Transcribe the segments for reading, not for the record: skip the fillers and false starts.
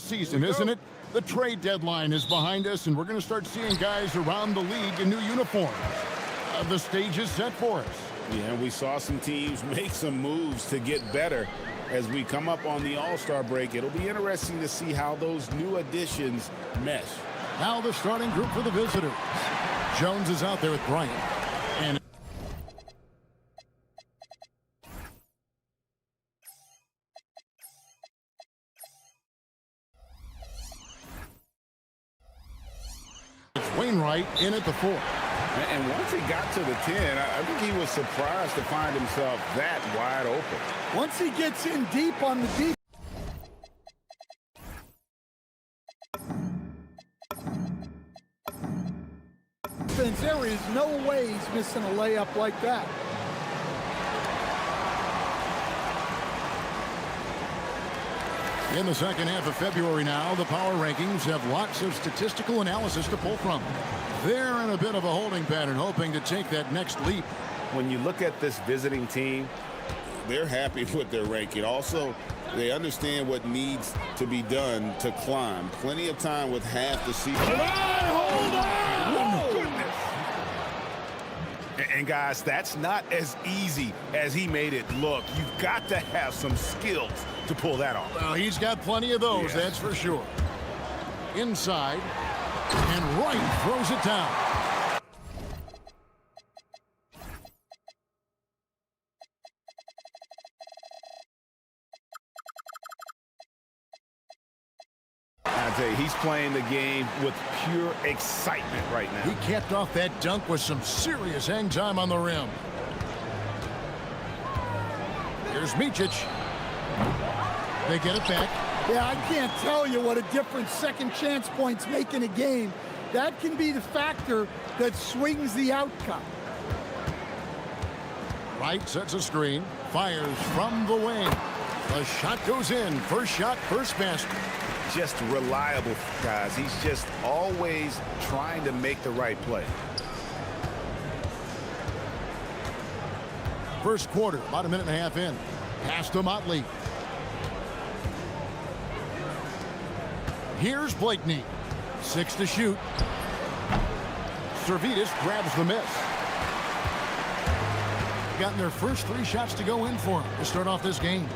season, isn't it? The trade deadline is behind us, and we're going to start seeing guys around the league in new uniforms. The stage is set for us. Yeah, we saw some teams make some moves to get better as we come up on the All-Star break. It'll be interesting to see how those new additions mesh. Now the starting group for the visitors. Jones is out there with Bryant. And it's Wainwright in at the 4. And once he got to the 10, I think he was surprised to find himself that wide open. Once he gets in deep on the deep. There is no way he's missing a layup like that. In the second half of February now, the power rankings have lots of statistical analysis to pull from. They're in a bit of a holding pattern, hoping to take that next leap. When you look at this visiting team, they're happy with their ranking. Also, they understand what needs to be done to climb. Plenty of time with half the season. Hold on! And guys, that's not as easy as he made it look. You've got to have some skills to pull that off. Well, he's got plenty of those, that's for sure. Inside, and Wright throws it down. I tell you, he's playing the game with pure excitement right now. He capped off that dunk with some serious hang time on the rim. Here's Micic. They get it back. Yeah, I can't tell you what a difference second chance points make in a game. That can be the factor that swings the outcome. Wright sets a screen, fires from the wing. The shot goes in. First shot, first basket. Just reliable, guys. He's just always trying to make the right play. First quarter, about a minute and a half in. Pass to Motley. Here's Blakeney. 6 to shoot. Servetus grabs the miss. Gotten their first 3 shots to go in for him to start off this game.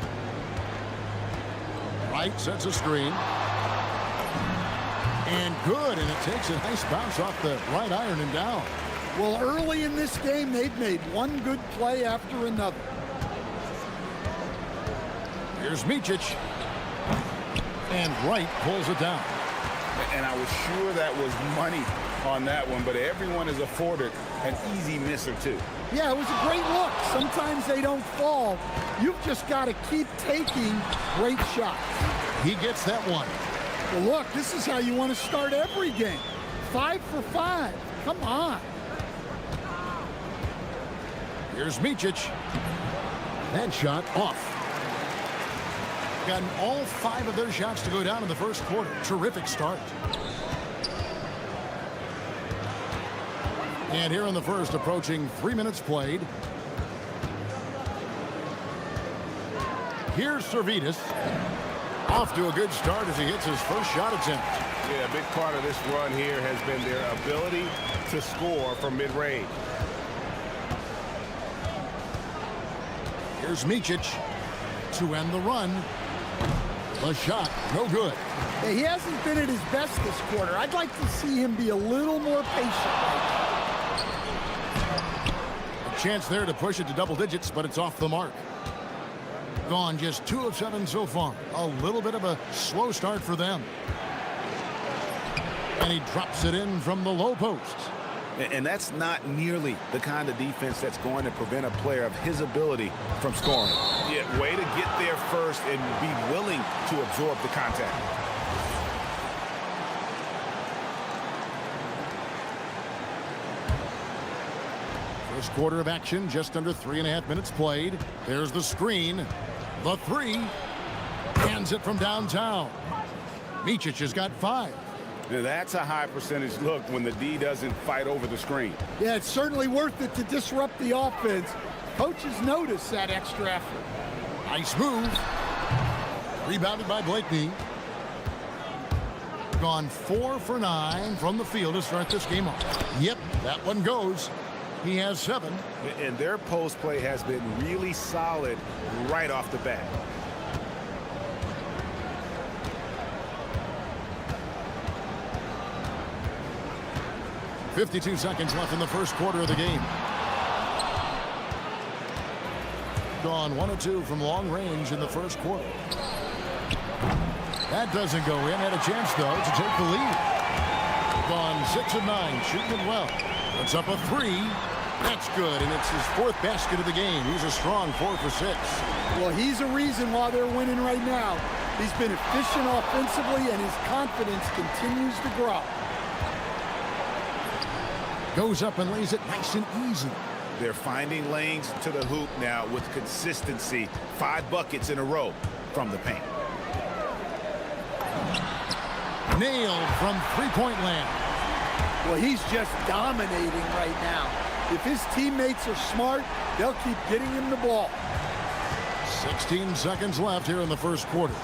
Wright sets a screen. And good, and it takes a nice bounce off the right iron and down. Well, early in this game, they've made one good play after another. Here's Micic. And Wright pulls it down. And I was sure that was money on that one, but everyone is afforded an easy miss or two. Yeah, it was a great look. Sometimes they don't fall. You've just got to keep taking great shots. He gets that one. Well, look, this is how you want to start every game. 5 for 5. Come on. Here's Micic. That shot off. Gotten all 5 of their shots to go down in the first quarter. Terrific start. And here in the first, approaching 3 minutes played. Here's Servetus. Off to a good start as he hits his first shot attempt. Yeah, a big part of this run here has been their ability to score from mid-range. Here's Micic to end the run. The shot, no good. Yeah, he hasn't been at his best this quarter. I'd like to see him be a little more patient. A chance there to push it to double digits, but it's off the mark. Gone just 2 of 7 so far. A little bit of a slow start for them. And he drops it in from the low post. And that's not nearly the kind of defense that's going to prevent a player of his ability from scoring. Yeah, way to get there first and be willing to absorb the contact. First quarter of action, just under 3.5 minutes played. There's the screen. The 3. Hands it from downtown. Micic has got 5. Now that's a high percentage look when the D doesn't fight over the screen. Yeah, it's certainly worth it to disrupt the offense. Coaches notice that extra effort. Nice move. Rebounded by Blakeney. gone 4 for 9 from the field to start this game off. Yep, that one goes. He has 7. And their post play has been really solid right off the bat. .52 seconds left in the first quarter of the game. Gone 1 of 2 from long range in the first quarter. That doesn't go in. Had a chance, though, to take the lead. Gone 6 of 9, shooting it well. Puts up a 3. That's good, and it's his 4th basket of the game. He's a strong 4 for 6. Well, he's a reason why they're winning right now. He's been efficient offensively, and his confidence continues to grow. Goes up and lays it nice and easy. They're finding lanes to the hoop now with consistency. 5 buckets in a row from the paint. Nailed from three-point land. Well, he's just dominating right now. If his teammates are smart, they'll keep getting him the ball. 16 seconds left here in the first quarter.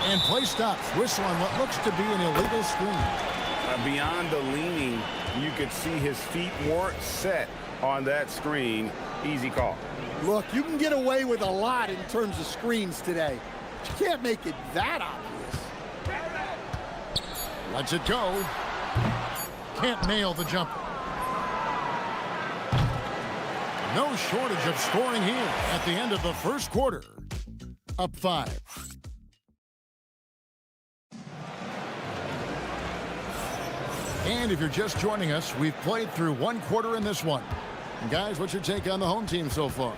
And play stops. Whistle on what looks to be an illegal screen. Beyond the leaning, you could see his feet weren't set on that screen. Easy call. Look, you can get away with a lot in terms of screens today. But you can't make it that obvious. Lets it go. Can't nail the jumper. No shortage of scoring here at the end of the first quarter. Up 5. And if you're just joining us, we've played through 1 quarter in this one. And guys, what's your take on the home team so far?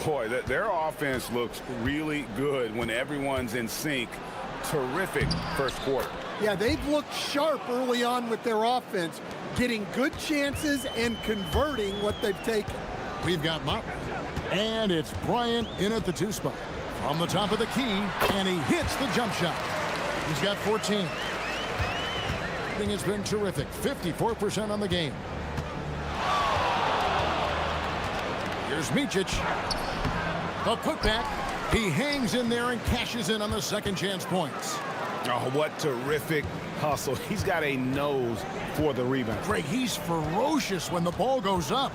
Boy, their offense looks really good when everyone's in sync. Terrific first quarter. Yeah, they've looked sharp early on with their offense, getting good chances and converting what they've taken. We've got Mott. And it's Bryant in at the 2 spot. From the top of the key, and he hits the jump shot. He's got 14. It's been terrific. 54% on the game. Here's Micic. The putback. He hangs in there and cashes in on the second chance points. Oh, what terrific hustle. He's got a nose for the rebound. Greg, he's ferocious when the ball goes up.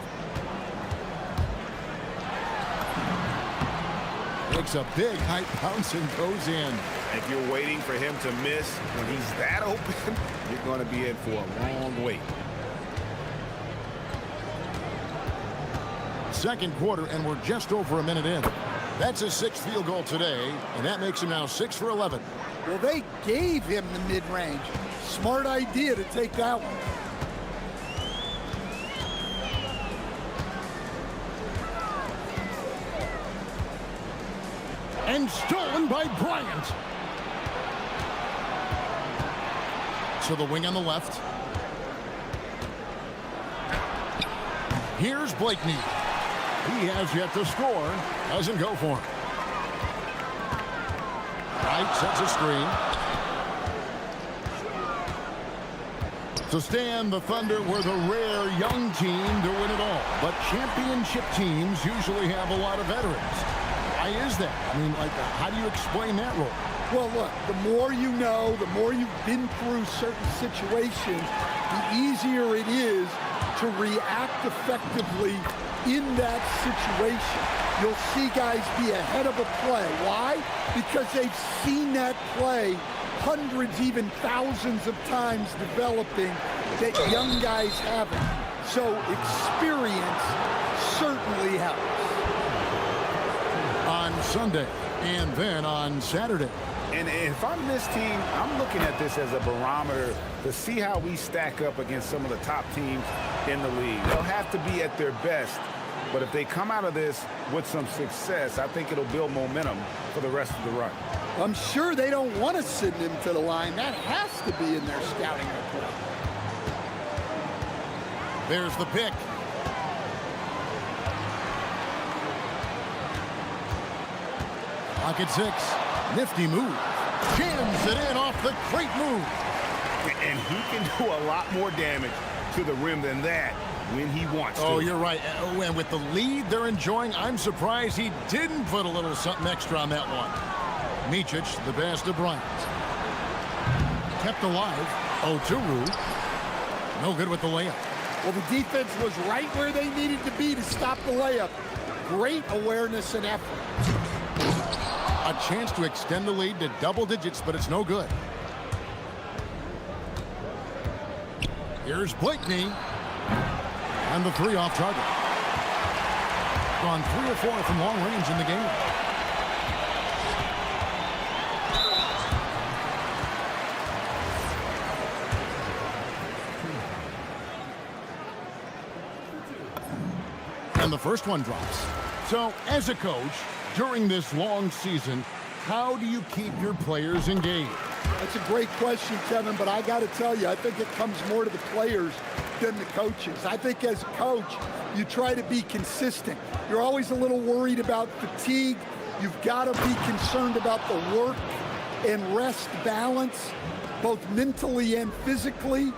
Takes a big high bounce and goes in. If you're waiting for him to miss when he's that open, you're going to be in for a long wait. Second quarter, and we're just over a minute in. That's his 6th field goal today, and that makes him now 6 for 11. Well, they gave him the mid-range. Smart idea to take that one. And stolen by Bryant. To the wing on the left. Here's Blakeney. He has yet to score. Doesn't go for him. Wright sets a screen. To stand, the Thunder were the rare young team to win it all. But championship teams usually have a lot of veterans. Why is that? I mean, like, how do you explain that role? Well, look, the more you know, the more you've been through certain situations, the easier it is to react effectively in that situation. You'll see guys be ahead of a play. Why? Because they've seen that play hundreds, even thousands of times developing that young guys haven't. So experience certainly helps. On Sunday and then on Saturday. And if I'm this team, I'm looking at this as a barometer to see how we stack up against some of the top teams in the league. They'll have to be at their best, but if they come out of this with some success, I think it'll build momentum for the rest of the run. I'm sure they don't want to send him to the line. That has to be in their scouting report. There's the pick. Pocket 6. Nifty move. Jams it in off the great move. And he can do a lot more damage to the rim than that when he wants to. Oh, you're right. And with the lead they're enjoying, I'm surprised he didn't put a little something extra on that one. Micic, the pass to Bryant. kept alive. Oturu, no good with the layup. Well, the defense was right where they needed to be to stop the layup. Great awareness and effort. A chance to extend the lead to double digits, but it's no good. Here's Blakeney. And the three off target. Gone 3 or 4 from long range in the game. And the first one drops. So, as a coach, during this long season, how do you keep your players engaged? That's a great question, Kevin, but I got to tell you, I think it comes more to the players than the coaches. I think as a coach, you try to be consistent. You're always a little worried about fatigue. You've got to be concerned about the work and rest balance, both mentally and physically.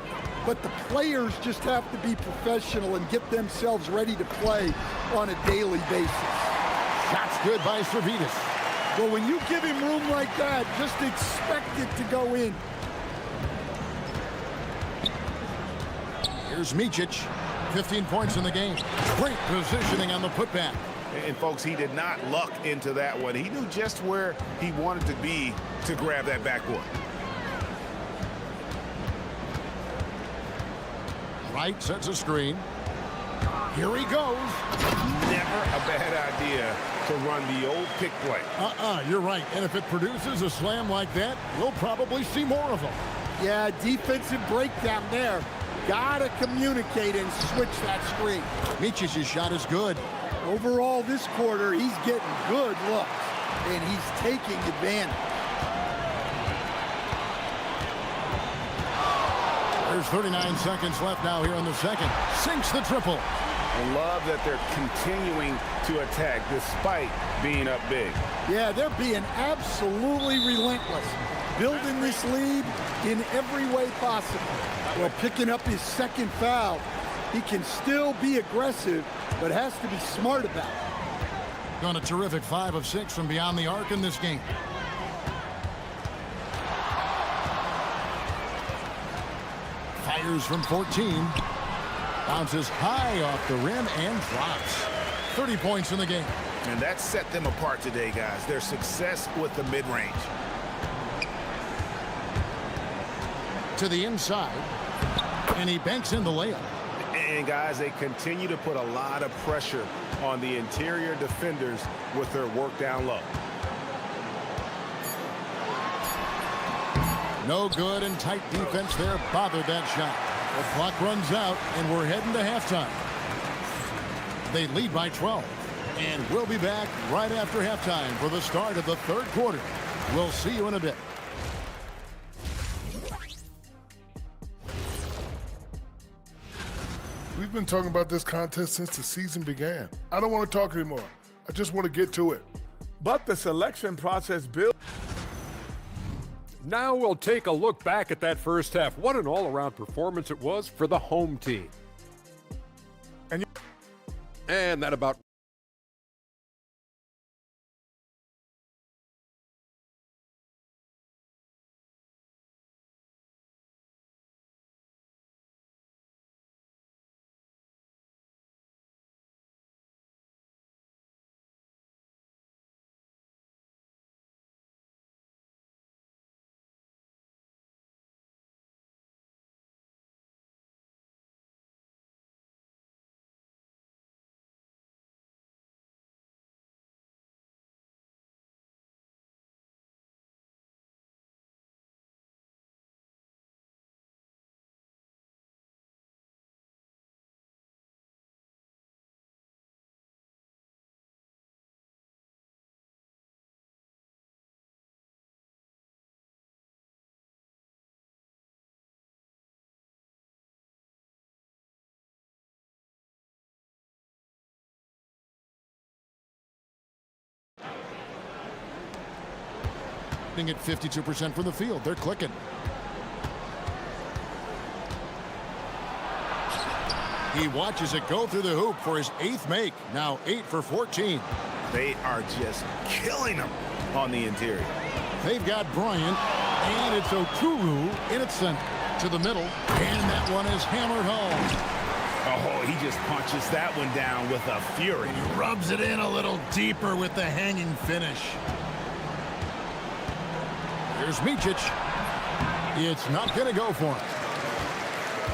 But the players just have to be professional and get themselves ready to play on a daily basis. Shots good by Servetus. Well, when you give him room like that, just expect it to go in. Here's Micic, 15 points in the game. Great positioning on the putback. And folks, he did not luck into that one. He knew just where he wanted to be to grab that backboard. Wright sets a screen. Here he goes. Never a bad idea to run the old pick play. You're right. And if it produces a slam like that, we'll probably see more of them. Yeah, defensive breakdown there. Gotta communicate and switch that screen. Micic's shot is good. Overall, this quarter, he's getting good looks, and he's taking advantage. There's 39 seconds left now here in the second. Sinks the triple. I love that they're continuing to attack despite being up big. Yeah, they're being absolutely relentless, building this lead in every way possible. Well, picking up his second foul, he can still be aggressive, but has to be smart about it. Gone a terrific 5 of 6 from beyond the arc in this game. Fires from 14. Bounces high off the rim and drops. 30 points in the game. And that set them apart today, guys. Their success with the mid-range. To the inside. And he banks in the layup. And guys, they continue to put a lot of pressure on the interior defenders with their work down low. No good, and tight defense there bothered that shot. The clock runs out, and we're heading to halftime. They lead by 12. And we'll be back right after halftime for the start of the third quarter. We'll see you in a bit. We've been talking about this contest since the season began. I don't want to talk anymore. I just want to get to it. But the selection process built. Now we'll take a look back at that first half. What an all-around performance it was for the home team. And that about at 52% from the field. They're clicking. He watches it go through the hoop for his 8th make. Now 8 for 14. They are just killing them on the interior. They've got Bryant, And it's Oturu in its center to the middle. And that one is hammered home. Oh, he just punches that one down with a fury. He rubs it in a little deeper with the hanging finish. Here's Micic. It's not going to go for him.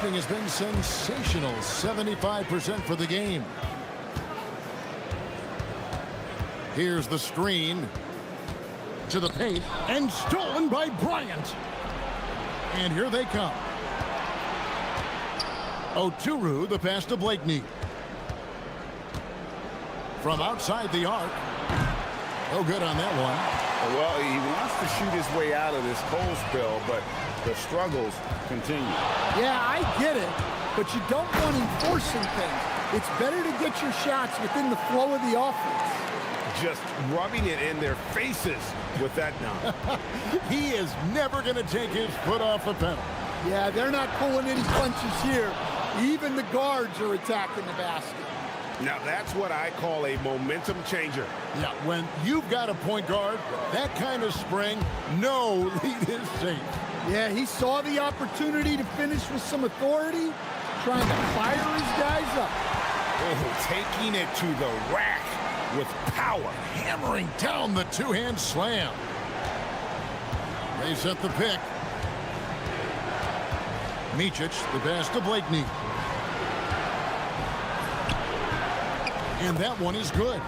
Thing has been sensational. 75% for the game. Here's the screen to the paint and stolen by Bryant. And here they come. Oturu, the pass to Blakeney. From outside the arc. No good on that one. Well, he wants to shoot his way out of this cold spell, but the struggles continue. Yeah, I get it, but you don't want him forcing things. It's better to get your shots within the flow of the offense. Just rubbing it in their faces with that dunk. He is never going to take his foot off the pedal. Yeah, they're not pulling any punches here. Even the guards are attacking the basket. Now, that's what I call a momentum changer. Yeah, when you've got a point guard, that kind of spring, no lead is safe. Yeah, he saw the opportunity to finish with some authority, trying to fire his guys up. Oh, taking it to the rack with power. Hammering down the two-hand slam. They set the pick. Micic, the pass to Blakeney. And that one is good.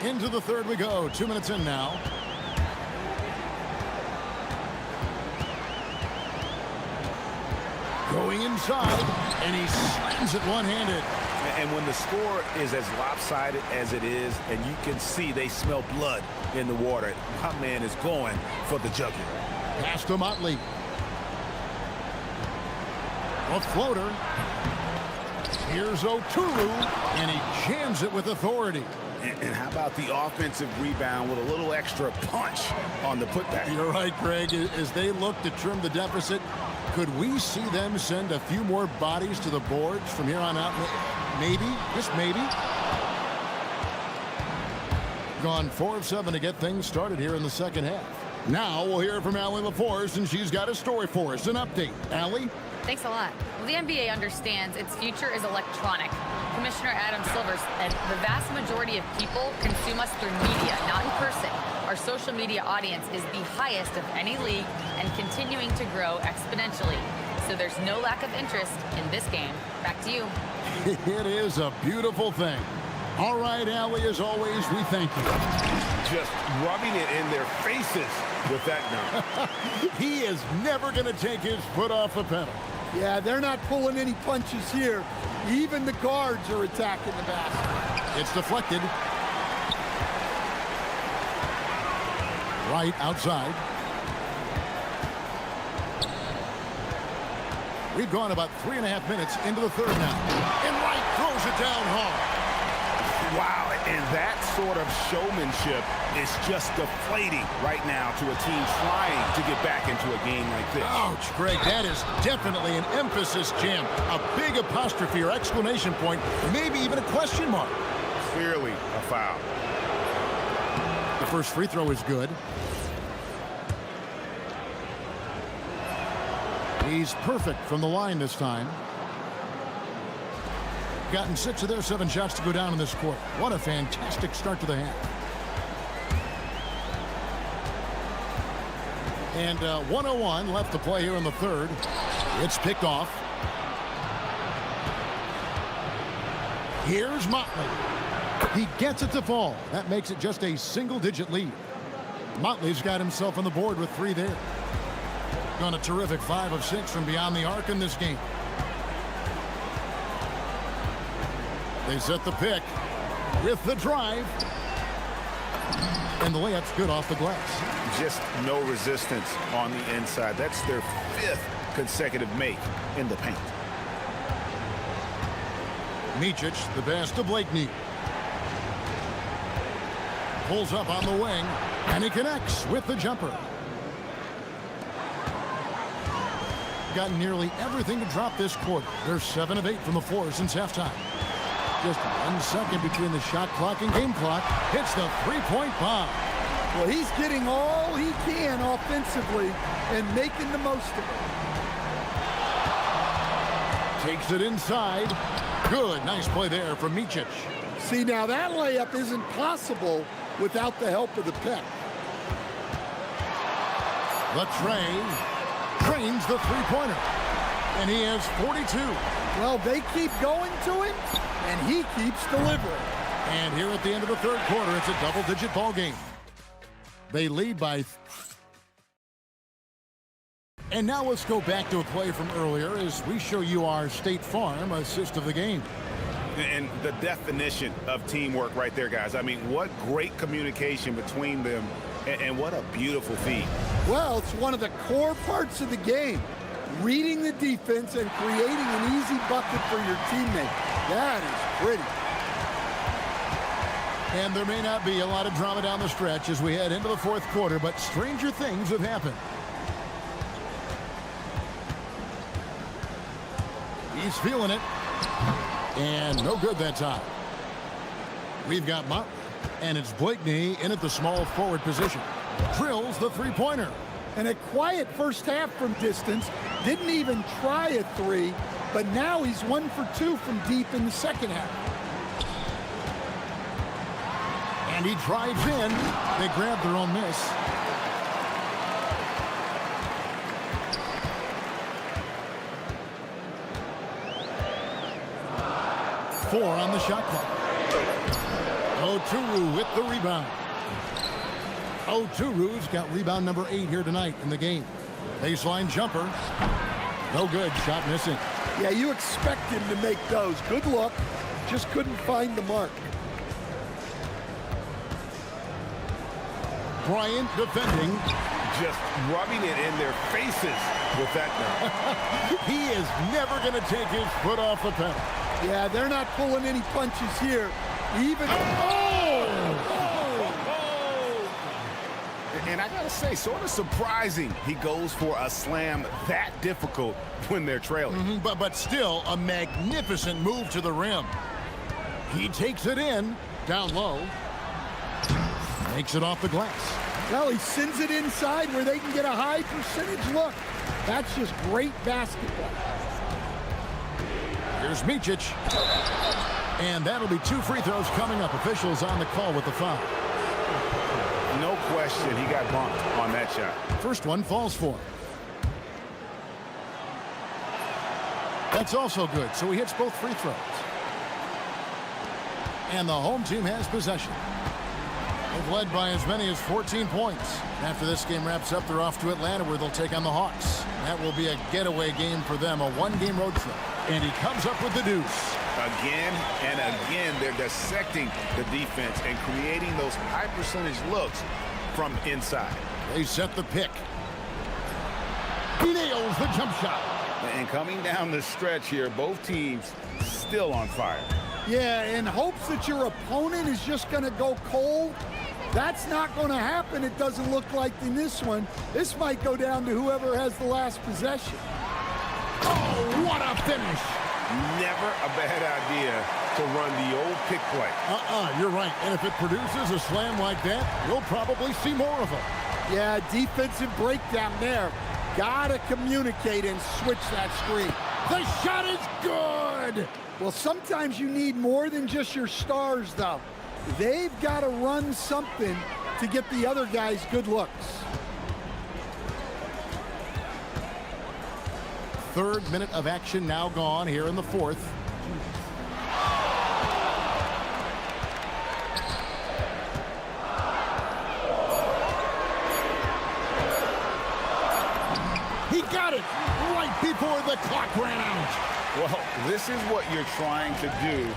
Into the third we go. 2 minutes in now. Going inside, and he slams it one-handed. And when the score is as lopsided as it is, and you can see they smell blood in the water, my man is going for the jugular. Pass to Motley. A floater. Here's Oturu, and he jams it with authority. And how about the offensive rebound with a little extra punch on the putback? You're right, Greg. As they look to trim the deficit, could we see them send a few more bodies to the boards from here on out? Maybe, just maybe. Gone 4 of 7 to get things started here in the second half. Now we'll hear from Allie LaForce, and she's got a story for us, an update. Allie? Thanks a lot. Well, the NBA understands its future is electronic. Commissioner Adam Silver said the vast majority of people consume us through media, not in person. Our social media audience is the highest of any league and continuing to grow exponentially. So there's no lack of interest in this game. Back to you. It is a beautiful thing. All right, Allie, as always, we thank you. Just rubbing it in their faces with that dunk. He is never going to take his foot off the pedal. Yeah, they're not pulling any punches here. Even the guards are attacking the basket. It's deflected. Right outside. We've gone about 3.5 minutes into the third now. And Wright throws it down hard. Wow, and that sort of showmanship is just deflating right now to a team trying to get back into a game like this. Ouch, Greg, that is definitely an emphasis jam. A big apostrophe or exclamation point, maybe even a question mark. Clearly a foul. The first free throw is good. He's perfect from the line this time. Gotten 6 of their 7 shots to go down in this quarter. What a fantastic start to the half. And 1:01 left to play here in the third. It's picked off. Here's Motley. He gets it to fall. That makes it just a single-digit lead. Motley's got himself on the board with 3 there. Gone a terrific 5 of 6 from beyond the arc in this game. They set the pick with the drive. And the layup's good off the glass. Just no resistance on the inside. That's their 5th consecutive make in the paint. Micic, the pass to Blakeney. Pulls up on the wing, and he connects with the jumper. Got nearly everything to drop this quarter. They're 7 of 8 from the floor since halftime. Just 1 second between the shot clock and game clock. Hits the three-point bomb. Well, he's getting all he can offensively and making the most of it. Takes it inside. Good, nice play there from Micic. See, now that layup isn't possible without the help of the pick. Latrey trains the three-pointer, and he has 42. Well, they keep going to him, and he keeps delivering. And here at the end of the third quarter, it's a double-digit ball game. They lead by... And now let's go back to a play from earlier as we show you our State Farm assist of the game. And the definition of teamwork right there, guys. I mean, what great communication between them, and what a beautiful feed. Well, it's one of the core parts of the game. Reading the defense and creating an easy bucket for your teammate. That is pretty. And there may not be a lot of drama down the stretch as we head into the fourth quarter, but stranger things have happened. He's feeling it. And no good that time. We've got Mott, and it's Blakeney in at the small forward position. Drills the three-pointer. And a quiet first half from distance. Didn't even try a three, but now he's 1 for 2 from deep in the second half. And he drives in. They grab their own miss. Four on the shot clock. Oturu with the rebound. Oturu's got rebound number 8 here tonight in the game. Baseline jumper. No good. Shot missing. Yeah, you expect him to make those. Good look. Just couldn't find the mark. Bryant defending. Just rubbing it in their faces with that dunk. He is never going to take his foot off the pedal. Yeah, they're not pulling any punches here. Even... And I gotta say, sort of surprising he goes for a slam that difficult when they're trailing. But still a magnificent move to the rim. He takes it in, down low. Makes it off the glass. Well, he sends it inside where they can get a high percentage look. That's just great basketball. Here's Micic. And that'll be 2 free throws coming up. Officials on the call with the foul. No question, he got bumped on that shot. First one falls for him. That's also good, so he hits both free throws. And the home team has possession. They've led by as many as 14 points. After this game wraps up, they're off to Atlanta where they'll take on the Hawks. That will be a getaway game for them, a 1-game road trip. And he comes up with the deuce. Again and again, they're dissecting the defense and creating those high percentage looks from inside. They set the pick. He nails the jump shot. And coming down the stretch here, both teams still on fire. Yeah, in hopes that your opponent is just going to go cold. That's not going to happen, it doesn't look like in this one. This might go down to whoever has the last possession. Oh, what a finish. Never a bad idea to run the old pick play. You're right. And if it produces a slam like that, you'll probably see more of them. Yeah, defensive breakdown there. Gotta communicate and switch that screen. The shot is good. Well, sometimes you need more than just your stars, though. They've got to run something to get the other guys good looks. Third minute of action now gone here in the fourth. He got it right before the clock ran out. Well, this is what you're trying to do.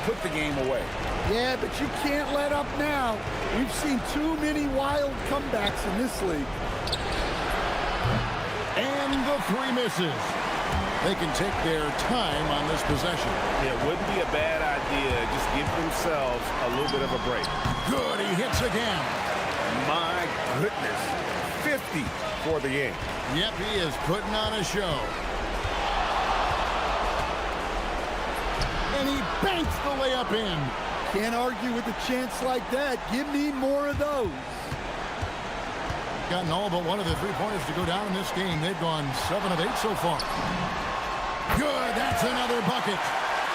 Put the game away. Yeah, but you can't let up now. We've seen too many wild comebacks in this league. And the 3 misses. They can take their time on this possession. It wouldn't be a bad idea. Just give themselves a little bit of a break. Good, he hits again. My goodness. 50 for the game. Yep, he is putting on a show. And he banks the layup in. Can't argue with a chance like that. Give me more of those. Gotten all but one of the three-pointers to go down in this game. They've gone 7 of 8 so far. Good, that's another bucket.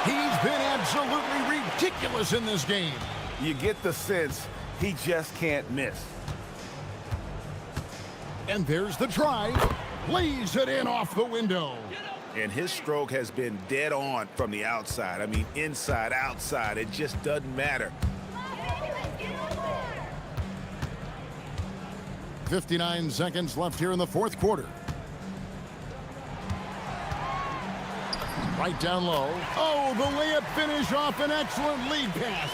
He's been absolutely ridiculous in this game. You get the sense he just can't miss. And there's the drive. Lays it in off the window. And his stroke has been dead on from the outside. I mean, inside, outside, it just doesn't matter. 59 seconds left here in the fourth quarter. Right down low. Oh, the layup finish off an excellent lead pass.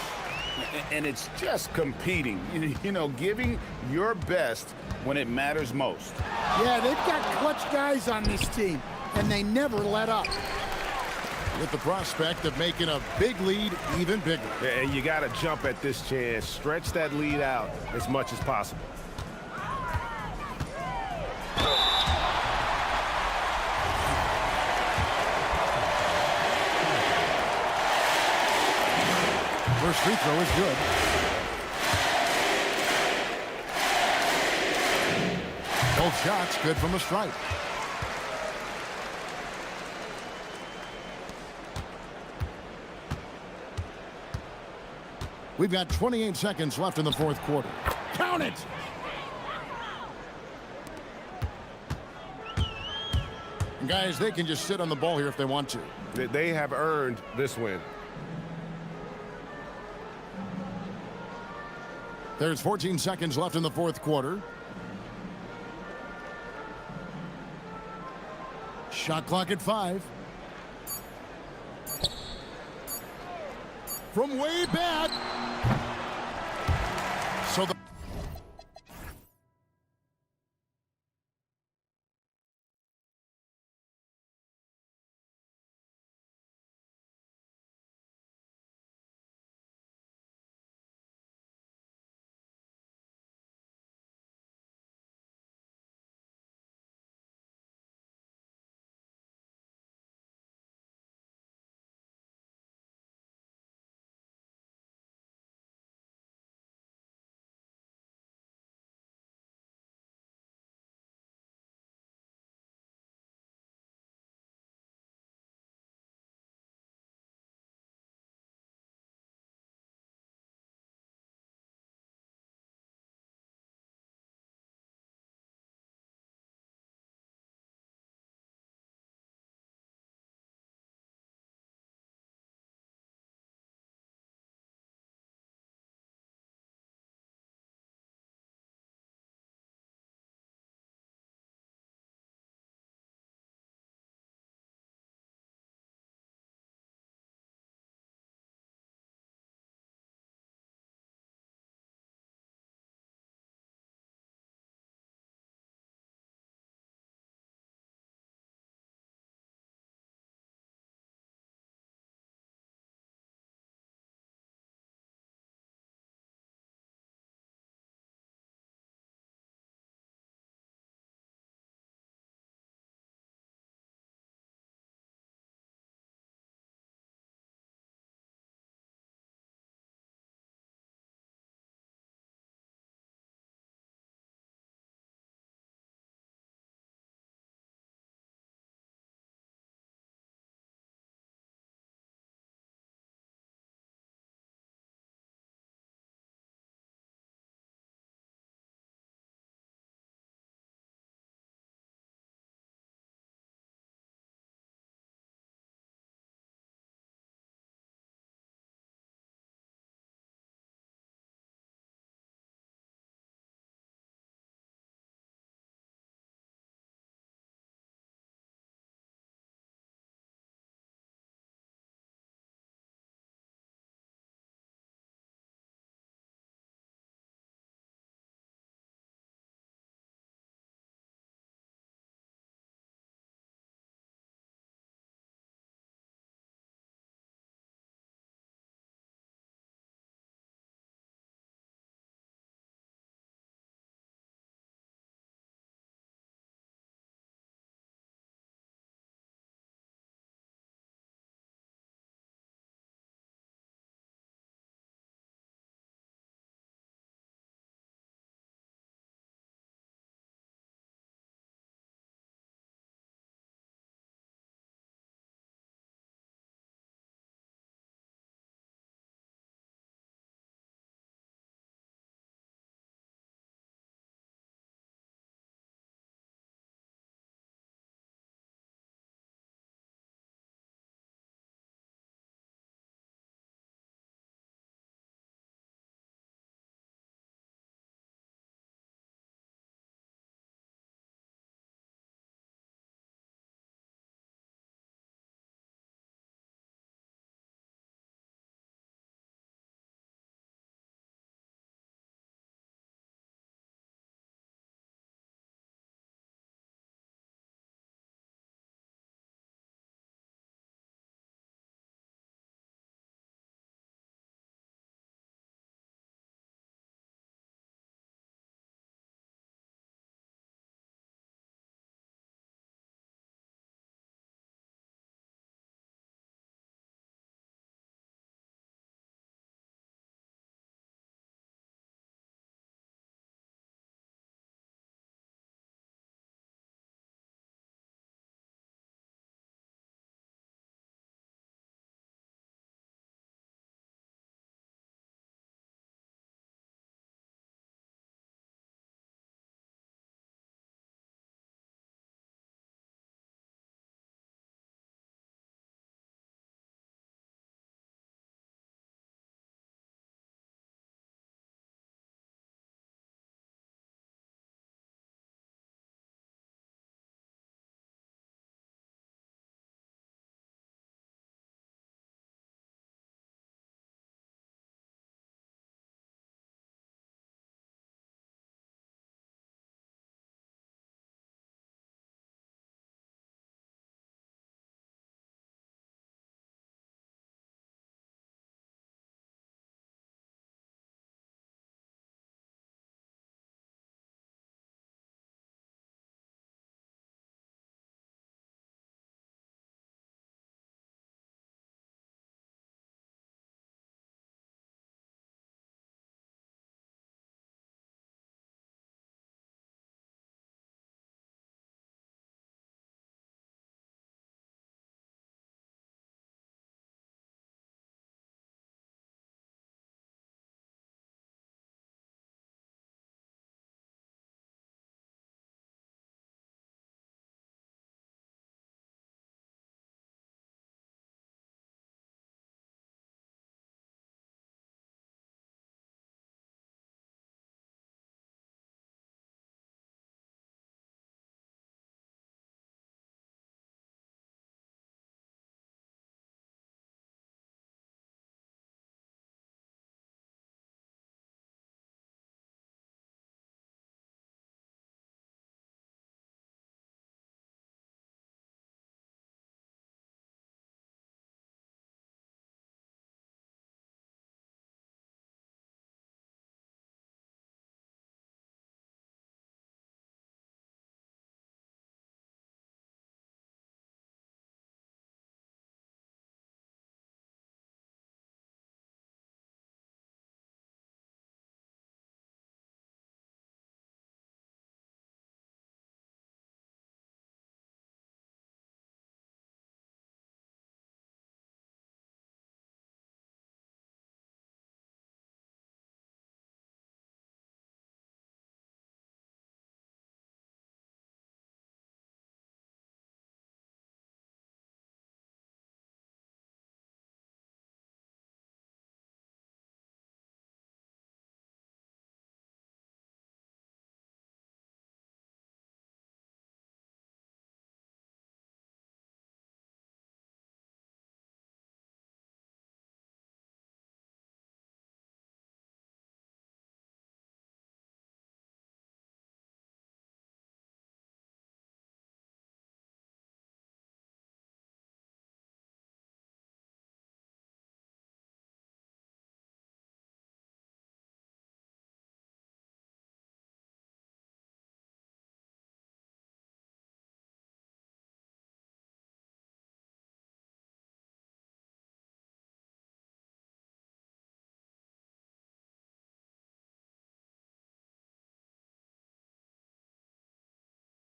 And it's just competing, you know, giving your best when it matters most. Yeah, they've got clutch guys on this team, and they never let up. With the prospect of making a big lead even bigger. And you got to jump at this chance, stretch that lead out as much as possible. First free throw is good. Both shots good from the stripe. We've got 28 seconds left in the fourth quarter. Count it! And guys, they can just sit on the ball here if they want to. They have earned this win. There's 14 seconds left in the fourth quarter. Shot clock at 5. From way back. So the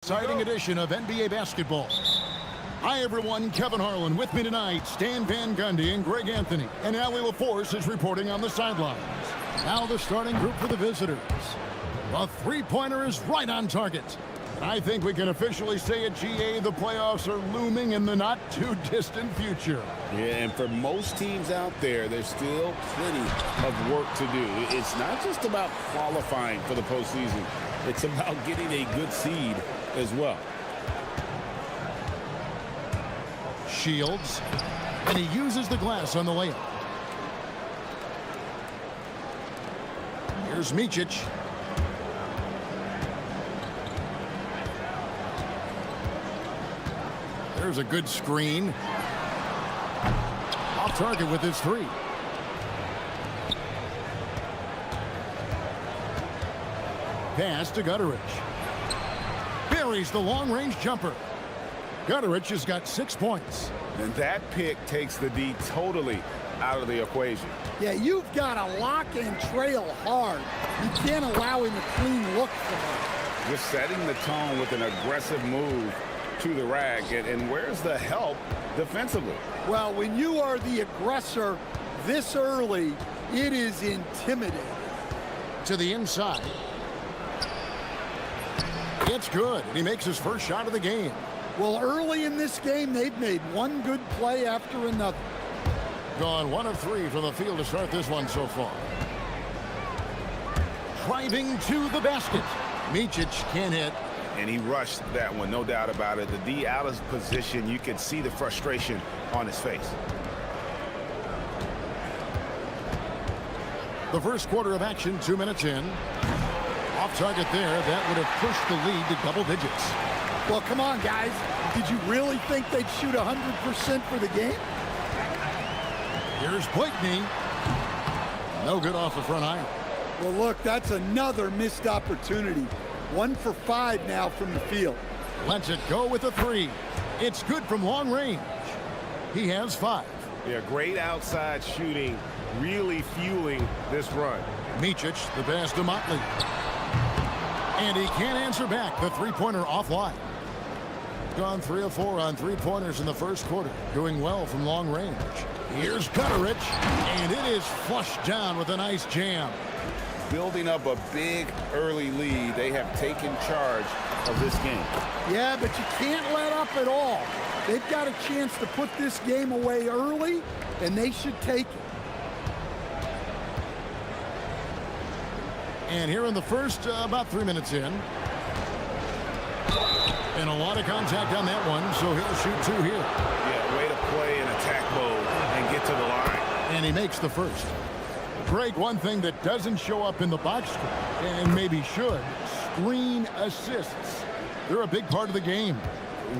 exciting edition of NBA basketball. Hi, everyone. Kevin Harlan with me tonight. Stan Van Gundy and Greg Anthony. And Allie LaForce is reporting on the sidelines. Now the starting group for the visitors. The three-pointer is right on target. And I think we can officially say at GA the playoffs are looming in the not-too-distant future. Yeah, and for most teams out there, there's still plenty of work to do. It's not just about qualifying for the postseason. It's about getting a good seed as well. Shields, and he uses the glass on the layup. Here's Micic. There's a good screen. Off target with his three. Pass to Gutteridge. Buries the long-range jumper. Gutteridge has got 6 points. And that pick takes the D totally out of the equation. Yeah, you've got to lock and trail hard. You can't allow him a clean look for him. Just setting the tone with an aggressive move to the rack. And where's the help defensively? Well, when you are the aggressor this early, it is intimidating. To the inside. It's good. He makes his first shot of the game. Well, early in this game, they've made one good play after another. Gone 1 of 3 from the field to start this one so far. Driving to the basket. Micic can't hit. And he rushed that one, no doubt about it. The D out of position, you can see the frustration on his face. The first quarter of action, 2 minutes in. Off target there, that would have pushed the lead to double digits. Well, come on, guys. Did you really think they'd shoot 100% for the game? Here's Blakeney. No good off the front iron. Well, look, that's another missed opportunity. 1 for 5 now from the field. Lets it go with a three. It's good from long range. He has 5. Yeah, great outside shooting, really fueling this run. Micic, the pass to Motley. And he can't answer back. The three-pointer offline. Gone 3 of 4 on three-pointers in the first quarter. Doing well from long range. Here's Gutteridge. And it is flushed down with a nice jam. Building up a big early lead. They have taken charge of this game. Yeah, but you can't let up at all. They've got a chance to put this game away early, and they should take it. And here in the first, about 3 minutes in. And a lot of contact on that one, so he'll shoot 2 here. Yeah, way to play in attack mode and get to the line. And he makes the first. Greg, one thing that doesn't show up in the box score, and maybe should, screen assists. They're a big part of the game.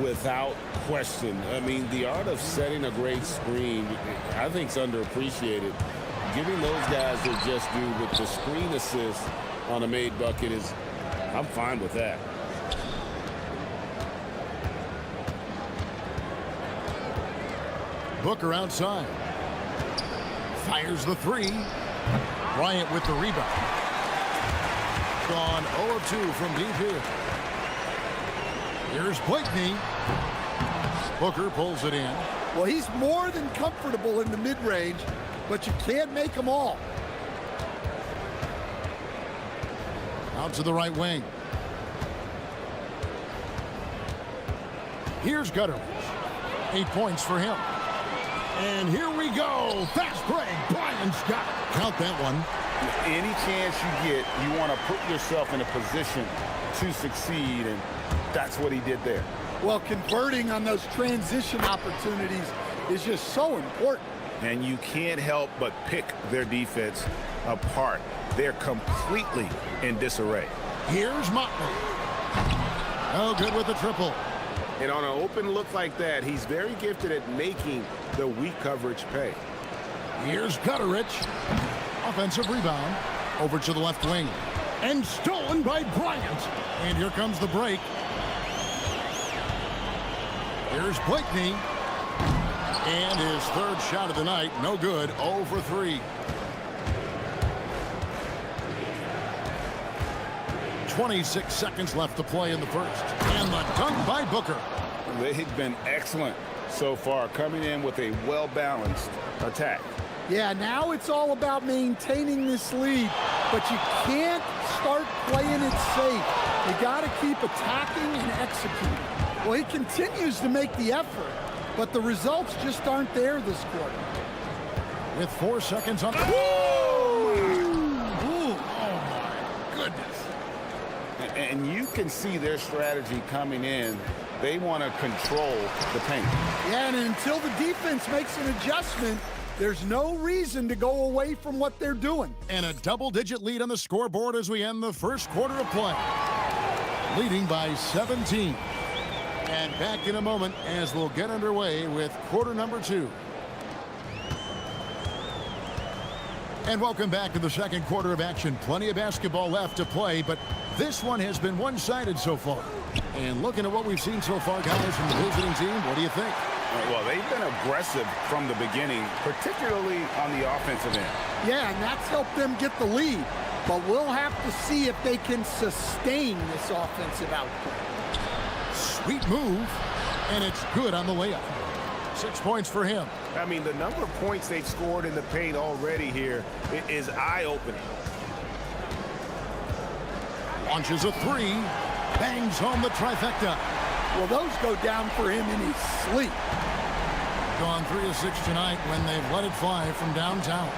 Without question. I mean, the art of setting a great screen, I think, is underappreciated. Giving those guys their just due with the screen assist on a made bucket is, I'm fine with that. Booker outside. Fires the three. Bryant with the rebound. Gone 0 of 2 from deep here. Here's Blakeney. Booker pulls it in. Well, he's more than comfortable in the mid-range, but you can't make them all. Out to the right wing. Here's Gutteridge. 8 points for him. And here we go. Fast break. Bryant's got it. Count that one. Any chance you get, you want to put yourself in a position to succeed, and that's what he did there. Well, converting on those transition opportunities is just so important. And you can't help but pick their defense apart. They're completely in disarray. Here's Motley. Oh, good with the triple. And on an open look like that, he's very gifted at making the weak coverage pay. Here's Gutteridge. Offensive rebound. Over to the left wing. And stolen by Bryant. And here comes the break. Here's Blakeney. And his third shot of the night. No good. 0 for 3. 26 seconds left to play in the first. And the dunk by Booker. They've been excellent so far, coming in with a well-balanced attack. Yeah, now it's all about maintaining this lead, but you can't start playing it safe. You got to keep attacking and executing. Well, he continues to make the effort, but the results just aren't there this quarter. With 4 seconds on. And you can see their strategy coming in. They want to control the paint. Yeah, and until the defense makes an adjustment, there's no reason to go away from what they're doing. And a double-digit lead on the scoreboard as we end the first quarter of play. Leading by 17. And back in a moment as we'll get underway with quarter number 2. And welcome back to the second quarter of action. Plenty of basketball left to play, but this one has been one-sided so far. And looking at what we've seen so far, guys, from the visiting team, what do you think? Well, they've been aggressive from the beginning, particularly on the offensive end. Yeah, and that's helped them get the lead. But we'll have to see if they can sustain this offensive output. Sweet move, and it's good on the layup. 6 points for him. I mean, the number of points they've scored in the paint already here is eye-opening. Launches a 3, bangs home the trifecta. Well, those go down for him in his sleep. Gone 3 of 6 tonight when they've let it fly from downtown.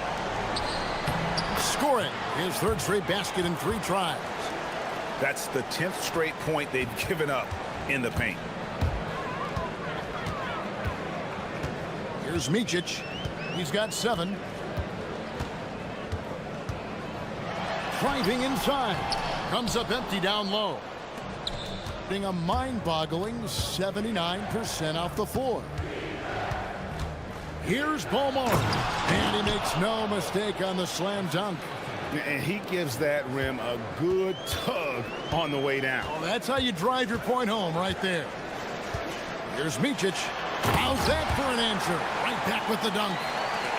Scoring his third straight basket in 3 tries. That's the 10th straight point they've given up in the paint. Here's Micic. He's got 7. Driving inside. Comes up empty down low. Being a mind-boggling 79% off the floor. Here's Beaumont. And he makes no mistake on the slam dunk. And he gives that rim a good tug on the way down. Well, that's how you drive your point home right there. Here's Micic. How's that for an answer? Right back with the dunk.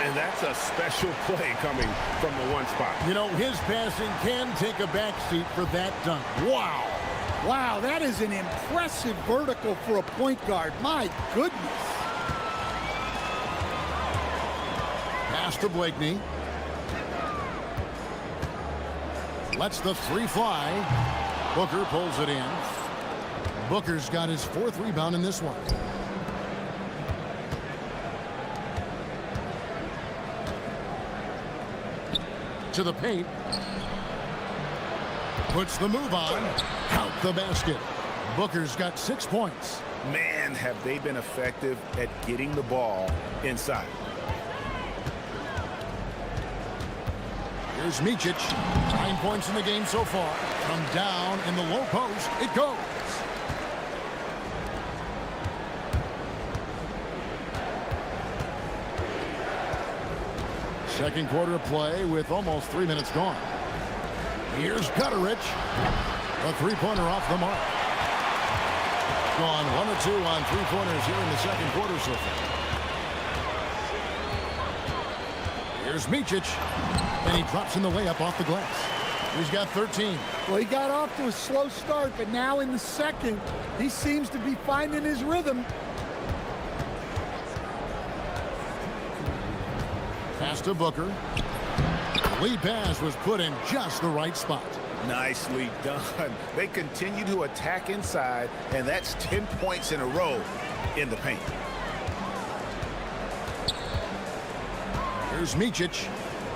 And that's a special play coming from the one spot. You know, his passing can take a backseat for that dunk. Wow. Wow, that is an impressive vertical for a point guard. My goodness. Pass to Blakeney. Lets the 3 fly. Booker pulls it in. Booker's got his 4th rebound in this one. To the paint. Puts the move on. Count the basket. Booker's got 6 points. Man, have they been effective at getting the ball inside. Here's Micic. 9 points in the game so far. From down in the low post, it goes. Second quarter of play with almost 3 minutes gone. Here's Gutterich. A 3-pointer off the mark. Gone 1 of 2 on 3-pointers here in the second quarter so far. Here's Micic. And he drops in the layup off the glass. He's got 13. Well, he got off to a slow start, but now in the second, he seems to be finding his rhythm. Pass to Booker. Lead pass was put in just the right spot. Nicely done. They continue to attack inside, and that's 10 points in a row in the paint. Here's Micic.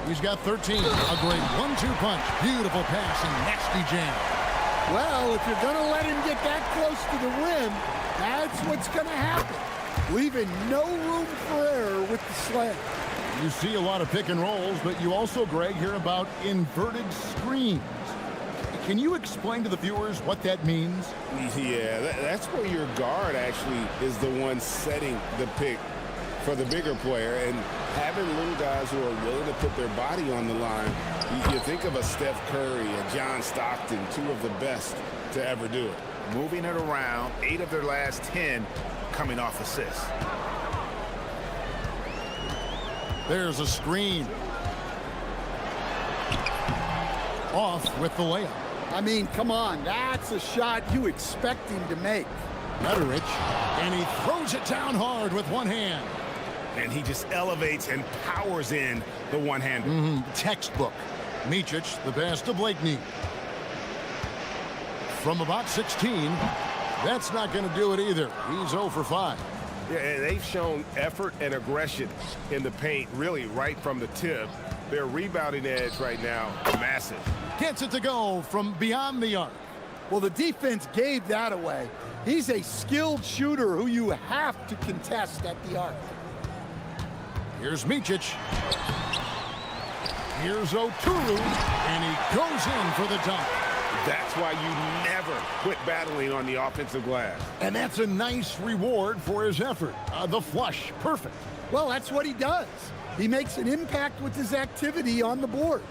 He's got 13. A great 1-2 punch. Beautiful pass and nasty jam. Well, if you're going to let him get that close to the rim, that's what's going to happen. Leaving no room for error with the slam. You see a lot of pick and rolls, but you also, Greg, hear about inverted screens. Can you explain to the viewers what that means? Yeah, that's where your guard actually is the one setting the pick for the bigger player, and having little guys who are willing to put their body on the line. You think of a Steph Curry, a John Stockton, 2 of the best to ever do it. Moving it around, 8 of their last 10 coming off assists. There's a screen. Off with the layup. I mean, come on, that's a shot you expect him to make. Gutteridge, and he throws it down hard with one hand. And he just elevates and powers in the one-hander. Textbook. Micic, the pass to Blakeney. From about 16, that's not going to do it either. He's 0 for 5. Yeah, and they've shown effort and aggression in the paint, really right from the tip. Their rebounding edge right now, massive. Gets it to go from beyond the arc. Well, the defense gave that away. He's a skilled shooter who you have to contest at the arc. Here's Micic. Here's Oturu, and he goes in for the dunk. That's why you never quit battling on the offensive glass. And that's a nice reward for his effort. The flush, perfect. Well, that's what he does. He makes an impact with his activity on the boards.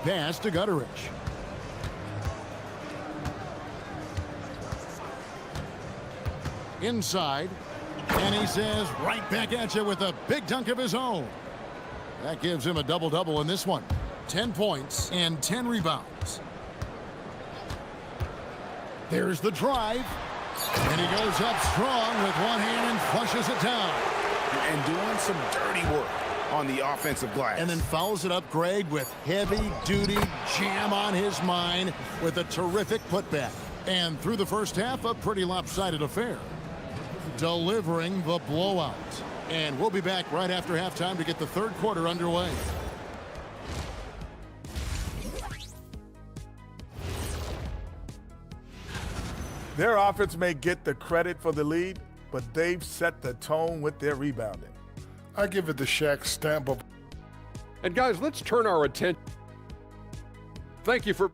Pass to Gutteridge. Inside, and he says right back at you with a big dunk of his own. That gives him a double-double in this one. 10 points and 10 rebounds. There's the drive, and he goes up strong with one hand and flushes it down. And doing some dirty work on the offensive glass. And then fouls it up, Greg, with heavy-duty jam on his mind with a terrific putback. And through the first half, a pretty lopsided affair. Delivering the blowout. And we'll be back right after halftime to get the third quarter underway. Their offense may get the credit for the lead, but they've set the tone with their rebounding. I give it the Shaq stamp of. And guys, let's turn our attention. Thank you for.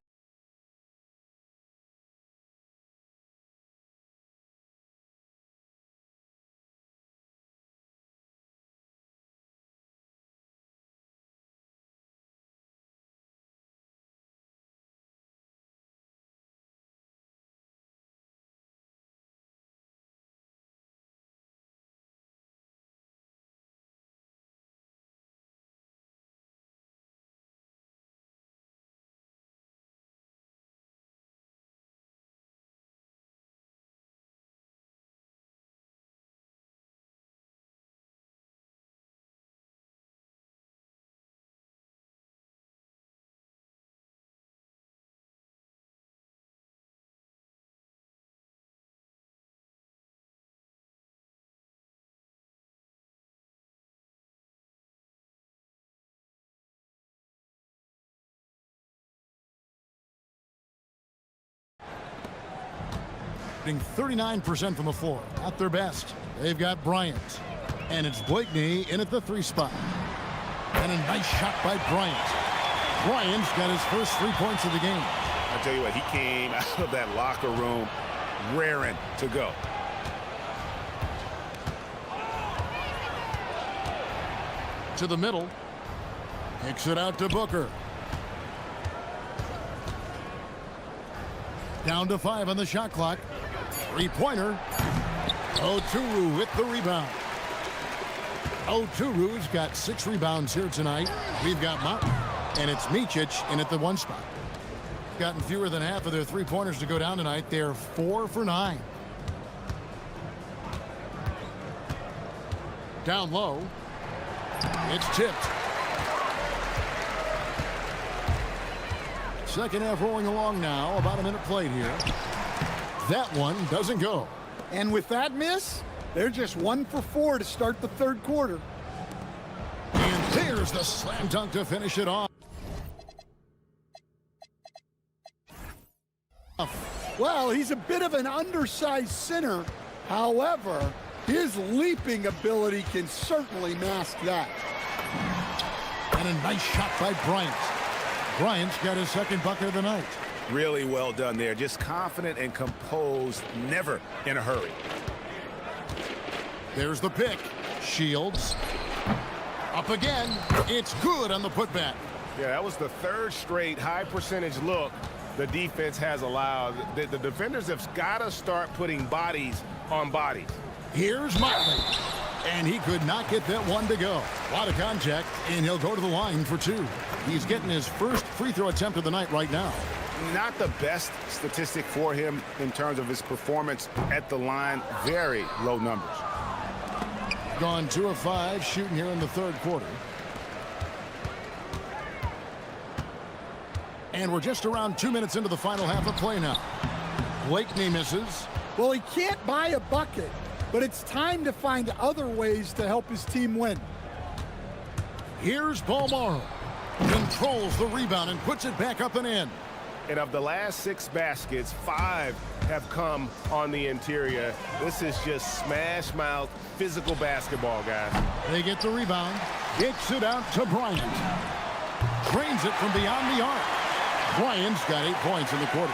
Shooting 39% from the floor, at their best. They've got Bryant, and it's Blakeney in at the 3 spot. And a nice shot by Bryant. Bryant's got his first 3 points of the game. I tell you what, he came out of that locker room raring to go. To the middle. Kicks it out to Booker. Down to 5 on the shot clock. 3-pointer. Oturu with the rebound. Oturu's got 6 rebounds here tonight. We've got Mountain, and it's Micic in at the 1 spot. Gotten fewer than half of their 3-pointers to go down tonight. They're 4 for 9. Down low. It's tipped. Second half rolling along now. About a minute played here. That one doesn't go. And with that miss, they're just 1 for 4 to start the third quarter. And there's the slam dunk to finish it off. Well, he's a bit of an undersized center. However, his leaping ability can certainly mask that. And a nice shot by Bryant. Bryant's got his second bucket of the night. Really well done there. Just confident and composed, never in a hurry. There's the pick. Shields. Up again. It's good on the putback. Yeah, that was the 3rd straight high percentage look the defense has allowed. The defenders have got to start putting bodies on bodies. Here's Motley. And he could not get that one to go. A lot of contact, and he'll go to the line for 2. He's getting his first free throw attempt of the night right now. Not the best statistic for him in terms of his performance at the line. Very low numbers. Gone 2 of 5 shooting here in the third quarter. And we're just around 2 minutes into the final half of play now. Blakeney misses. Well, he can't buy a bucket, but it's time to find other ways to help his team win. Here's Balmaro. Controls the rebound and puts it back up and in. And of the last 6 baskets, 5 have come on the interior. This is just smash mouth physical basketball, guys. They get the rebound. Kicks it out to Bryant. Drains it from beyond the arc. Bryant's got 8 points in the quarter.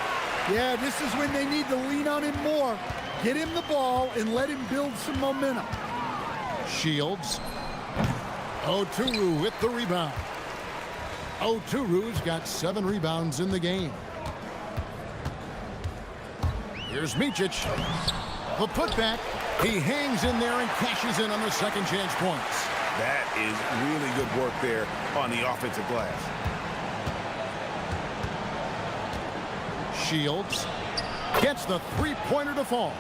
Yeah, this is when they need to lean on him more. Get him the ball and let him build some momentum. Shields. Oturu with the rebound. Oturu's got 7 rebounds in the game. Here's Micic. The putback. He hangs in there and cashes in on the second chance points. That is really good work there on the offensive glass. Shields gets the three-pointer to fall.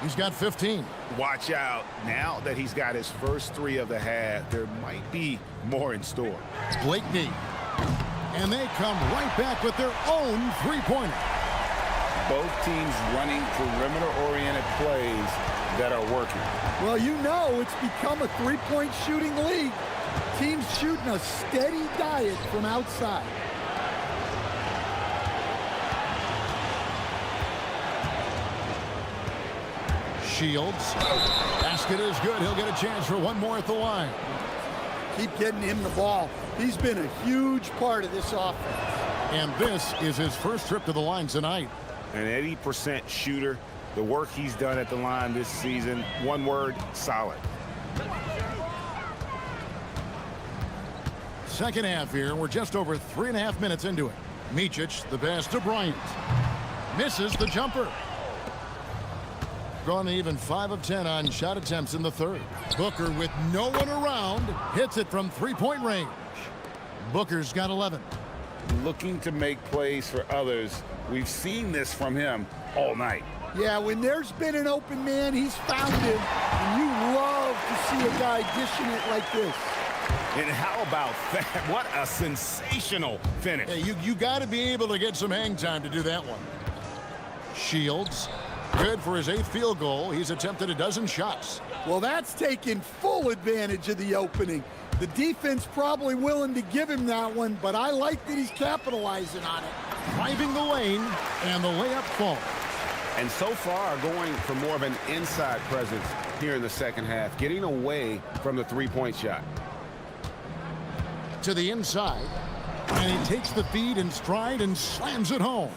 He's got 15. Watch out. Now that he's got his first 3 of the half, there might be more in store. Blakeney. And they come right back with their own three-pointer. Both teams running perimeter-oriented plays that are working. Well, you know it's become a three-point shooting league. Teams shooting a steady diet from outside. Shields. Basket is good. He'll get a chance for one more at the line. Keep getting him the ball. He's been a huge part of this offense. And this is his first trip to the line tonight. An 80% shooter. The work he's done at the line this season, one word, solid. Second half here. We're just over 3.5 minutes into it. Micic, the pass to Bryant. Misses the jumper. Gone even 5 of 10 on shot attempts in the third. Booker with no one around hits it from three-point range. Booker's got 11. Looking to make plays for others. We've seen this from him all night. Yeah, when there's been an open man, he's found him. And you love to see a guy dishing it like this. And how about that? What a sensational finish. Hey, you got to be able to get some hang time to do that one. Shields. Good for his 8th field goal. He's attempted a dozen shots. Well, that's taking full advantage of the opening. The defense probably willing to give him that one, but I like that he's capitalizing on it. Driving the lane, and the layup falls. And so far, going for more of an inside presence here in the second half, getting away from the three-point shot. To the inside, and he takes the feed in stride and slams it home.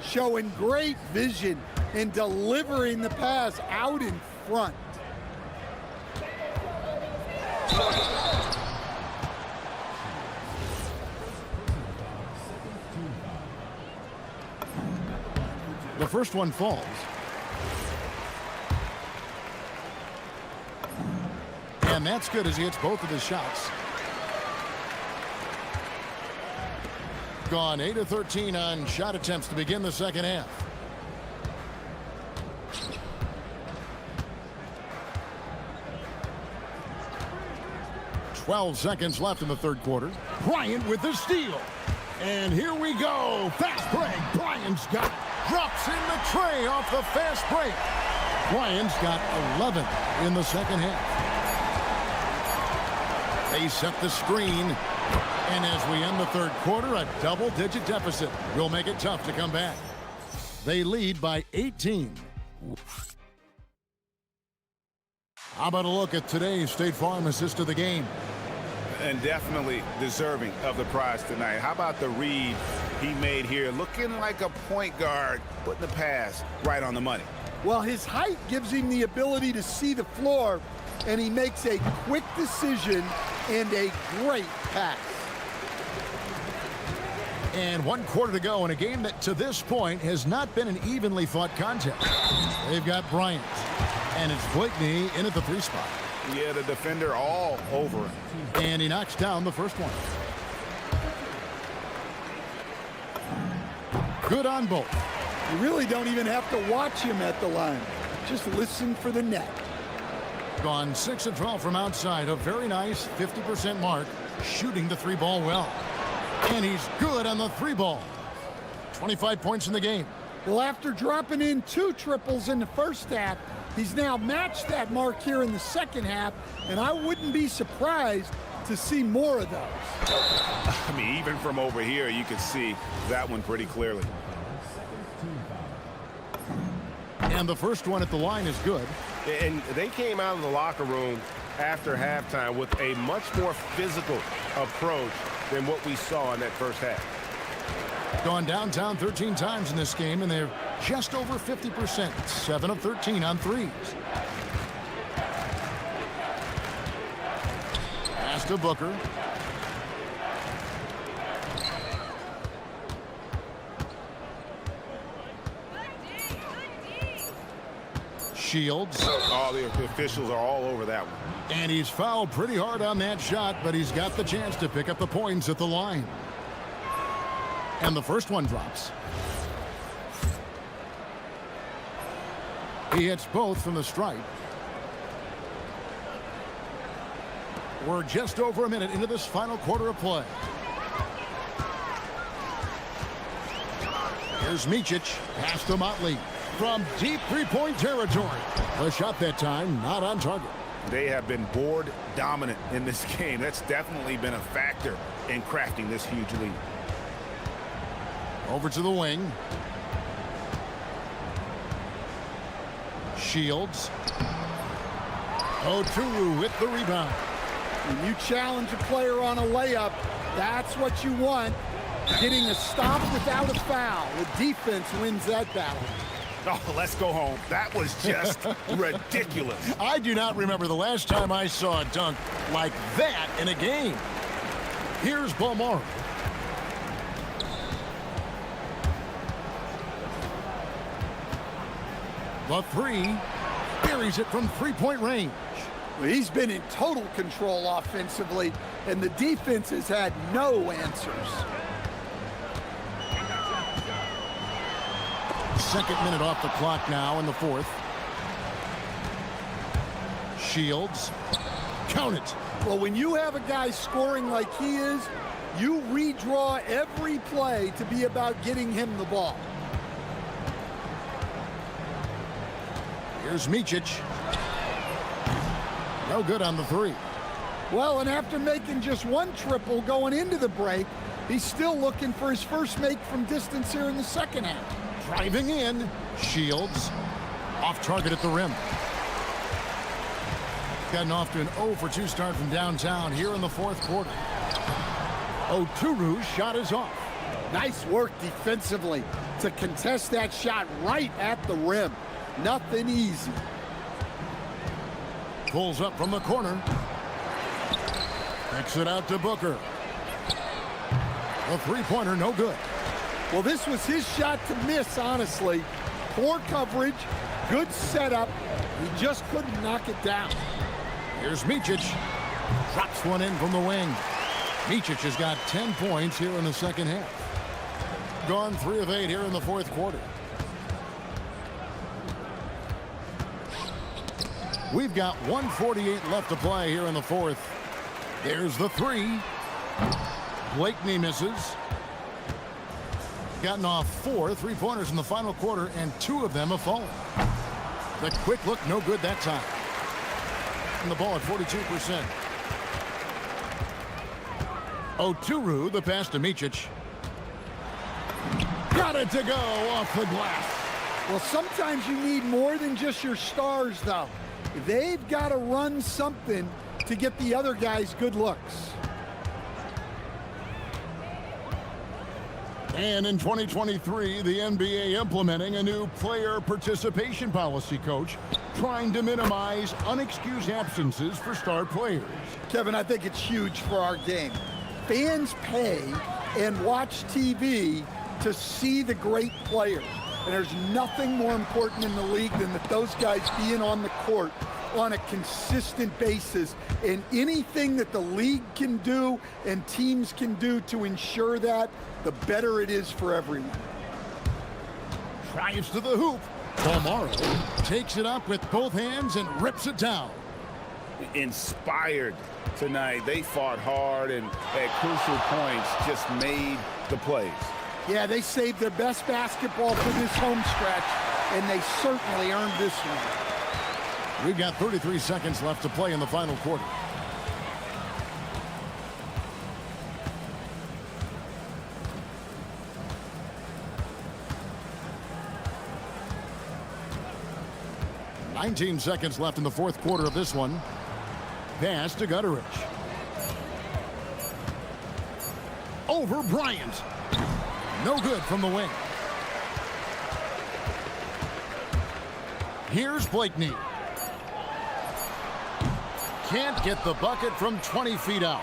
Showing great vision and delivering the pass out in front. The first one falls. And that's good as he hits both of his shots. Gone 8 of 13 on shot attempts to begin the second half. "12 seconds left in the third quarter. Bryant with the steal. And here we go. Fast break. Bryant's got it. Drops in the tray off the fast break. Bryant's got 11 in the second half. They set the screen. And as we end the third quarter, a double-digit deficit will make it tough to come back. They lead by 18. How about a look at today's State Farm assist of the game? And definitely deserving of the prize tonight. How about the read he made here? Looking like a point guard, putting the pass right on the money. Well, his height gives him the ability to see the floor, and he makes a quick decision and a great pass. And 1 quarter to go in a game that to this point has not been an evenly fought contest. They've got Bryant, and it's Blakeney in at the 3 spot. Yeah, the defender all over him. And he knocks down the first one. good on both. You really don't even have to watch him at the line. Just listen for the net. Gone 6 of 12 from outside. A very nice 50% mark. Shooting the 3-ball well. And he's good on the 3-ball. 25 points in the game. Well, after dropping in 2 triples in the first half, he's now matched that mark here in the second half, and I wouldn't be surprised to see more of those. I mean, even from over here, you can see that one pretty clearly. And the first one at the line is good. And they came out of the locker room after halftime with a much more physical approach than what we saw in that first half. Gone downtown 13 times in this game, and they're just over 50%. 7 of 13 on threes. Pass to Booker. Shields. Oh, the officials are all over that one. And he's fouled pretty hard on that shot, but he's got the chance to pick up the points at the line. And the first one drops. He hits both from the stripe. We're just over a minute into this final quarter of play. Here's Micic. Pass to Motley. From deep three-point territory. The shot that time not on target. They have been board dominant in this game. That's definitely been a factor in crafting this huge lead. Over to the wing. Shields. Oturu with the rebound. When you challenge a player on a layup, that's what you want. Getting a stop without a foul. The defense wins that battle. Oh, let's go home. That was just ridiculous. I do not remember the last time I saw a dunk like that in a game. Here's Balmore. The three. Buries it from three-point range. Well, he's been in total control offensively, and the defense has had no answers. Second minute off the clock now in the fourth. Shields. Count it. Well, when you have a guy scoring like he is, you redraw every play to be about getting him the ball. Here's Micic. No good on the three. Well, and after making just 1 triple going into the break, he's still looking for his first make from distance here in the second half. Driving in. Shields. Off target at the rim. Gotten off to an 0 for 2 start from downtown here in the fourth quarter. Oturu's shot is off. Nice work defensively to contest that shot right at the rim. Nothing easy. Pulls up from the corner. Kicks it out to Booker. A three-pointer, no good. Well, this was his shot to miss, honestly. Poor coverage, good setup. He just couldn't knock it down. Here's Micic. Drops one in from the wing. Micic has got 10 points here in the second half. Gone 3 of 8 here in the fourth quarter. We've got 1:48 left to play here in the fourth. There's the three. Blakeney misses. Gotten off 4 3-pointers in the final quarter, and 2 of them have fallen. The quick look, no good that time. And the ball at 42%. Oturu, the pass to Micic. Got it to go off the glass. Well, sometimes you need more than just your stars, though. They've got to run something to get the other guys good looks. And in 2023, the NBA implementing a new player participation policy, Coach, trying to minimize unexcused absences for star players. Kevin, I think it's huge for our game. Fans pay and watch TV to see the great players. And there's nothing more important in the league than that those guys being on the court on a consistent basis. And anything that the league can do and teams can do to ensure that, the better it is for everyone. Drives to the hoop. Palmaro takes it up with both hands and rips it down. Inspired tonight. They fought hard and at crucial points just made the plays. Yeah, they saved their best basketball for this home stretch, and they certainly earned this one. We've got 33 seconds left to play in the final quarter. "19 seconds left in the fourth quarter of this one. Pass to Gutteridge. Over Bryant. No good from the wing. Here's Blakeney. Can't get the bucket from 20 feet out.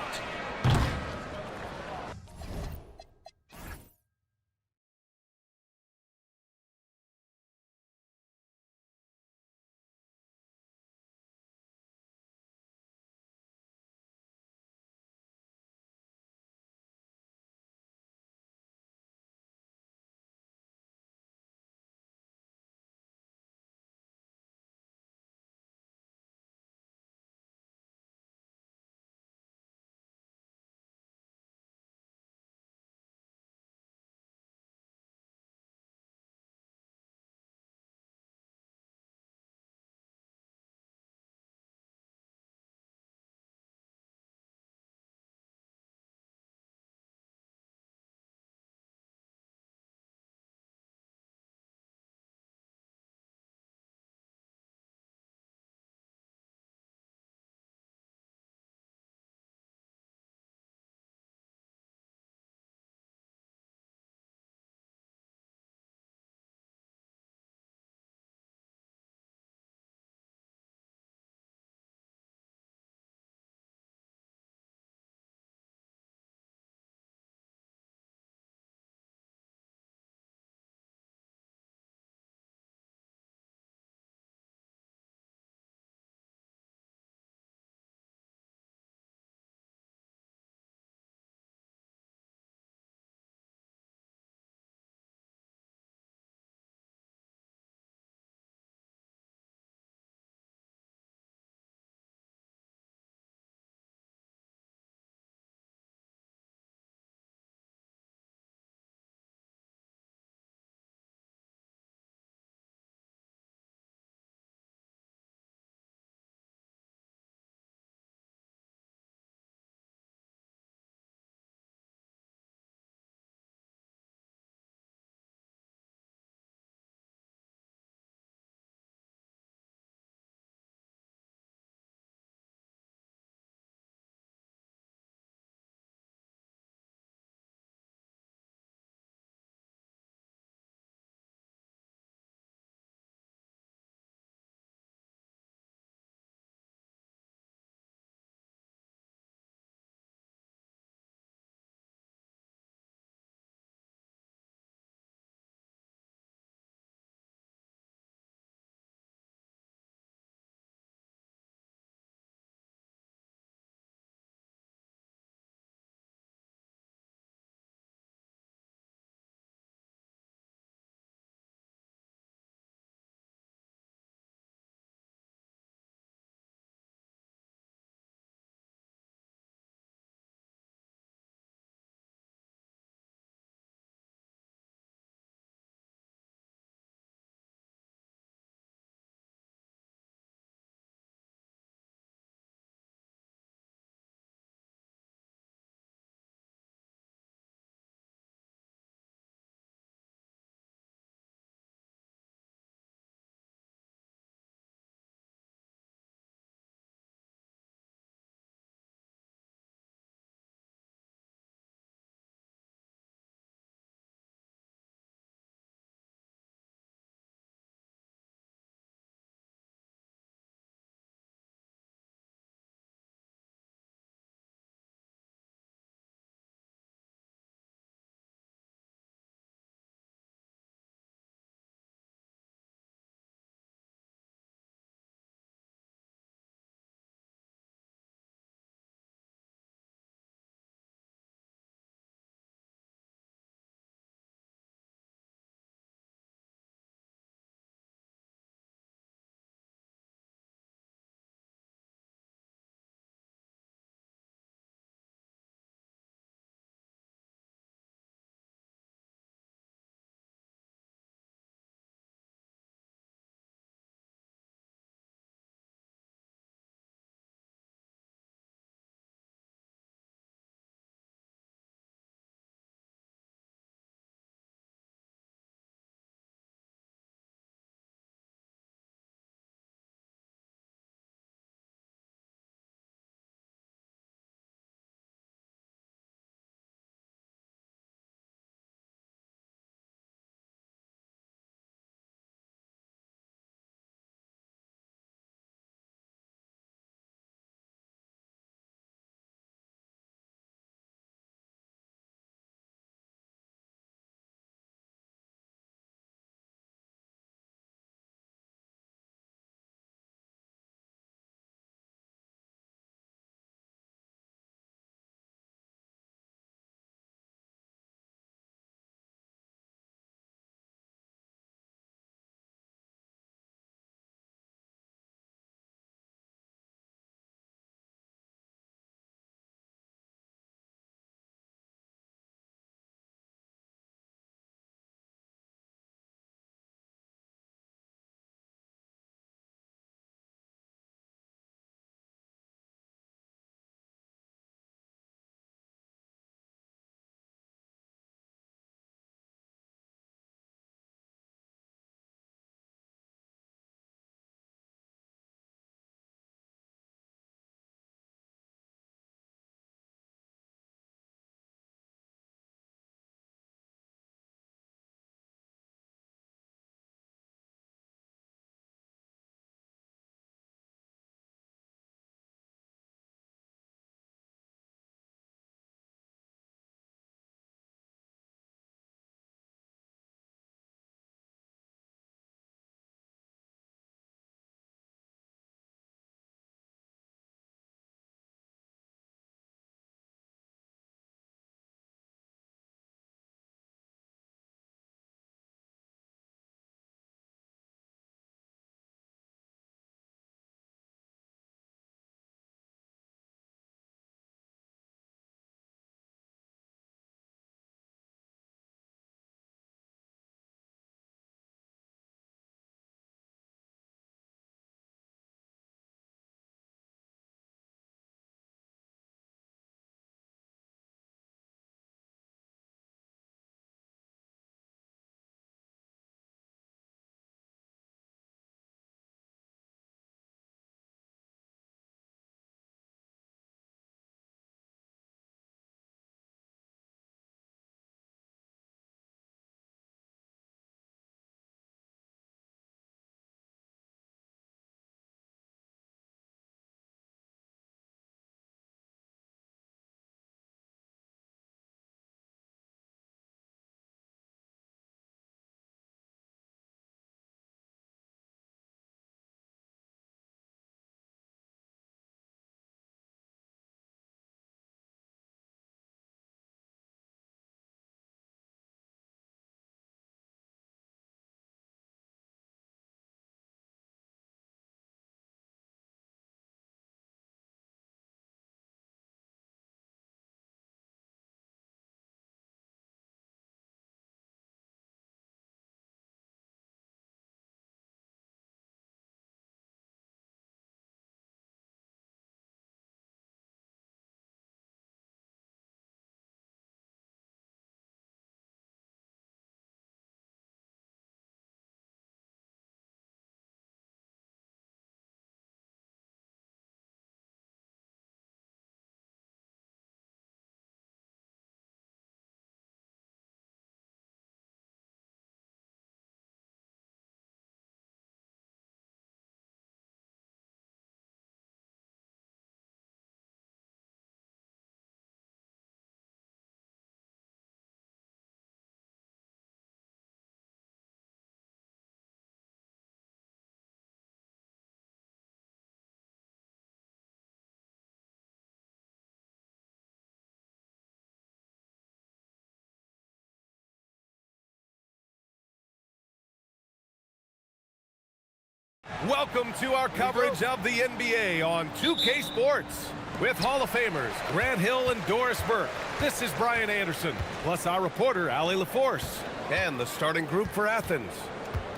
Welcome to our coverage of the NBA on 2K Sports with Hall of Famers Grant Hill and Doris Burke. This is Brian Anderson, plus our reporter, Allie LaForce, and the starting group for Athens.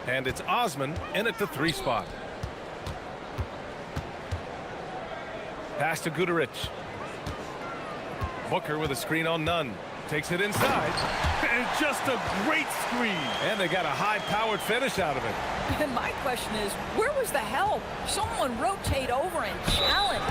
And it's Osman in at the 3 spot. Pass to Guduric. Booker with a screen on Nunn. Takes it inside. And just a great screen. And they got a high-powered finish out of it. And my question is, where was the help? Someone rotate over and challenge.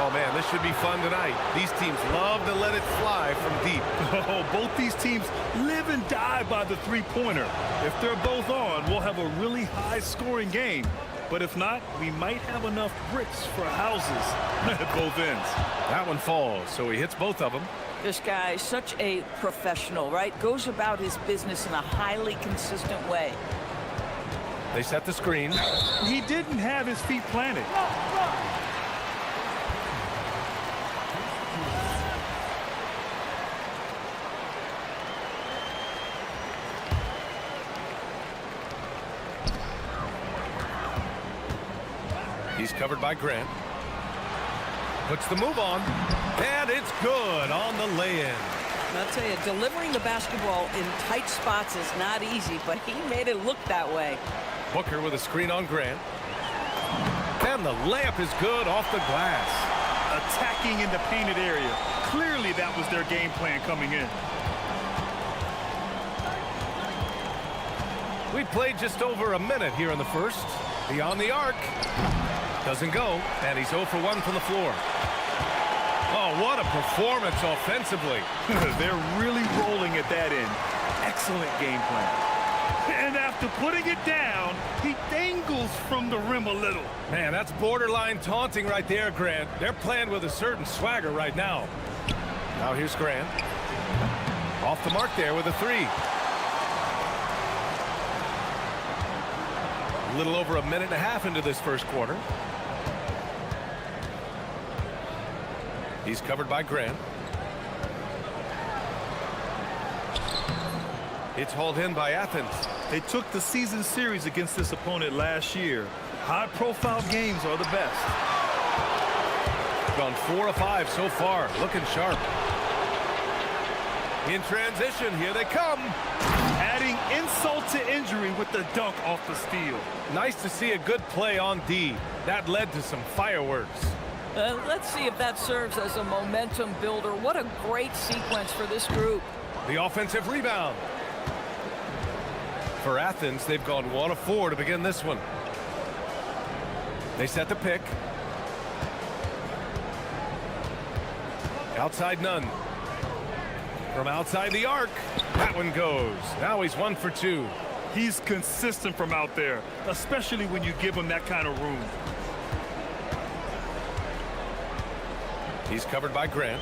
Oh, man, this should be fun tonight. These teams love to let it fly from deep. Oh, both these teams live and die by the three-pointer. If they're both on, we'll have a really high-scoring game. But if not, we might have enough bricks for houses at both ends. That one falls, so he hits both of them. This guy is such a professional, right? Goes about his business in a highly consistent way. They set the screen. He didn't have his feet planted. He's covered by Grant. Puts the move on, and it's good on the lay-in. I'll tell you, delivering the basketball in tight spots is not easy, but he made it look that way. Booker with a screen on Grant. And the layup is good off the glass. Attacking in the painted area. Clearly that was their game plan coming in. We played just over a minute here in the first. Beyond the arc. Doesn't go, and he's 0 for 1 from the floor. Oh, what a performance offensively. They're really rolling at that end. Excellent game plan. And after putting it down, he dangles from the rim a little. Man, that's borderline taunting right there, Grant. They're playing with a certain swagger right now. Now here's Grant. Off the mark there with a 3. A little over a minute and a half into this first quarter. He's covered by Grant. It's hauled in by Athens. They took the season series against this opponent last year. High-profile games are the best. Gone 4 of 5 so far. Looking sharp. In transition, here they come. Adding insult to injury with the dunk off the steal. Nice to see a good play on D. That led to some fireworks. Let's see if that serves as a momentum builder. What a great sequence for this group. The offensive rebound. For Athens, they've gone 1 of 4 to begin this one. They set the pick. Outside Nunn. From outside the arc. That one goes. Now he's 1 for 2. He's consistent from out there, especially when you give him that kind of room. He's covered by Grant.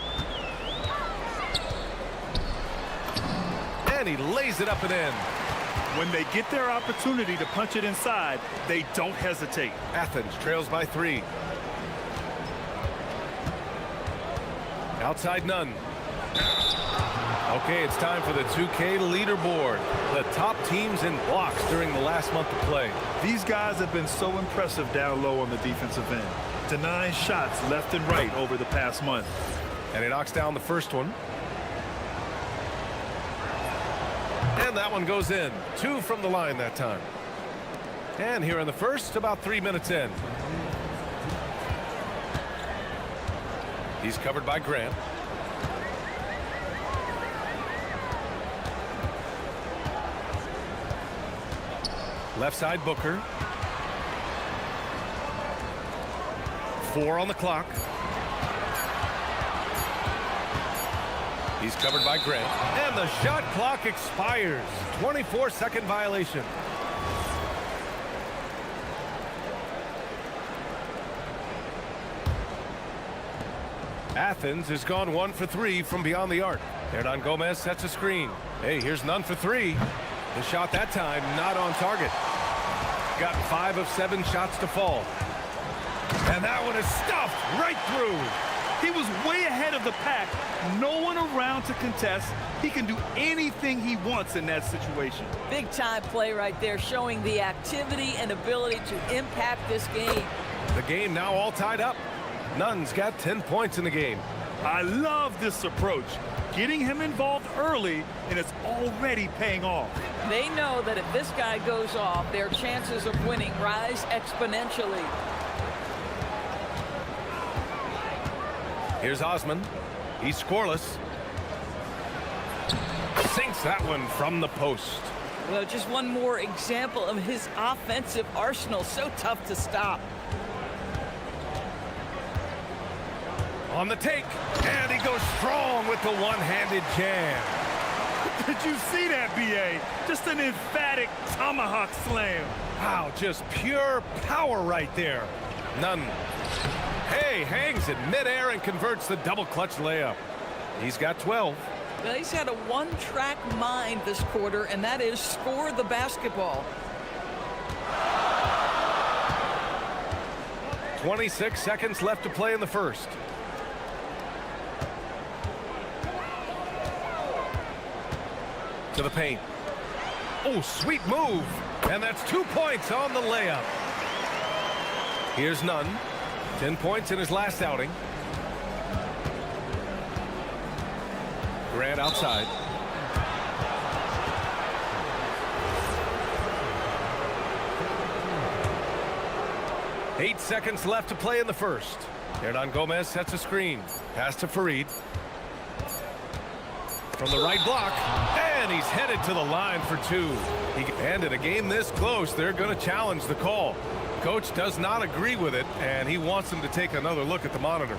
And he lays it up and in. When they get their opportunity to punch it inside, they don't hesitate. Athens trails by 3. Outside Nunn. Okay, it's time for the 2K leaderboard. The top teams in blocks during the last month of play. These guys have been so impressive down low on the defensive end. Denying shots left and right over the past month. And he knocks down the first one. And that one goes in. 2 from the line that time. And here in the first, about 3 minutes in. He's covered by Grant. Left side Booker. 4 on the clock. He's covered by Grant. And the shot clock expires. 24-second violation. Athens has gone 1 for 3 from beyond the arc. Hernan Gomez sets a screen. Hey, here's Nunn for 3. The shot that time not on target. Got 5 of 7 shots to fall. And that one is stuffed right through. He was way ahead of the pack. No one around to contest. He can do anything he wants in that situation. Big time play right there, showing the activity and ability to impact this game. The game now all tied up. Nunn's got 10 points in the game. I love this approach. Getting him involved early, and it's already paying off. They know that if this guy goes off, their chances of winning rise exponentially. Here's Osman. He's scoreless. Sinks that one from the post. Well, just one more example of his offensive arsenal. So tough to stop. On the take, and he goes strong with the one-handed jam. Did you see that, B.A.? Just an emphatic tomahawk slam. Wow, just pure power right there. Nunn. Hey, hangs in midair and converts the double clutch layup. He's got 12. Well, he's had a one-track mind this quarter, and that is score the basketball. 26 seconds left to play in the first. To the paint. Oh, sweet move. And that's 2 points on the layup. Here's Nunn. 10 points in his last outing. Grant outside. Eight seconds left to play in the first. Hernan Gomez sets a screen. Pass to Farid. From the right block, and he's headed to the line for two. And in a game this close, they're going to challenge the call. Coach does not agree with it, and he wants them to take another look at the monitor.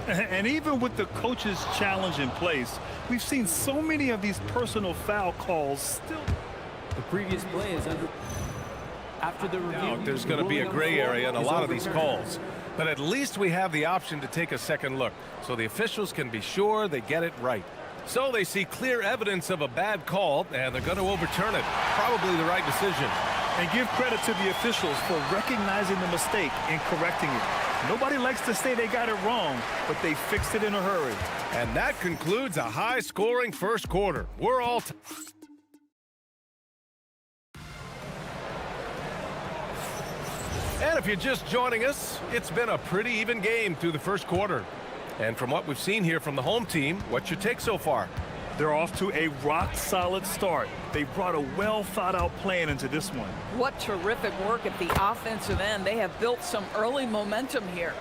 And even with the coach's challenge in place, we've seen so many of these personal foul calls still. The previous play is under. After the review, now, there's going to be a gray area in a lot of these calls. But at least we have the option to take a second look, so the officials can be sure they get it right. So they see clear evidence of a bad call, and they're going to overturn it. Probably the right decision. And give credit to the officials for recognizing the mistake and correcting it. Nobody likes to say they got it wrong, but they fixed it in a hurry. And that concludes a high-scoring first quarter. We're all... And if you're just joining us, it's been a pretty even game through the first quarter. And from what we've seen here from the home team, what's your take so far? They're off to a rock-solid start. They brought a well-thought-out plan into this one. What terrific work at the offensive end. They have built some early momentum here.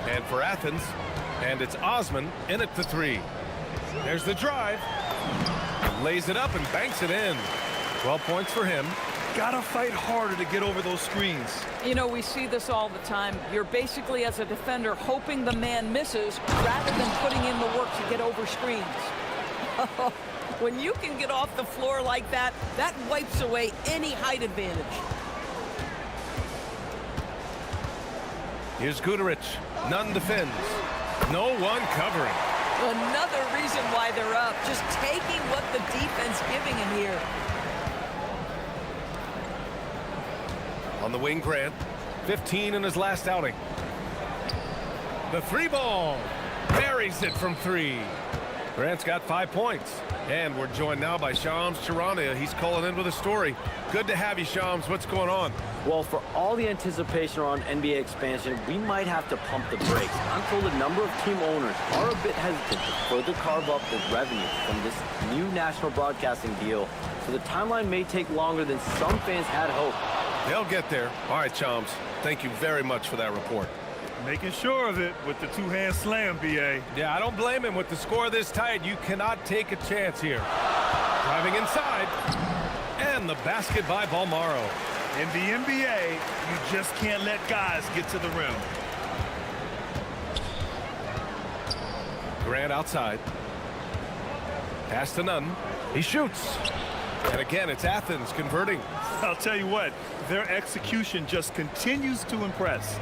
And for Athens, and it's Osman in at the three. There's the drive. Lays it up and banks it in. 12 points for him. Gotta fight harder to get over those screens. You know, we see this all the time. You're basically, as a defender, hoping the man misses rather than putting in the work to get over screens. When you can get off the floor like that, that wipes away any height advantage. Here's Guterich. Nunn defends. No one covering. Another reason why they're up. Just taking what the defense giving him here. On the wing, Grant. 15 in his last outing. The three ball. Buries it from three. Grant's got 5 points. And we're joined now by Shams Charania. He's calling in with a story. Good to have you, Shams. What's going on? Well, for all the anticipation around NBA expansion, we might have to pump the brakes. I'm told a number of team owners are a bit hesitant to further carve up the revenue from this new national broadcasting deal, so the timeline may take longer than some fans had hoped. They'll get there. All right, Shams. Thank you very much for that report. Making sure of it with the two-hand slam, B.A. Yeah, I don't blame him. With the score this tight, you cannot take a chance here. Driving inside. And the basket by Balmaro. In the NBA, you just can't let guys get to the rim. Grant outside. Pass to Nunn. He shoots. And again, it's Athens converting. I'll tell you what, their execution just continues to impress.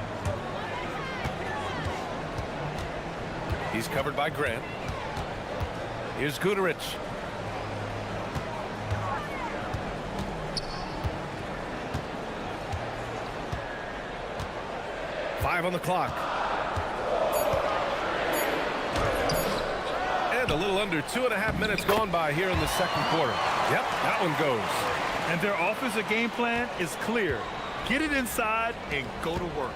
He's covered by Grant. Here's Guterich. 5 on the clock. And a little under 2.5 minutes gone by here in the second quarter. Yep, that one goes. And their offensive game plan is clear. Get it inside and go to work.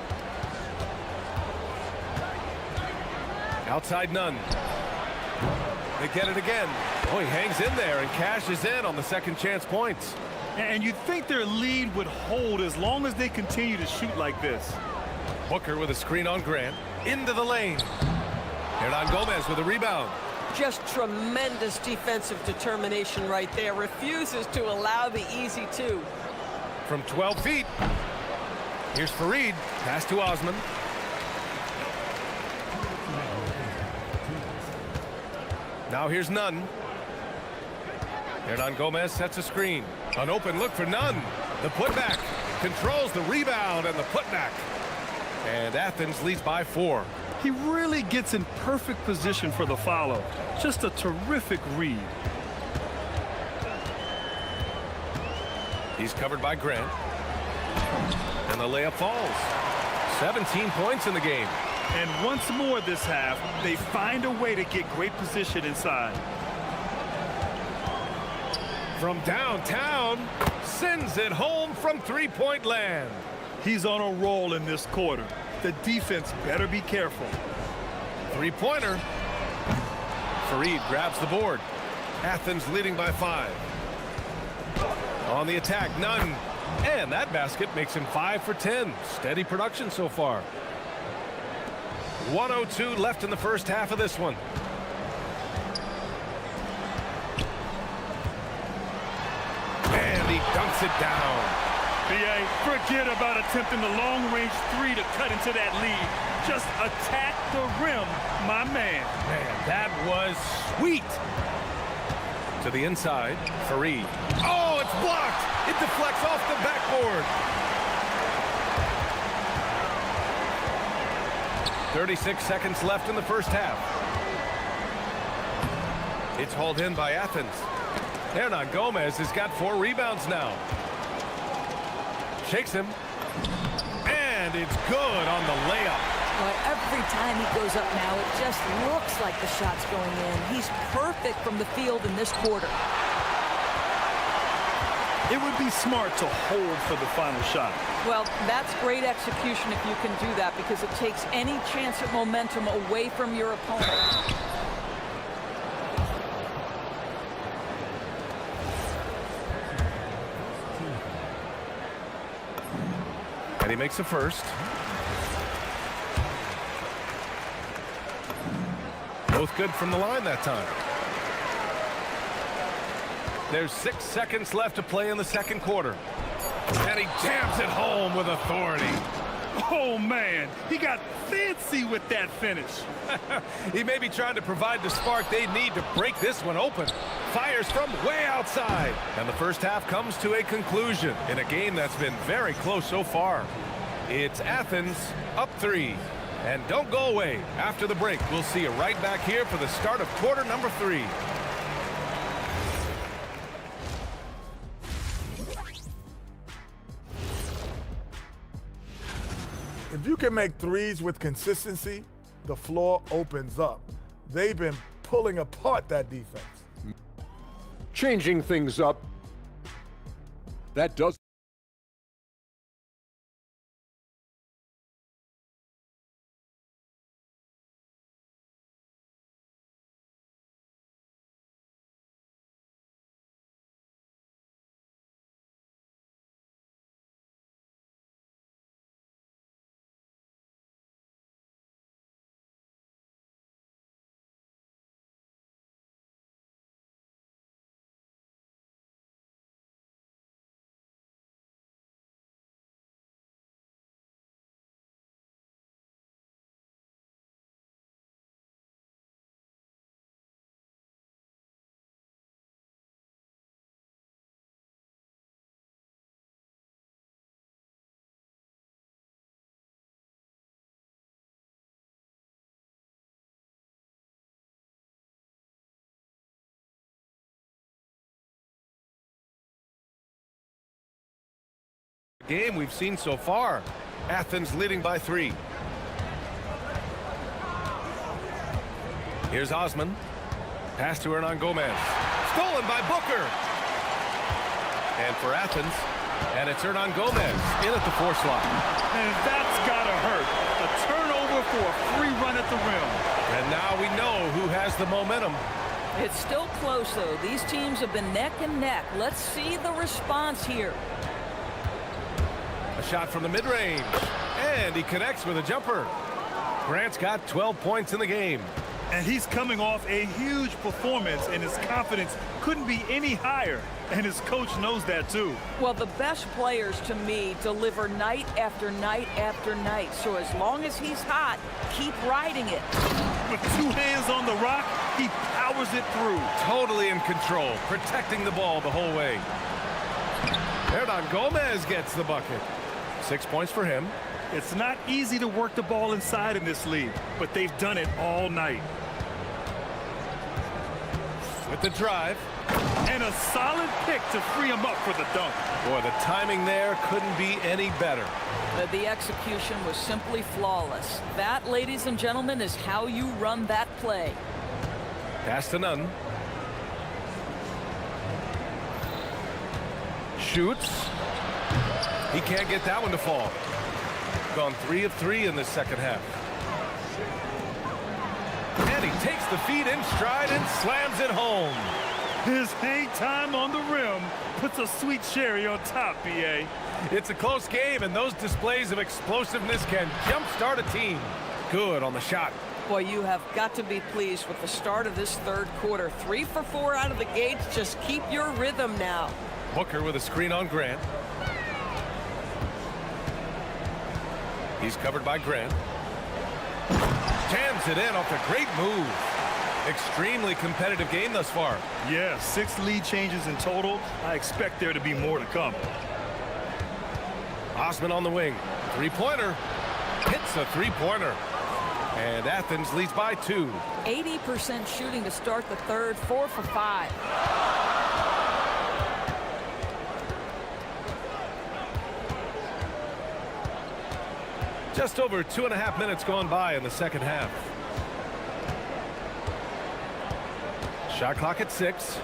Outside none. They get it again. Oh, he hangs in there and cashes in on the second chance points. And you'd think their lead would hold as long as they continue to shoot like this. Booker with a screen on Grant. Into the lane. Hernan Gomez with a rebound. Just tremendous defensive determination right there. Refuses to allow the easy two. From 12 feet. Here's Fareed. Pass to Osman. Now here's Nunn. Hernan Gomez sets a screen. An open look for Nunn. The putback. Controls the rebound and the putback. And Athens leads by 4. He really gets in perfect position for the follow. Just a terrific read. He's covered by Grant. And the layup falls. 17 points in the game. And once more this half, they find a way to get great position inside. From downtown, sends it home from three-point land. He's on a roll in this quarter. The defense better be careful. Three-pointer. Fareed grabs the board. Athens leading by 5. On the attack, Nunn. And that basket makes him 5 for 10. Steady production so far. 1:02 left in the first half of this one. And he dunks it down. B.A., forget about attempting the long-range 3 to cut into that lead. Just attack the rim, my man. Man, that was sweet. To the inside, Fareed. Oh, it's blocked. It deflects off the backboard. 36 seconds left in the first half. It's hauled in by Athens. Hernan Gomez has got 4 rebounds now. Shakes him. And it's good on the layup. Well, every time he goes up now, it just looks like the shot's going in. He's perfect from the field in this quarter. It would be smart to hold for the final shot. Well, that's great execution if you can do that, because it takes any chance of momentum away from your opponent. And he makes a first. Both good from the line that time. There's 6 seconds left to play in the second quarter. And he jams it home with authority. Oh, man, he got fancy with that finish. He may be trying to provide the spark they need to break this one open. Fires from way outside. And the first half comes to a conclusion in a game that's been very close so far. It's Athens up 3. And don't go away. After the break, we'll see you right back here for the start of quarter number 3. If you can make threes with consistency, the floor opens up. They've been pulling apart that defense. Changing things up. That does. Game we've seen so far. Athens leading by 3. Here's Osman. Pass to Hernan Gomez. Stolen by Booker. And for Athens, and it's Hernan Gomez in at the 4 slot. And that's gotta hurt. A turnover for a free run at the rim. And now we know who has the momentum. It's still close, though. These teams have been neck and neck. Let's see the response here. A shot from the mid-range, and he connects with a jumper. Grant's got 12 points in the game. And he's coming off a huge performance, and his confidence couldn't be any higher. And his coach knows that, too. Well, the best players, to me, deliver night after night after night. So as long as he's hot, keep riding it. With 2 hands on the rock, he powers it through. Totally in control, protecting the ball the whole way. Hernan Gomez gets the bucket. 6 points for him. It's not easy to work the ball inside in this league, but they've done it all night. With the drive. And a solid pick to free him up for the dunk. Boy, the timing there couldn't be any better. The execution was simply flawless. That, ladies and gentlemen, is how you run that play. Pass to Nunn. Shoots. He can't get that one to fall. Gone 3 of 3 in this second half. And he takes the feed in stride and slams it home. His hang time on the rim puts a sweet cherry on top, B.A. It's a close game, and those displays of explosiveness can jumpstart a team. Good on the shot. Boy, you have got to be pleased with the start of this third quarter. 3 for 4 out of the gates. Just keep your rhythm now. Booker with a screen on Grant. He's covered by Grant. Jams it in off a great move. Extremely competitive game thus far. Yeah, 6 lead changes in total. I expect there to be more to come. Osman on the wing. 3-pointer. Hits a 3-pointer. And Athens leads by 2. 80% shooting to start the third. 4 for 5. Just over 2.5 minutes gone by in the second half. Shot clock at 6.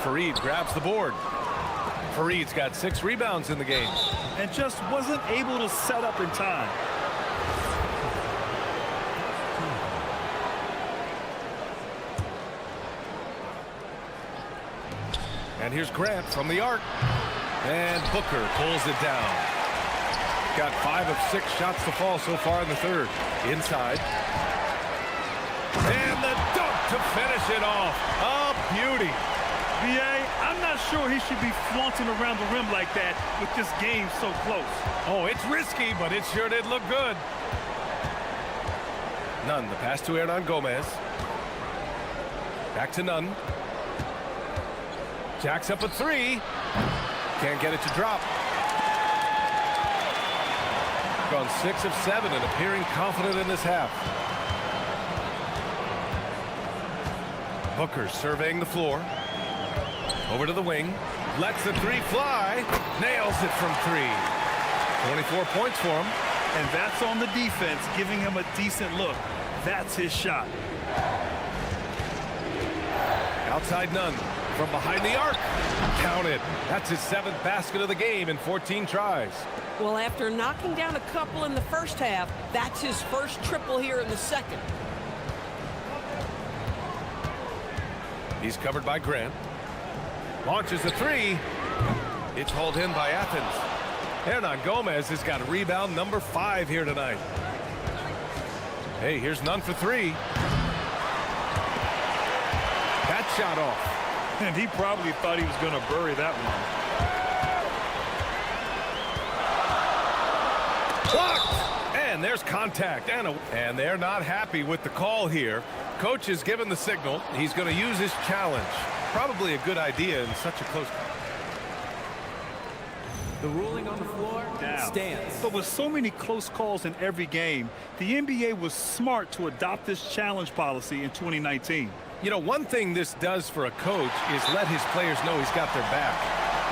Fareed grabs the board. Fareed's got 6 rebounds in the game. And just wasn't able to set up in time. And here's Grant from the arc. And Booker pulls it down. Got 5 of 6 shots to fall so far in the third. Inside. And the dunk to finish it off. A beauty. B.A., I'm not sure he should be flaunting around the rim like that with this game so close. Oh, it's risky, but it sure did look good. Nunn, the pass to Hernan Gomez. Back to Nunn. Jacks up a 3. Can't get it to drop. Gone 6 of 7 and appearing confident in this half. Booker surveying the floor. Over to the wing. Lets the 3 fly. Nails it from 3. 24 points for him. And that's on the defense, giving him a decent look. That's his shot. Outside Nunn. From behind the arc. Counted. That's his 7th basket of the game in 14 tries. Well, after knocking down a couple in the first half, that's his first triple here in the second. He's covered by Grant. Launches a 3. It's hauled in by Athens. Hernan Gomez has got rebound number 5 here tonight. Hey, here's Nunn for 3. That shot off. And he probably thought he was going to bury that one. Blocked! And there's contact. And they're not happy with the call here. Coach has given the signal. He's going to use his challenge. Probably a good idea in such a close. The ruling on the floor stands. But with so many close calls in every game, the NBA was smart to adopt this challenge policy in 2019. You know, one thing this does for a coach is let his players know he's got their back.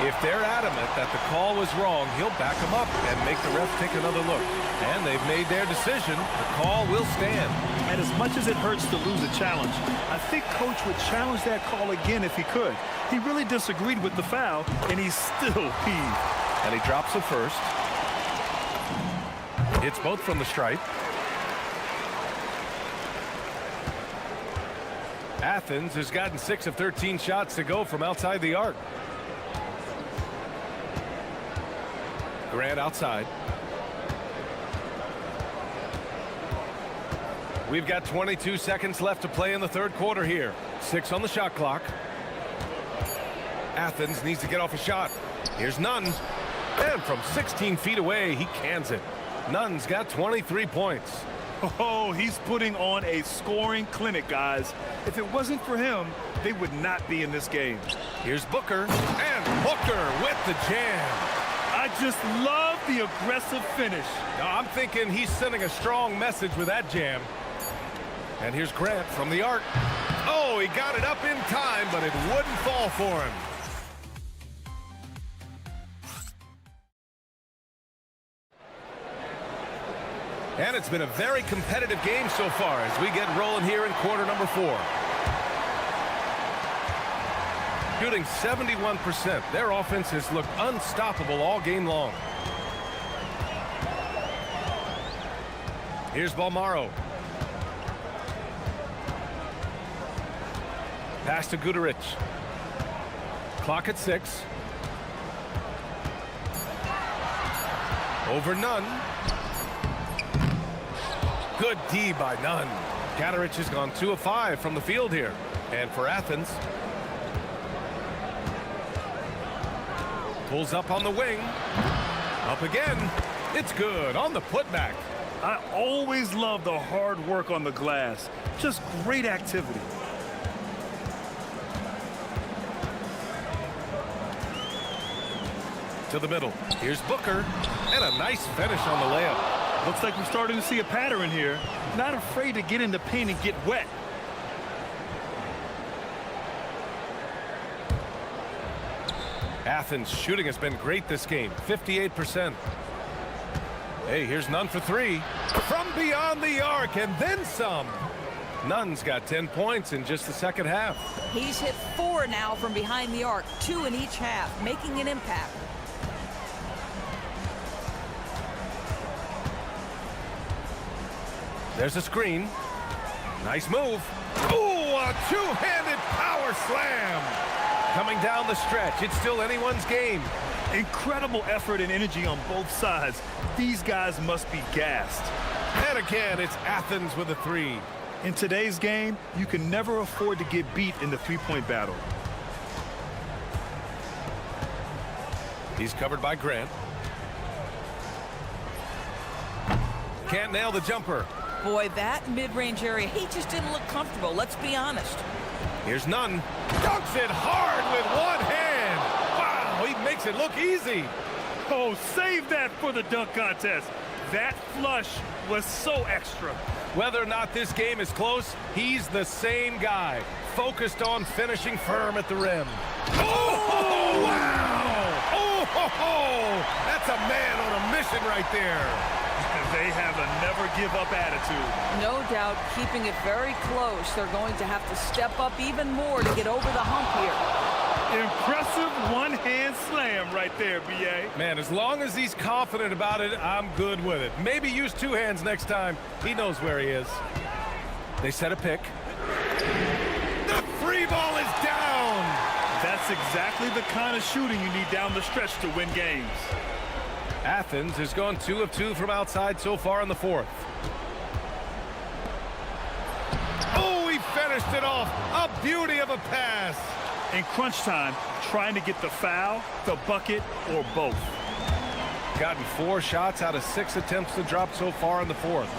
If they're adamant that the call was wrong, he'll back them up and make the ref take another look. And they've made their decision. The call will stand. And as much as it hurts to lose a challenge, I think Coach would challenge that call again if he could. He really disagreed with the foul, and he's still peeved. And he drops it first. Hits both from the stripe. Athens has gotten 6 of 13 shots to go from outside the arc. Grant outside. We've got 22 seconds left to play in the third quarter here. 6 on the shot clock. Athens needs to get off a shot. Here's Nunn. And from 16 feet away, he cans it. Nunn's got 23 points. Oh, he's putting on a scoring clinic, guys. If it wasn't for him, they would not be in this game. Here's Booker. And Booker with the jam. I just love the aggressive finish. Now, I'm thinking he's sending a strong message with that jam. And here's Grant from the arc. Oh, he got it up in time, but it wouldn't fall for him. And it's been a very competitive game so far as we get rolling here in quarter number 4. Shooting 71%. Their offense has looked unstoppable all game long. Here's Balmaro. Pass to Guduric. Clock at 6. Over Nunn. Good D by Nunn. Guduric has gone 2 of 5 from the field here. And for Athens, pulls up on the wing. Up again. It's good on the putback. I always love the hard work on the glass. Just great activity. To the middle. Here's Booker. And a nice finish on the layup. Looks like we're starting to see a pattern here. Not afraid to get in the paint and get wet. Athens' shooting has been great this game. 58%. Hey, here's Nunn for 3. From beyond the arc and then some. Nunn's got 10 points in just the second half. He's hit 4 now from behind the arc, 2 in each half, making an impact. There's a screen. Nice move. Ooh, a two-handed power slam. Coming down the stretch. It's still anyone's game. Incredible effort and energy on both sides. These guys must be gassed. And again, it's Athens with a 3. In today's game, you can never afford to get beat in the three-point battle. He's covered by Grant. Can't nail the jumper. Boy, that mid-range area, he just didn't look comfortable. Let's be honest. Here's Nunn. Dunks it hard with one hand. Wow, he makes it look easy. Oh, save that for the dunk contest. That flush was so extra. Whether or not this game is close, he's the same guy. Focused on finishing firm at the rim. Oh, wow! Oh, that's a man on a mission right there. They have a never-give-up attitude. No doubt, keeping it very close. They're going to have to step up even more to get over the hump here. Impressive one-hand slam right there, B.A. Man, as long as he's confident about it, I'm good with it. Maybe use 2 hands next time. He knows where he is. They set a pick. The free ball is down. That's exactly the kind of shooting you need down the stretch to win games. Athens has gone 2 of 2 from outside so far in the 4th. Oh, he finished it off. A beauty of a pass. In crunch time, trying to get the foul, the bucket, or both. Gotten 4 shots out of 6 attempts to drop so far in the 4th.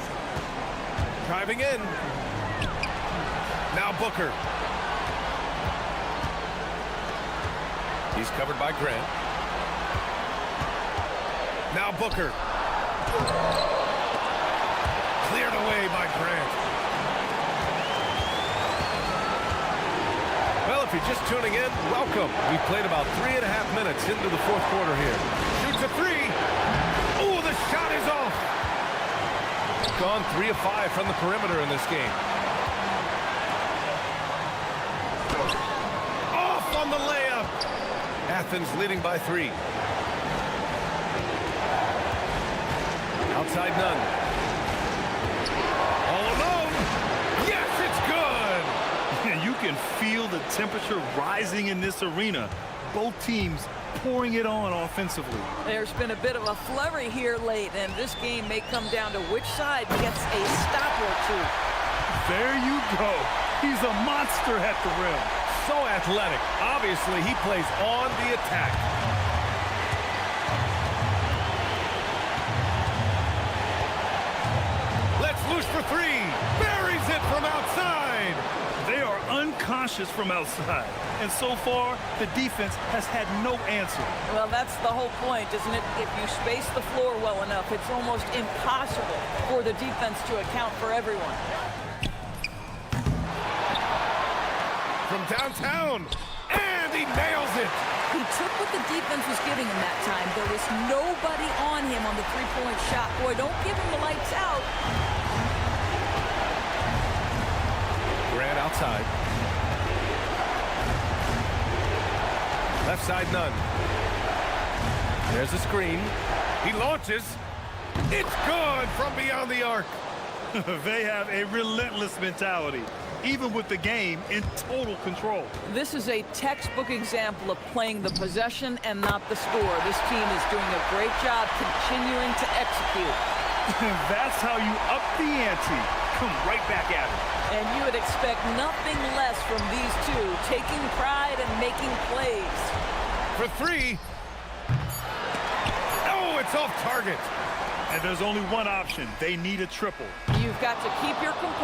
Driving in. Now Booker. He's covered by Grant. Now Booker. Cleared away by Grant. Well, if you're just tuning in, welcome. We've played about 3.5 minutes into the fourth quarter here. Shoots a three. Oh, the shot is off. Gone 3 of 5 from the perimeter in this game. Off on the layup. Athens leading by 3. Outside none. All alone. Yes, it's good. You can feel the temperature rising in this arena. Both teams pouring it on offensively. There's been a bit of a flurry here late, and this game may come down to which side gets a stop or two. There you go. He's a monster at the rim. So athletic. Obviously, he plays on the attack. Let's loose for 3. Buries it from outside. They are unconscious from outside. And so far, the defense has had no answer. Well, that's the whole point, isn't it? If you space the floor well enough, it's almost impossible for the defense to account for everyone. From downtown, and he nails it. He took what the defense was giving him that time. There was nobody on him on the three-point shot. Boy, don't give him the lights out. Grant outside. Left side, none. There's a screen. He launches. It's good from beyond the arc. They have a relentless mentality, even with the game in total control. This is a textbook example of playing the possession and not the score. This team is doing a great job continuing to execute. That's how you up the ante. Come right back at it. And you would expect nothing less from these two, taking pride and making plays. For 3. Oh, it's off target. And there's only one option. They need a triple. You've got to keep your composure.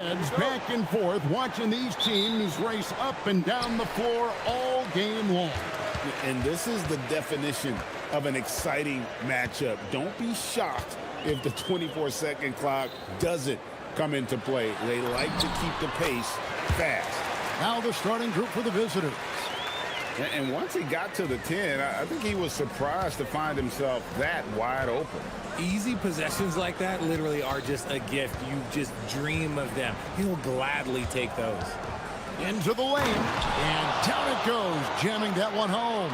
It's back and forth, watching these teams race up and down the floor all game long. And this is the definition of an exciting matchup. Don't be shocked if the 24-second clock doesn't come into play. They like to keep the pace fast. Now the starting group for the visitors. And once he got to the 10, I think he was surprised to find himself that wide open. Easy possessions like that literally are just a gift. You just dream of them. He'll gladly take those. Into the lane, and down it goes, jamming that one home.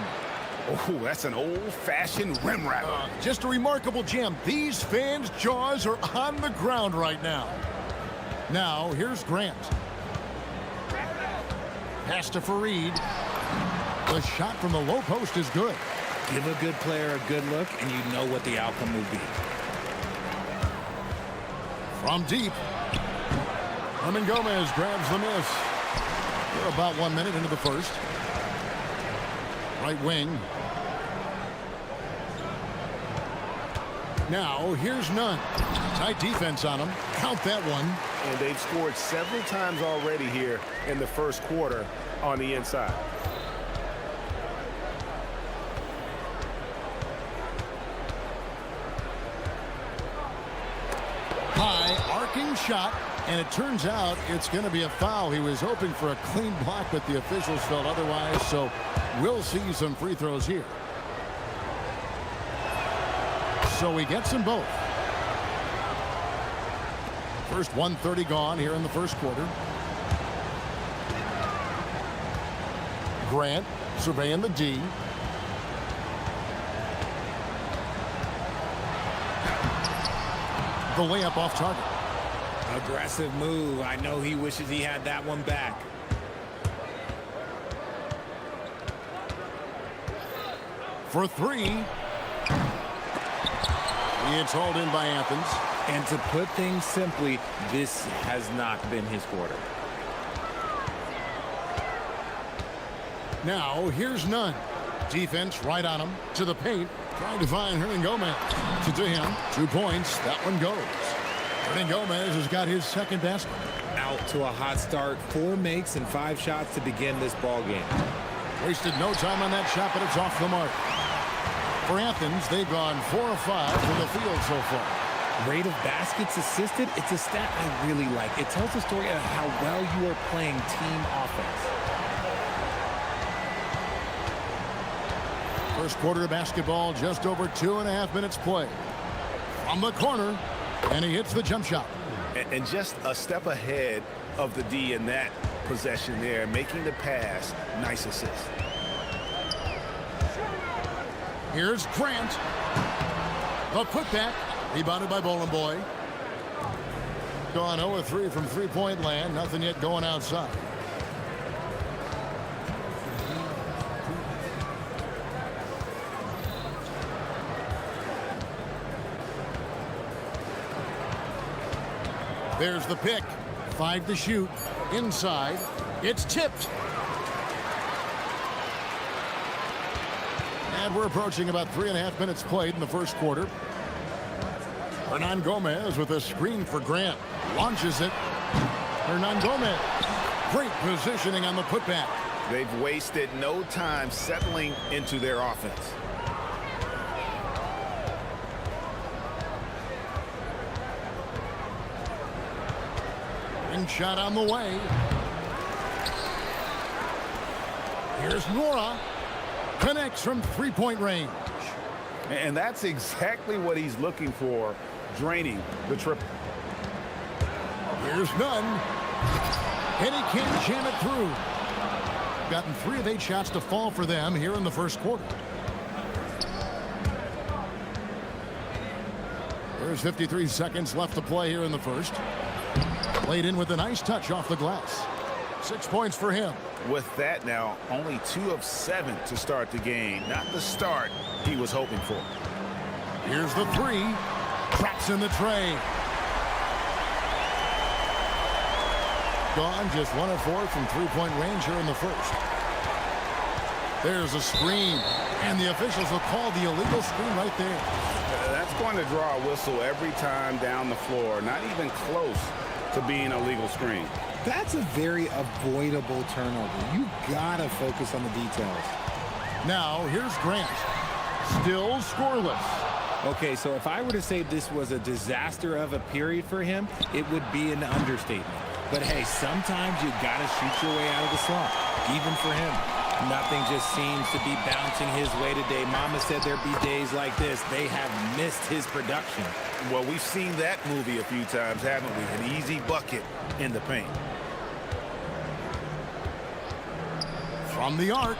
Oh, that's an old-fashioned rim wrapper. Just a remarkable jam. These fans' jaws are on the ground right now. Now, here's Grant. Pass to Fareed. The shot from the low post is good. Give a good player a good look, and you know what the outcome will be. From deep, Herman Gomez grabs the miss. We're about 1 minute into the first. Right wing. Now, here's Nunn. Tight defense on him. Count that one. And they've scored several times already here in the first quarter on the inside. High arcing shot, and it turns out it's going to be a foul. He was hoping for a clean block, but the officials felt otherwise, so we'll see some free throws here. So he gets them both. First 1:30 gone here in the first quarter. Grant surveying the D. The layup off target. Aggressive move. I know he wishes he had that one back. For three. It's hauled in by Athens. And to put things simply, this has not been his quarter. Now, here's Nunn. Defense right on him. To the paint. Trying to find Hernan Gomez. To him. 2 points. That one goes. Hernan Gomez has got his second basket. Out to a hot start. 4 makes and 5 shots to begin this ball game. Wasted no time on that shot, but it's off the mark. For Athens, they've gone 4 of 5 from the field so far. Rate of baskets assisted, it's a stat I really like. It tells the story of how well you are playing team offense. First quarter of basketball, just over 2.5 minutes play. From the corner, and he hits the jump shot. And just a step ahead of the D in that possession there, making the pass. Nice assist. Here's Grant. The putback. Rebounded by Bowling Boy. Gone 0 of 3 from three-point land. Nothing yet going outside. There's the pick. 5 to shoot. Inside. It's tipped. And we're approaching about 3.5 minutes played in the first quarter. Hernan Gomez with a screen for Grant. Launches it. Hernan Gomez. Great positioning on the putback. They've wasted no time settling into their offense. And shot on the way. Here's Nora. Connects from three-point range. And that's exactly what he's looking for, draining the triple. Here's Nunn. And he can't jam it through. Gotten 3 of 8 shots to fall for them here in the first quarter. There's 53 seconds left to play here in the first. Played in with a nice touch off the glass. 6 points for him. With that now, only 2 of 7 to start the game. Not the start he was hoping for. Here's the 3. Cracks in the tray. Gone just 1 of 4 from three-point range here in the first. There's a screen. And the officials will call the illegal screen right there. That's going to draw a whistle every time down the floor. Not even close to being a legal screen. That's a very avoidable turnover. You gotta focus on the details. Now, here's Grant. Still scoreless. Okay, so if I were to say this was a disaster of a period for him, it would be an understatement. But hey, sometimes you gotta shoot your way out of the slump, even for him. Nothing just seems to be bouncing his way today. Mama said there'd be days like this. They have missed his production. Well, we've seen that movie a few times, haven't we? An easy bucket in the paint. From the arc,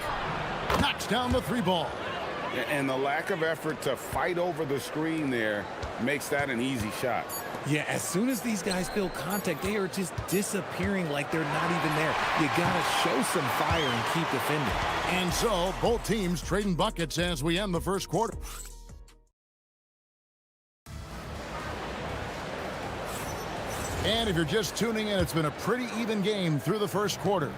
knocks down the three ball. And the lack of effort to fight over the screen there makes that an easy shot. Yeah, as soon as these guys feel contact, they are just disappearing like they're not even there. You gotta show some fire and keep defending. And so, both teams trading buckets as we end the first quarter. And if you're just tuning in, it's been a pretty even game through the first quarter.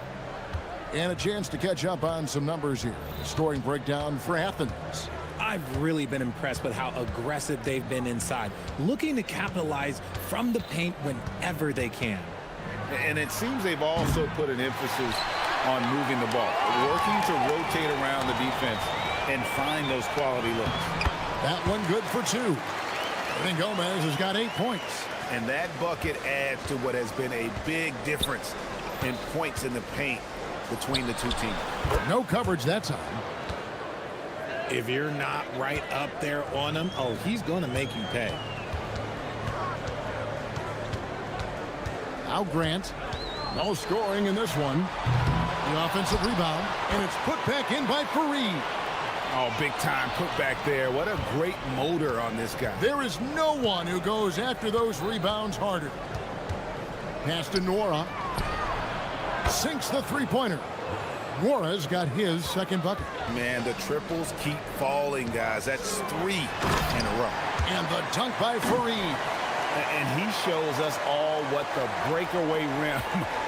And a chance to catch up on some numbers here. Scoring breakdown for Athens. I've really been impressed with how aggressive they've been inside, looking to capitalize from the paint whenever they can. And it seems they've also put an emphasis on moving the ball, working to rotate around the defense and find those quality looks. That one good for two. And Gomez has got 8 points. And that bucket adds to what has been a big difference in points in the paint between the two teams. No coverage that time. If you're not right up there on him, oh, he's going to make you pay. Now Grant. No scoring in this one. The offensive rebound, and it's put back in by Fareed. Oh, big time put back there. What a great motor on this guy. There is no one who goes after those rebounds harder. Pass to Nora. Sinks the three-pointer. Nora's got his second bucket. Man, the triples keep falling, guys. That's 3 in a row. And the dunk by Fareed. And he shows us all what the breakaway rim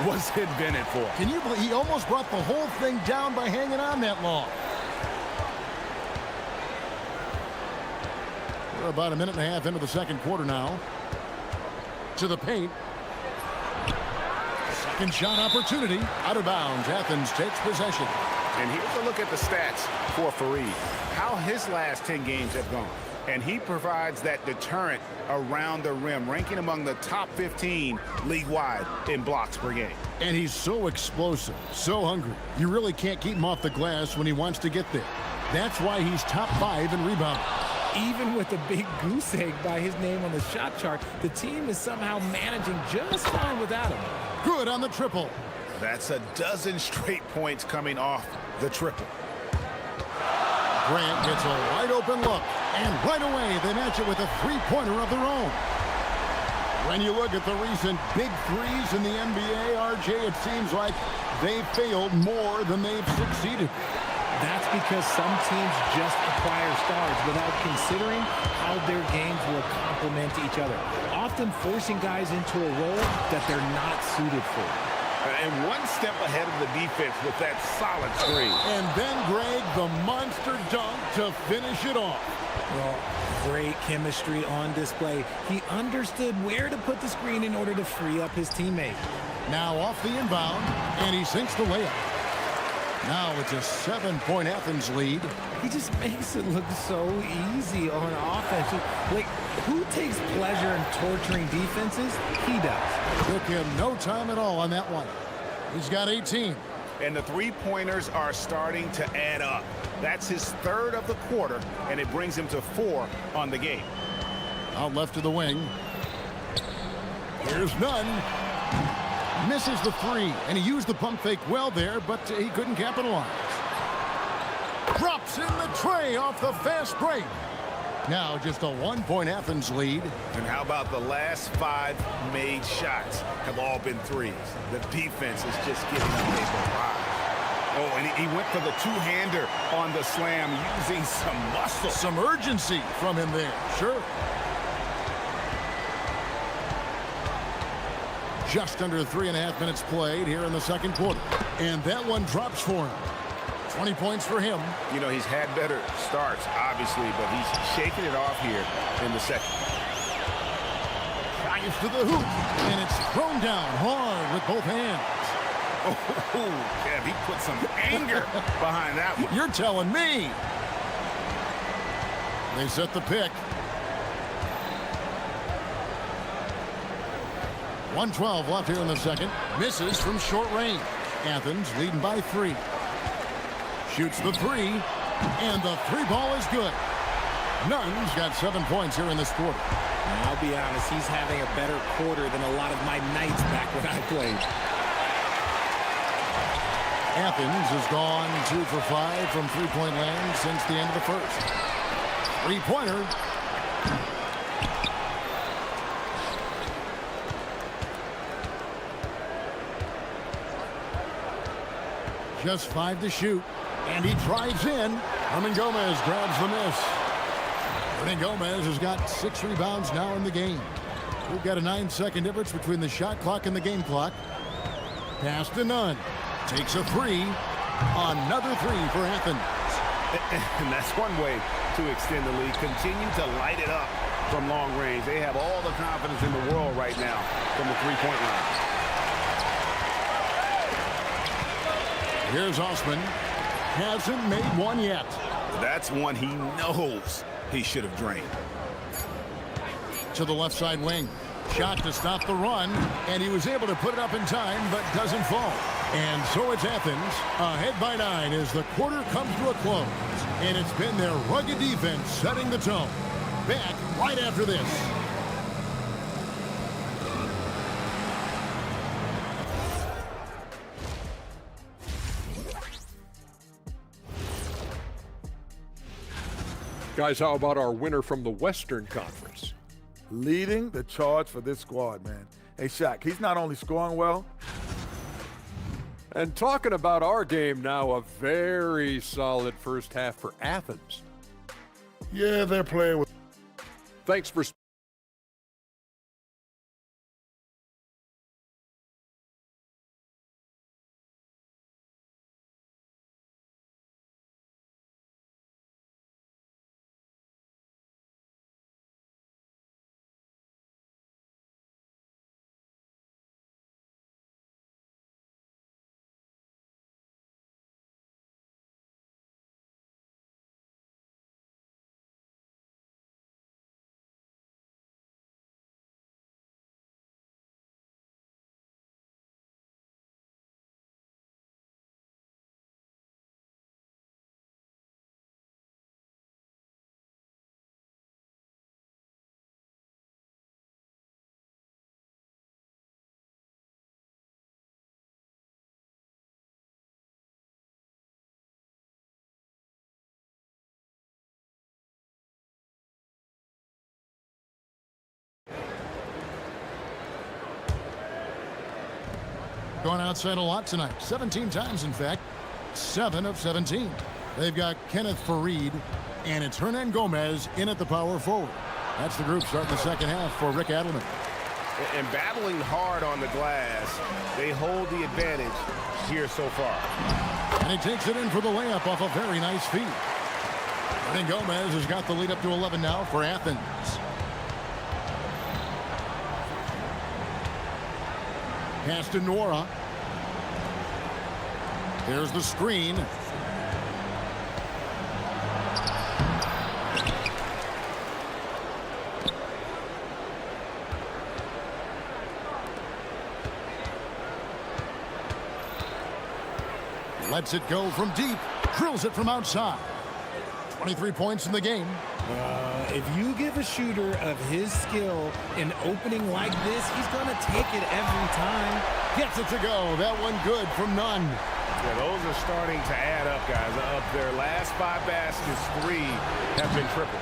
was invented for. Can you believe he almost brought the whole thing down by hanging on that long? We're about a minute and a half into the second quarter now. To the paint. Second shot opportunity. Out of bounds. Athens takes possession. And here's a look at the stats for Fareed. How his last 10 games have gone. And he provides that deterrent around the rim, ranking among the top 15 league-wide in blocks per game. And he's so explosive, so hungry. You really can't keep him off the glass when he wants to get there. That's why he's top 5 in rebounding. Even with a big goose egg by his name on the shot chart, the team is somehow managing just fine without him. Good on the triple. That's a dozen straight points coming off the triple. Grant gets a wide open look, and right away they match it with a three-pointer of their own. When you look at the recent big threes in the NBA, RJ, it seems like they've failed more than they've succeeded. That's because some teams just acquire stars without considering how their games will complement each other, often forcing guys into a role that they're not suited for. And one step ahead of the defense with that solid screen. And then, Greg, the monster dunk to finish it off. Well, great chemistry on display. He understood where to put the screen in order to free up his teammate. Now off the inbound, and he sinks the layup. Now it's a 7-point Athens lead. He just makes it look so easy on offense. Like, who takes pleasure in torturing defenses? He does. Took him no time at all on that one. He's got 18. And the three-pointers are starting to add up. That's his third of the quarter, and it brings him to 4 on the game. Out left to the wing. Here's none. Misses the three, and he used the pump fake well there, but he couldn't capitalize. Drops in the tray off the fast break. Now just a 1-point Athens lead. And how about the last 5 made shots have all been threes? The defense is just giving them a barrage. Oh, and he went for the two-hander on the slam, using some muscle. Some urgency from him there, sure. Just under 3.5 minutes played here in the second quarter. And that one drops for him. 20 points for him. You know, he's had better starts, obviously, but he's shaking it off here in the second. drives to the hoop, and it's thrown down hard with both hands. Oh, Kev, he put some anger behind that one. You're telling me. They set the pick. 1:12 left here in the second. Misses from short range. Athens leading by 3. Shoots the 3, and the 3 ball is good. Nunn's got 7 points here in this quarter. I'll be honest, he's having a better quarter than a lot of my nights back when I played. Athens has gone 2 for 5 from three-point land since the end of the first. Three-pointer. Just 5 to shoot, and he drives in. Hernan Gomez grabs the miss. Hernan Gomez has got 6 rebounds now in the game. We've got a 9-second difference between the shot clock and the game clock. Pass to Nunn. Takes a 3. Another 3 for Athens. And that's one way to extend the lead. Continue to light it up from long range. They have all the confidence in the world right now from the three-point line. Here's Osman. Hasn't made one yet. That's one he knows he should have drained. To the left side wing. Shot to stop the run, and he was able to put it up in time, but doesn't fall. And so it's Athens, ahead by 9 as the quarter comes to a close. And it's been their rugged defense setting the tone. Back right after this. Guys, how about our winner from the Western Conference? Leading the charge for this squad, man. Hey, Shaq, he's not only scoring well. And talking about our game now, a very solid first half for Athens. Yeah, they're playing with. Thanks for Going outside a lot tonight. 17 times, in fact. 7 of 17. They've got Kenneth Fareed, and it's Hernan Gomez in at the power forward. That's the group starting the second half for Rick Adelman. And battling hard on the glass, they hold the advantage here so far. And he takes it in for the layup off a very nice feed. Hernan Gomez has got the lead up to 11 now for Athens. Pass to Nora. There's the screen. Lets it go from deep. Drills it from outside. 23 points in the game. If you give a shooter of his skill an opening like this, he's going to take it every time. Gets it to go. That one good from Nunn. Yeah, those are starting to add up, guys. Of their last 5 baskets, 3 have been triple.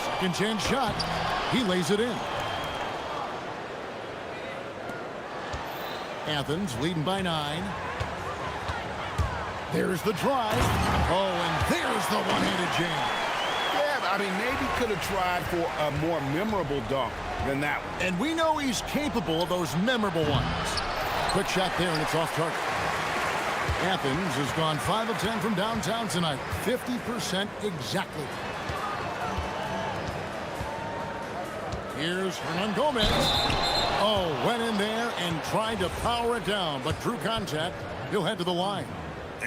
Second chance shot. He lays it in. Athens leading by 9. There's the drive. Oh, and there's the one-handed jam. Yeah, I mean, maybe could have tried for a more memorable dunk than that one. And we know he's capable of those memorable ones. Quick shot there, and it's off target. Athens has gone 5 of 10 from downtown tonight. 50% exactly. Here's Hernan Gomez. Oh, went in there and tried to power it down, but drew contact. He'll head to the line.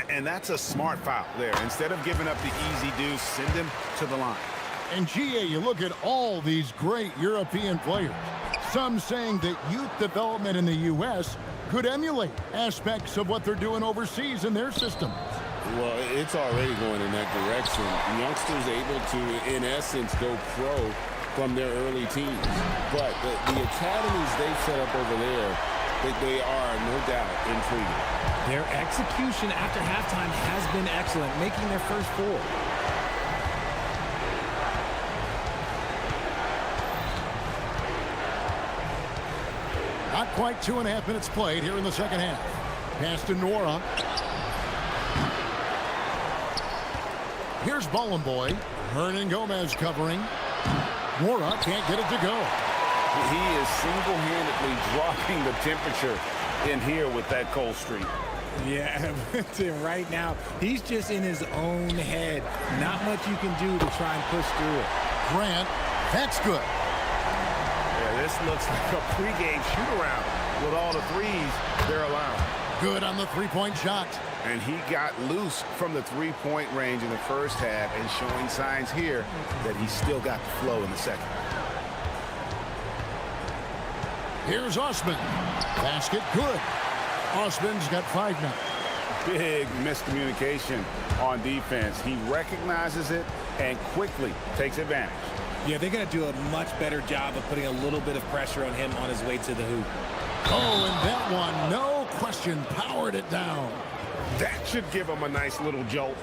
And that's a smart foul there. Instead of giving up the easy deuce, send him to the line. And GA, you look at all these great European players. Some saying that youth development in the U.S. could emulate aspects of what they're doing overseas in their system. Well, it's already going in that direction. Youngsters able to, in essence, go pro from their early teens. But the academies they've set up over there, they are, no doubt, intriguing. Their execution after halftime has been excellent, making their first 4. Not quite 2.5 minutes played here in the second half. Pass to Nora. Here's Bollenboy. Hernan Gomez covering. Nora can't get it to go. He is single-handedly dropping the temperature in here with that cold streak. Yeah, right now, he's just in his own head. Not much you can do to try and push through it. Grant, that's good. Yeah, this looks like a pregame shoot-around with all the threes they're allowing. Good on the three-point shot. And he got loose from the three-point range in the first half and showing signs here that he's still got the flow in the second. Here's Osman. Basket good. Osman's got 5 now. Big miscommunication on defense. He recognizes it and quickly takes advantage. Yeah, they got to do a much better job of putting a little bit of pressure on him on his way to the hoop. Oh, and that one, no question, powered it down. That should give him a nice little jolt.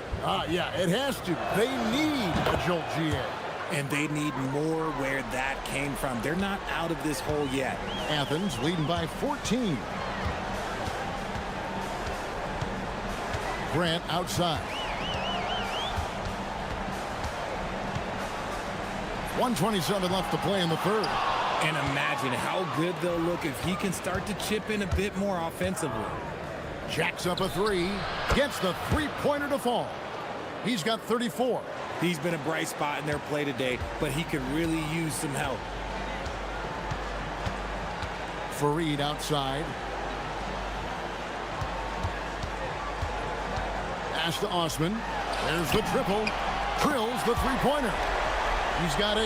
Yeah, it has to. They need a jolt, GA. And they need more where that came from. They're not out of this hole yet. Athens leading by 14. Grant outside. 1:27 left to play in the third. And imagine how good they'll look if he can start to chip in a bit more offensively. Jacks up a 3. Gets the three-pointer to fall. He's got 34. He's been a bright spot in their play today, but he could really use some help. Fareed outside. Pass to Osman. There's the triple. Drills the three-pointer. He's got 8.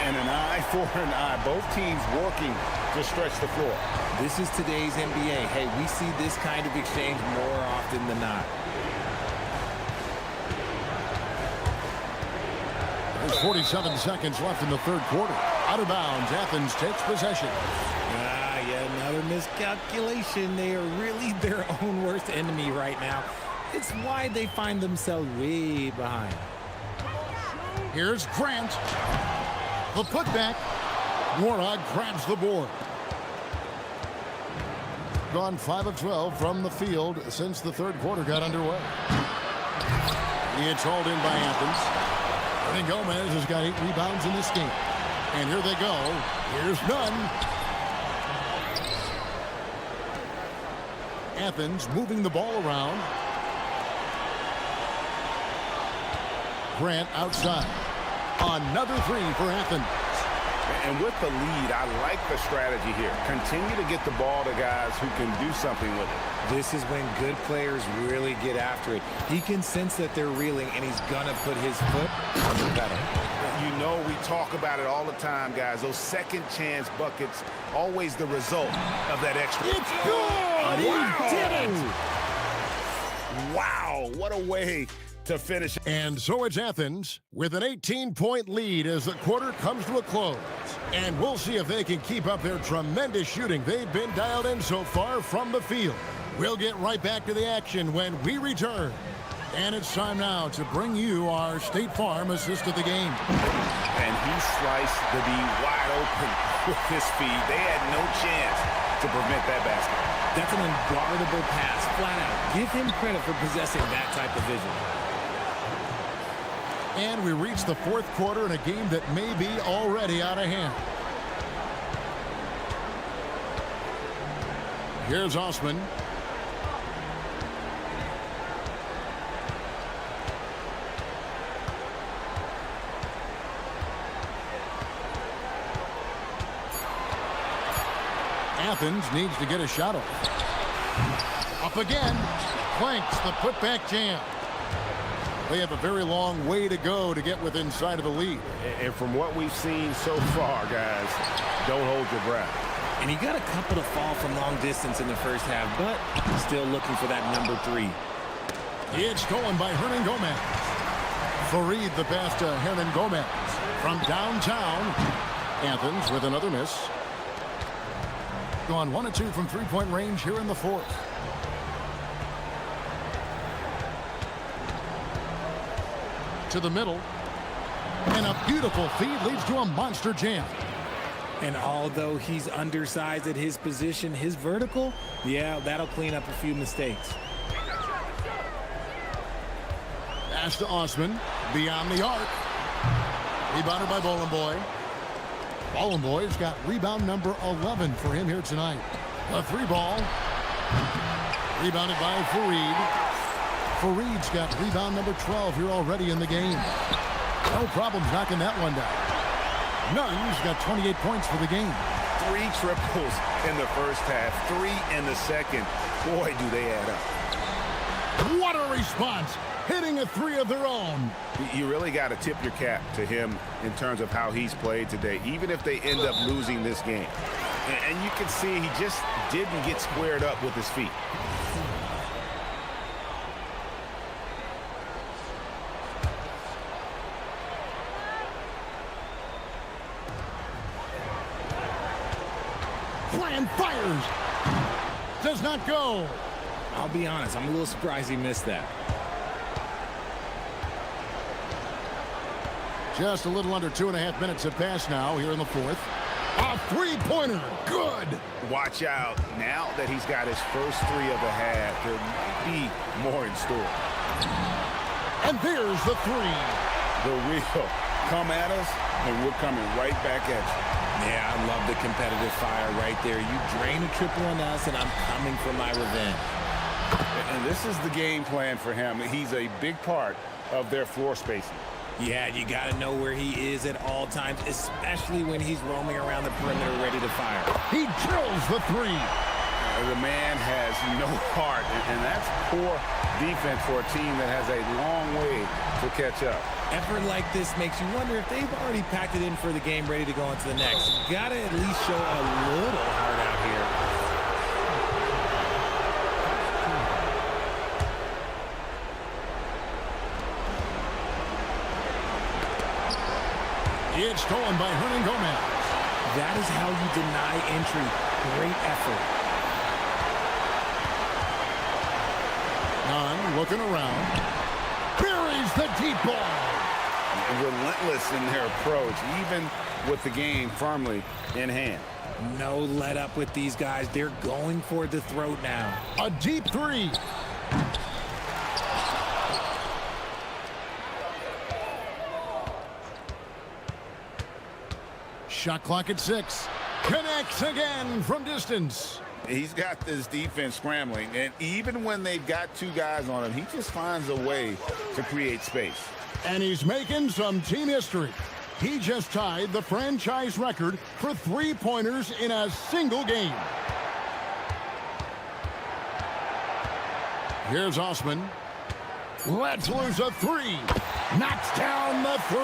And an eye for an eye. Both teams working to stretch the floor. This is today's NBA. Hey, we see this kind of exchange more often than not. There's 47 seconds left in the third quarter. Out of bounds, Athens takes possession. Yet another miscalculation. They are really their own worst enemy right now. It's why they find themselves way behind. Here's Grant. The putback. Nora grabs the board. Gone 5 of 12 from the field since the third quarter got underway. It's hauled in by Athens. And Gomez has got 8 rebounds in this game. And here they go. Here's none. Athens moving the ball around. Grant outside. Another 3 for Athens. And with the lead, I like the strategy here. Continue to get the ball to guys who can do something with it. This is when good players really get after it. He can sense that they're reeling, and he's going to put his foot on the pedal. You know, we talk about it all the time, guys. Those second chance buckets, always the result of that extra. It's good! Wow. He did it! Wow, what a way to finish. And so it's Athens with an 18-point lead as the quarter comes to a close. And we'll see if they can keep up their tremendous shooting they've been dialed in so far from the field. We'll get right back to the action when we return. And it's time now to bring you our State Farm assist of the game. And he sliced the D wide open with his feed. They had no chance to prevent that basket. That's an unguardable pass, flat out. Give him credit for possessing that type of vision. And we reach the fourth quarter in a game that may be already out of hand. Here's Osman. Athens needs to get a shot off. Up again. Clanks the putback jam. They have a very long way to go to get within sight of the lead. And from what we've seen so far, guys, don't hold your breath. And he got a couple to fall from long distance in the first half, but still looking for that number 3. It's stolen by Hernan Gomez. Fareed the pass to Hernan Gomez. From downtown, Athens with another miss. Gone 1 of 2 from three-point range here in the fourth. To the middle. And a beautiful feed leads to a monster jam. And although he's undersized at his position, his vertical, yeah, that'll clean up a few mistakes. Pass to Osman. Beyond the arc. Rebounded by Bolenboy. Bolenboy's got rebound number 11 for him here tonight. A 3-ball. Rebounded by Fareed. Fareed's got rebound number 12 here already in the game. No problems knocking that one down. Nunn's got 28 points for the game. 3 triples in the first half, 3 in the second. Boy, do they add up. What a response! Hitting a 3 of their own. You really got to tip your cap to him in terms of how he's played today, even if they end up losing this game. And you can see he just didn't get squared up with his feet. Flying fires. Does not go. I'll be honest, I'm a little surprised he missed that. Just a little under 2.5 minutes have passed now here in the fourth. A 3-pointer. Good. Watch out. Now that he's got his first 3 of the half, there might be more in store. And there's the 3. The real come at us, and we're coming right back at you. Yeah, I love the competitive fire right there. You drain a triple on us, and I'm coming for my revenge. And this is the game plan for him. He's a big part of their floor spacing. Yeah, you got to know where he is at all times, especially when he's roaming around the perimeter ready to fire. He drills the 3. The man has no heart, and that's poor defense for a team that has a long way to catch up. Effort like this makes you wonder if they've already packed it in for the game ready to go on to the next. Got to at least show a little heart out here. It's stolen by Hernan Gomez. That is how you deny entry. Great effort. Nunn looking around. Buries the deep ball. Relentless in their approach, even with the game firmly in hand. No let up with these guys. They're going for the throat now. A deep 3. Shot clock at 6. Connects again from distance. He's got this defense scrambling, and even when they've got 2 guys on him, he just finds a way to create space. And he's making some team history. He just tied the franchise record for 3-pointers in a single game. Here's Osman. Let's lose a 3. Knocks down the 3.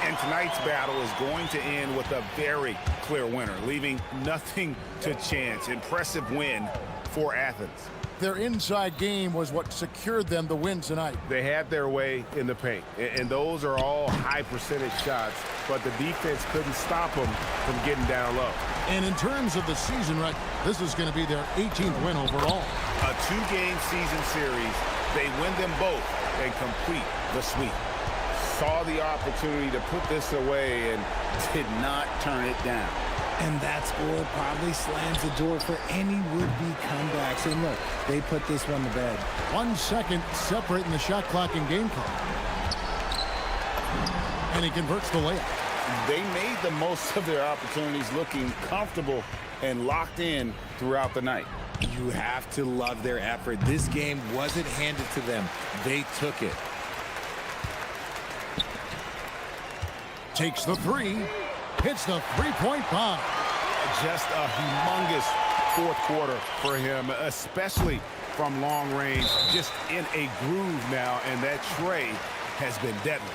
And tonight's battle is going to end with a very clear winner, leaving nothing to chance. Impressive win for Athens. Their inside game was what secured them the win tonight. They had their way in the paint, and those are all high percentage shots, but the defense couldn't stop them from getting down low. And in terms of the season record, this is going to be their 18th win overall. A 2-game season series, they win them both and complete the sweep. Saw the opportunity to put this away and did not turn it down. And that score probably slams the door for any would-be comebacks. And look, they put this one to bed. 1 second separating the shot clock and game clock. And he converts the layup. They made the most of their opportunities, looking comfortable and locked in throughout the night. You have to love their effort. This game wasn't handed to them. They took it. Takes the 3. Hits the 3-point bomb. Just a humongous fourth quarter for him, especially from long range, just in a groove now, and that tray has been deadly.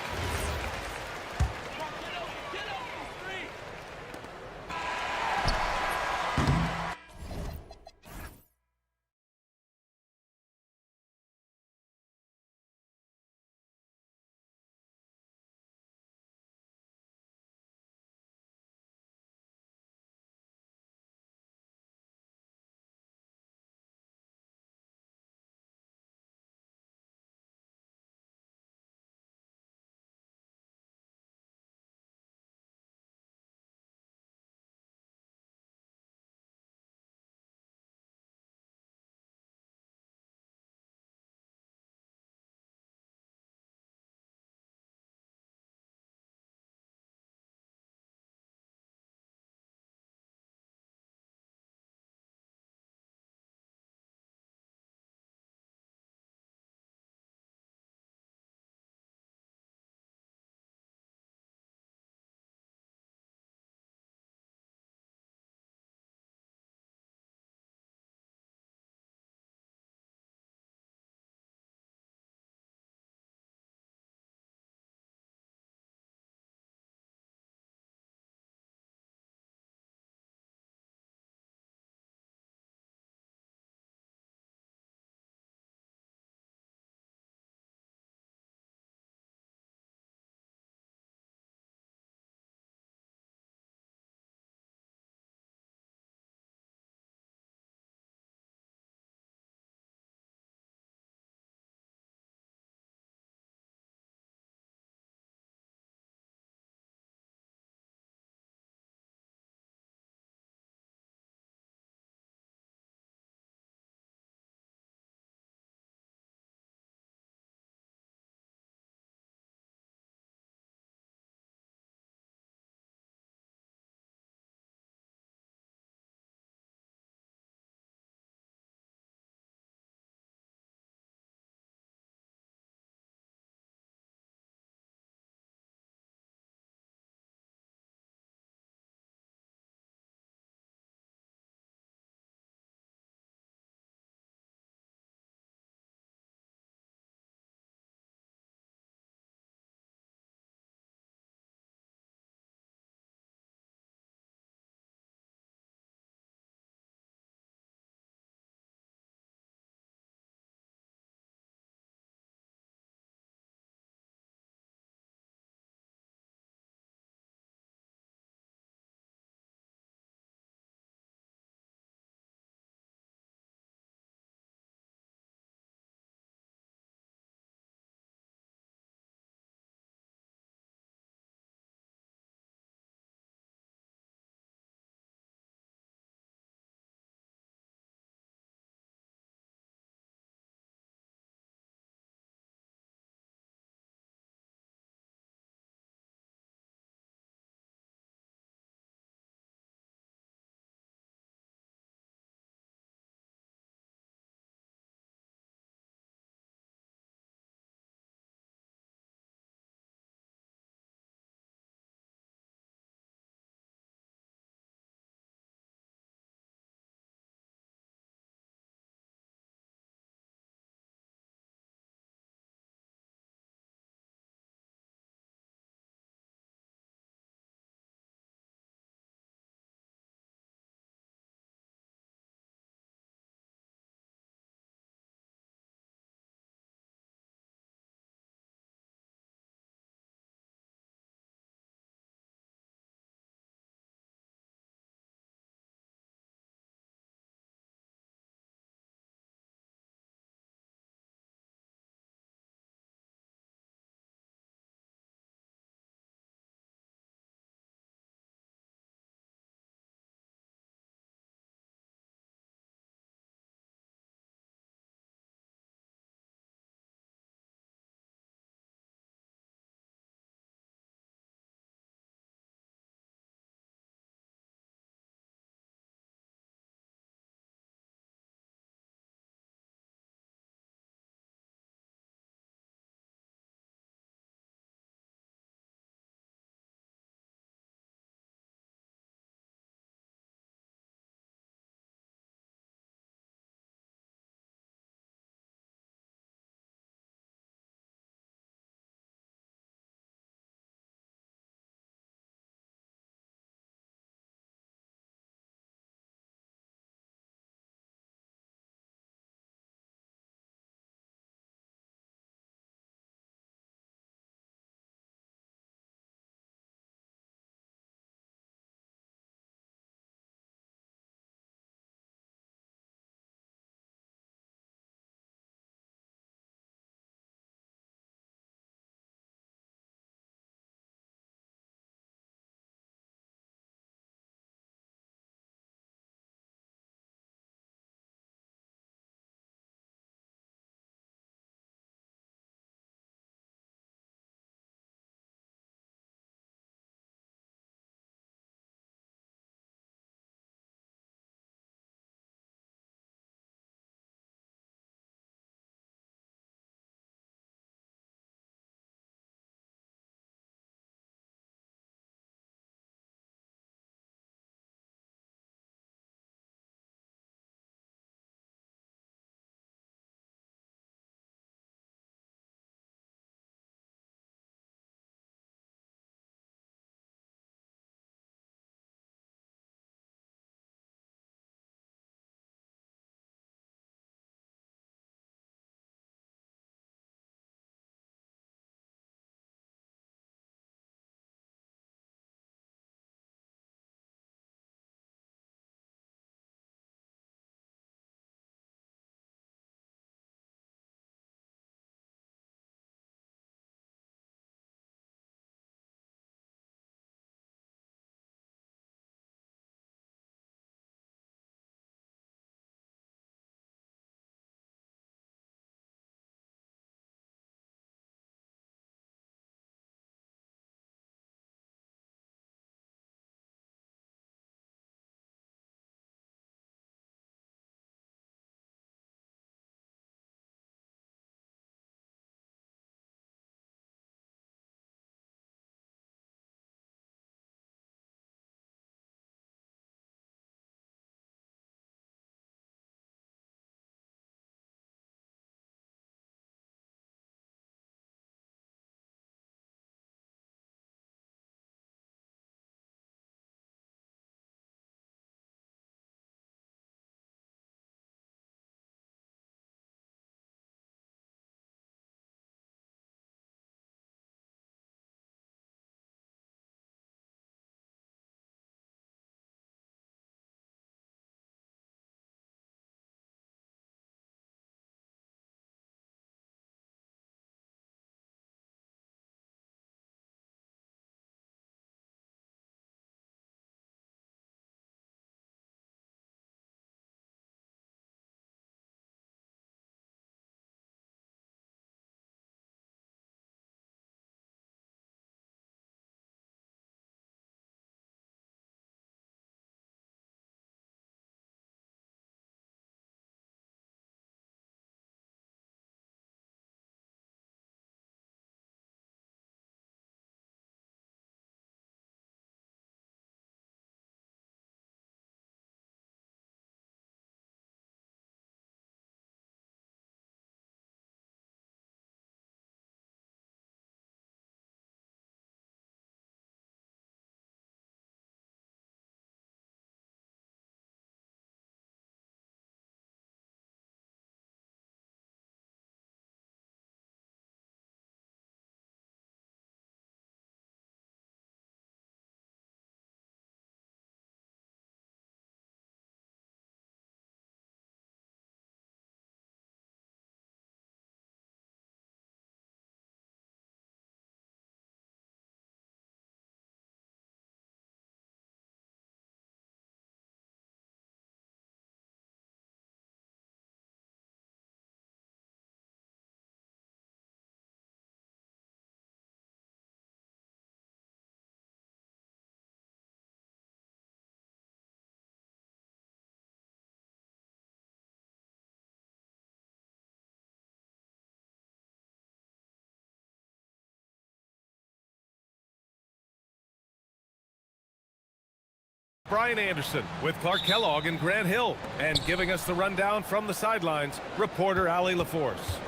Brian Anderson with Clark Kellogg and Grant Hill. And giving us the rundown from the sidelines, reporter Ali LaForce.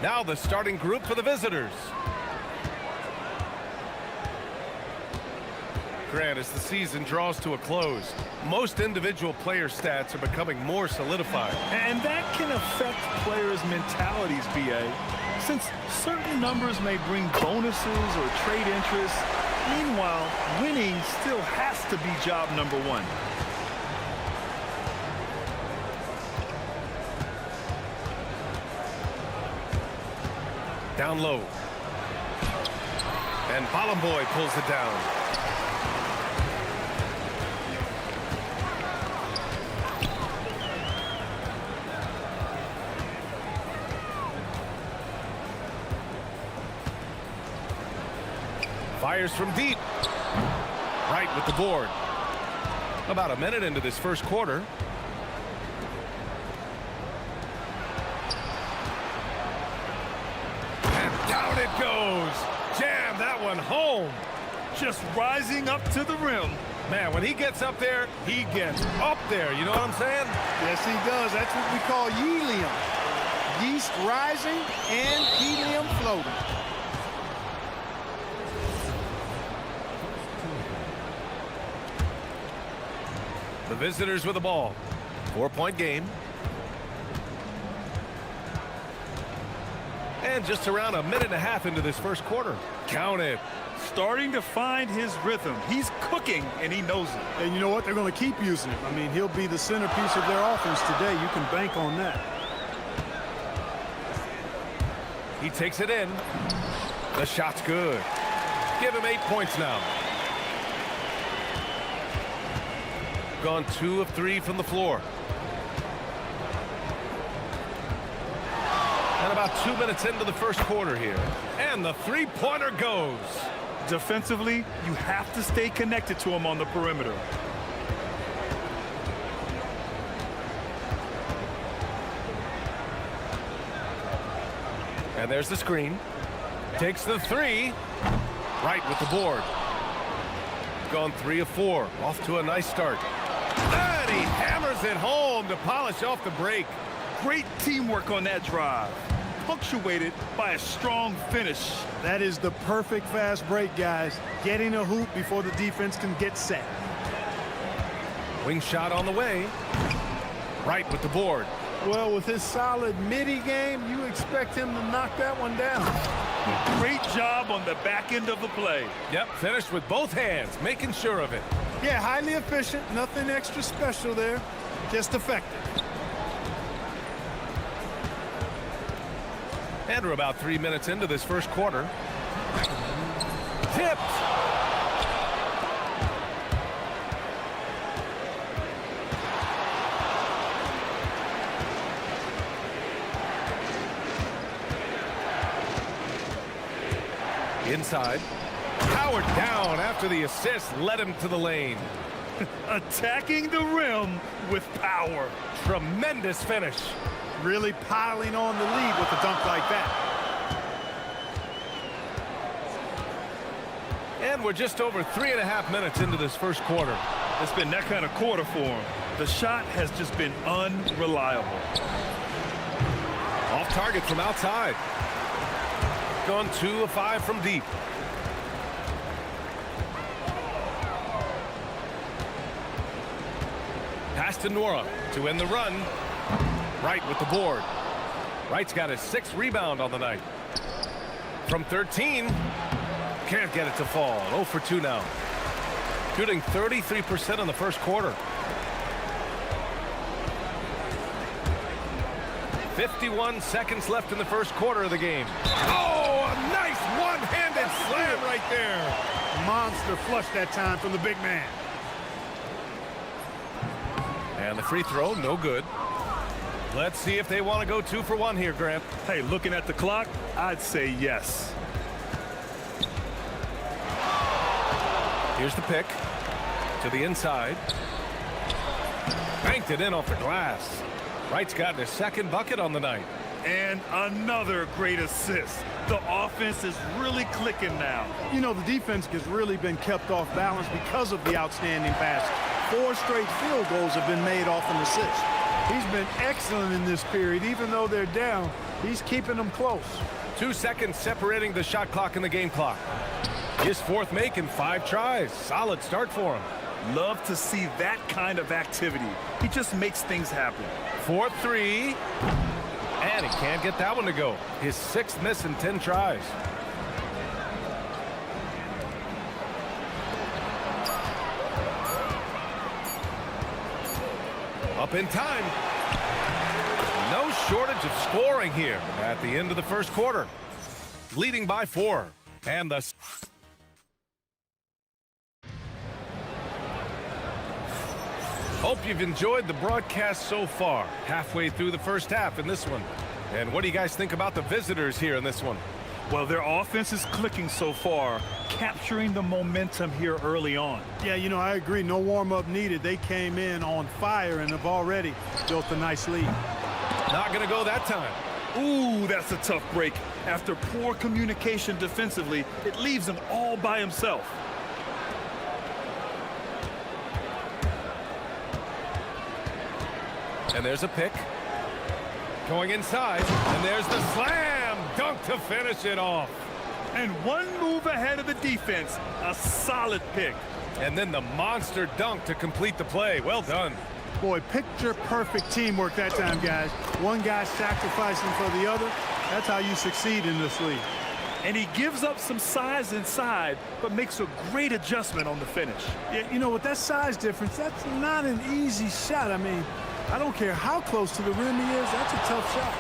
Now the starting group for the visitors. Grant, as the season draws to a close, most individual player stats are becoming more solidified. And that can affect players' mentalities, BA, since certain numbers may bring bonuses or trade interest. Meanwhile, winning still has to be job number one. Down low. And Bolomboy pulls it down. Fires from deep. Right with the board. About a minute into this first quarter. And down it goes. Jam that one home. Just rising up to the rim. Man, when he gets up there, he gets up there. You know what I'm saying? Yes, he does. That's what we call helium. Yeast rising and helium floating. The visitors with the ball. 4-point game. And just around a minute and a half into this first quarter. Count it. Starting to find his rhythm. He's cooking, and he knows it. And you know what? They're going to keep using him. I mean, he'll be the centerpiece of their offense today. You can bank on that. He takes it in. The shot's good. Give him 8 points now. Gone 2 of 3 from the floor. And about 2 minutes into the first quarter here. And the three-pointer goes. Defensively, you have to stay connected to him on the perimeter. And there's the screen. Takes the three. Right with the board. Gone 3 of 4. Off to a nice start. And he hammers it home to polish off the break. Great teamwork on that drive. Punctuated by a strong finish. That is the perfect fast break, guys. Getting a hoop before the defense can get set. Wing shot on the way. Right with the board. Well, with his solid midi game, you expect him to knock that one down. Great job on the back end of the play. Yep, finished with both hands, making sure of it. Yeah, highly efficient. Nothing extra special there. Just effective. And we're about 3 minutes into this first quarter. Tipped. Inside. Powered down after the assist led him to the lane. Attacking the rim with power. Tremendous finish. Really piling on the lead with a dunk like that. And we're just over 3.5 minutes into this first quarter. It's been that kind of quarter for him. The shot has just been unreliable. Off target from outside. Gone 2 of 5 from deep. Pass to Nora to end the run. Wright with the board. Wright's got his 6th rebound on the night. From 13. Can't get it to fall. 0 for 2 now. Shooting 33% in the first quarter. 51 seconds left in the first quarter of the game. Oh, a nice one-handed slam right there. Monster flush that time from the big man. And the free throw, no good. Let's see if they want to go 2 for 1 here, Grant. Hey, looking at the clock, I'd say yes. Here's the pick. To the inside. Banked it in off the glass. Wright's gotten his 2nd bucket on the night. And another great assist. The offense is really clicking now. You know, the defense has really been kept off balance because of the outstanding passes. 4 straight field goals have been made off an assist. He's been excellent in this period. Even though they're down, he's keeping them close. 2 seconds separating the shot clock and the game clock. His 4th make in 5 tries. Solid start for him. Love to see that kind of activity. He just makes things happen. 4th three. And he can't get that one to go. His 6th miss in 10 tries. Up in time. No shortage of scoring here at the end of the first quarter. Leading by 4. And the... Hope you've enjoyed the broadcast so far. Halfway through the first half in this one. And what do you guys think about the visitors here in this one? Well, their offense is clicking so far, capturing the momentum here early on. Yeah, you know, I agree. No warm-up needed. They came in on fire and have already built a nice lead. Not going to go that time. Ooh, that's a tough break. After poor communication defensively, it leaves him all by himself. And there's a pick. Going inside. And there's the slam dunk to finish it off. And one move ahead of the defense. A solid pick. And then the monster dunk to complete the play. Well done. Boy, picture-perfect teamwork that time, guys. One guy sacrificing for the other. That's how you succeed in this league. And he gives up some size inside, but makes a great adjustment on the finish. Yeah, you know, with that size difference, that's not an easy shot. I mean, I don't care how close to the rim he is. That's a tough shot.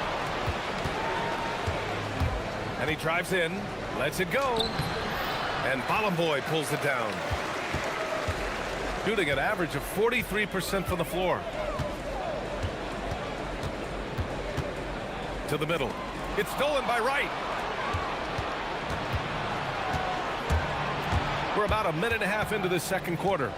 And he drives in, lets it go. And Boy pulls it down. Shooting an average of 43% from the floor. To the middle. It's stolen by Wright. We're about a minute and a half into the second quarter.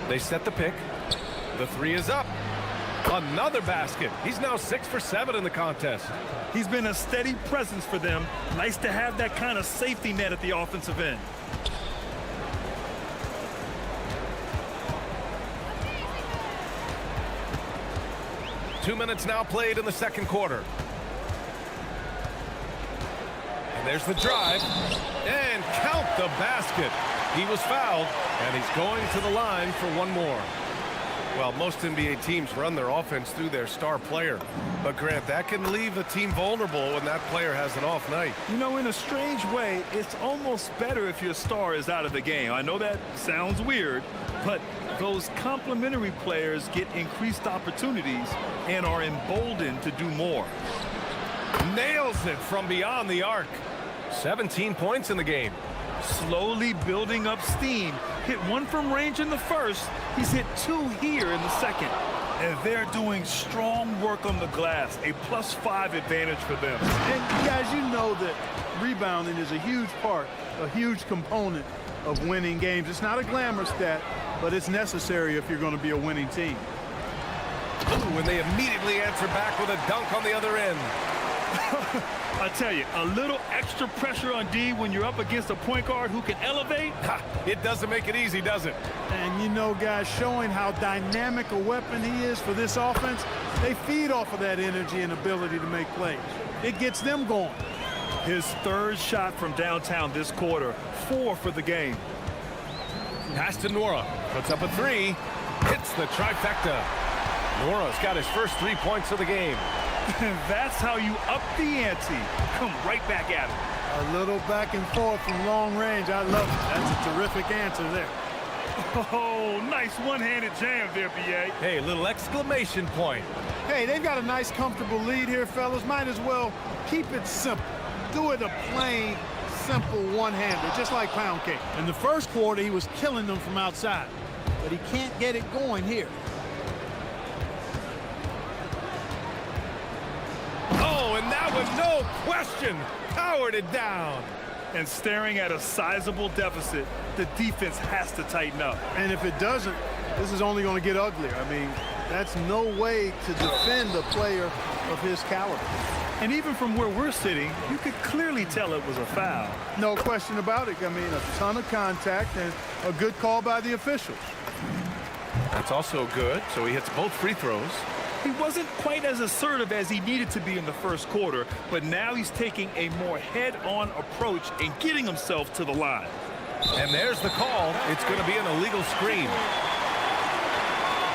They set the pick. The 3 is up. Another basket. He's now 6 for 7 in the contest. He's been a steady presence for them. Nice to have that kind of safety net at the offensive end. Two minutes now played in the second quarter. And there's the drive. And count the basket. He was fouled, and he's going to the line for one more. Well, most NBA teams run their offense through their star player. But, Grant, that can leave a team vulnerable when that player has an off night. You know, in a strange way, it's almost better if your star is out of the game. I know that sounds weird, but those complementary players get increased opportunities and are emboldened to do more. Nails it from beyond the arc. 17 points in the game. Slowly building up steam. Hit 1 from range in the first. He's hit 2 here in the second. And they're doing strong work on the glass. A +5 advantage for them. And guys, you know that rebounding is a huge part, a huge component of winning games. It's not a glamour stat, but it's necessary if you're going to be a winning team. Ooh, and they immediately answer back with a dunk on the other end. I tell you, a little extra pressure on D when you're up against a point guard who can elevate. Ha, it doesn't make it easy, does it? And you know, guys, showing how dynamic a weapon he is for this offense, they feed off of that energy and ability to make plays. It gets them going. His 3rd shot from downtown this quarter, 4 for the game. Pass to Nora, puts up a 3, hits the trifecta. Nora's got his first 3 points of the game. That's how you up the ante. Come right back at it. A little back and forth from long range. I love it. That's a terrific answer there. Oh, nice one-handed jam there, B.A. Hey, a little exclamation point. Hey, they've got a nice, comfortable lead here, fellas. Might as well keep it simple. Do it a plain, simple one-hander, just like pound cake. In the first quarter, he was killing them from outside, but he can't get it going here. Oh, and that was no question. Powered it down. And staring at a sizable deficit, the defense has to tighten up. And if it doesn't, this is only going to get uglier. I mean, that's no way to defend a player of his caliber. And even from where we're sitting, you could clearly tell it was a foul. No question about it. I mean, a ton of contact and a good call by the officials. That's also good, so he hits both free throws. He wasn't quite as assertive as he needed to be in the first quarter, but now he's taking a more head-on approach and getting himself to the line. And there's the call. It's going to be an illegal screen.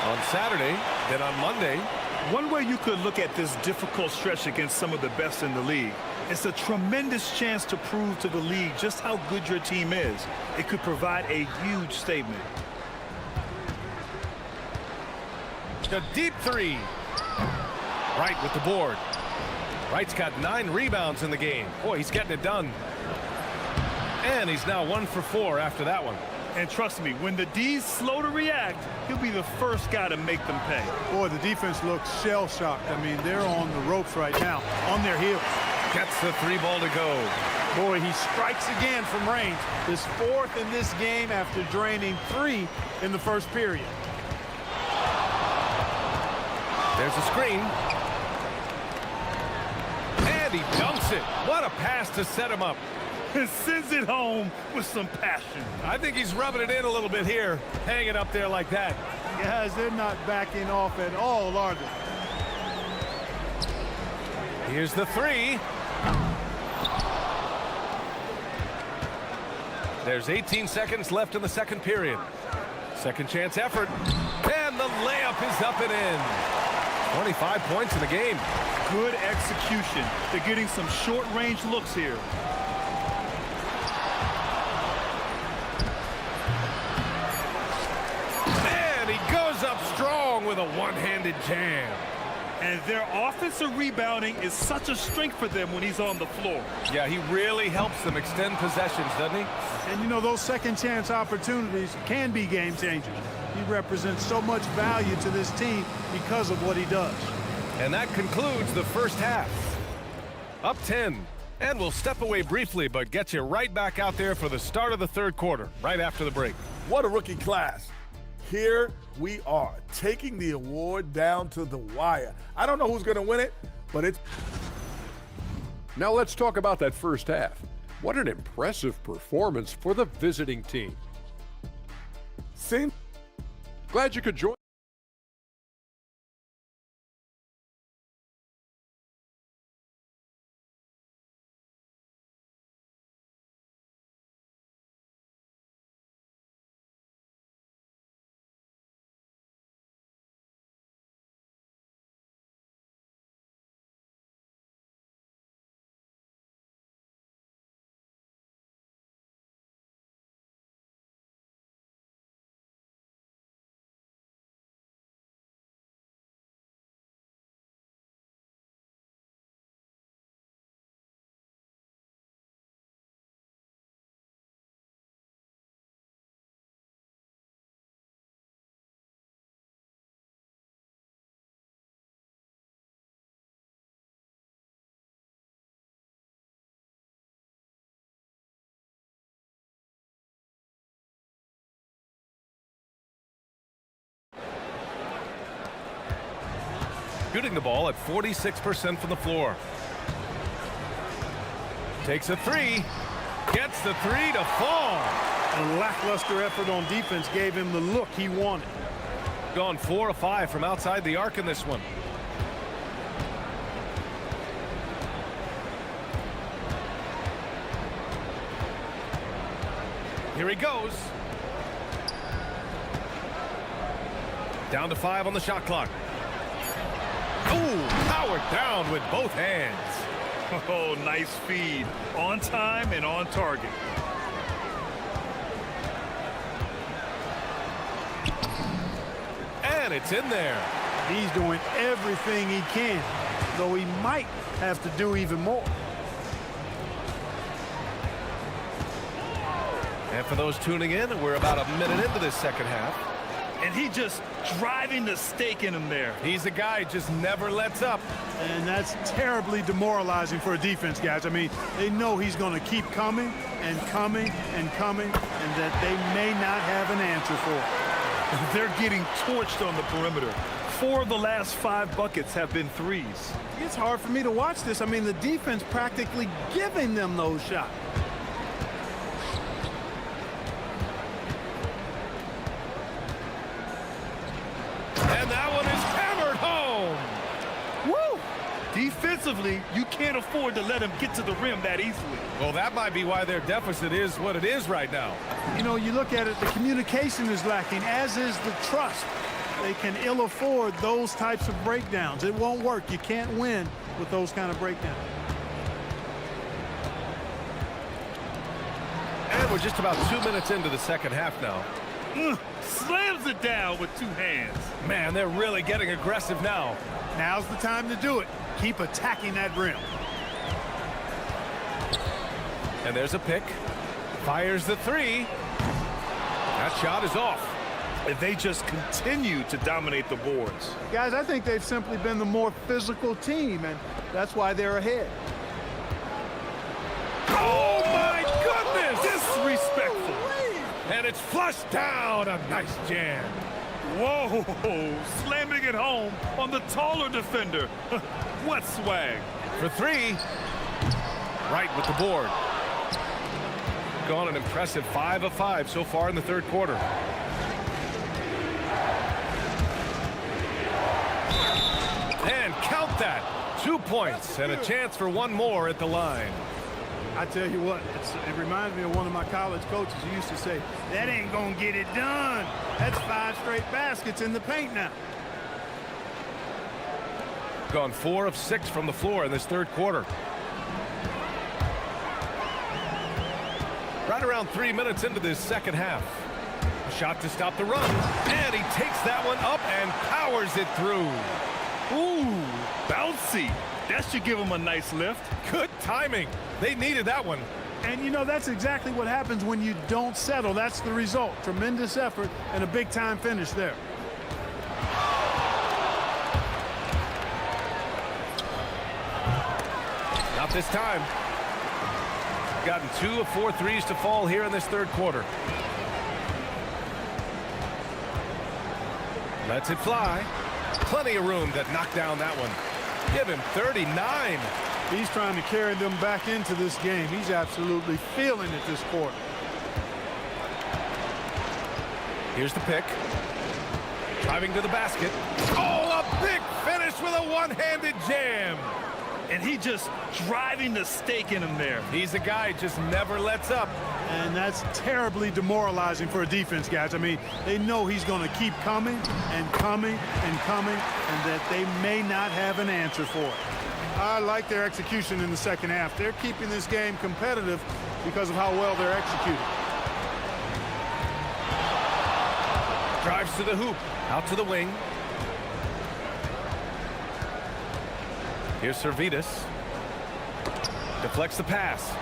On Saturday, then on Monday. One way you could look at this difficult stretch against some of the best in the league, it's a tremendous chance to prove to the league just how good your team is. It could provide a huge statement. The deep three. Wright with the board. Wright's got 9 rebounds in the game. Boy, he's getting it done. And he's now 1 for 4 after that one. And trust me, when the D's slow to react, he'll be the first guy to make them pay. Boy, the defense looks shell-shocked. I mean, they're on the ropes right now, on their heels. Gets the 3 ball to go. Boy, he strikes again from range. His 4th in this game after draining 3 in the first period. There's a screen. And he dunks it. What a pass to set him up. And sends it home with some passion. I think he's rubbing it in a little bit here. Hang it up there like that. Guys, they're not backing off at all, are they? Here's the 3. There's 18 seconds left in the second period. Second chance effort. And the layup is up and in. 25 points in the game. Good execution. They're getting some short-range looks here. And he goes up strong with a one-handed jam. And their offensive rebounding is such a strength for them when he's on the floor. Yeah, he really helps them extend possessions, doesn't he? And, you know, those second-chance opportunities can be game-changers. He represents so much value to this team because of what he does. And that concludes the first half. Up 10. And we'll step away briefly, but get you right back out there for the start of the third quarter, right after the break. What a rookie class. Here we are, taking the award down to the wire. I don't know who's going to win it, but it's... Now let's talk about that first half. What an impressive performance for the visiting team. Glad you could join. Shooting the ball at 46% from the floor. Takes a 3. Gets the 3 to fall. A lackluster effort on defense gave him the look he wanted. Gone 4 of 5 from outside the arc in this one. Here he goes. Down to 5 on the shot clock. Ooh, powered down with both hands. Oh, nice feed. On time and on target. And it's in there. He's doing everything he can, though he might have to do even more. And for those tuning in, we're about a minute into this second half. And he just driving the stake in him there. He's a guy just never lets up. And that's terribly demoralizing for a defense, guys. I mean, they know he's going to keep coming and coming and coming, and that they may not have an answer for it. They're getting torched on the perimeter. 4 of the last 5 buckets have been threes. It's hard for me to watch this. I mean, the defense practically giving them those shots. And that one is hammered home. Woo! Defensively, you can't afford to let him get to the rim that easily. Well, that might be why their deficit is what it is right now. You know, you look at it, the communication is lacking, as is the trust. They can ill afford those types of breakdowns. It won't work. You can't win with those kind of breakdowns. And we're just about 2 minutes into the second half now. Slams it down with 2 hands. Man, they're really getting aggressive now. Now's the time to do it. Keep attacking that rim. And there's a pick. Fires the 3. That shot is off. And they just continue to dominate the boards. Guys, I think they've simply been the more physical team, and that's why they're ahead. Oh, my goodness! Disrespectful. And it's flushed down. A nice jam. Whoa, slamming it home on the taller defender. What swag. For 3. Right with the board. Gone an impressive 5 of 5 so far in the third quarter. And count that. 2 points and a chance for 1 more at the line. I tell you what, it reminds me of one of my college coaches who used to say, that ain't gonna get it done. That's 5 straight baskets in the paint now. Gone 4 of 6 from the floor in this third quarter. Right around 3 minutes into this second half. A shot to stop the run. And he takes that one up and powers it through. Ooh, bouncy. That should give him a nice lift. Good timing. They needed that one. And, you know, that's exactly what happens when you don't settle. That's the result. Tremendous effort and a big-time finish there. Not this time. Gotten 2 of 4 threes to fall here in this third quarter. Lets it fly. Plenty of room to knock down that one. Give him 39. He's trying to carry them back into this game. He's absolutely feeling it this quarter. Here's the pick. Driving to the basket. Oh, a big finish with a one-handed jam. And he just driving the stake in him there. He's a guy just never lets up. And that's terribly demoralizing for a defense, guys. I mean, they know he's going to keep coming and coming and coming, and that they may not have an answer for it. I like their execution in the second half. They're keeping this game competitive because of how well they're executing. Drives to the hoop, out to the wing. Here's Servetus. Deflects the pass.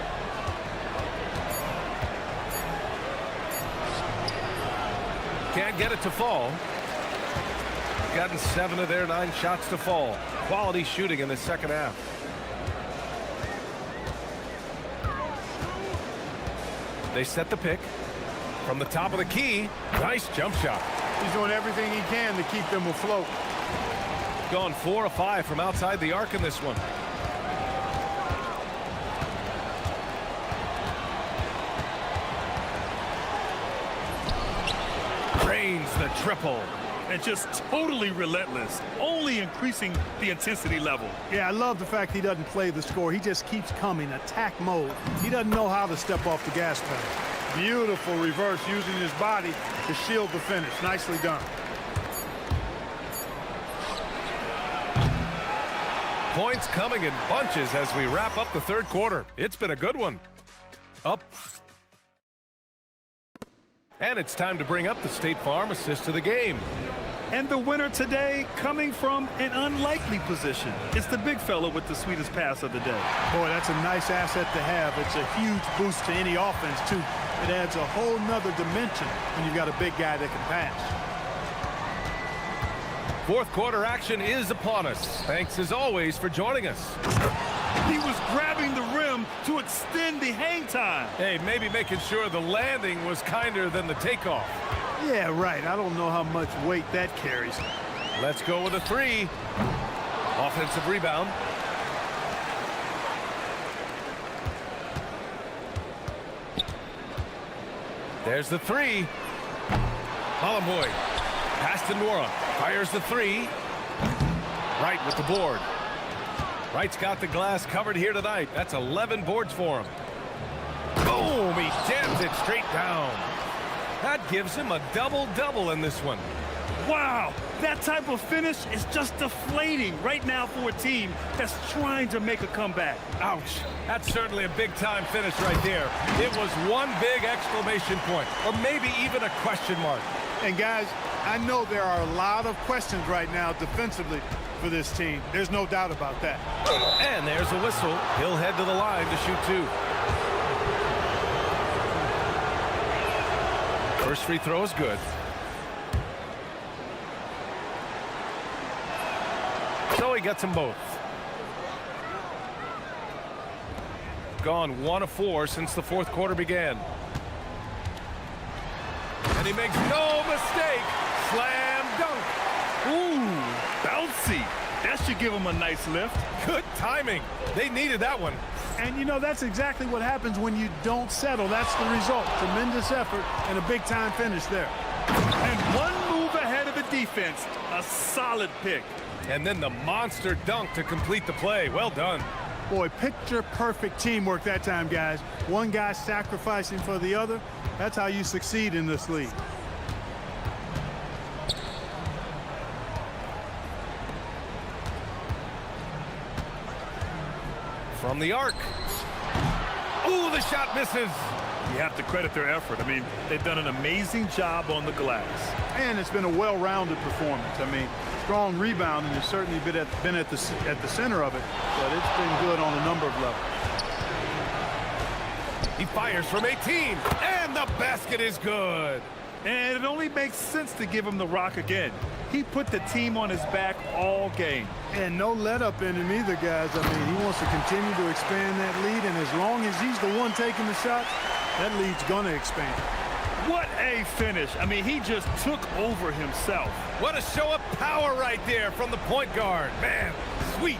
Can't get it to fall. Gotten 7 of their 9 shots to fall. Quality shooting in the second half. They set the pick. From the top of the key, nice jump shot. He's doing everything he can to keep them afloat. Gone 4 of 5 from outside the arc in this one. Drains the triple. And just totally relentless, only increasing the intensity level. Yeah, I love the fact he doesn't play the score. He just keeps coming, attack mode. He doesn't know how to step off the gas pedal. Beautiful reverse using his body to shield the finish. Nicely done. Points coming in bunches as we wrap up the third quarter. It's been a good one. Up. And it's time to bring up the State Farm assist to the game. And the winner today coming from an unlikely position. It's the big fella with the sweetest pass of the day. Boy, that's a nice asset to have. It's a huge boost to any offense, too. It adds a whole nother dimension when you've got a big guy that can pass. Fourth quarter action is upon us. Thanks as always for joining us. He was grabbing the rim to extend the hang time. Hey, maybe making sure the landing was kinder than the takeoff. Yeah, right. I don't know how much weight that carries. Let's go with a three. Offensive rebound. There's the three. Hollenboy. Pass to Nora. Fires the three. Wright with the board. Wright's got the glass covered here tonight. That's 11 boards for him. Boom! He jams it straight down. That gives him a double-double in this one. Wow, that type of finish is just deflating right now for a team that's trying to make a comeback. Ouch. That's certainly a big-time finish right there. It was one big exclamation point, or maybe even a question mark. And guys, I know there are a lot of questions right now defensively for this team. There's no doubt about that. And there's a whistle. He'll head to the line to shoot two. First free throw is good. So he gets them both. Gone 1 of 4 since the fourth quarter began. And he makes no mistake. Slam dunk. Ooh, bouncy. That should give him a nice lift. Good timing. They needed that one. And you know, that's exactly what happens when you don't settle. That's the result. Tremendous effort and a big-time finish there. And one move ahead of the defense. A solid pick. And then the monster dunk to complete the play. Well done. Boy, picture-perfect teamwork that time, guys. One guy sacrificing for the other. That's how you succeed in this league. From the arc. Ooh, the shot misses. You have to credit their effort. I mean, they've done an amazing job on the glass. And it's been a well-rounded performance. I mean, strong rebound, and it's certainly been at the center of it, but it's been good on a number of levels. He fires from 18, and the basket is good. And it only makes sense to give him the rock again. He put the team on his back all game. And no let-up in him either, guys. I mean, he wants to continue to expand that lead, and as long as he's the one taking the shot, that lead's going to expand. What a finish. I mean, he just took over himself. What a show of power right there from the point guard. Man, sweet.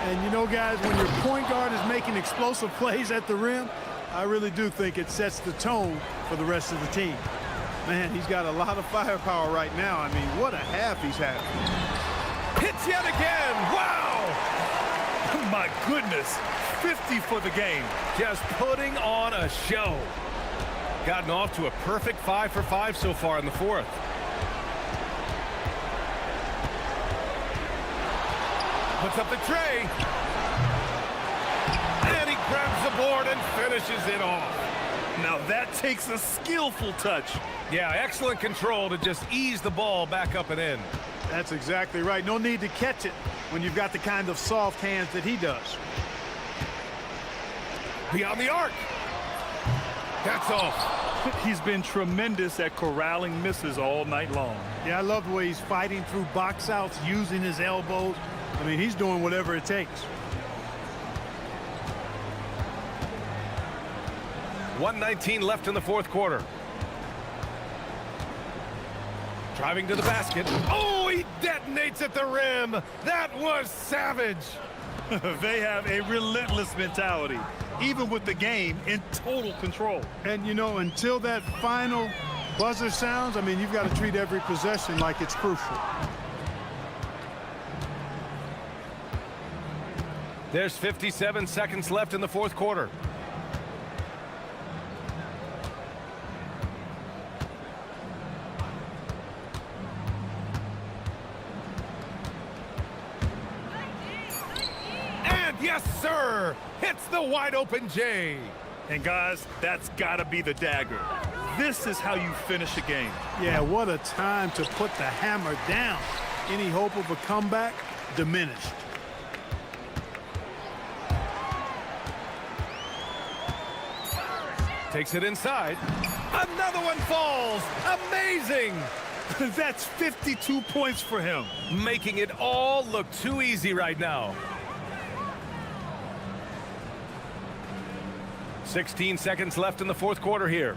And you know, guys, when your point guard is making explosive plays at the rim, I really do think it sets the tone for the rest of the team. Man, he's got a lot of firepower right now. I mean, what a half he's having. Hits yet again. Wow. My goodness. 50 for the game. Just putting on a show. Gotten off to a perfect 5 for 5 so far in the fourth. Puts up the tray. And he grabs the board and finishes it off. Now that takes a skillful touch. Yeah, excellent control to just ease the ball back up and in. That's exactly right. No need to catch it when you've got the kind of soft hands that he does. Beyond the arc. That's off. He's been tremendous at corralling misses all night long. Yeah, I love the way he's fighting through box outs, using his elbows. I mean, he's doing whatever it takes. 1:19 left in the fourth quarter. Driving to the basket. Oh, he detonates at the rim. That was savage. They have a relentless mentality, even with the game in total control. And, you know, until that final buzzer sounds, I mean, you've got to treat every possession like it's crucial. There's 57 seconds left in the fourth quarter. Yes, sir! Hits the wide open J. And guys, that's got to be the dagger. This is how you finish a game. Yeah, what a time to put the hammer down. Any hope of a comeback diminished. Takes it inside. Another one falls. Amazing. That's 52 points for him. Making it all look too easy right now. 16 seconds left in the fourth quarter here.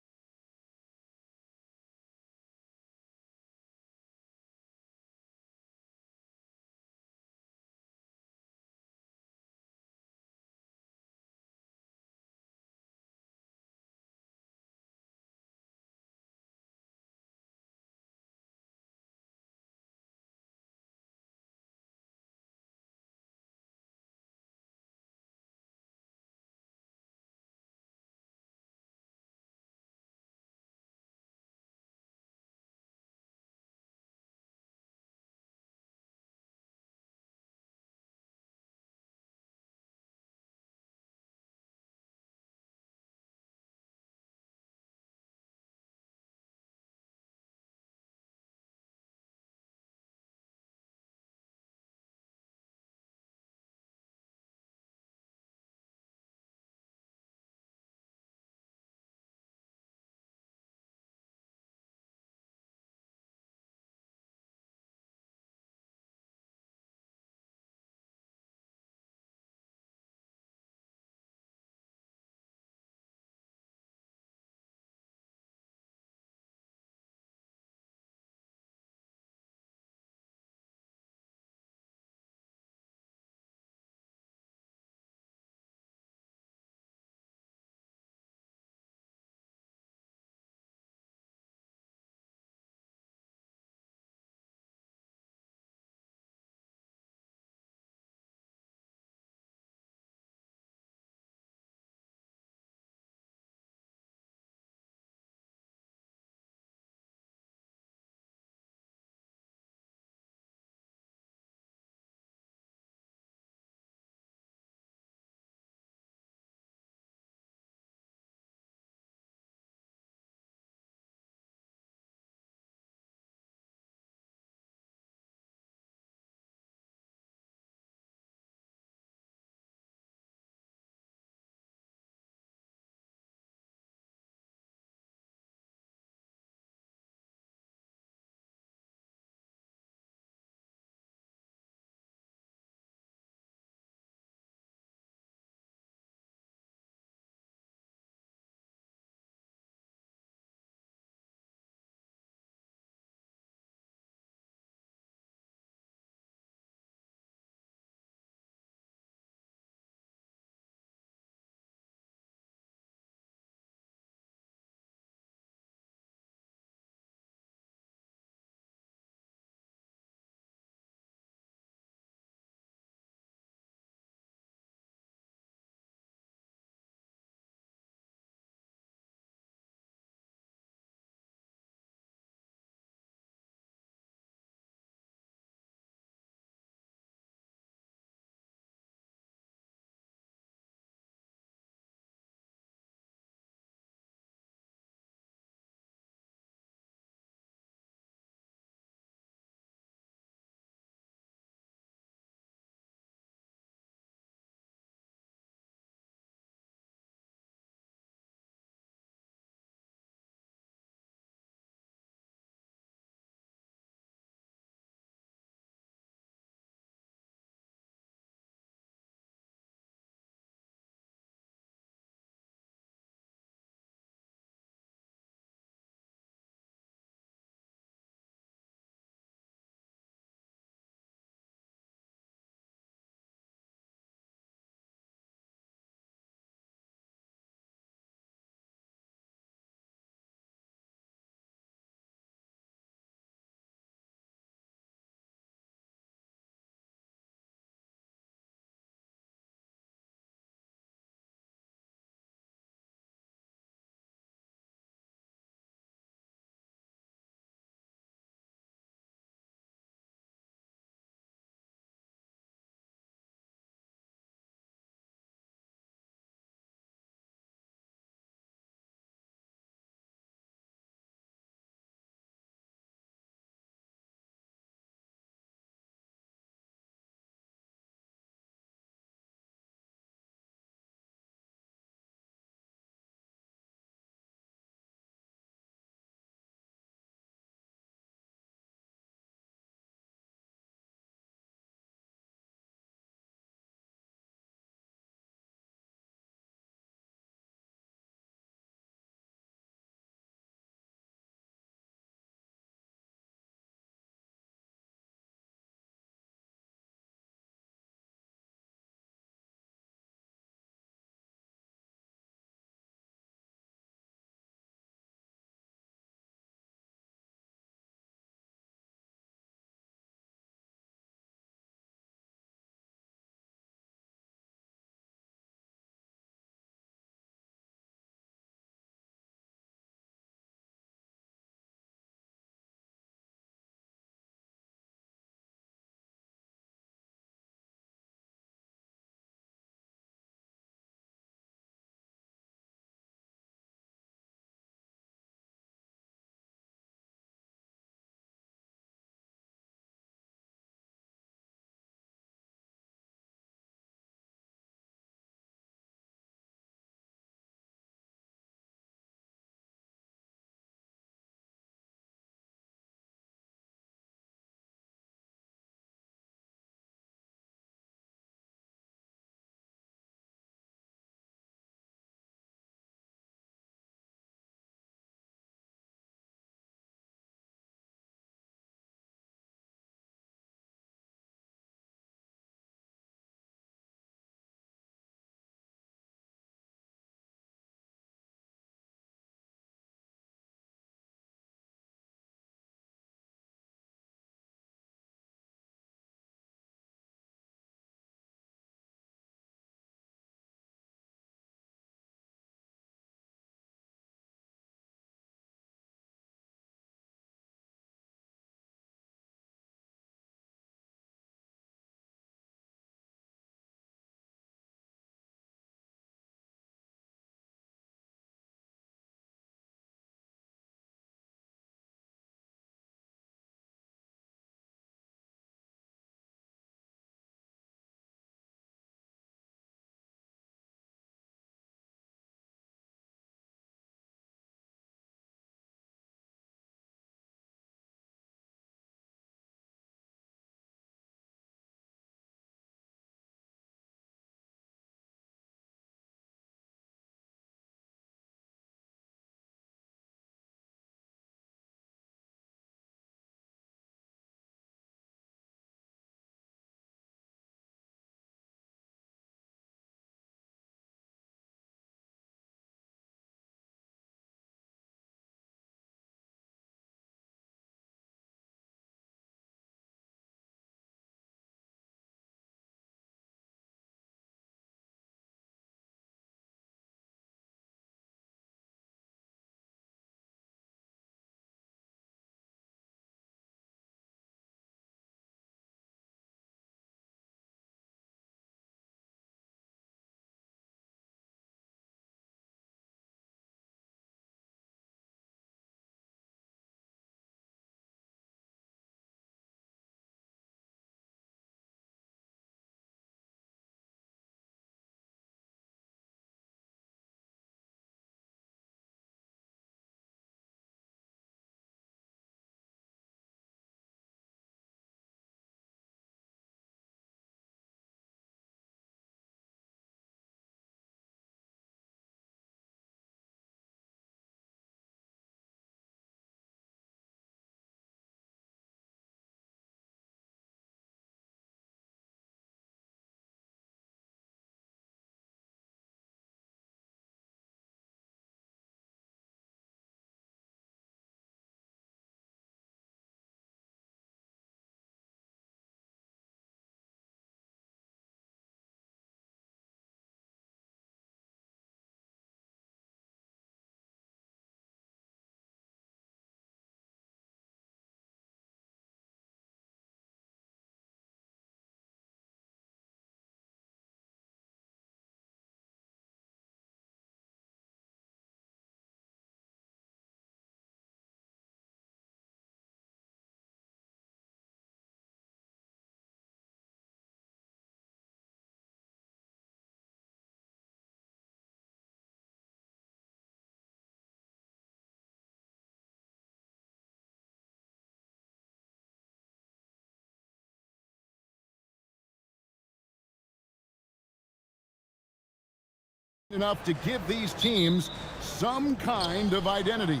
enough to give these teams some kind of identity.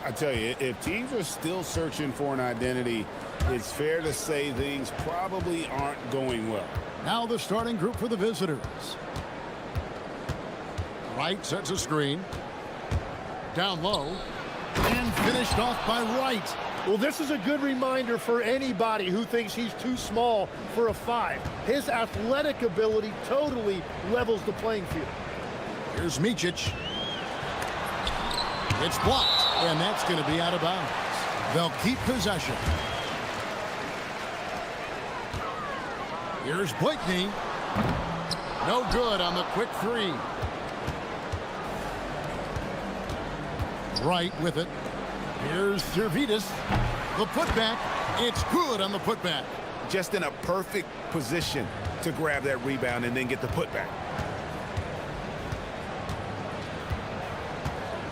I tell you, if teams are still searching for an identity, it's fair to say things probably aren't going well. Now the starting group for the visitors. Wright sets a screen. Down low. And finished off by Wright. Well, this is a good reminder for anybody who thinks he's too small for a 5. His athletic ability totally levels the playing field. Here's Micic. It's blocked, and that's going to be out of bounds. They'll keep possession. Here's Blakeney. No good on the quick 3. Right with it. Here's Servetus. The putback. It's good on the putback. Just in a perfect position to grab that rebound and then get the putback.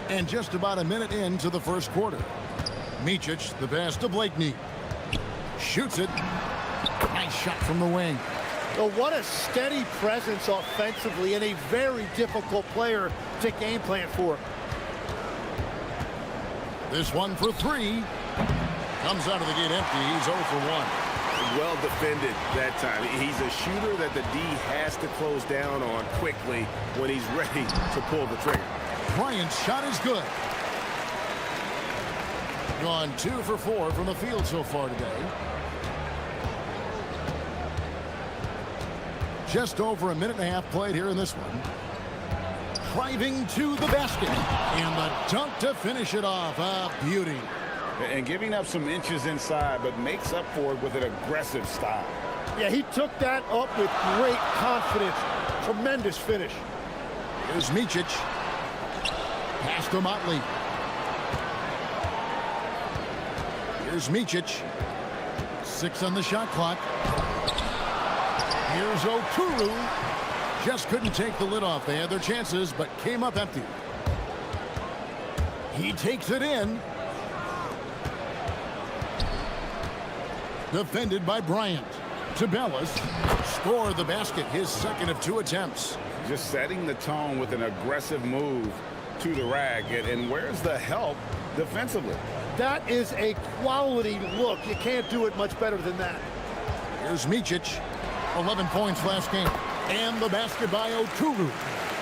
And just about a minute into the first quarter. Micic, the pass to Blakeney. Shoots it. Nice shot from the wing. Well, what a steady presence offensively and a very difficult player to game plan for. This one for 3. Comes out of the gate empty. He's 0 for 1. Well defended that time. He's a shooter that the D has to close down on quickly when he's ready to pull the trigger. Bryant's shot is good. Gone 2 for 4 from the field so far today. Just over a minute and a half played here in this one. Driving to the basket. And the dunk to finish it off. A beauty. And giving up some inches inside, but makes up for it with an aggressive style. Yeah, he took that up with great confidence. Tremendous finish. Here's Micic. Pass to Motley. Here's Micic. 6 on the shot clock. Here's Oturu. Just couldn't take the lid off. They had their chances, but came up empty. He takes it in. Defended by Bryant. Tabellas scored the basket, his second of 2 attempts. Just setting the tone with an aggressive move to the rack. And where's the help defensively? That is a quality look. You can't do it much better than that. Here's Micic. 11 points last game. And the basket by Oturu.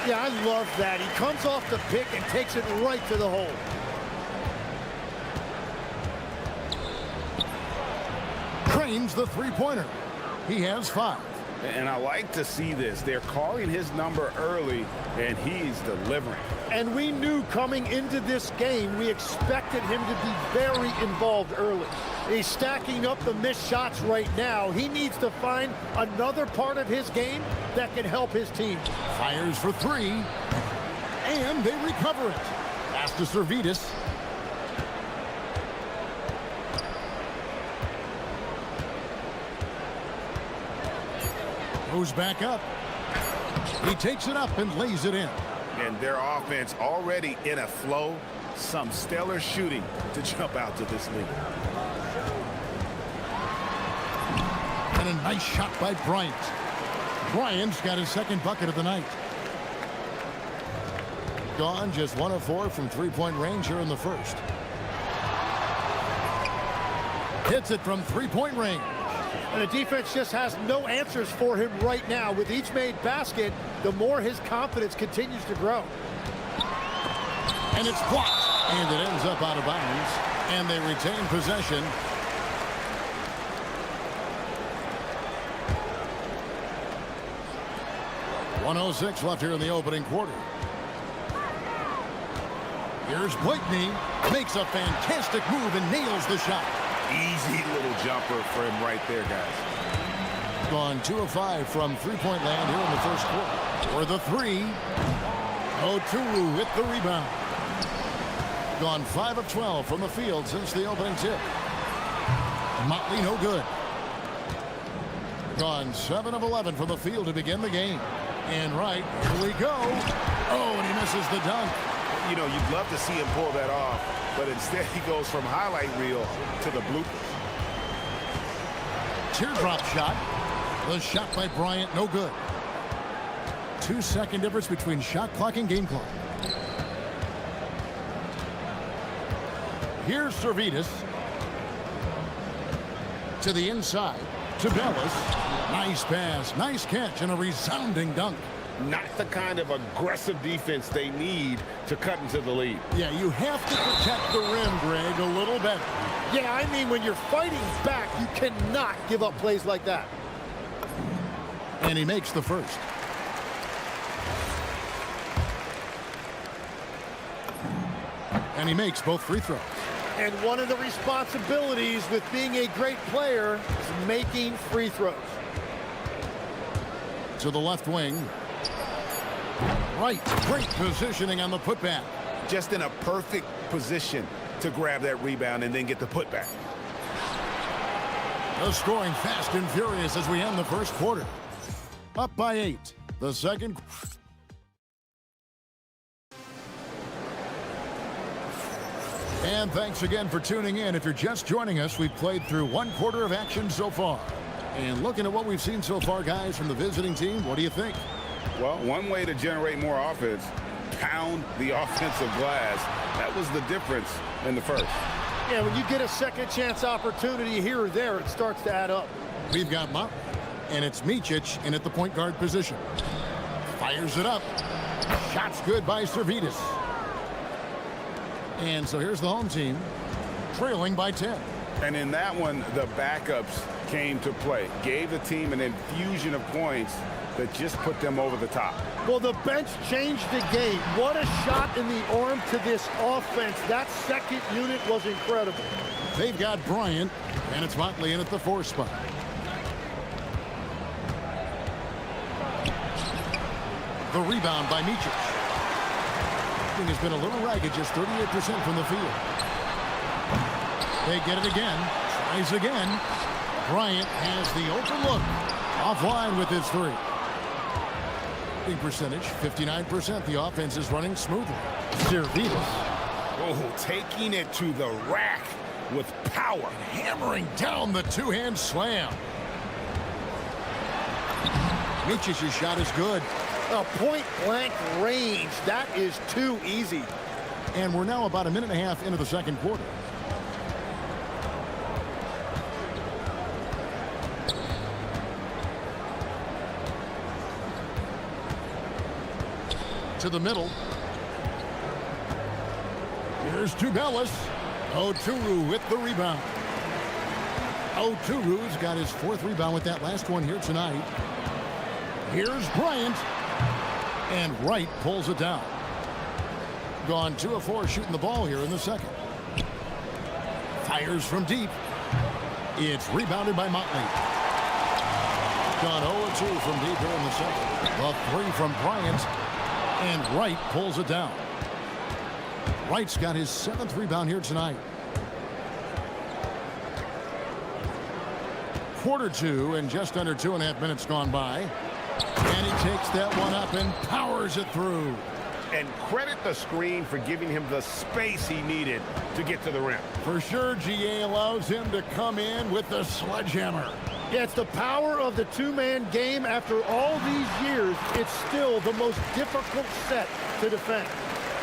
Yeah, I love that. He comes off the pick and takes it right to the hole. Trains the three-pointer. He has 5. And I like to see this. They're calling his number early, and he's delivering. And we knew coming into this game, we expected him to be very involved early. He's stacking up the missed shots right now. He needs to find another part of his game that can help his team. Fires for 3. And they recover it. Pass to Servetus. Goes back up. He takes it up and lays it in. And their offense already in a flow. Some stellar shooting to jump out to this lead. And a nice shot by Bryant. Bryant's got his second bucket of the night. Gone just 1 of 4 from three-point range here in the first. Hits it from three-point range. And the defense just has no answers for him right now. With each made basket, the more his confidence continues to grow. And it's blocked. And it ends up out of bounds. And they retain possession. .106 left here in the opening quarter. Here's Blakeney. Makes a fantastic move and nails the shot. Easy little jumper for him right there, guys. Gone 2 of 5 from three-point land here in the first quarter. For the 3. Oturu with the rebound. Gone 5 of 12 from the field since the opening tip. Motley no good. Gone 7 of 11 from the field to begin the game. And right, here we go. Oh, and he misses the dunk. You know, you'd love to see him pull that off, but instead he goes from highlight reel to the bloopers. Teardrop shot. The shot by Bryant, no good. 2-second difference between shot clock and game clock. Here's Servetus. To the inside. To Bellis. Nice pass, nice catch, and a resounding dunk. Not the kind of aggressive defense they need to cut into the lead. Yeah, you have to protect the rim, Greg, a little better. Yeah, I mean, when you're fighting back, you cannot give up plays like that. And he makes the first. And he makes both free throws. And one of the responsibilities with being a great player is making free throws. To the left wing. Right, great positioning on the putback. Just in a perfect position to grab that rebound and then get the putback. The scoring fast and furious as we end the first quarter. Up by 8. The second. And thanks again for tuning in. If you're just joining us, we've played through one quarter of action so far. And looking at what we've seen so far, guys, from the visiting team, what do you think? Well, one way to generate more offense, pound the offensive glass. That was the difference in the first. Yeah, when you get a second chance opportunity here or there, it starts to add up. We've got Mott, and it's Micic in at the point guard position. Fires it up. Shot's good by Servetus. And so here's the home team, trailing by 10. And in that one, the backups came to play. Gave the team an infusion of points that just put them over the top. Well, the bench changed the game. What a shot in the arm to this offense. That second unit was incredible. They've got Bryant, and it's Motley in at the 4 spot. The rebound by Micic. Has been a little ragged, just 38% from the field. They get it again. Tries again. Bryant has the open look. Offline with his 3. Big percentage, 59%. The offense is running smoothly. Servetus. Oh, taking it to the rack with power. Hammering down the two-hand slam. Micic's shot is good. A point-blank range. That is too easy. And we're now about a minute and a half into the second quarter. To the middle. Here's Tubelis. Oturu with the rebound. Oturu's got his 4th rebound with that last one here tonight. Here's Bryant. And Wright pulls it down. Gone 2 of 4 shooting the ball here in the second. Fires from deep. It's rebounded by Motley. Gone 0 of 2 from deep here in the second. The 3 from Bryant. And Wright pulls it down. Wright's got his 7th rebound here tonight. Quarter 2 and just under 2.5 minutes gone by. And he takes that one up and powers it through. And credit the screen for giving him the space he needed to get to the rim. For sure, GA allows him to come in with the sledgehammer. Yeah, it's the power of the two-man game. After all these years, it's still the most difficult set to defend.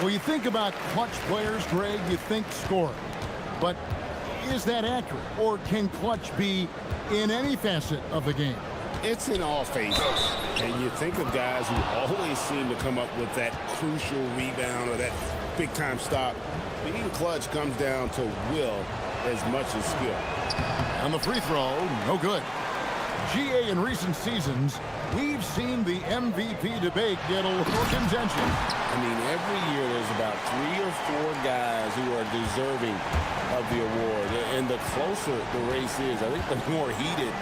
Well, you think about clutch players, Greg, you think scoring. But is that accurate? Or can clutch be in any facet of the game? It's in all phases. And you think of guys who always seem to come up with that crucial rebound or that big-time stop. Being clutch comes down to will as much as skill. And the free throw, no good. GA in recent seasons, we've seen the MVP debate get a little contentious. I mean, every year there's about 3 or 4 guys who are deserving of the award. And the closer the race is, I think the more heated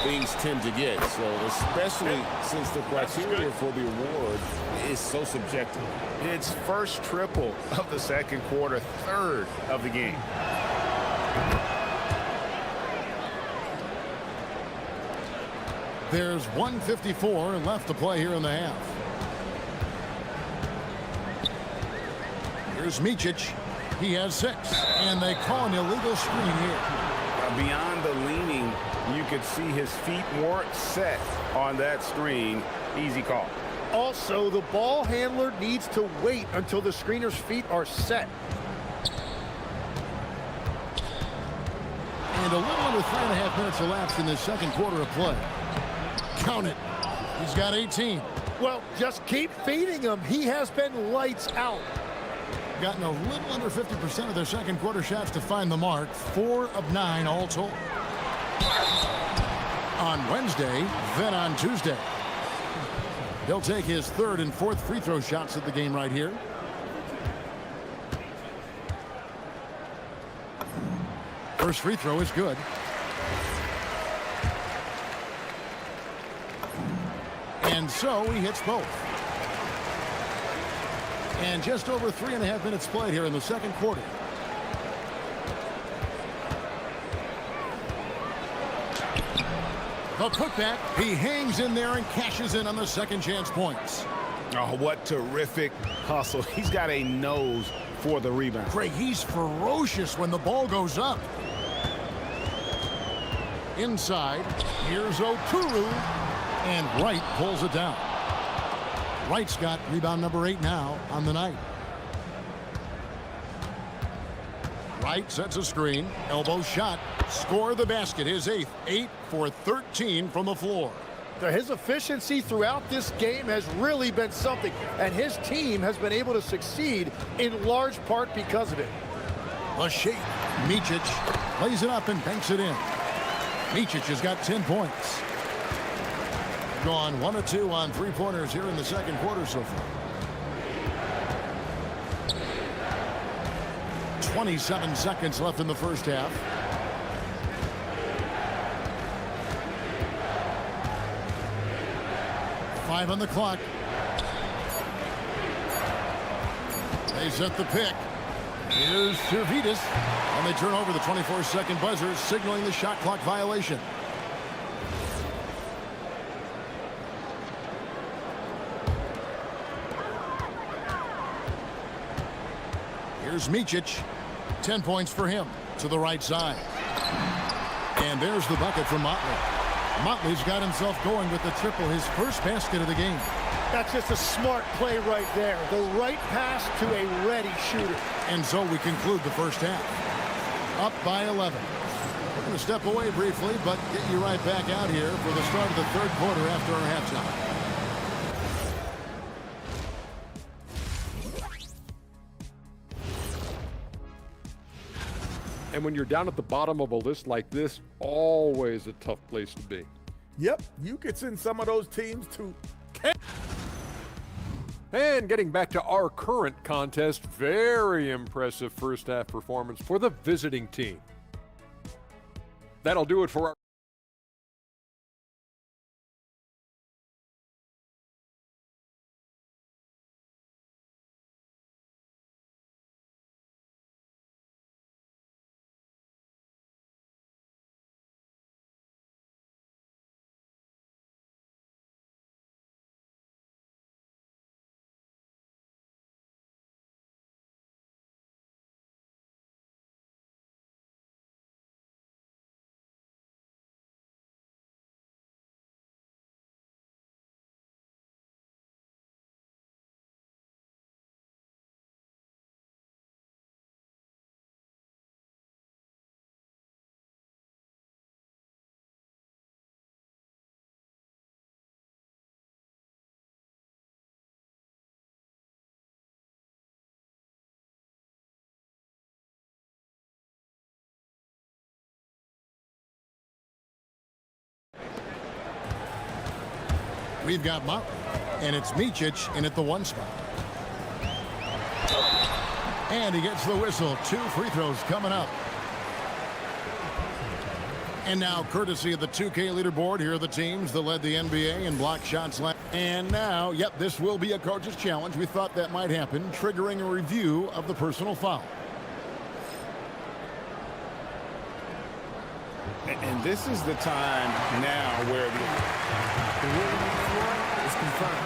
things tend to get. So especially since the criteria for the award is so subjective. It's first triple of the second quarter, 3rd of the game. There's 1:54 left to play here in the half. Here's Micic. He has 6, and they call an illegal screen here. Beyond the leaning, you could see his feet more set on that screen. Easy call. Also, the ball handler needs to wait until the screener's feet are set. And a little under 3.5 minutes elapsed in the second quarter of play. Count it. He's got 18. Well, just keep feeding him. He has been lights out. Gotten a little under 50% of their second quarter shots to find the mark. 4 of 9 all told. On Wednesday, then on Tuesday. He'll take his third and fourth free throw shots at the game right here. First free throw is good. And so he hits both. And just over 3.5 minutes played here in the second quarter. The putback, he hangs in there and cashes in on the second chance points. Oh, what terrific hustle. He's got a nose for the rebound. Craig, he's ferocious when the ball goes up. Inside, here's Okuru, and Wright pulls it down. Wright's got rebound number 8 now on the night. Wright sets a screen, elbow shot, score the basket, his 8th, 8 for 13 from the floor. His efficiency throughout this game has really been something, and his team has been able to succeed in large part because of it. A shake, Micic plays it up and banks it in. Micic has got 10 points. Gone 1 of 2 on three-pointers here in the second quarter so far. 27 seconds left in the first half. Five on the clock. They set the pick. Here's Servidis. And they turn over the 24-second buzzer, signaling the shot clock violation. Here's Micic. 10 points for him to the right side. And there's the bucket from Motley. Motley's got himself going with the triple, his first basket of the game. That's just a smart play right there. The right pass to a ready shooter. And so we conclude the first half. Up by 11. We're going to step away briefly, but get you right back out here for the start of the third quarter after our halftime. And when you're down at the bottom of a list like this, always a tough place to be. Yep, you could send some of those teams to... And getting back to our current contest, very impressive first half performance for the visiting team. That'll do it for our... We've got Motley, and it's Micic in at the 1 spot. And he gets the whistle. 2 free throws coming up. And now, courtesy of the 2K leaderboard, here are the teams that led the NBA in block shots. And now, yep, this will be a coach's challenge. We thought that might happen, triggering a review of the personal foul. And this is the time now where the rule is confirmed.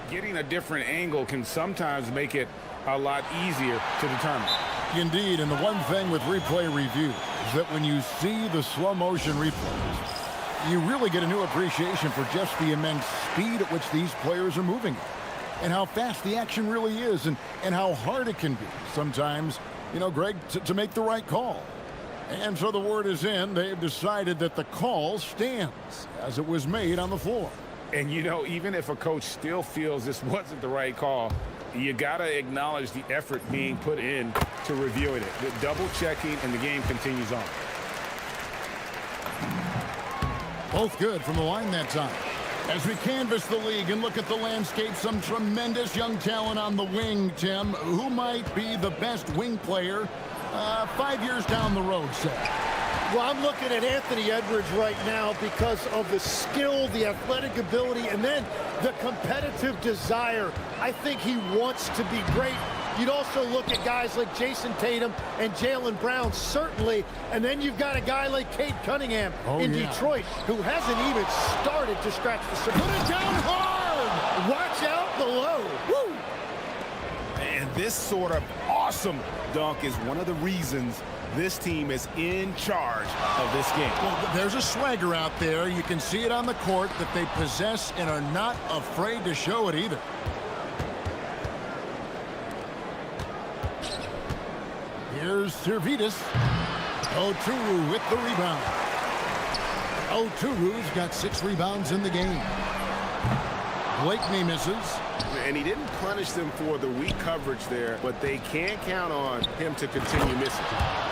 Getting a different angle can sometimes make it a lot easier to determine. Indeed, and the one thing with replay review is that when you see the slow motion replays, you really get a new appreciation for just the immense speed at which these players are moving and how fast the action really is and how hard it can be sometimes, you know, Greg, to make the right call. And so the word is in. They've decided that the call stands as it was made on the floor. And, you know, even if a coach still feels this wasn't the right call, you got to acknowledge the effort being put in to reviewing it. The double checking, and the game continues on. Both good from the line that time. As we canvass the league and look at the landscape, some tremendous young talent on the wing, Tim. Who might be the best wing player 5 years down the road, say? Well, I'm looking at Anthony Edwards right now because of the skill, the athletic ability, and then the competitive desire. I think he wants to be great. You'd also look at guys like Jason Tatum and Jaylen Brown, certainly. And then you've got a guy like Cade Cunningham in Detroit, who hasn't even started to scratch the surface. Put it down hard! Watch out below. Woo! And this sort of awesome dunk is one of the reasons this team is in charge of this game. Well, there's a swagger out there. You can see it on the court that they possess and are not afraid to show it either. Here's Servetus. Oturu with the rebound. Oturu's got 6 rebounds in the game. Blakeney misses. And he didn't punish them for the weak coverage there, but they can't count on him to continue missing.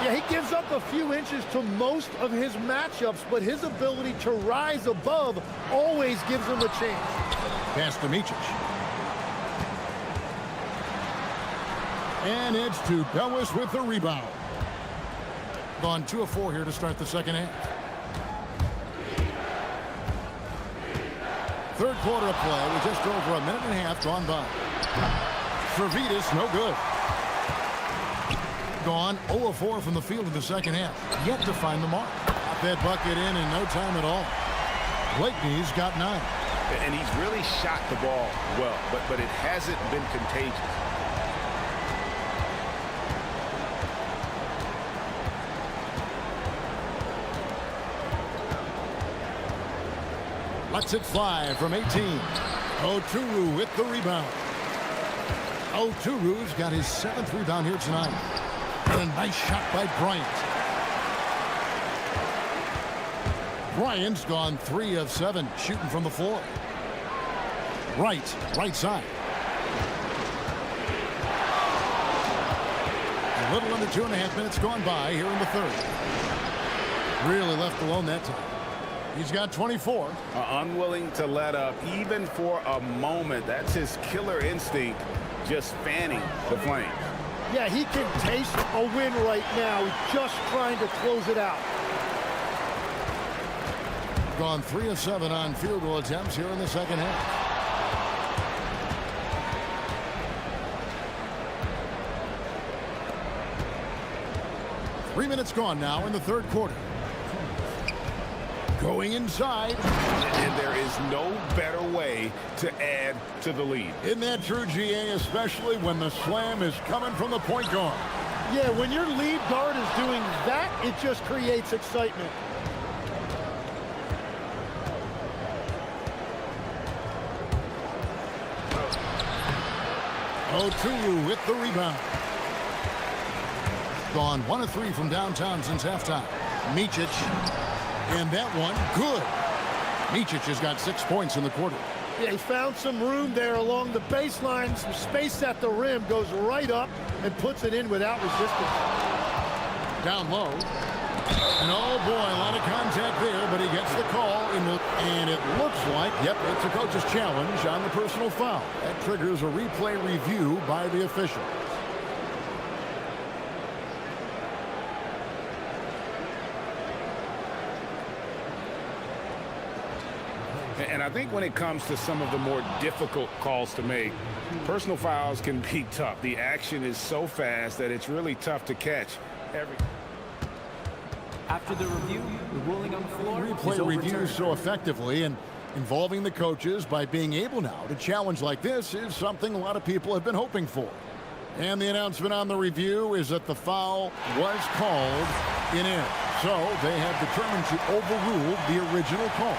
Yeah, he gives up a few inches to most of his matchups, but his ability to rise above always gives him a chance. Pass to Micic. And it's to Bellis with the rebound. Gone 2 of 4 here to start the second half. Third quarter of play with just over a minute and a half gone by. Servetus, no good. Gone 0 of 4 from the field in the second half. Yet to find the mark. Got that bucket in no time at all. Blakeney's got 9. And he's really shot the ball well, but it hasn't been contagious. Lets it fly from 18. Oturu with the rebound. Oturu's got his 7th rebound here tonight. And a nice shot by Bryant. Bryant's gone 3 of 7 shooting from the floor. Right side. A little under 2.5 minutes gone by here in the third. Really left alone that time. He's got 24. Unwilling to let up even for a moment. That's his killer instinct, just fanning the flames. Yeah, he can taste a win right now, just trying to close it out. Gone 3 of 7 on field goal attempts here in the second half. Three minutes gone now in the third quarter. Going inside. And there is no better way to add to the lead. Isn't that true, GA, especially when the slam is coming from the point guard? Yeah, when your lead guard is doing that, it just creates excitement. Oturu with the rebound. Gone 1 of 3 from downtown since halftime. Micic. And that one, good. Micic has got 6 points in the quarter. Yeah, he found some room there along the baseline. Some space at the rim, goes right up and puts it in without resistance. Down low. And oh boy, a lot of contact there, but he gets the call. And it looks like, yep, it's a coach's challenge on the personal foul. That triggers a replay review by the official. And I think when it comes to some of the more difficult calls to make, personal fouls can be tough. The action is so fast that it's really tough to catch. After the review, the ruling on the floor Replay reviews so effectively and involving the coaches by being able now to challenge like this is something a lot of people have been hoping for. And the announcement on the review is that the foul was called in. So they have determined to overrule the original call.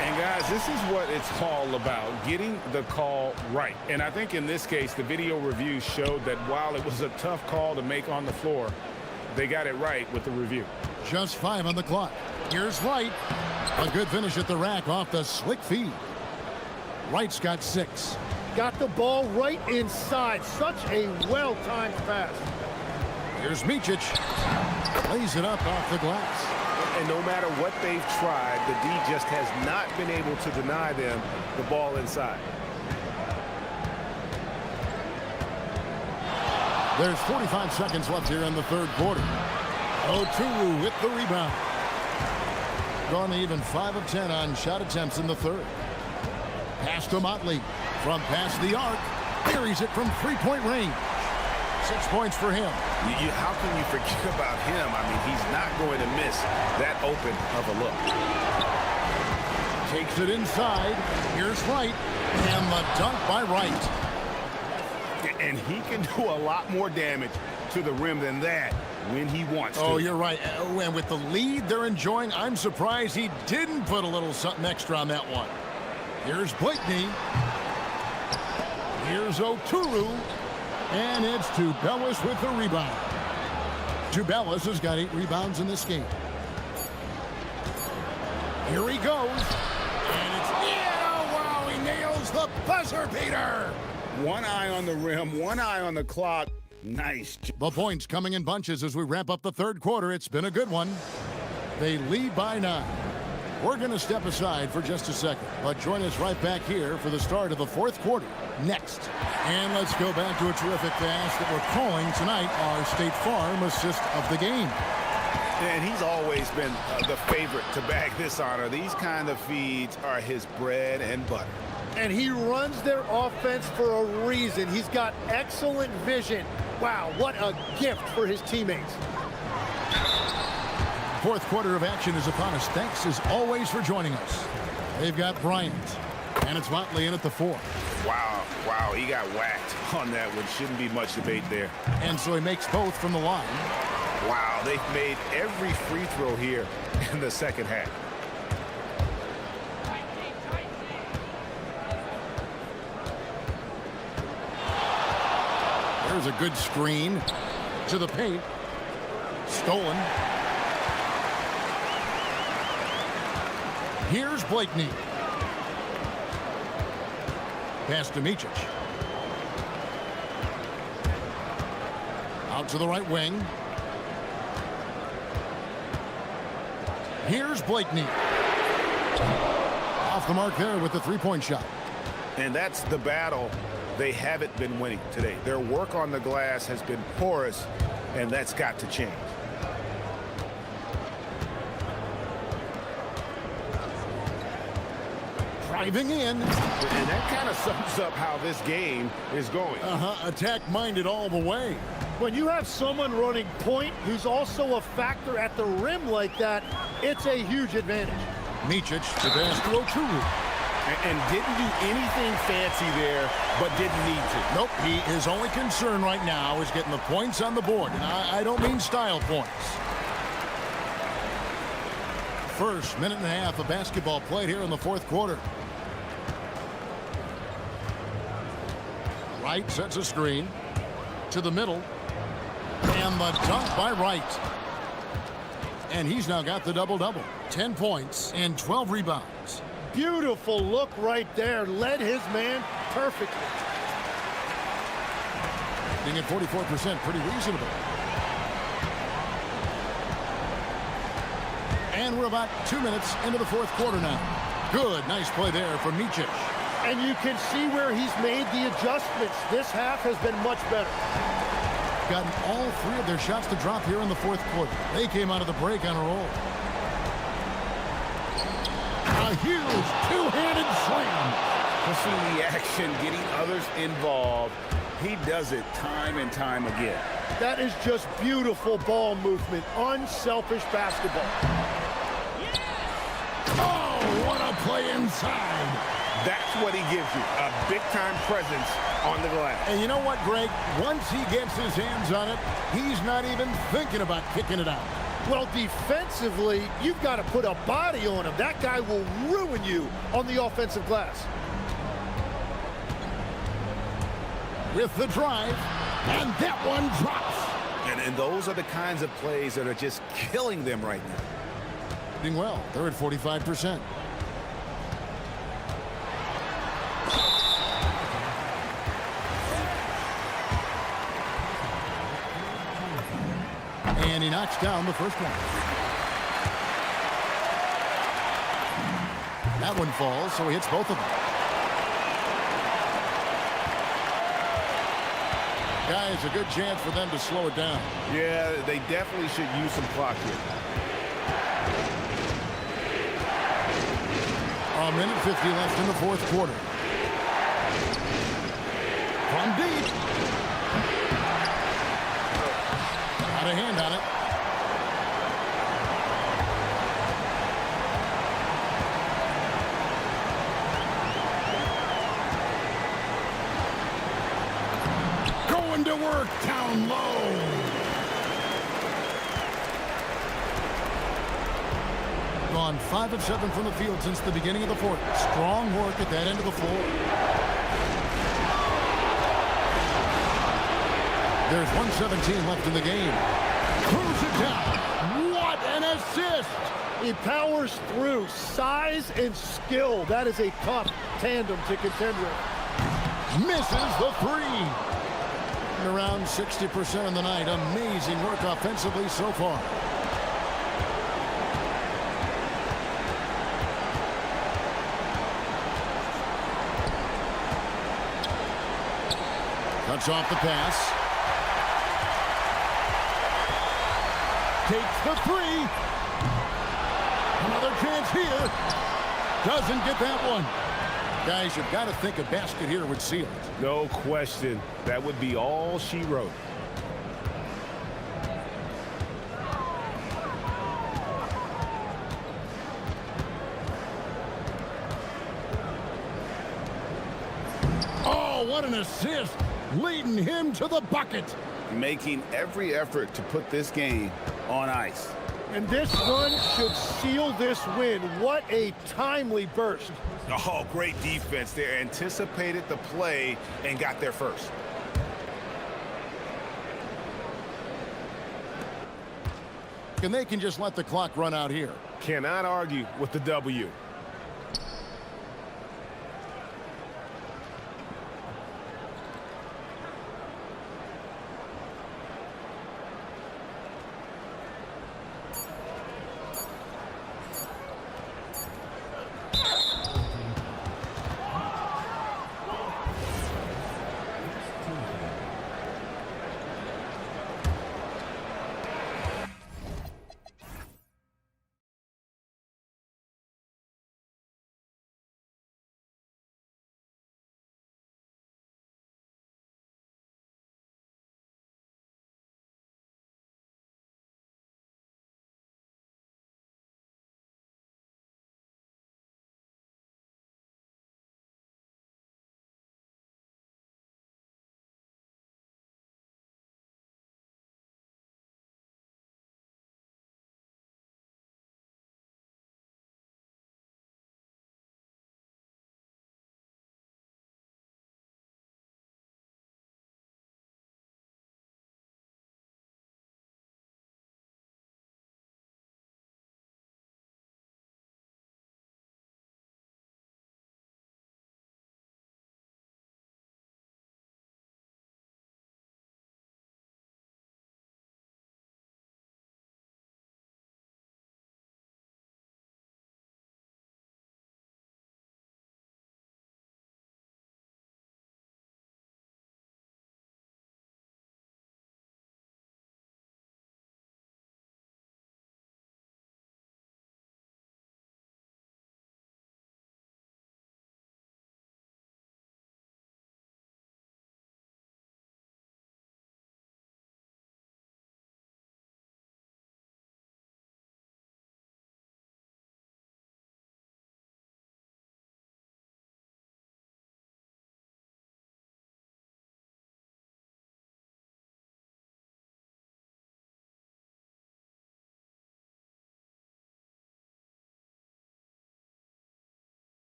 And guys, this is what it's all about, getting the call right. And I think in this case, the video review showed that while it was a tough call to make on the floor, they got it right with the review. Just 5 on the clock. Here's Wright. A good finish at the rack off the slick feed. Wright's got 6. Got the ball right inside. Such a well-timed pass. Here's Micic. Lays it up off the glass. And no matter what they've tried, the D just has not been able to deny them the ball inside. There's 45 seconds left here in the third quarter. Oturu with the rebound. Gone even 5 of 10 on shot attempts in the third. Pass to Motley from past the arc. Carries it from three-point range. 6 points for him. How can you forget about him? I mean, he's not going to miss that open of a look. Takes it inside. Here's Wright. And the dunk by Wright. And he can do a lot more damage to the rim than that when he wants to. Oh, you're right. And with the lead they're enjoying, I'm surprised he didn't put a little something extra on that one. Here's Blakeney. Here's Oturu. And it's Tubelis with the rebound. Tubelis has got 8 rebounds in this game. Here he goes. And it's in. Oh, wow, he nails the buzzer beater. One eye on the rim, one eye on the clock. Nice. The points coming in bunches as we wrap up the third quarter. It's been a good one. They lead by 9. We're going to step aside for just a second, but join us right back here for the start of the fourth quarter next. And let's go back to a terrific pass that we're calling tonight our State Farm assist of the game. And he's always been the favorite to bag this honor. These kind of feeds are his bread and butter. And he runs their offense for a reason. He's got excellent vision. Wow, what a gift for his teammates. Fourth quarter of action is upon us. Thanks as always for joining us. They've got Bryant, and it's Motley in at the 4. Wow, he got whacked on that one. Shouldn't be much debate there. And so he makes both from the line. Wow, they've made every free throw here in the second half. There's a good screen to the paint. Stolen. Here's Blakeney. Pass to Micic. Out to the right wing. Here's Blakeney. Off the mark there with the three-point shot. And that's the battle they haven't been winning today. Their work on the glass has been porous, and that's got to change. Driving in. And that kind of sums up how this game is going. Attack-minded all the way. When you have someone running point who's also a factor at the rim like that, it's a huge advantage. Micic to pass to Oturu. And didn't do anything fancy there, but didn't need to. Nope, his only concern right now is getting the points on the board. And I don't mean style points. First minute and a half of basketball played here in the fourth quarter. Wright sets a screen to the middle. And the dunk by Wright. And he's now got the double-double. 10 points and 12 rebounds. Beautiful look right there. Led his man perfectly. Being at 44%, pretty reasonable. And we're about 2 minutes into the fourth quarter now. Good, nice play there from Micic. And you can see where he's made the adjustments. This half has been much better. Gotten all 3 of their shots to drop here in the fourth quarter. They came out of the break on a roll. A huge two-handed slam. Pushing the action, getting others involved. He does it time and time again. That is just beautiful ball movement. Unselfish basketball. Oh, what a play inside. That's what he gives you, a big-time presence on the glass. And you know what, Greg? Once he gets his hands on it, he's not even thinking about kicking it out. Well, defensively, you've got to put a body on him. That guy will ruin you on the offensive glass. With the drive, and that one drops. And those are the kinds of plays that are just killing them right now. Doing well. They're at 45%. And he knocks down the first one. That one falls, so he hits both of them. Guys, a good chance for them to slow it down. Yeah, they definitely should use some clock here. A minute 50 left in the fourth quarter. From deep. Got a hand on it. Going to work down low. Gone 5 of 7 from the field since the beginning of the fourth. Strong work at that end of the floor. There's 1:17 left in the game. Cruise it down. What an assist! He powers through. Size and skill. That is a tough tandem to contend with. Misses the three. And around 60% on the night. Amazing work offensively so far. Cuts off the pass. Takes the three. Another chance here. Doesn't get that one. Guys, you've got to think a basket here would seal it. No question. That would be all she wrote. Oh, what an assist. Leading him to the bucket. Making every effort to put this game on ice. And this run should seal this win. What a timely burst. Oh, great defense. They anticipated the play and got there first. And they can just let the clock run out here. Cannot argue with the W.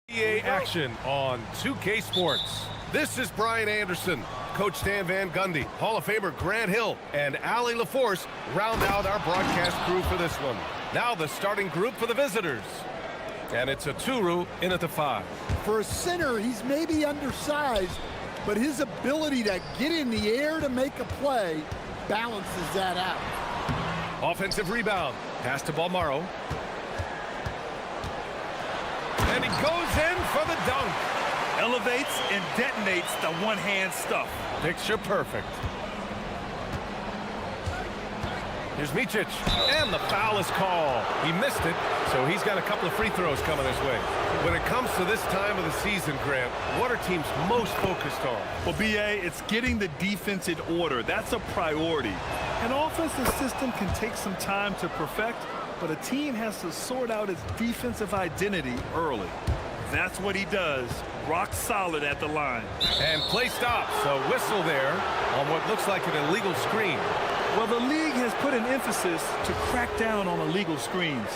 NBA action on 2K Sports. This is Brian Anderson. Coach Stan Van Gundy, Hall of Famer Grant Hill, and Allie LaForce round out our broadcast crew for this one. Now the starting group for the visitors. And it's a Turu in at the 5. For a center, he's maybe undersized, but his ability to get in the air to make a play balances that out. Offensive rebound. Pass to Balmaro. And he goes in for the dunk. Elevates and detonates the one-hand stuff. Picture perfect. Here's Micic, and the foul is called. He missed it, so he's got a couple of free throws coming his way. When it comes to this time of the season, Grant, what are teams most focused on? Well, BA, it's getting the defense in order. That's a priority. An offensive system can take some time to perfect, but a team has to sort out its defensive identity early. That's what he does. Rock solid at the line. And play stops. A whistle there on what looks like an illegal screen. Well, the league has put an emphasis to crack down on illegal screens.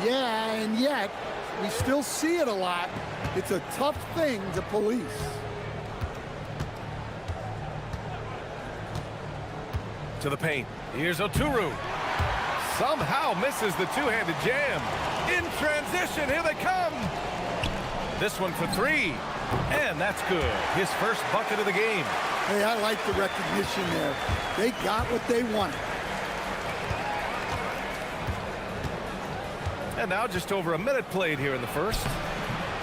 Yeah, and yet we still see it a lot. It's a tough thing to police. To the paint. Here's Oturu. Somehow misses the two-handed jam. In transition, here they come. This one for 3. And that's good. His first bucket of the game. Hey, I like the recognition there. They got what they wanted. And now just over a minute played here in the first.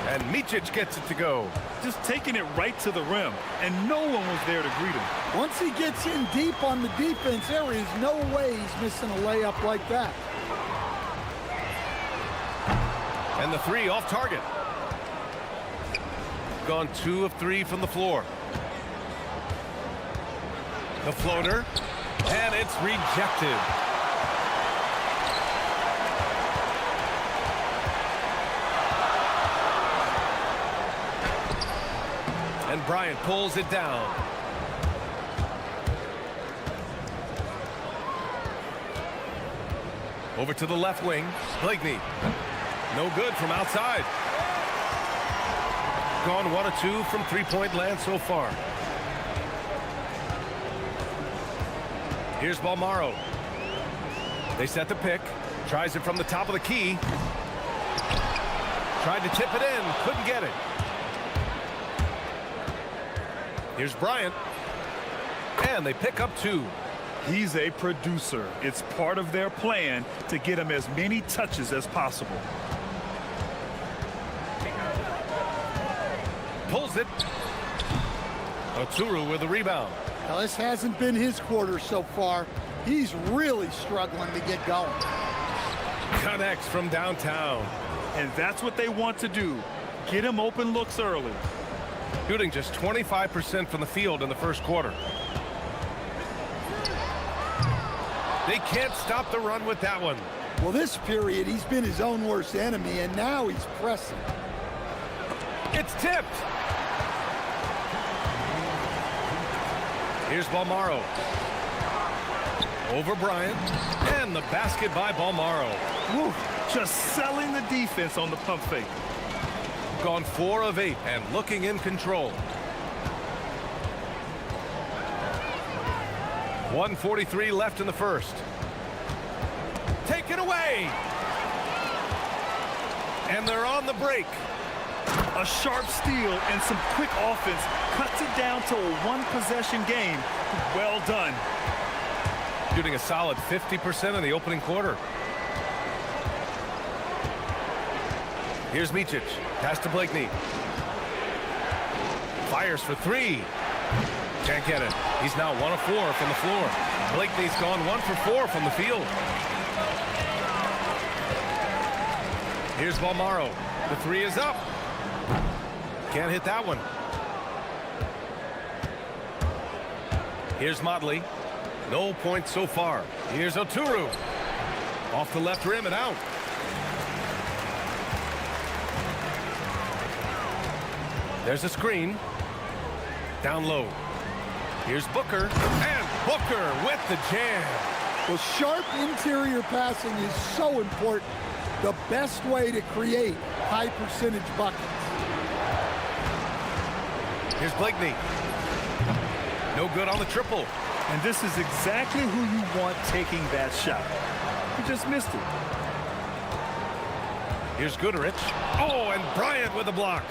And Micic gets it to go. Just taking it right to the rim, and no one was there to greet him. Once he gets in deep on the defense, there is no way he's missing a layup like that. And the 3 off target. Gone 2 of 3 from the floor. The floater, and it's rejected. And Bryant pulls it down. Over to the left wing, Blakeney. No good from outside. Gone 1 of 2 from three-point land so far. Here's Balmaro. They set the pick. Tries it from the top of the key. Tried to tip it in. Couldn't get it. Here's Bryant. And they pick up 2. He's a producer. It's part of their plan to get him as many touches as possible. Pulls it. Oturu with the rebound. Now, this hasn't been his quarter so far. He's really struggling to get going. Connects from downtown. And that's what they want to do. Get him open looks early. Shooting just 25% from the field in the first quarter. They can't stop the run with that one. Well, this period, he's been his own worst enemy, and now he's pressing. It's tipped. Here's Balmaro. Over Bryant. And the basket by Balmaro. Woo, just selling the defense on the pump fake. Gone 4 of 8 and looking in control. 1:43 left in the first. Take it away. And they're on the break. A sharp steal and some quick offense cuts it down to a one-possession game. Well done. Shooting a solid 50% in the opening quarter. Here's Micic. Pass to Blakeney. Fires for 3. Can't get it. He's now 1 of 4 from the floor. Blakeney's gone 1 for 4 from the field. Here's Balmaro. The 3 is up. Can't hit that one. Here's Motley. No points so far. Here's Oturu. Off the left rim and out. There's a screen. Down low. Here's Booker. And Booker with the jam. Well, sharp interior passing is so important. The best way to create high percentage buckets. Here's Blakeney. No good on the triple. And this is exactly who you want taking that shot. He just missed it. Here's Guterich. Oh, and Bryant with a block.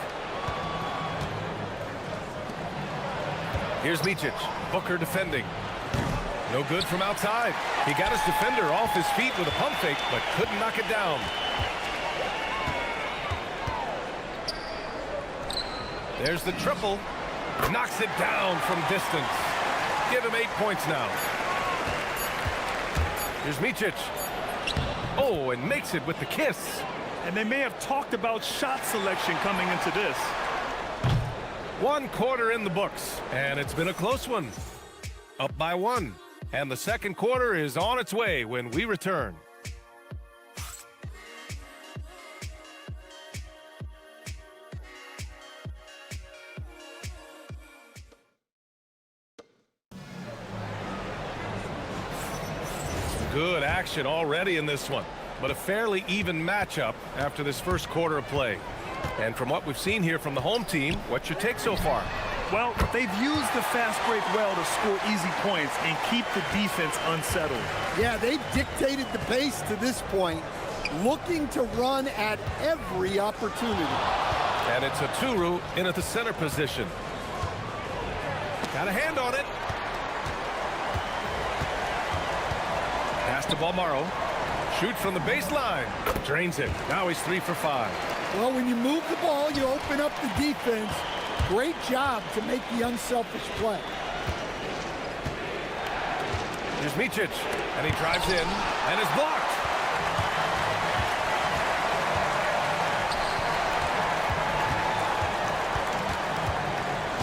Here's Micic. Booker defending. No good from outside. He got his defender off his feet with a pump fake, but couldn't knock it down. There's the triple. Knocks it down from distance. Give him 8 points now. Here's Micic. Oh, and makes it with the kiss. And they may have talked about shot selection coming into this. 1 quarter in the books, and it's been a close one. Up by 1. And the second quarter is on its way when we return. Good action already in this one, but a fairly even matchup after this first quarter of play. And from what we've seen here from the home team, what's your take so far? Well, they've used the fast break well to score easy points and keep the defense unsettled. Yeah, they've dictated the pace to this point, looking to run at every opportunity. And it's a Turu in at the center position. Got a hand on it. Pass to Balmaro. Shoot from the baseline. Drains it. Now he's 3 for 5. Well, when you move the ball, you open up the defense. Great job to make the unselfish play. Here's Micic, and he drives in, and is blocked.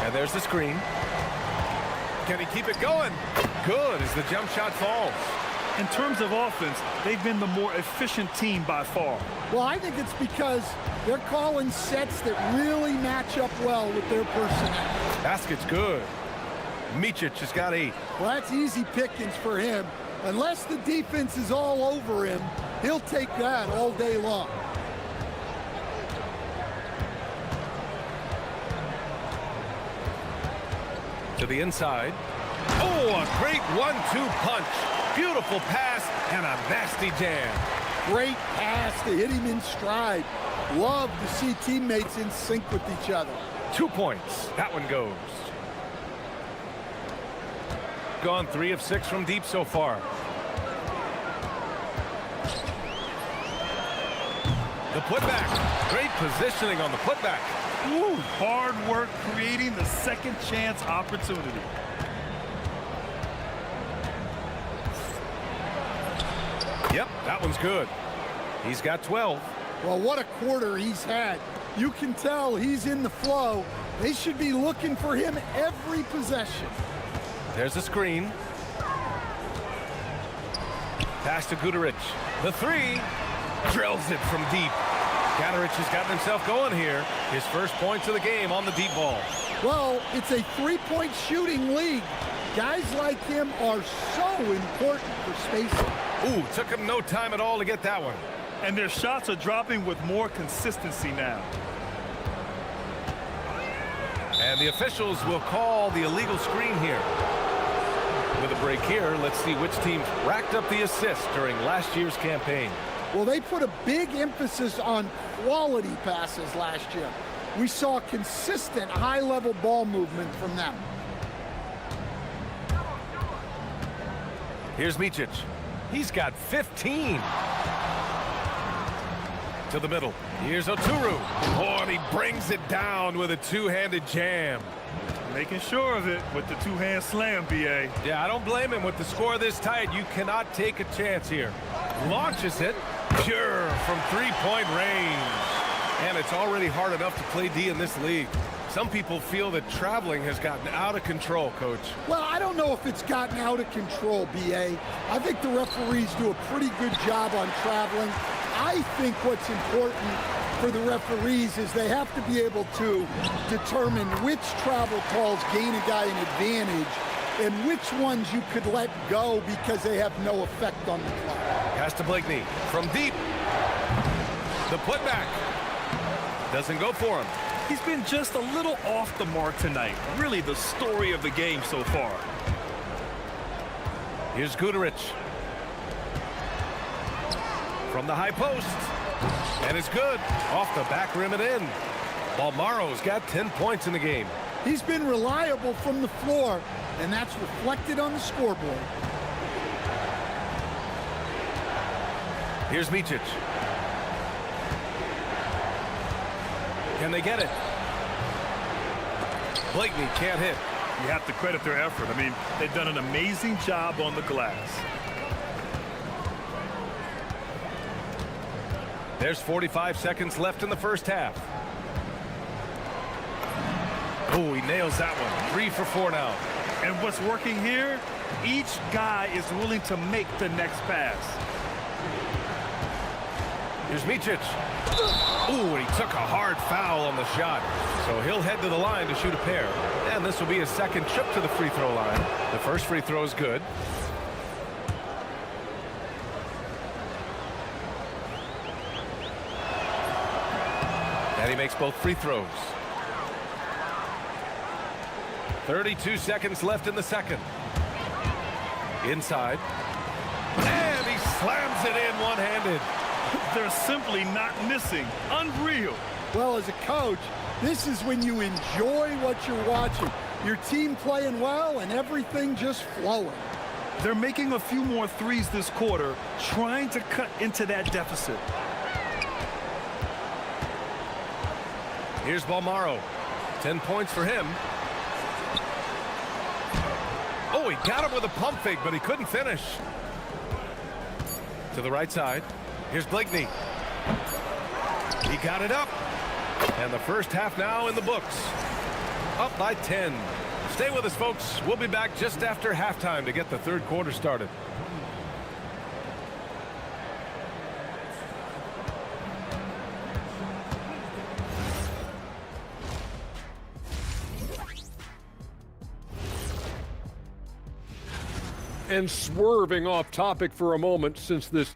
And there's the screen. Can he keep it going? Good as the jump shot falls. In terms of offense, they've been the more efficient team by far. Well, I think it's because they're calling sets that really match up well with their personnel. Basket's good. Micic has got 8. Well, that's easy pickings for him. Unless the defense is all over him, he'll take that all day long. To the inside. Oh, a great 1-2 punch. Beautiful pass and a nasty jam. Great pass to hit him in stride. Love to see teammates in sync with each other. 2 points. That one goes. Gone 3 of 6 from deep so far. The putback. Great positioning on the putback. Ooh, hard work creating the second chance opportunity. Yep, that one's good. He's got 12. Well, what a quarter he's had. You can tell he's in the flow. They should be looking for him every possession. There's a screen. Pass to Guterich. The 3. Drills it from deep. Guterich has gotten himself going here. His first points of the game on the deep ball. Well, it's a 3-point shooting league. Guys like him are so important for spacing. Ooh, took him no time at all to get that one. And their shots are dropping with more consistency now. And the officials will call the illegal screen here. With a break here, let's see which team racked up the assists during last year's campaign. Well, they put a big emphasis on quality passes last year. We saw consistent high-level ball movement from them. Here's Micic. He's got 15. To the middle. Here's Oturu. Oh, and he brings it down with a two-handed jam. Making sure of it with the two-hand slam, B.A. Yeah, I don't blame him. With the score this tight, you cannot take a chance here. Launches it. Pure from three-point range. And it's already hard enough to play D in this league. Some people feel that traveling has gotten out of control, Coach. Well, I don't know if it's gotten out of control, B.A. I think the referees do a pretty good job on traveling. I think what's important for the referees is they have to be able to determine which travel calls gain a guy an advantage and which ones you could let go because they have no effect on the clock. Pass to Blakeney from deep. The putback. Doesn't go for him. He's been just a little off the mark tonight. Really the story of the game so far. Here's Guterich. From the high post. And it's good. Off the back rim and in. Balmaro's got 10 points in the game. He's been reliable from the floor, and that's reflected on the scoreboard. Here's Micic. Can they get it? Blakeney can't hit. You have to credit their effort. I mean, they've done an amazing job on the glass. There's 45 seconds left in the first half. Oh, he nails that one. 3 for 4 now. And what's working here? Each guy is willing to make the next pass. Here's Micic. Ooh, and he took a hard foul on the shot. So he'll head to the line to shoot a pair. And this will be his second trip to the free throw line. The first free throw is good. And he makes both free throws. 32 seconds left in the second. Inside. And he slams it in one-handed. They're simply not missing. Unreal. Well, as a coach, this is when you enjoy what you're watching. Your team playing well and everything just flowing. They're making a few more threes this quarter, trying to cut into that deficit. Here's Balmaro. 10 points for him. Oh, he got him with a pump fake, but he couldn't finish. To the right side. Here's Blakeney. He got it up. And the first half now in the books. Up by 10. Stay with us, folks. We'll be back just after halftime to get the third quarter started. And swerving off topic for a moment, since this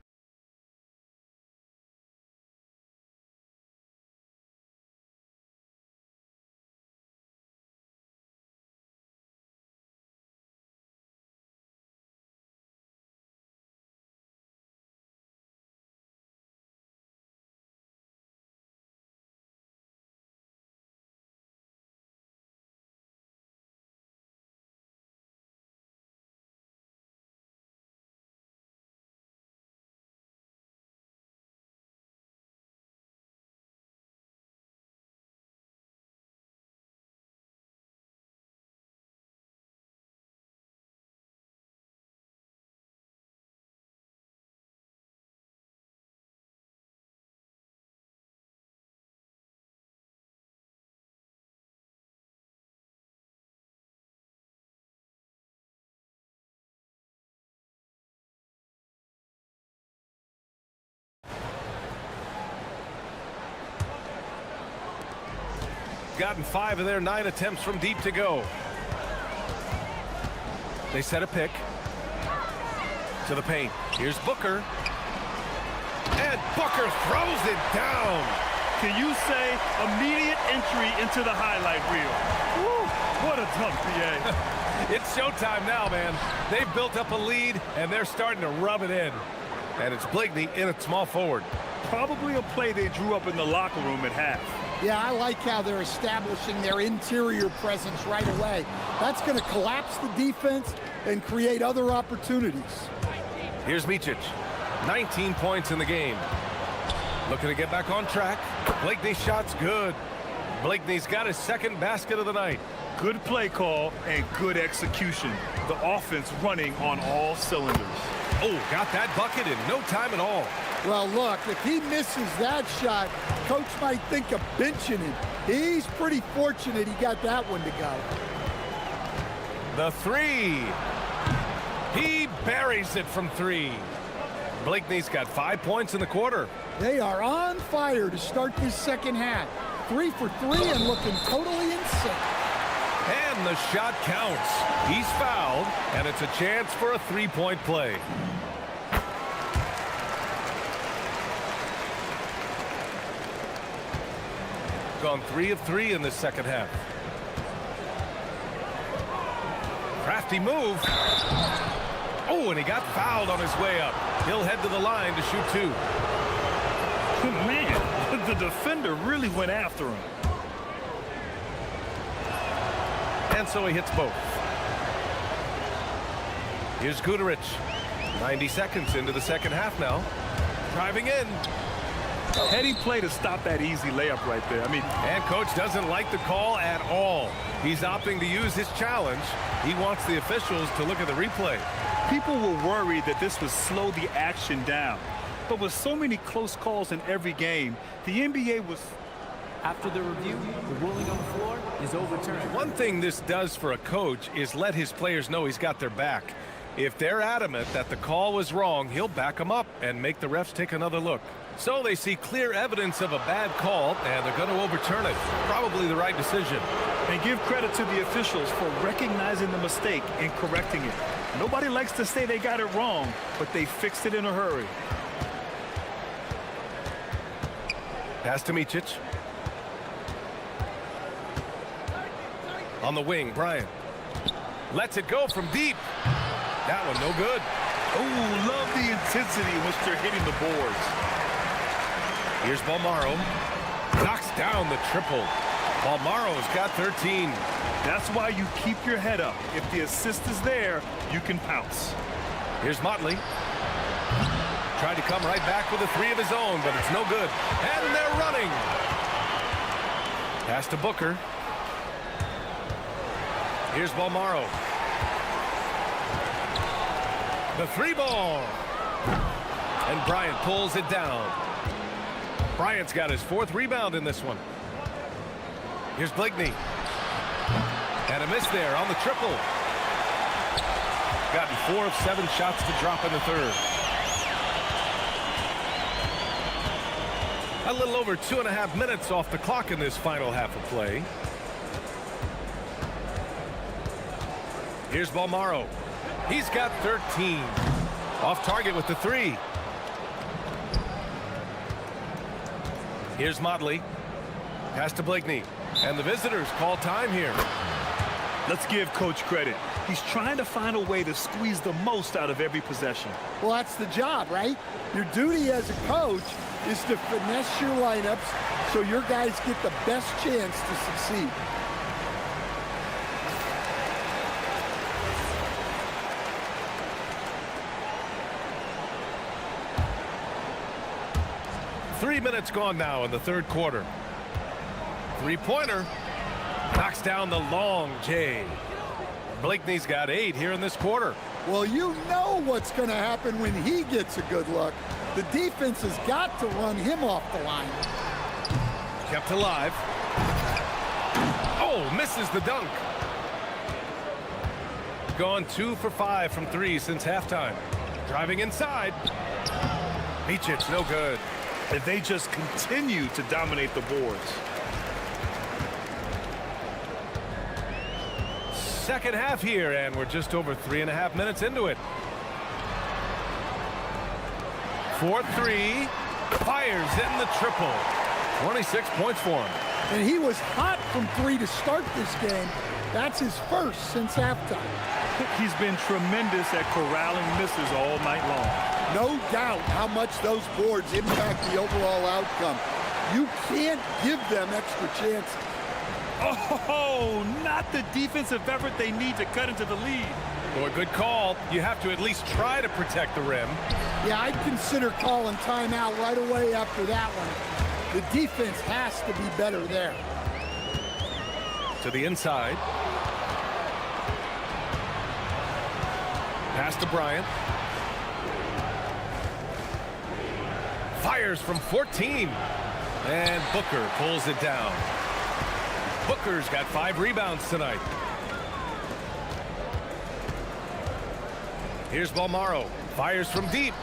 gotten 5 of their 9 attempts from deep to go. They set a pick to the paint. Here's Booker. And Booker throws it down. Can you say immediate entry into the highlight reel? Woo, what a dunk, PA. It's showtime now, man. They've built up a lead, and they're starting to rub it in. And it's Blakeney in at small forward. Probably a play they drew up in the locker room at half. Yeah, I like how they're establishing their interior presence right away. That's going to collapse the defense and create other opportunities. Here's Micic. 19 points in the game. Looking to get back on track. Blakeney's shot's good. Blakeney's got his second basket of the night. Good play call and good execution. The offense running on all cylinders. Oh, got that bucket in no time at all. Well, look, if he misses that shot, coach might think of benching him. He's pretty fortunate he got that one to go. The three. He buries it from 3. Blakeney's got 5 points in the quarter. They are on fire to start this second half. 3 for 3 and looking totally in sync. And the shot counts. He's fouled, and it's a chance for a 3-point play. gone 3 of 3 in this second half. Crafty move. Oh, and he got fouled on his way up. He'll head to the line to shoot 2. Man, the defender really went after him. And so he hits both. Here's Guterich. 90 seconds into the second half now. Driving in. Heady play to stop that easy layup right there. And coach doesn't like the call at all. He's opting to use his challenge. He wants the officials to look at the replay. People were worried that this would slow the action down. But with so many close calls in every game, the NBA was... After the review, the ruling on the floor is overturned. One thing this does for a coach is let his players know he's got their back. If they're adamant that the call was wrong, he'll back them up and make the refs take another look. So they see clear evidence of a bad call, and they're going to overturn it. Probably the right decision. And give credit to the officials for recognizing the mistake and correcting it. Nobody likes to say they got it wrong, but they fixed it in a hurry. Pass to Micic. On the wing, Bryant. Lets it go from deep. That one no good. Oh, love the intensity in which they're hitting the boards. Here's Balmaro. Knocks down the triple. Balmaro's got 13. That's why you keep your head up. If the assist is there, you can pounce. Here's Motley. Tried to come right back with a 3 of his own, but it's no good. And they're running. Pass to Booker. Here's Balmaro. The 3 ball. And Bryant pulls it down. Bryant's got his 4th rebound in this one. Here's Blakeney. And a miss there on the triple. Gotten 4 of 7 shots to drop in the third. A little over 2.5 minutes off the clock in this final half of play. Here's Balmaro. He's got 13. Off target with the 3. Here's Motley. Pass to Blakeney. And the visitors call time here. Let's give coach credit. He's trying to find a way to squeeze the most out of every possession. Well, that's the job, right? Your duty as a coach is to finesse your lineups so your guys get the best chance to succeed. Three minutes gone now in the third quarter. Three-pointer. Knocks down the long J. Blakeney's got 8 here in this quarter. Well, you know what's going to happen when he gets a good look. The defense has got to run him off the line. Kept alive. Oh, misses the dunk. Gone 2 for 5 from 3 since halftime. Driving inside. Micic, no good. And they just continue to dominate the boards. Second half here, and we're just over 3.5 minutes into it. 4-3. Fires in the triple. 26 points for him. And he was hot from 3 to start this game. That's his first since halftime. He's been tremendous at corralling misses all night long. No doubt how much those boards impact the overall outcome. You can't give them extra chances. Oh, not the defensive effort they need to cut into the lead. Boy, good call. You have to at least try to protect the rim. Yeah, I'd consider calling timeout right away after that one. The defense has to be better there. To the inside. Pass to Bryant. Fires from 14. And Booker pulls it down. Booker's got 5 rebounds tonight. Here's Balmaro. Fires from deep.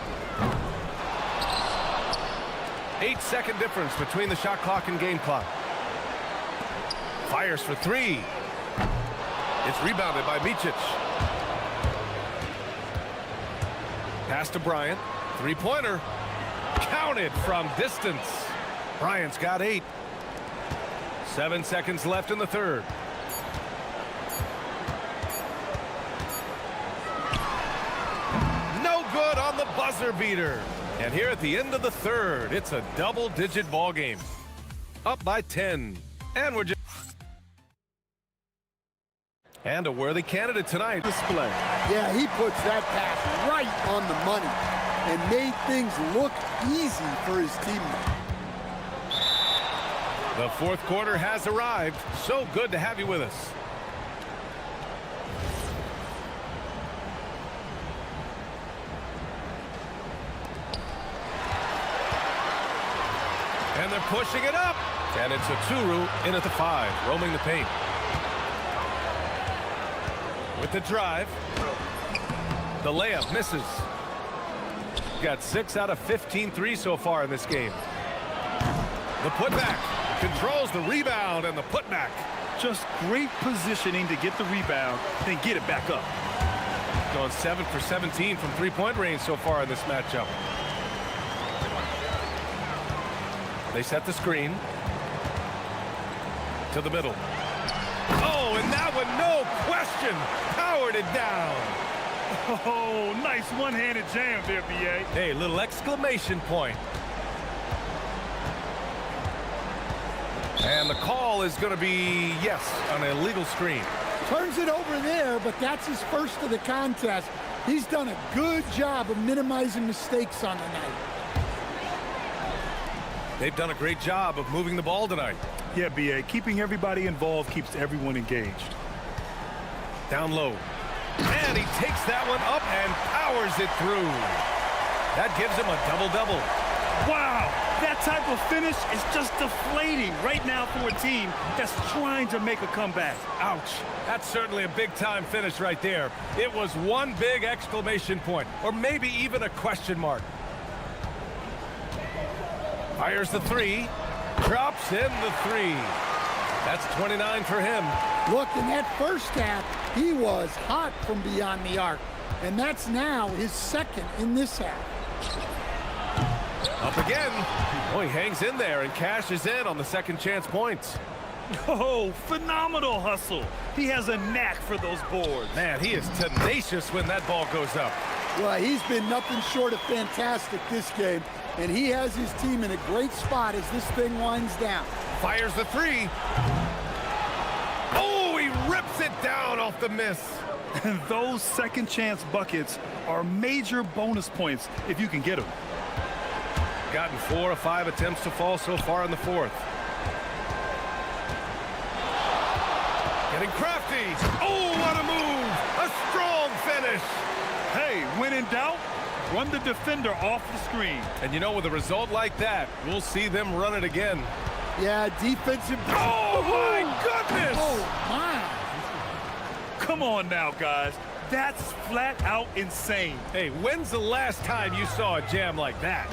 8-second difference between the shot clock and game clock. Fires for 3. It's rebounded by Micic. Pass to Bryant. Three-pointer. Counted from distance. Bryant's got 8. 7 seconds left in the third. No good on the buzzer beater. And here at the end of the third, it's a double-digit ball game. Up by 10. And we're just... And a worthy candidate tonight. Display. Yeah, he puts that pass right on the money and made things look easy for his teammate. The fourth quarter has arrived. So good to have you with us. And they're pushing it up. And it's a Tsuru in at the 5, roaming the paint. With the drive. The layup misses. Got 6 out of 15 threes so far in this game. The putback. Controls the rebound and the putback. Just great positioning to get the rebound, then get it back up. Going 7 for 17 from three-point range so far in this matchup. They set the screen. To the middle. Oh, and that one, no question, powered it down. Oh, nice one-handed jam there, B.A. Hey, little exclamation point. And the call is going to be, yes, an illegal screen. Turns it over there, but that's his first of the contest. He's done a good job of minimizing mistakes on the night. They've done a great job of moving the ball tonight. Yeah, B.A., keeping everybody involved keeps everyone engaged. Down low. And he takes that one up and powers it through. That gives him a double-double. Wow, that type of finish is just deflating right now for a team that's trying to make a comeback. Ouch. That's certainly a big-time finish right there. It was one big exclamation point, or maybe even a question mark. Fires the 3. Drops in the 3. That's 29 for him. Look, in that first half, he was hot from beyond the arc. And that's now his second in this half. Up again. Oh, he hangs in there and cashes in on the second chance points. Oh, phenomenal hustle. He has a knack for those boards. Man, he is tenacious when that ball goes up. Well, he's been nothing short of fantastic this game. And he has his team in a great spot as this thing winds down. Fires the 3. Oh, he rips it down off the miss. And those second chance buckets are major bonus points if you can get them. Gotten 4 of 5 attempts to fall so far in the fourth. Getting crafty. Oh, what a move. A strong finish. Hey, when in doubt, run the defender off the screen. And you know, with a result like that, we'll see them run it again. Yeah, defensive. Oh, my goodness. Oh, my. Come on now, guys. That's flat out insane. Hey, when's the last time you saw a jam like that?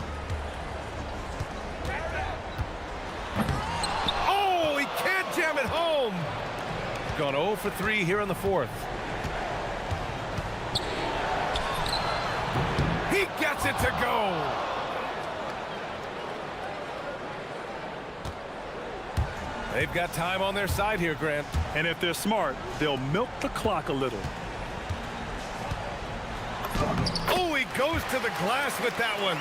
Oh, he can't jam it home. Gone 0 for 3 here in the fourth. He gets it to go. They've got time on their side here, Grant. And if they're smart, they'll milk the clock a little. Oh, he goes to the glass with that one.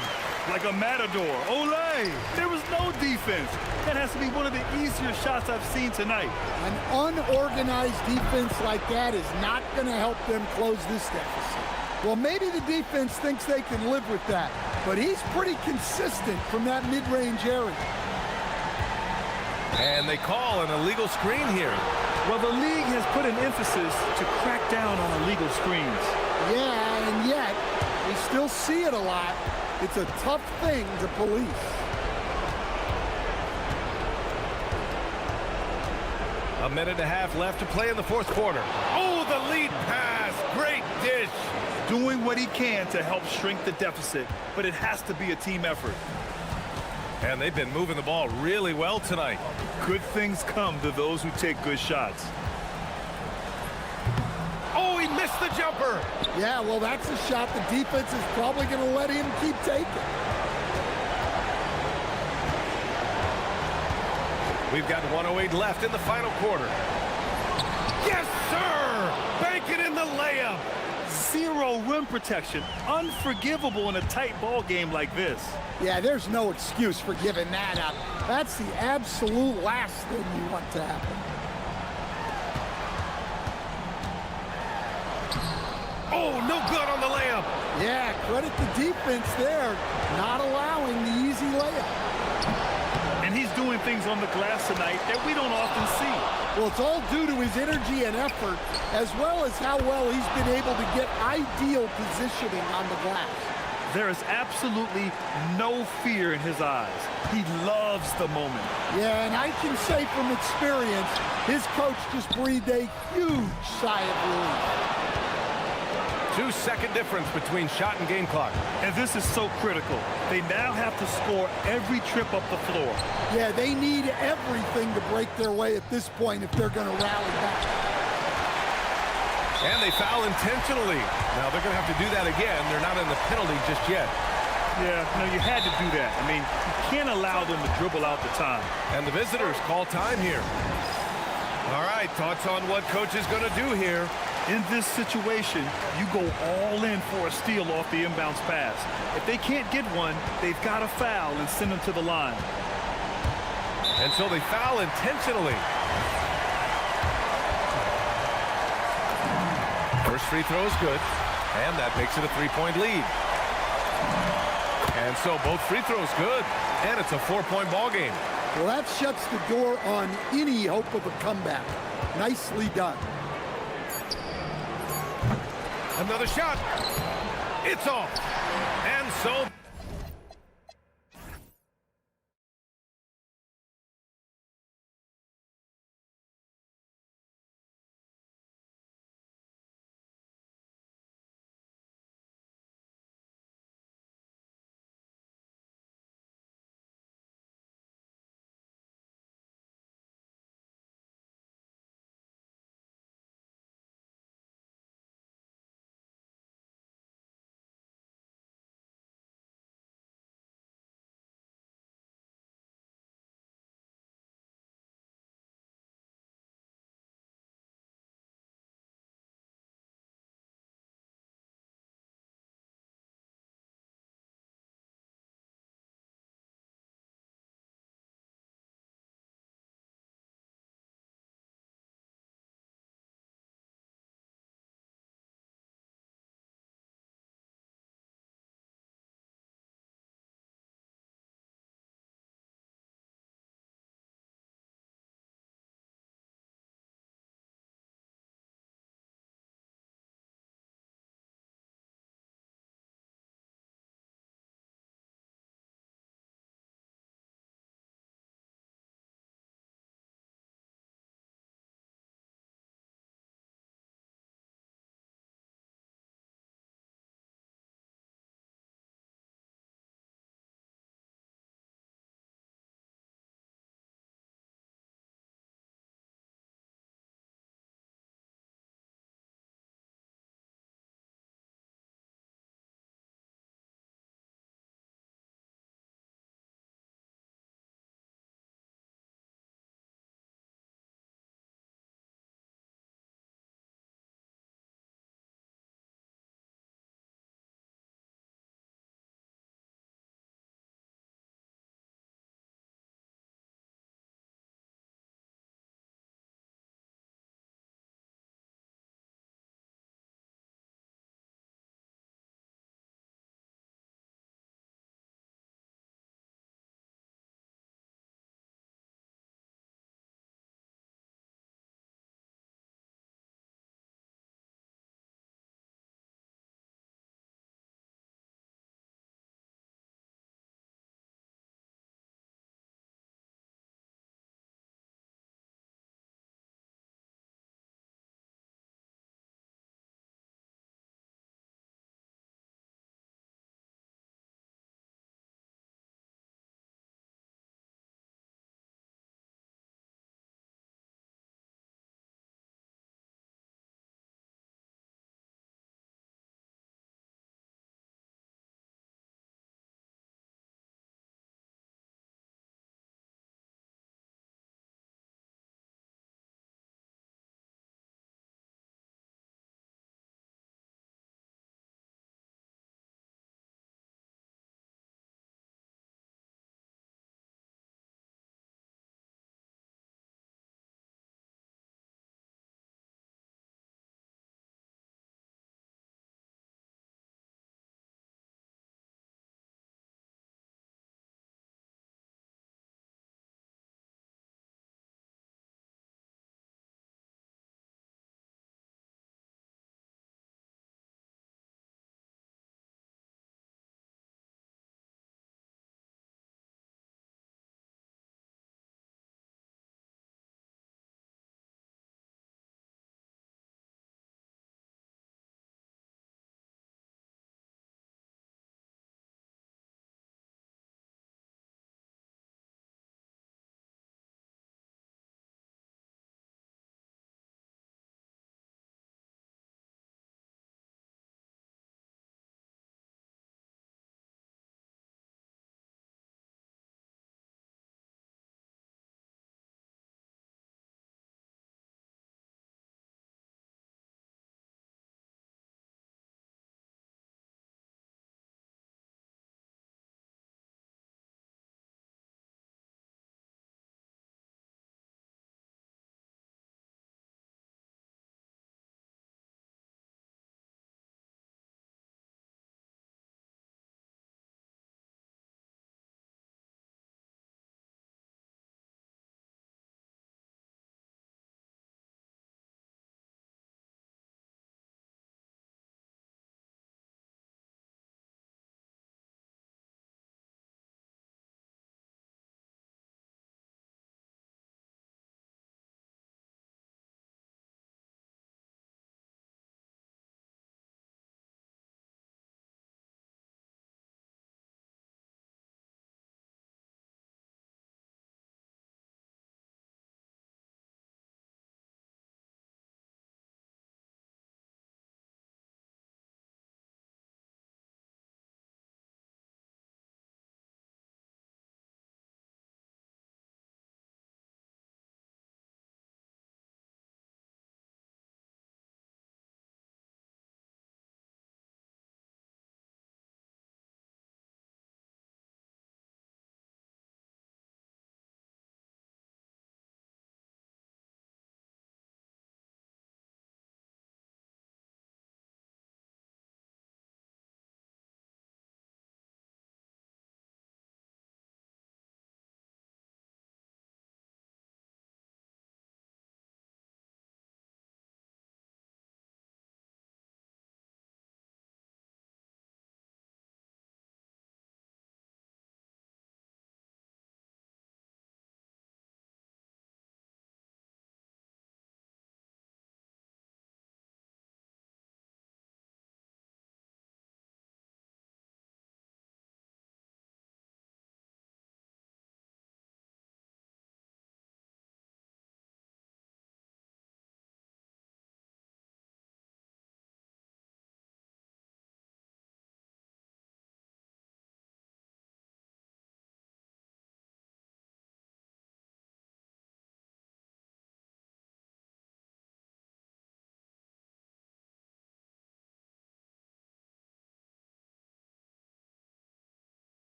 Like a matador. Olé! There was no defense. That has to be one of the easier shots I've seen tonight. An unorganized defense like that is not going to help them close this deficit. Well, maybe the defense thinks they can live with that, but he's pretty consistent from that mid-range area. And they call an illegal screen here. Well, the league has put an emphasis to crack down on illegal screens. Yeah, and yet, we still see it a lot. It's a tough thing to police. A minute and a half left to play in the fourth quarter. Oh, the lead pass. Great dish. Doing what he can to help shrink the deficit, but it has to be a team effort. And they've been moving the ball really well tonight. Good things come to those who take good shots. Oh, he missed the jumper. Yeah, well, that's a shot the defense is probably going to let him keep taking. We've got 1:08 left in the final quarter. Yes, sir! Bank it in the layup. Zero rim protection. Unforgivable in a tight ball game like this. Yeah, there's no excuse for giving that up. That's the absolute last thing you want to happen. Oh, no good on the layup. Yeah, credit the defense there, not allowing the easy layup. And he's doing things on the glass tonight that we don't often see. Well, it's all due to his energy and effort, as well as how well he's been able to get ideal positioning on the glass. There is absolutely no fear in his eyes. He loves the moment. Yeah, and I can say from experience, his coach just breathed a huge sigh of relief. 2-second difference between shot and game clock. And this is so critical. They now have to score every trip up the floor. Yeah, they need everything to break their way at this point if they're going to rally back. And they foul intentionally. Now they're going to have to do that again. They're not in the penalty just yet. Yeah, no, you had to do that. I mean, you can't allow them to dribble out the time. And the visitors call time here. All right, thoughts on what coach is going to do here? In this situation, you go all in for a steal off the inbounds pass. If they can't get one, they've got to foul and send them to the line. And so they foul intentionally. First free throw is good, and that makes it a 3-point lead. And so both free throws good, and it's a 4-point ball game. Well, that shuts the door on any hope of a comeback. Nicely done. Another shot. It's off. And so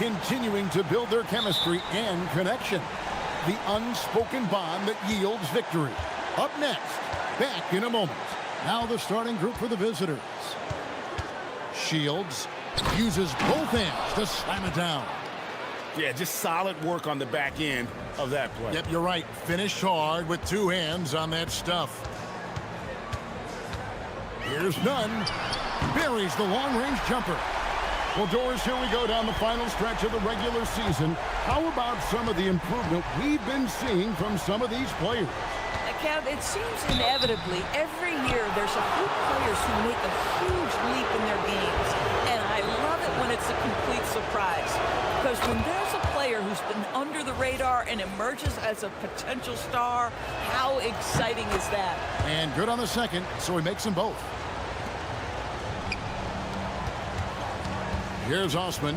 continuing to build their chemistry and connection. The unspoken bond that yields victory. Up next, back in a moment. Now the starting group for the visitors. Shields uses both hands to slam it down. Yeah, just solid work on the back end of that play. Yep, you're right. Finished hard with two hands on that stuff. Here's Nunn. Buries the long-range jumper. Well, Doris, here we go down the final stretch of the regular season. How about some of the improvement we've been seeing from some of these players? Kev, it seems inevitably every year there's a few players who make a huge leap in their games. And I love it when it's a complete surprise. Because when there's a player who's been under the radar and emerges as a potential star, how exciting is that? And good on the second, so he makes them both. Here's Osman.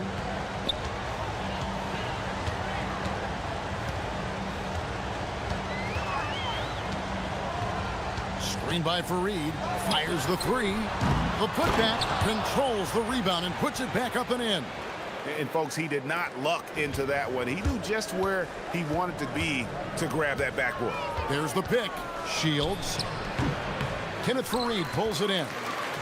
Screen by Fareed. Fires the three. The putback controls the rebound and puts it back up and in. And folks, he did not luck into that one. He knew just where he wanted to be to grab that backboard. There's the pick. Shields. Kenneth Fareed pulls it in.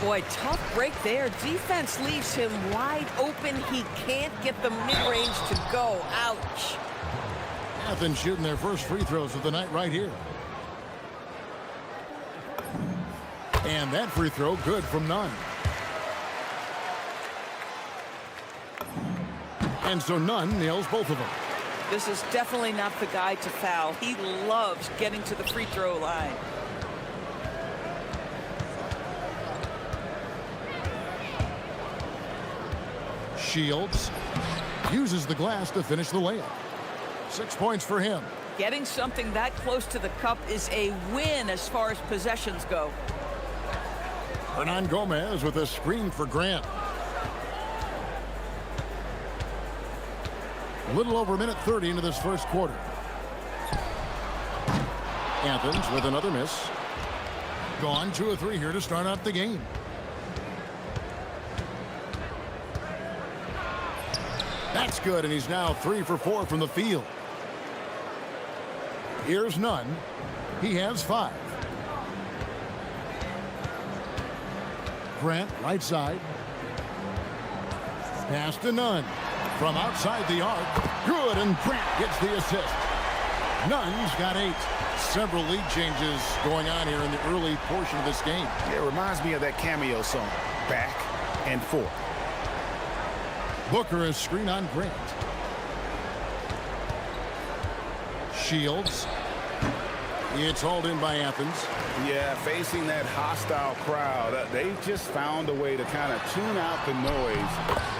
Boy, tough break there. Defense leaves him wide open. He can't get the mid-range to go. Ouch. Athens shooting their first free throws of the night right here. And that free throw good from Nunn. And so Nunn nails both of them. This is definitely not the guy to foul. He loves getting to the free throw line. Shields uses the glass to finish the layup. 6 points for him. Getting something that close to the cup is a win as far as possessions go. Hernan Gomez with a screen for Grant. A little over a minute 30 into this first quarter. Athens with another miss. Gone 2 of 3 here to start out the game. That's good, and he's now 3 for 4 from the field. Here's Nunn. He has 5. Grant, right side. Pass to Nunn. From outside the arc. Good, and Grant gets the assist. Nunn's got 8. Several lead changes going on here in the early portion of this game. Yeah, it reminds me of that cameo song, Back and Forth. Booker is screen on Grant. Shields. It's hauled in by Athens. Yeah, facing that hostile crowd, they just found a way to kind of tune out the noise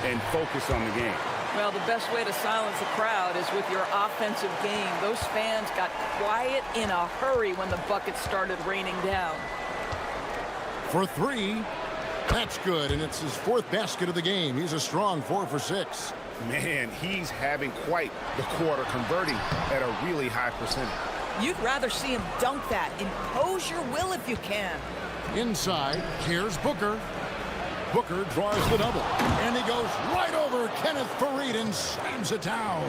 and focus on the game. Well, the best way to silence a crowd is with your offensive game. Those fans got quiet in a hurry when the buckets started raining down. For 3. That's good, and it's his 4th basket of the game. He's a strong 4 for 6. Man, he's having quite the quarter, converting at a really high percentage. You'd rather see him dunk that. Impose your will if you can. Inside, here's Booker. Booker draws the double, and he goes right over Kenneth Fareed and slams it down.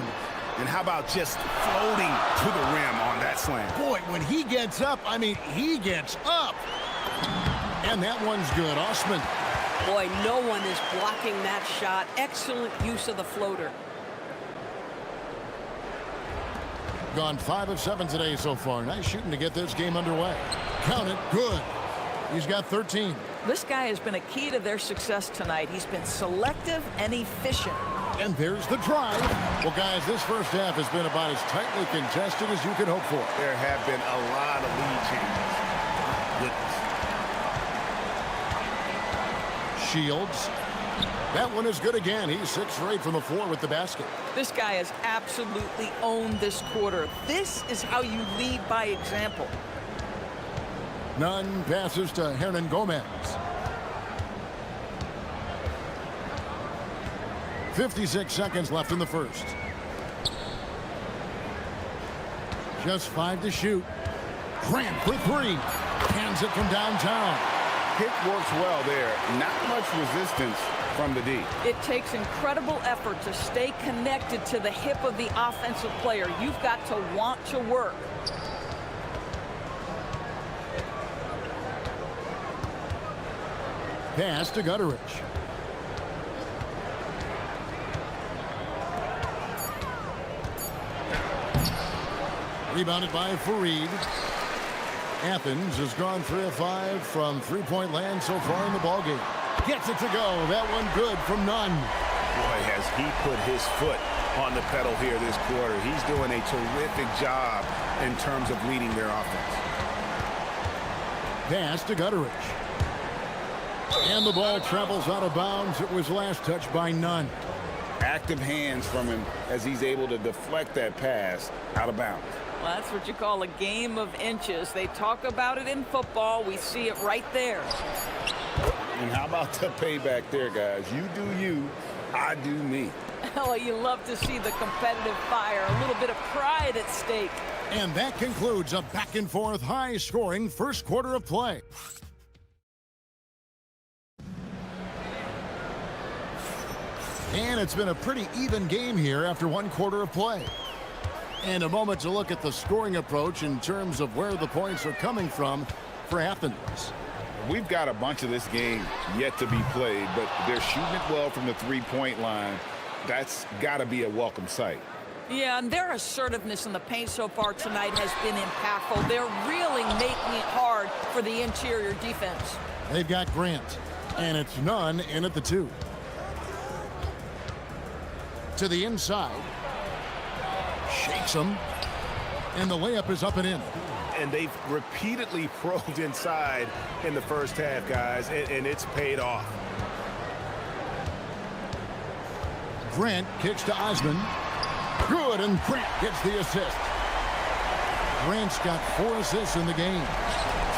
And how about just floating to the rim on that slam? Boy, when he gets up, I mean, he gets up. And that one's good. Osman. Boy, no one is blocking that shot. Excellent use of the floater. Gone 5 of 7 today so far. Nice shooting to get this game underway. Count it. Good. He's got 13. This guy has been a key to their success tonight. He's been selective and efficient. And there's the drive. Well, guys, this first half has been about as tightly contested as you could hope for. There have been a lot of lead changes. Goodness. Shields. That one is good again. He's 6 for 8 from the floor with the basket. This guy has absolutely owned this quarter. This is how you lead by example. Nunn passes to Hernan Gomez. 56 seconds left in the first. Just 5 to shoot. Grant for 3. Hands it from downtown. Pick works well there. Not much resistance from the D. It takes incredible effort to stay connected to the hip of the offensive player. You've got to want to work. Pass to Gutteridge. Rebounded by Fareed. Athens has gone 3 of 5 from three-point land so far in the ballgame. Gets it to go. That one good from Nunn. Boy, has he put his foot on the pedal here this quarter. He's doing a terrific job in terms of leading their offense. Pass to Gutteridge. And the ball travels out of bounds. It was last touched by Nunn. Active hands from him as he's able to deflect that pass out of bounds. Well, that's what you call a game of inches. They talk about it in football. We see it right there. And how about the payback there, guys? You do you, I do me. Oh, you love to see the competitive fire. A little bit of pride at stake. And that concludes a back-and-forth, high-scoring first quarter of play. And it's been a pretty even game here after one quarter of play. And a moment to look at the scoring approach in terms of where the points are coming from for Athens. We've got a bunch of this game yet to be played, but they're shooting it well from the three-point line. That's got to be a welcome sight. Yeah, and their assertiveness in the paint so far tonight has been impactful. They're really making it hard for the interior defense. They've got Grant, and it's Nunn in at the 2. To the inside. Shakes him. And the layup is up and in. And they've repeatedly probed inside in the first half, guys, and it's paid off. Grant kicks to Osman. Good, and Grant gets the assist. Grant's got 4 assists in the game.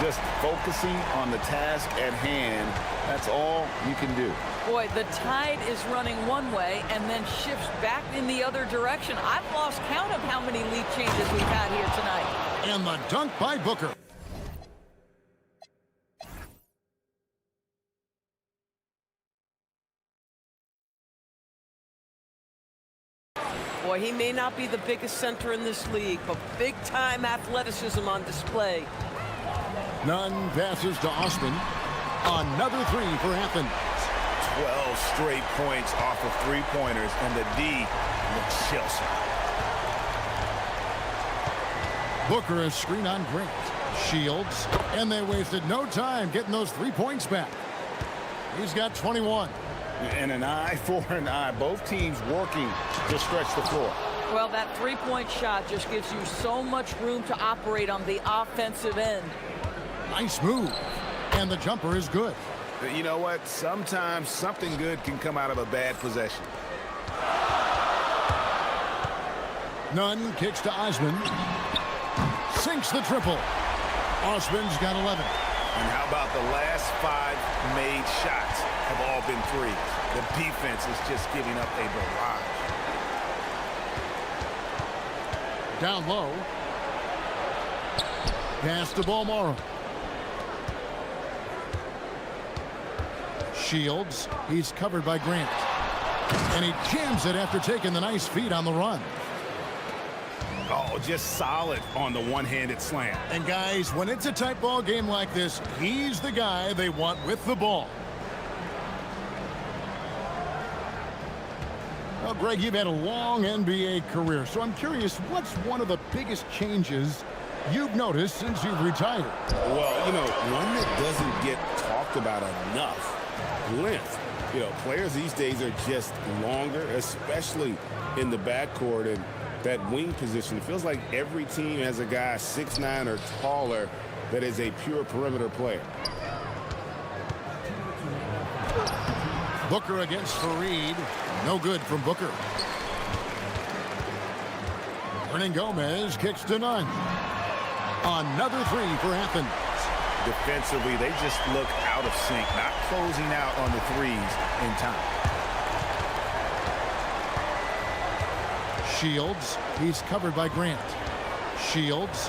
Just focusing on the task at hand, that's all you can do. Boy, the tide is running one way and then shifts back in the other direction. I've lost count of how many lead changes we've had here tonight. And the dunk by Booker. Boy, he may not be the biggest center in this league, but big-time athleticism on display. Nunn passes to Osman. Another 3 for Athens. 12 straight points off of three-pointers, and the D looks chills. Booker is screen on Grant. Shields, and they wasted no time getting those 3 points back. He's got 21. And an eye for an eye. Both teams working to stretch the floor. Well, that three-point shot just gives you so much room to operate on the offensive end. Nice move. And the jumper is good. You know what? Sometimes something good can come out of a bad possession. Nunn kicks to Osman. Sinks the triple. Osman's got 11. And how about the last 5 made shots have all been threes? The defense is just giving up a barrage. Down low. Pass to Balmora. Shields. He's covered by Grant. And he jams it after taking the nice feed on the run. Oh, just solid on the one-handed slam. And guys, when it's a tight ball game like this, he's the guy they want with the ball. Well, Greg, you've had a long NBA career, so I'm curious, what's one of the biggest changes you've noticed since you've retired? Well, you know, one that doesn't get talked about enough, length. You know, players these days are just longer, especially in the backcourt and that wing position. It feels like every team has a guy 6'9" or taller that is a pure perimeter player. Booker against Fareed. No good from Booker. Hernan Gomez kicks to Nunn. Another 3 for Athens. Defensively, they just look out of sync, not closing out on the threes in time. Shields, he's covered by Grant. Shields,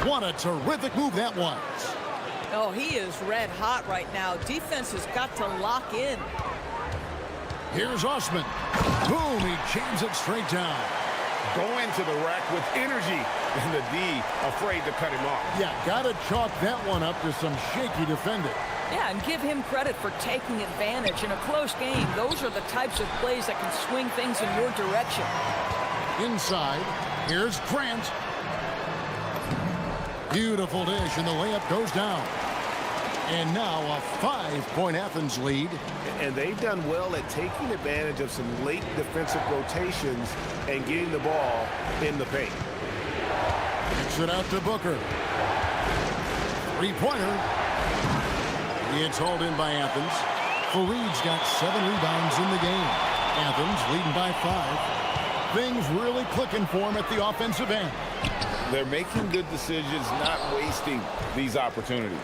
what a terrific move that was. Oh, he is red hot right now. Defense has got to lock in. Here's Osman. Boom, he jams it straight down. Going to the rack with energy, and the D afraid to cut him off. Yeah, gotta chalk that one up to some shaky defending. Yeah, and give him credit for taking advantage in a close game. Those are the types of plays that can swing things in your direction. Inside, here's Grant. Beautiful dish, and the layup goes down. And now a 5-point Athens lead. And they've done well at taking advantage of some late defensive rotations and getting the ball in the paint. Kicks it out to Booker. Three-pointer. It's hauled in by Athens. Fareed's got 7 rebounds in the game. Athens leading by 5. Things really clicking for him at the offensive end. They're making good decisions, not wasting these opportunities.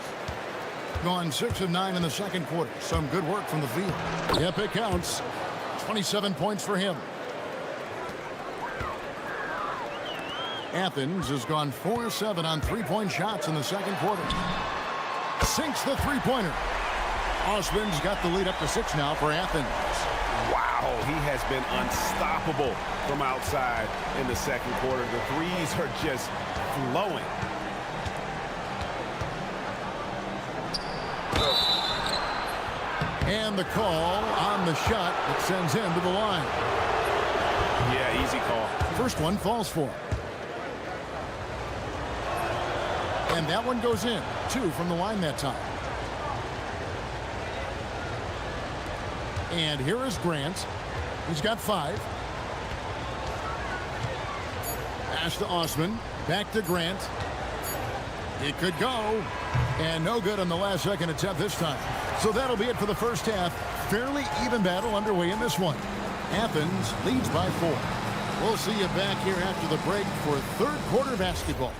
Gone 6 of 9 in the second quarter. Some good work from the field. Yep, it counts. 27 points for him. Athens has gone 4-7 on three-point shots in the second quarter. Sinks the three-pointer. Osman's got the lead up to 6 now for Athens. Wow, he has been unstoppable from outside in the second quarter. The threes are just flowing. And the call on the shot that sends him to the line. Yeah, easy call. First one falls for him. And that one goes in. 2 from the line that time. And here is Grant. He's got 5. Pass to Osman. Back to Grant. It could go. And no good on the last second attempt this time. So that'll be it for the first half. Fairly even battle underway in this one. Athens leads by 4. We'll see you back here after the break for third quarter basketball.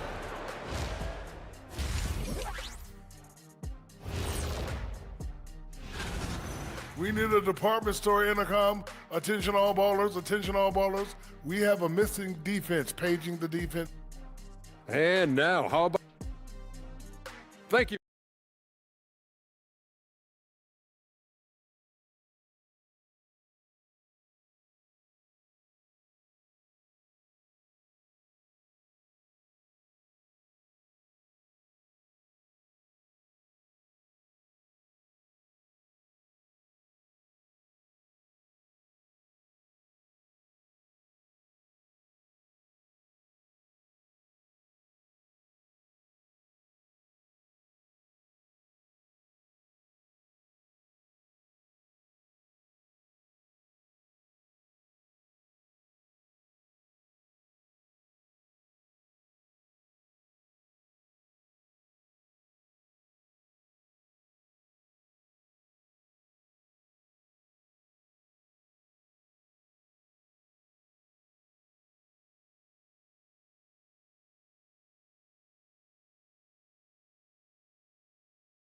We need a department store intercom. Attention all ballers, attention all ballers. We have a missing defense, paging the defense. And now, how about... Thank you.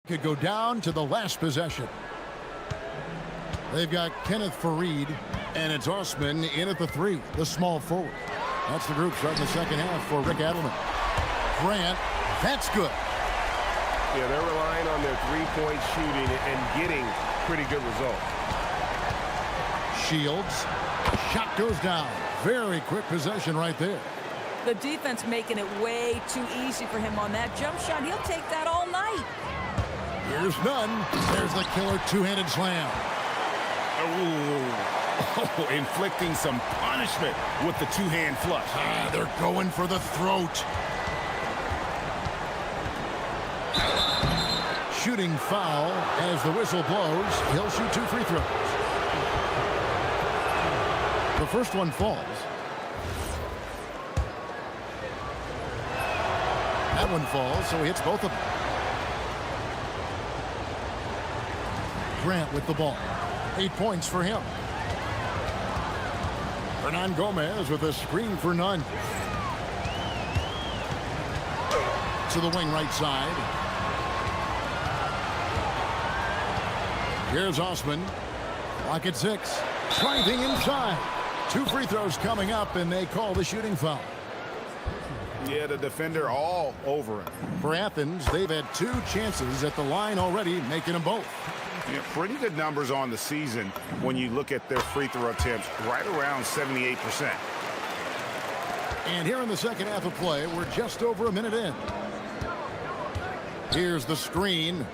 Could go down to the last possession. They've got Kenneth Fareed, and it's Osman in at the 3, the small forward. That's the group starting the second half for Rick Adelman. Grant, that's good. Yeah, they're relying on their three-point shooting and getting pretty good results. Shields, shot goes down. Very quick possession right there. The defense making it way too easy for him on that jump shot. He'll take that all night. Here's none. There's the killer two-handed slam. Oh, inflicting some punishment with the two-hand flush. They're going for the throat. Shooting foul as the whistle blows. He'll shoot 2 free throws. The first one falls. That one falls, so he hits both of them. Grant with the ball. 8 points for him. Hernan Gomez with a screen for none. To the wing right side. Here's Osman. Clock at 6. Driving inside. 2 free throws coming up, and they call the shooting foul. Yeah, the defender all over him. For Athens, they've had 2 chances at the line already, making them both. Yeah, pretty good numbers on the season when you look at their free throw attempts, right around 78%. And here in the second half of play, we're just over a minute in. Here's the screen.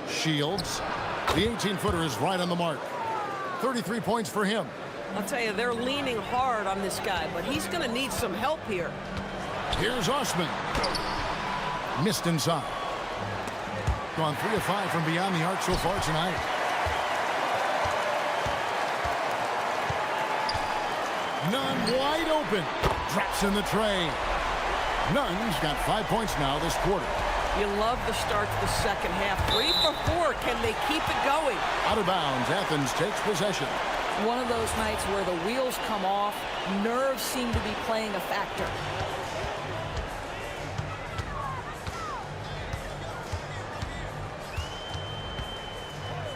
Shields. The 18-footer is right on the mark. 33 points for him. I'll tell you, they're leaning hard on this guy, but he's going to need some help here. Here's Osman. Missed inside. Gone 3 of 5 from beyond the arc so far tonight. Nunn wide open. Drops in the tray. Nunn's got 5 points now this quarter. You love the start to the second half. 3 for 4. Can they keep it going? Out of bounds. Athens takes possession. One of those nights where the wheels come off, nerves seem to be playing a factor.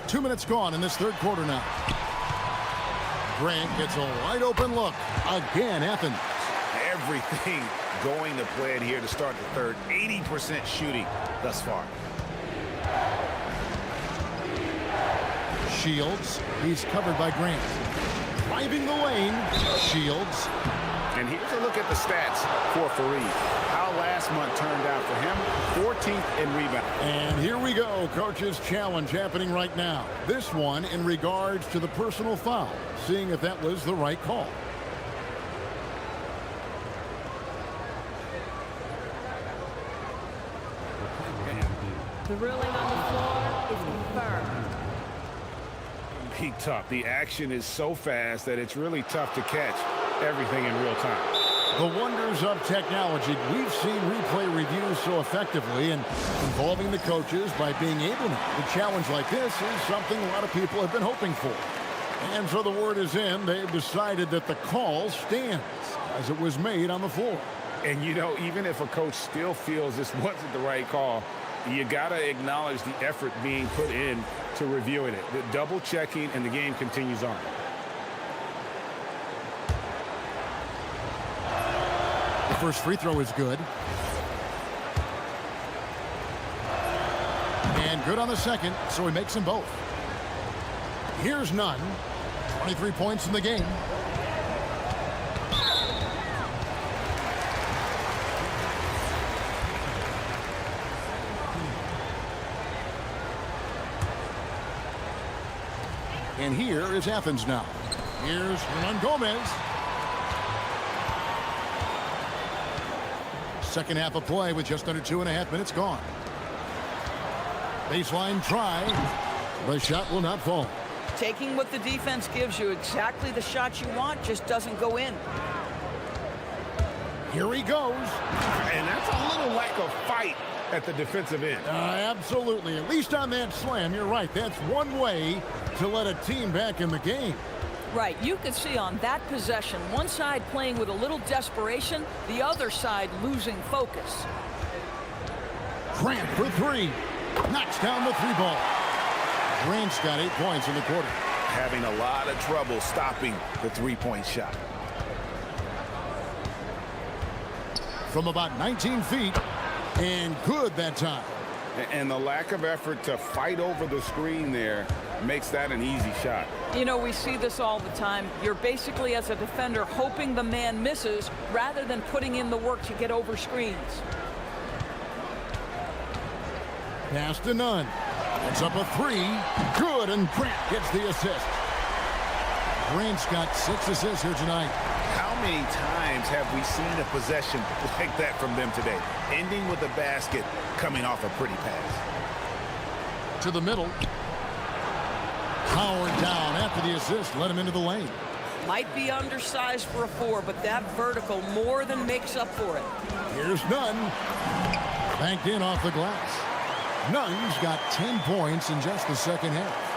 Two minutes gone in this third quarter now. Grant gets a wide open look. Again, Athens. Everything going to plan here to start the third. 80% shooting thus far. Shields. He's covered by Grant. Driving the lane. Shields. And here's a look at the stats for Fareed. How last month turned out for him. 14th in rebound. And here we go. Coach's challenge happening right now. This one in regards to the personal foul. Seeing if that was the right call. Drilling on the floor is confirmed. Be tough. The action is so fast that it's really tough to catch everything in real time. The wonders of technology. We've seen replay reviews so effectively and involving the coaches by being able to. A challenge like this is something a lot of people have been hoping for. And so the word is in. They've decided that the call stands as it was made on the floor. And, you know, even if a coach still feels this wasn't the right call, you got to acknowledge the effort being put in to reviewing it. The double checking, and the game continues on. The first free throw is good. And good on the second, so he makes them both. Here's Nunn. 23 points in the game. And here is Athens now. Here's Hernan Gomez. Second half of play with just under 2.5 minutes gone. Baseline try. The shot will not fall. Taking what the defense gives you, exactly the shot you want, just doesn't go in. Here he goes. And that's a little lack of fight at the defensive end. Absolutely. At least on that slam, you're right. That's one way to let a team back in the game. Right. You could see on that possession, one side playing with a little desperation, the other side losing focus. Grant for three. Knocks down the three ball. Grant's got 8 points in the quarter. Having a lot of trouble stopping the three-point shot. From about 19 feet. And good that time. And the lack of effort to fight over the screen there makes that an easy shot. You know, we see this all the time. You're basically, as a defender, hoping the man misses rather than putting in the work to get over screens. Pass to Nunn. It's up a three. Good, and Grant gets the assist. Grant's got 6 assists here tonight. How many times have we seen a possession like that from them today? Ending with a basket, coming off a pretty pass. To the middle. Howard down after the assist. Let him into the lane. Might be undersized for a 4, but that vertical more than makes up for it. Here's Nunn. Banked in off the glass. Nunn's got 10 points in just the second half.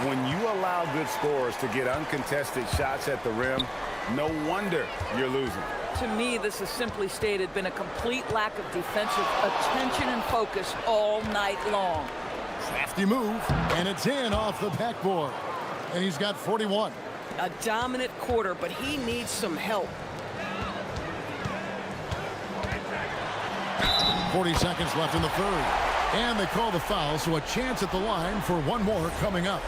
When you allow good scorers to get uncontested shots at the rim, no wonder you're losing. To me, this has simply stated been a complete lack of defensive attention and focus all night long. Crafty move, and it's in off the backboard. And he's got 41. A dominant quarter, but he needs some help. 40 seconds left in the third. And they call the foul, so a chance at the line for one more coming up.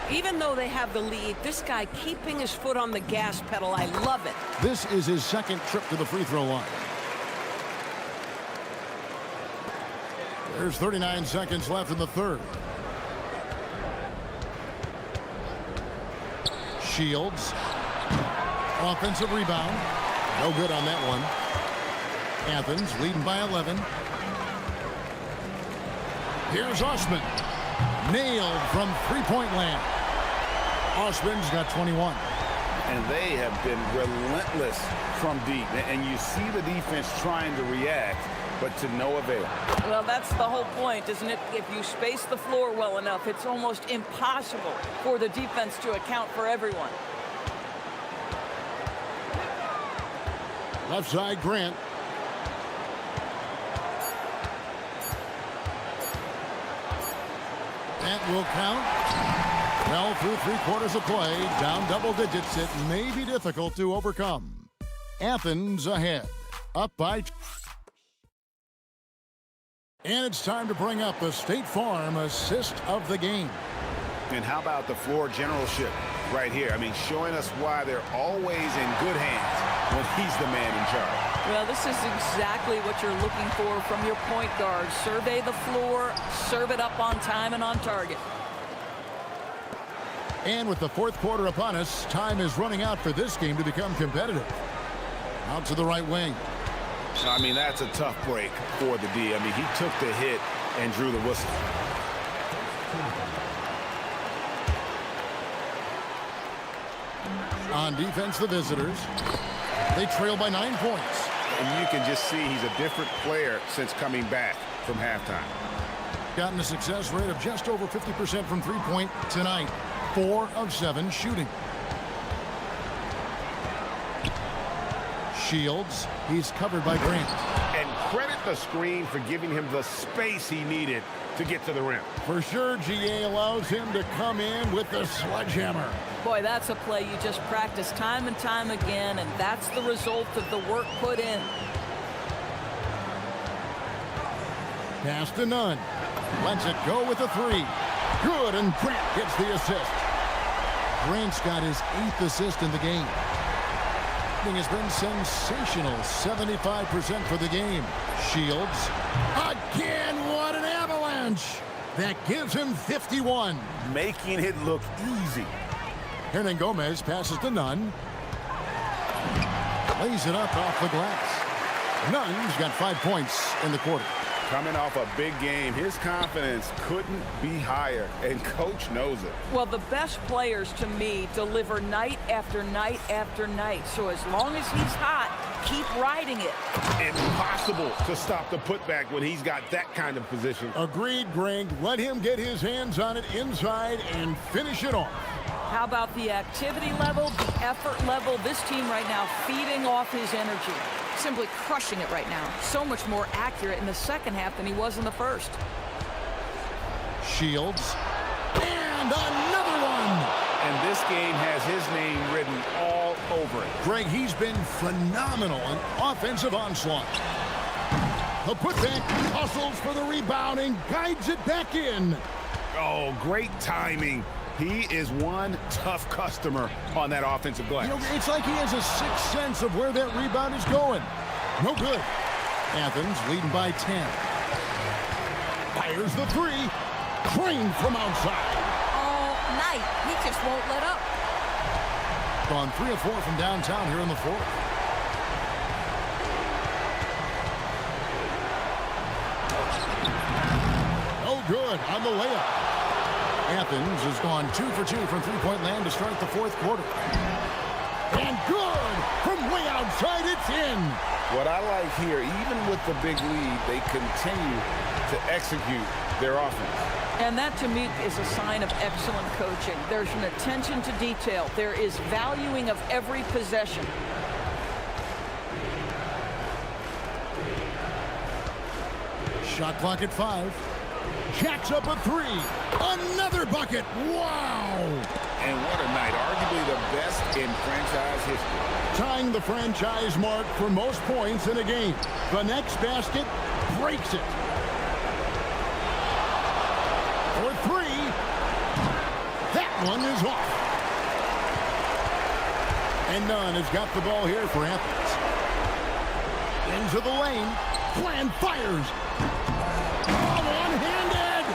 Even though they have the lead, this guy keeping his foot on the gas pedal, I love it. This is his second trip to the free throw line. There's 39 seconds left in the third. Shields. Offensive rebound. No good on that one. Athens leading by 11. Here's Osman. Nailed from three-point land. Osman's got 21. And they have been relentless from deep. And you see the defense trying to react, but to no avail. Well, that's the whole point, isn't it? If you space the floor well enough, it's almost impossible for the defense to account for everyone. Left side, Grant. That will count. Well, through three-quarters of play, down double digits, it may be difficult to overcome. Athens ahead, up by... And it's time to bring up the State Farm assist of the game. And how about the floor generalship right here? I mean, showing us why they're always in good hands when he's the man in charge. Well, this is exactly what you're looking for from your point guard. Survey the floor, serve it up on time and on target. And with the fourth quarter upon us, time is running out for this game to become competitive. Out to the right wing. I mean, that's a tough break for the D. I mean, he took the hit and drew the whistle. On defense, the visitors. They trail by 9 points. And you can just see he's a different player since coming back from halftime. Gotten a success rate of just over 50% from three-point tonight. 4 of 7 shooting. Shields, he's covered by Grant. And credit the screen for giving him the space he needed to get to the rim. For sure, GA allows him to come in with the sledgehammer. Boy, that's a play you just practice time and time again, and that's the result of the work put in. Pass to Nunn. Lets it go with a three. Good, and Grant gets the assist. Grant's got his 8th assist in the game. Has been sensational. 75% for the game. Shields. Again, what an avalanche. That gives him 51. Making it look easy. Hernan Gomez passes to Nunn. Lays it up off the glass. Nunn's got 5 points in the quarter. Coming off a big game, his confidence couldn't be higher, and coach knows it. Well, the best players, to me, deliver night after night after night. So as long as he's hot, keep riding it. Impossible to stop the putback when he's got that kind of position. Agreed, Greg. Let him get his hands on it inside and finish it off. How about the activity level, the effort level? This team right now feeding off his energy. Simply crushing it right now. So much more accurate in the second half than he was in the first. Shields. And another one. And this game has his name written all over it. Greg, he's been phenomenal in offensive onslaught. The putback, hustles for the rebound and guides it back in. Oh, great timing. He is one tough customer on that offensive glass. You know, it's like he has a sixth sense of where that rebound is going. No good. Athens leading by 10. Fires the three. Trained from outside. All night. He just won't let up. Gone 3 of 4 from downtown here in the fourth. No good on the layup. Athens has gone 2 for 2 from three-point land to start the fourth quarter. And good! From way outside, it's in! What I like here, even with the big lead, they continue to execute their offense. And that, to me, is a sign of excellent coaching. There's an attention to detail. There is valuing of every possession. Shot clock at 5. Jacks up a 3. Another bucket. Wow. And what a night. Arguably the best in franchise history. Tying the franchise mark for most points in a game. The next basket breaks it. For three. That one is off. And Nunn has got the ball here for Athens. Into the lane. Plan fires. Oh, one-handed.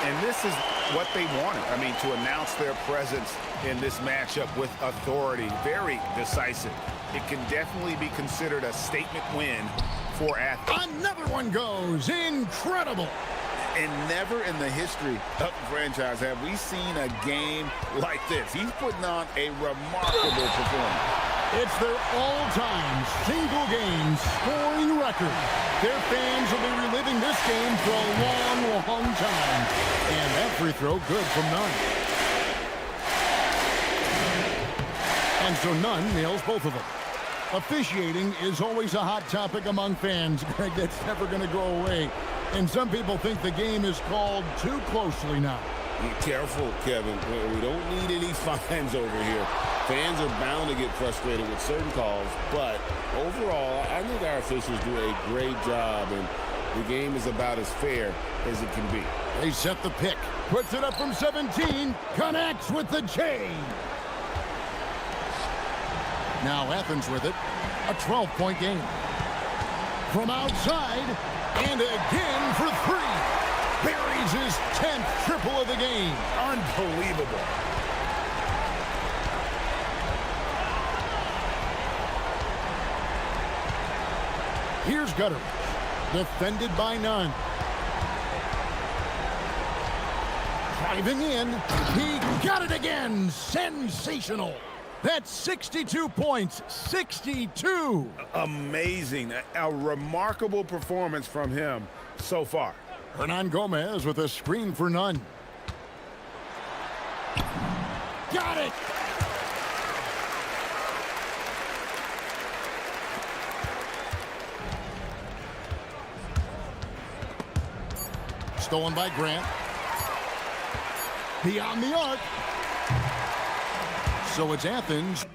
And this is what they wanted. I mean, to announce their presence in this matchup with authority. Very decisive. It can definitely be considered a statement win for Athens. Another one goes. Incredible. And never in the history of the franchise have we seen a game like this. He's putting on a remarkable performance. It's their all-time single-game scoring record. Their fans will be reliving this game for a long, long time. And that free throw good from Nunn. And so Nunn nails both of them. Officiating is always a hot topic among fans, Greg. That's never going to go away. And some people think the game is called too closely now. Be careful, Kevin. We don't need any fines over here. Fans are bound to get frustrated with certain calls, but overall, I think our officials do a great job, and the game is about as fair as it can be. They set the pick. Puts it up from 17. Connects with the J. Now Athens with it. A 12-point game. From outside, and again for three. Buries his 10th triple of the game. Unbelievable. Here's Gutter. Defended by Nunn. Driving in. He got it again. Sensational. That's 62 points. 62. Amazing. A remarkable performance from him so far. Hernan Gomez with a screen for Nunn. Got it. Stolen by Grant. Beyond the arc. So it's Athens.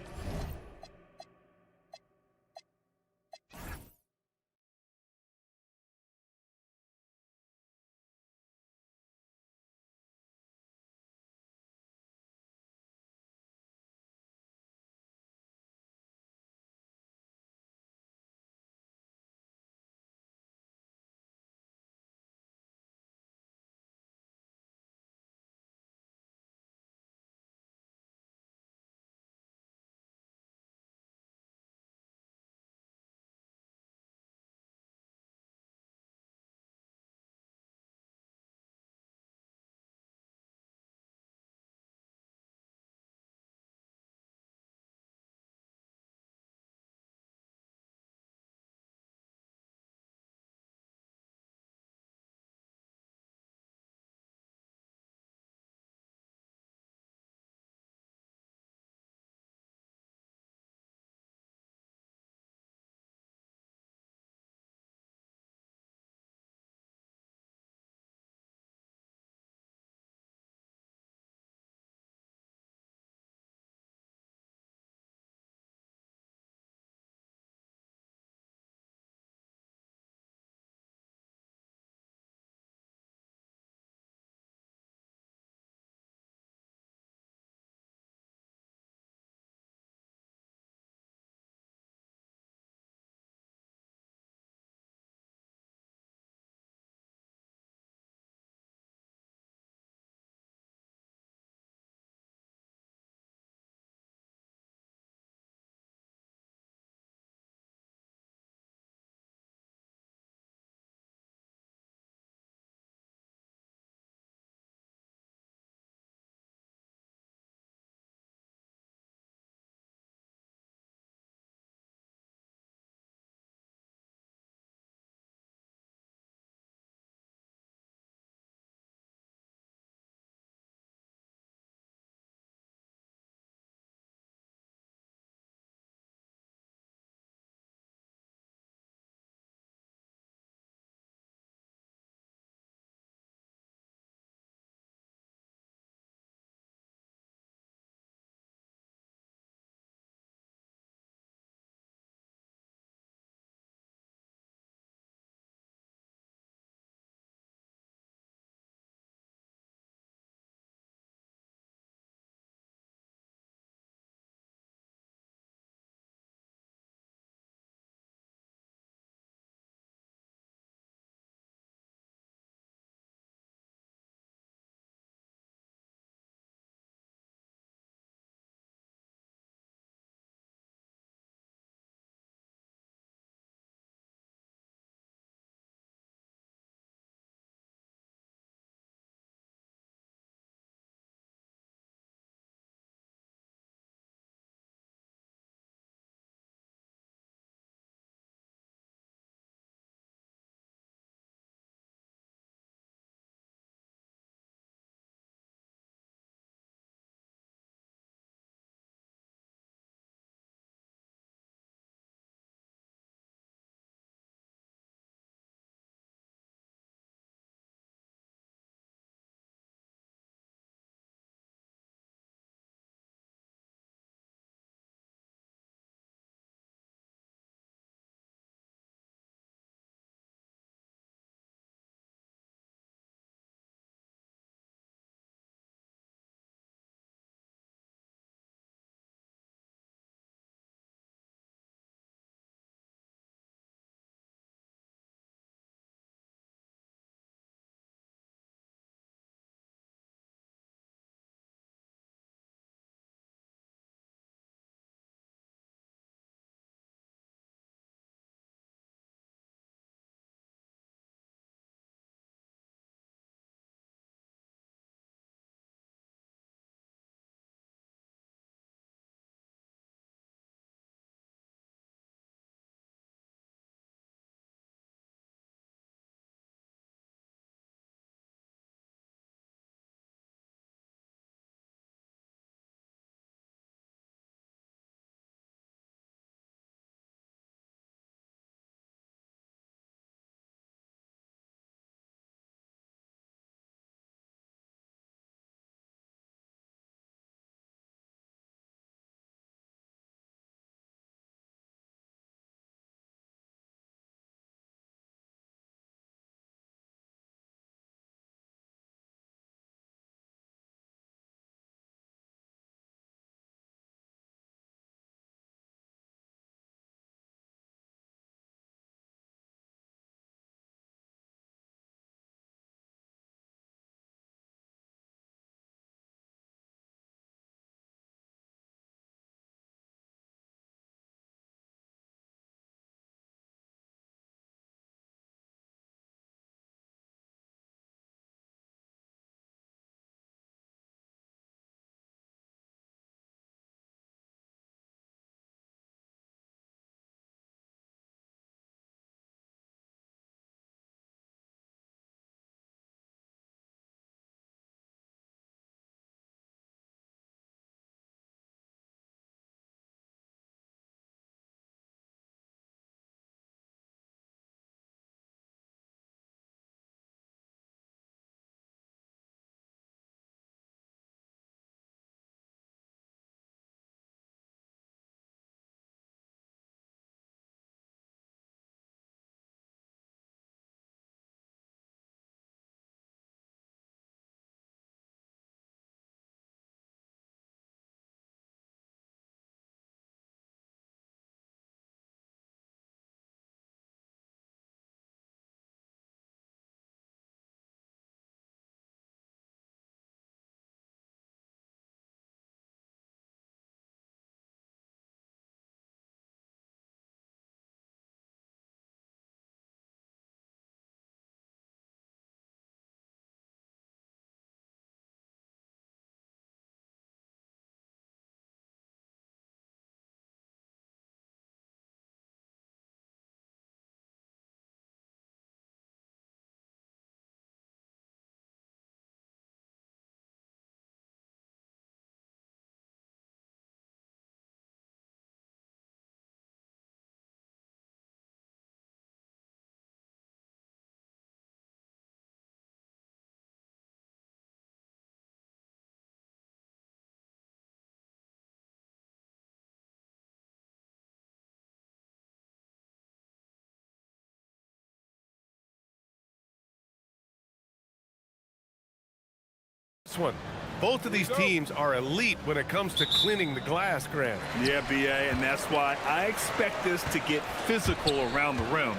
this one. Both of these teams are elite when it comes to cleaning the glass, Grant. Yeah, BA, and that's why I expect this to get physical around the rim,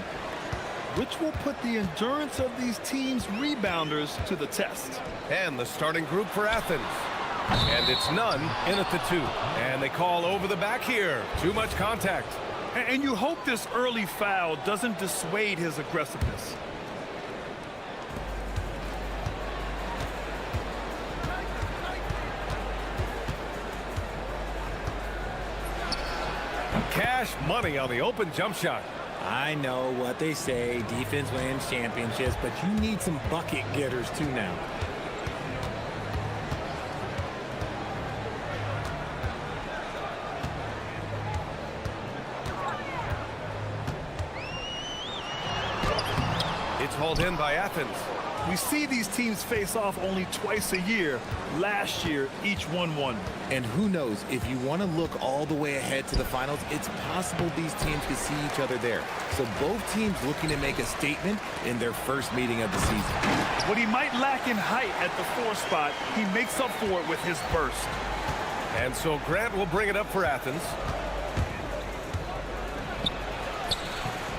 which will put the endurance of these teams' rebounders to the test. And the starting group for Athens. And it's none in at the 2. And they call over the back here. Too much contact. And you hope this early foul doesn't dissuade his aggressiveness. Cash money on the open jump shot. I know what they say, defense wins championships, but you need some bucket getters too now. It's hauled in by Athens. We see these teams face off only twice a year. Last year, each won. And who knows, if you want to look all the way ahead to the finals, it's possible these teams could see each other there. So both teams looking to make a statement in their first meeting of the season. What he might lack in height at the 4 spot, he makes up for it with his burst. And so Grant will bring it up for Athens.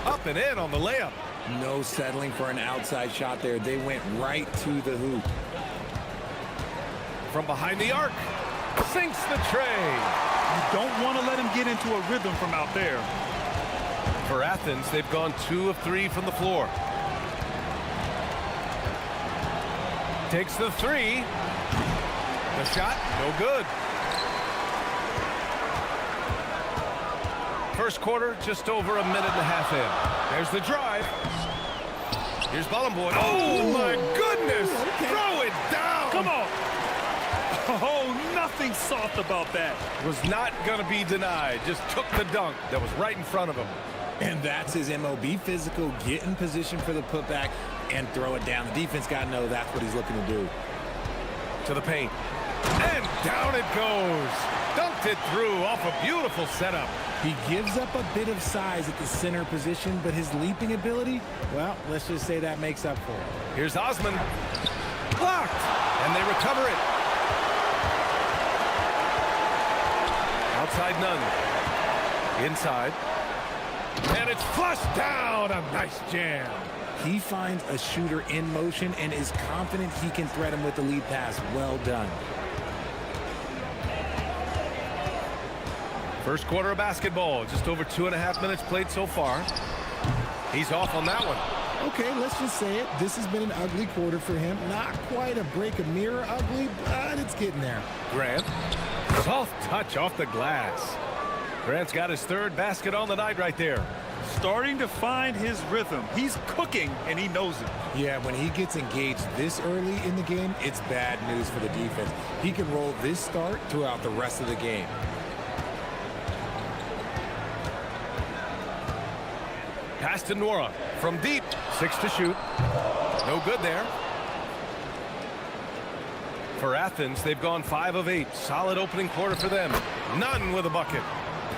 Up and in on the layup. No settling for an outside shot there. They went right to the hoop. From behind the arc. Sinks the tray. You don't want to let him get into a rhythm from out there. For Athens, they've gone 2 of 3 from the floor. Takes the 3. The shot, no good. First quarter, just over a minute and a half in. There's the drive. Here's Bollenboy. Oh, my goodness! Okay. Throw it down! Come on! Oh, nothing soft about that. Was not going to be denied. Just took the dunk that was right in front of him. And that's his MO. Be physical, get in position for the putback, and throw it down. The defense got to know that's what he's looking to do. To the paint. And down it goes. Dunked it through off a beautiful setup. He gives up a bit of size at the center position, but his leaping ability, well, let's just say that makes up for it. Here's Osman. Blocked. And they recover it. Outside none. Inside. And it's flushed down. A nice jam. He finds a shooter in motion and is confident he can threat him with the lead pass. Well done. First quarter of basketball. Just over 2.5 minutes played so far. He's off on that one. Okay, let's just say it. This has been an ugly quarter for him. Not quite a break a mirror ugly, but it's getting there. Grant. Soft touch off the glass. Grant's got his 3rd basket on the night right there. Starting to find his rhythm. He's cooking, and he knows it. Yeah, when he gets engaged this early in the game, it's bad news for the defense. He can roll this start throughout the rest of the game. Pass to Nora. From deep. 6 to shoot. No good there. For Athens, they've gone 5 of 8. Solid opening quarter for them. None with a bucket.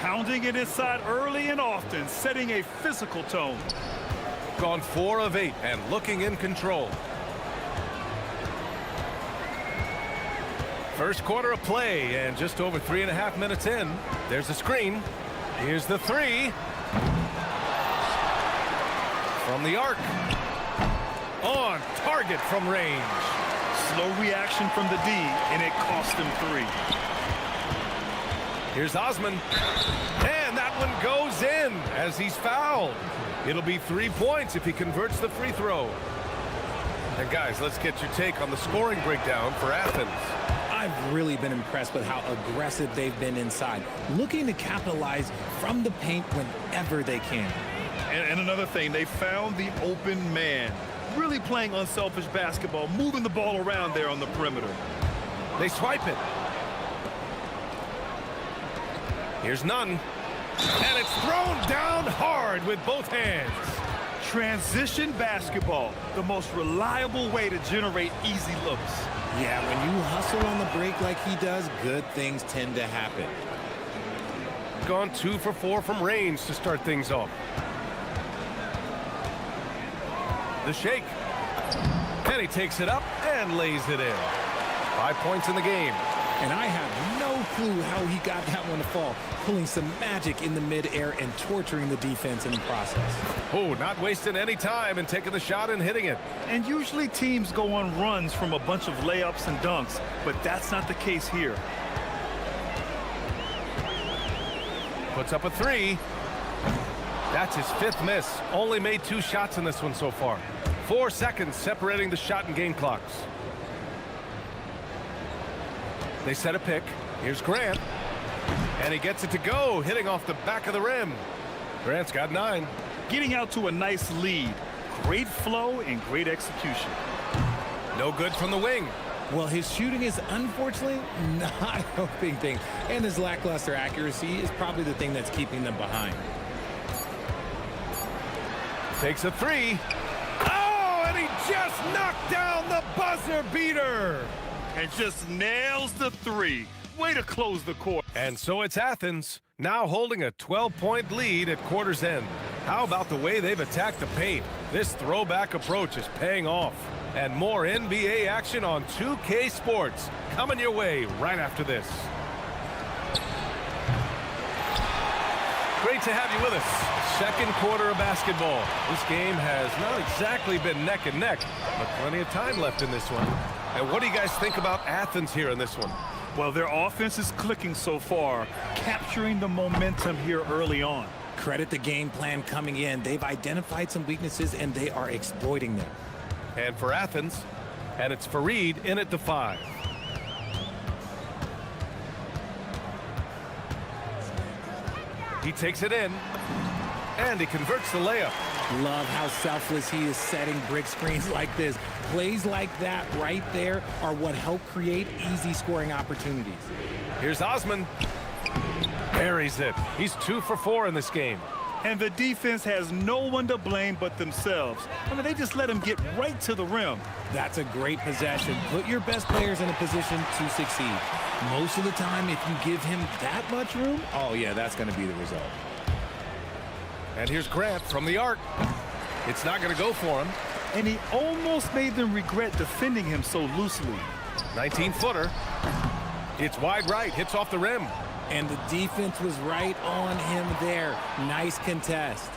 Pounding it inside early and often, setting a physical tone. Gone 4 of 8 and looking in control. First quarter of play and just over 3.5 minutes in. There's a screen. Here's the 3. From the arc. On target from range. Slow reaction from the D, and it cost him 3. Here's Osman. And that one goes in as he's fouled. It'll be 3 points if he converts the free throw. And guys, let's get your take on the scoring breakdown for Athens. I've really been impressed with how aggressive they've been inside, looking to capitalize from the paint whenever they can. And another thing, they found the open man. Really playing unselfish basketball, moving the ball around there on the perimeter. They swipe it. Here's none. And it's thrown down hard with both hands. Transition basketball, the most reliable way to generate easy looks. Yeah, when you hustle on the break like he does, good things tend to happen. Gone 2 for 4 from range to start things off. The shake. And he takes it up and lays it in. 5 points in the game. And I have no clue how he got that one to fall, pulling some magic in the midair and torturing the defense in the process. Oh, not wasting any time and taking the shot and hitting it. And usually teams go on runs from a bunch of layups and dunks, but that's not the case here. Puts up a 3. That's his 5th miss. Only made 2 shots in this one so far. 4 seconds separating the shot and game clocks. They set a pick. Here's Grant. And he gets it to go, hitting off the back of the rim. Grant's got 9. Getting out to a nice lead. Great flow and great execution. No good from the wing. Well, his shooting is unfortunately not helping things. And his lackluster accuracy is probably the thing that's keeping them behind. Takes a 3. Oh, and he just knocked down the buzzer beater. And just nails the 3. Way to close the court. And so it's Athens, now holding a 12-point lead at quarter's end. How about the way they've attacked the paint? This throwback approach is paying off. And more NBA action on 2K Sports coming your way right after this. Great to have you with us. Second quarter of basketball. This game has not exactly been neck and neck, but plenty of time left in this one. And what do you guys think about Athens here in this one? Well, their offense is clicking so far, capturing the momentum here early on. Credit the game plan coming in. They've identified some weaknesses, and they are exploiting them. And for Athens, and it's Fareed in at the 5. He takes it in, and he converts the layup. Love how selfless he is setting brick screens like this. Plays like that right there are what help create easy scoring opportunities. Here's Osman. Buries it. He's 2 for 4 in this game. And the defense has no one to blame but themselves. I mean, they just let him get right to the rim. That's a great possession. Put your best players in a position to succeed. Most of the time, if you give him that much room, oh yeah, that's going to be the result. And here's Grant from the arc. It's not going to go for him. And he almost made them regret defending him so loosely. 19-footer. It's wide right, hits off the rim. And the defense was right on him there. Nice contest.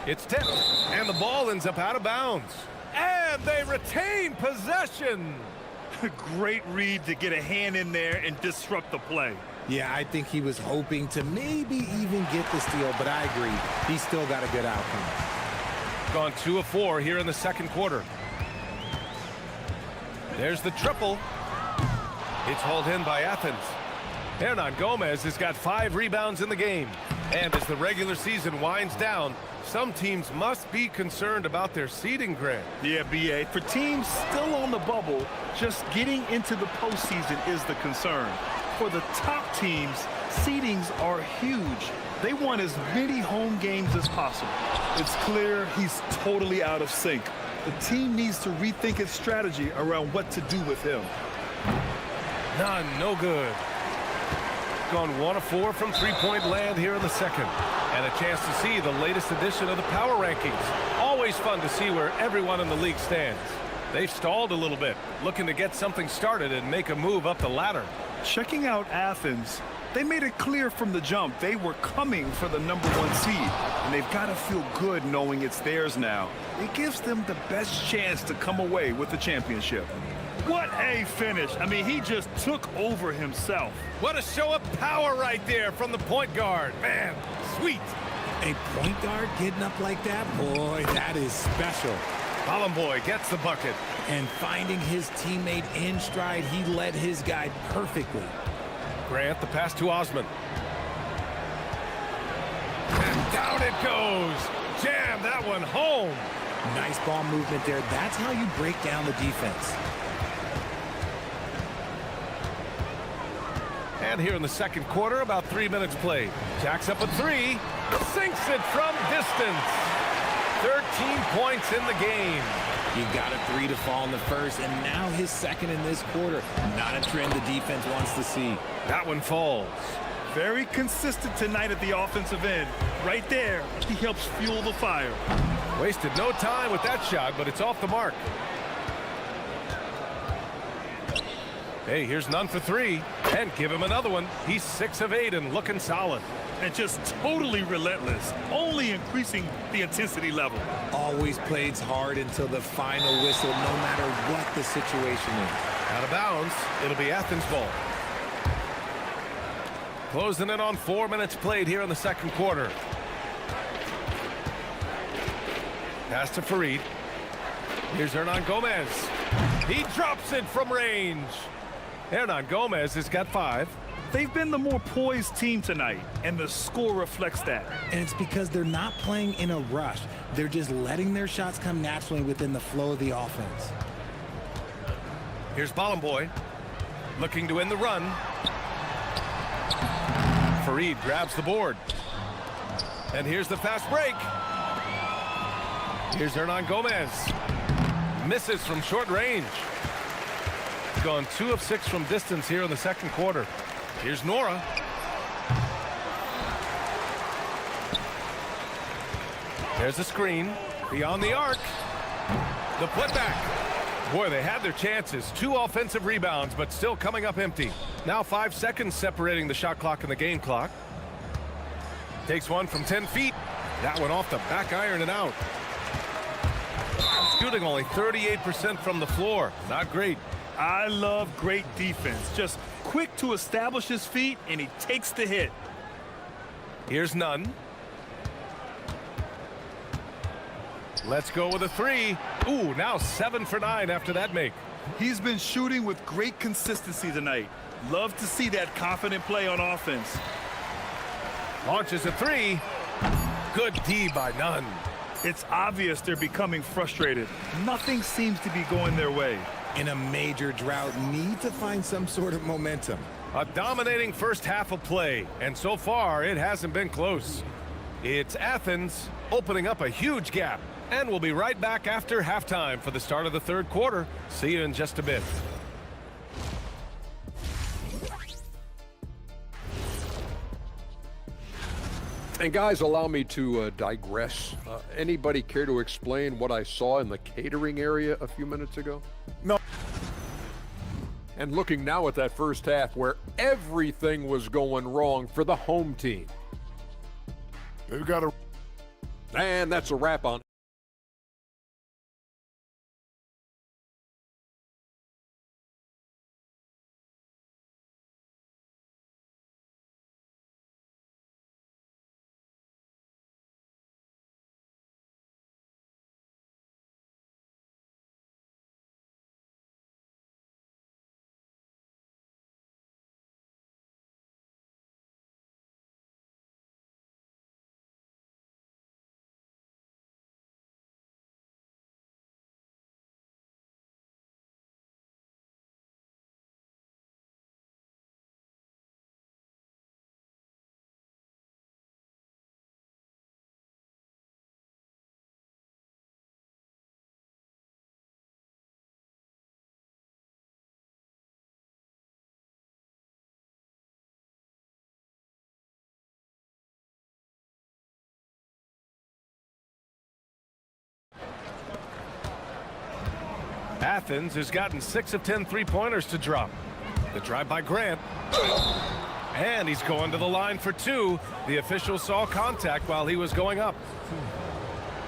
It's tipped, and the ball ends up out of bounds. And they retain possession. Great read to get a hand in there and disrupt the play. Yeah, I think he was hoping to maybe even get the steal, but I agree. He's still got a good outcome. Gone 2 of 4 here in the second quarter. There's the triple. It's hauled in by Athens. Hernan Gomez has got 5 rebounds in the game. And as the regular season winds down, some teams must be concerned about their seeding, Grant. Yeah, B.A. For teams still on the bubble, just getting into the postseason is the concern. For the top teams, seedings are huge. They want as many home games as possible. It's clear he's totally out of sync. The team needs to rethink its strategy around what to do with him. None, no good. Gone 1 of 4 from three-point land here in the second. And a chance to see the latest edition of the power rankings. Always fun to see where everyone in the league stands. They've stalled a little bit, looking to get something started and make a move up the ladder. Checking out Athens, they made it clear from the jump they were coming for the #1 seed. And they've got to feel good knowing it's theirs now. It gives them the best chance to come away with the championship. What a finish. I mean, he just took over himself. What a show of power right there from the point guard. Man, sweet. A point guard getting up like that? Boy, that is special. Boy gets the bucket. And finding his teammate in stride, he led his guy perfectly. Grant, the pass to Osman. And down it goes. Jam that one home. Nice ball movement there. That's how you break down the defense. And here in the second quarter, about 3 minutes played. Jacks up a 3. Sinks it from distance. 13 points in the game. He got a 3 to fall in the first, and now his second in this quarter. Not a trend the defense wants to see. That one falls. Very consistent tonight at the offensive end. Right there, he helps fuel the fire. Wasted no time with that shot, but it's off the mark. Hey, here's none for three. And give him another one. He's 6 of 8 and looking solid. And just totally relentless, only increasing the intensity level. Always plays hard until the final whistle, no matter what the situation is. Out of bounds, it'll be Athens ball. Closing in on 4 minutes played here in the second quarter. Pass to Farid. Here's Hernan Gomez. He drops it from range. Hernan Gomez has got 5. They've been the more poised team tonight, and the score reflects that. And it's because they're not playing in a rush. They're just letting their shots come naturally within the flow of the offense. Here's Bollenboy, looking to end the run. Farid grabs the board. And here's the fast break. Here's Hernan Gomez. Misses from short range. Gone 2 of 6 from distance here in the second quarter. Here's Nora. There's a screen. Beyond the arc. The putback. Boy, they had their chances. 2 offensive rebounds, but still coming up empty. Now 5 seconds separating the shot clock and the game clock. Takes one from 10 feet. That one off the back iron and out. Shooting only 38% from the floor. Not great. I love great defense. Just quick to establish his feet, and he takes the hit. Here's Nunn. Let's go with a 3. Ooh, now 7 for 9 after that make. He's been shooting with great consistency tonight. Love to see that confident play on offense. Launches a 3. Good D by Nunn. It's obvious they're becoming frustrated. Nothing seems to be going their way. In a major drought, need to find some sort of momentum. A dominating first half of play, and so far it hasn't been close. It's Athens opening up a huge gap, and we'll be right back after halftime for the start of the third quarter. See you in just a bit. And guys, allow me to digress. Anybody care to explain what I saw in the catering area a few minutes ago? No. And looking now at that first half where everything was going wrong for the home team. They've got a... And that's a wrap on Athens has gotten 6 of 10 three-pointers to drop. The drive by Grant. And he's going to the line for 2. The official saw contact while he was going up.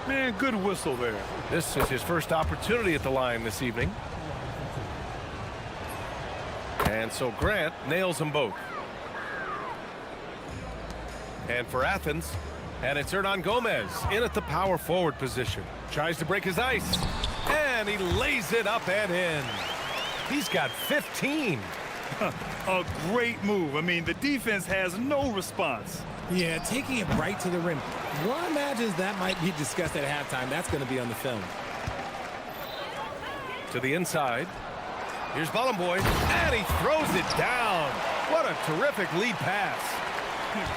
Man, good whistle there. This is his first opportunity at the line this evening. And so Grant nails them both. And for Athens, and it's Hernan Gomez in at the power forward position. Tries to break his ice. And he lays it up and in. He's got 15. A great move. I mean, the defense has no response. Yeah, taking it right to the rim. One imagines that might be discussed at halftime. That's going to be on the film. To the inside. Here's Bollenboy. And he throws it down. What a terrific lead pass.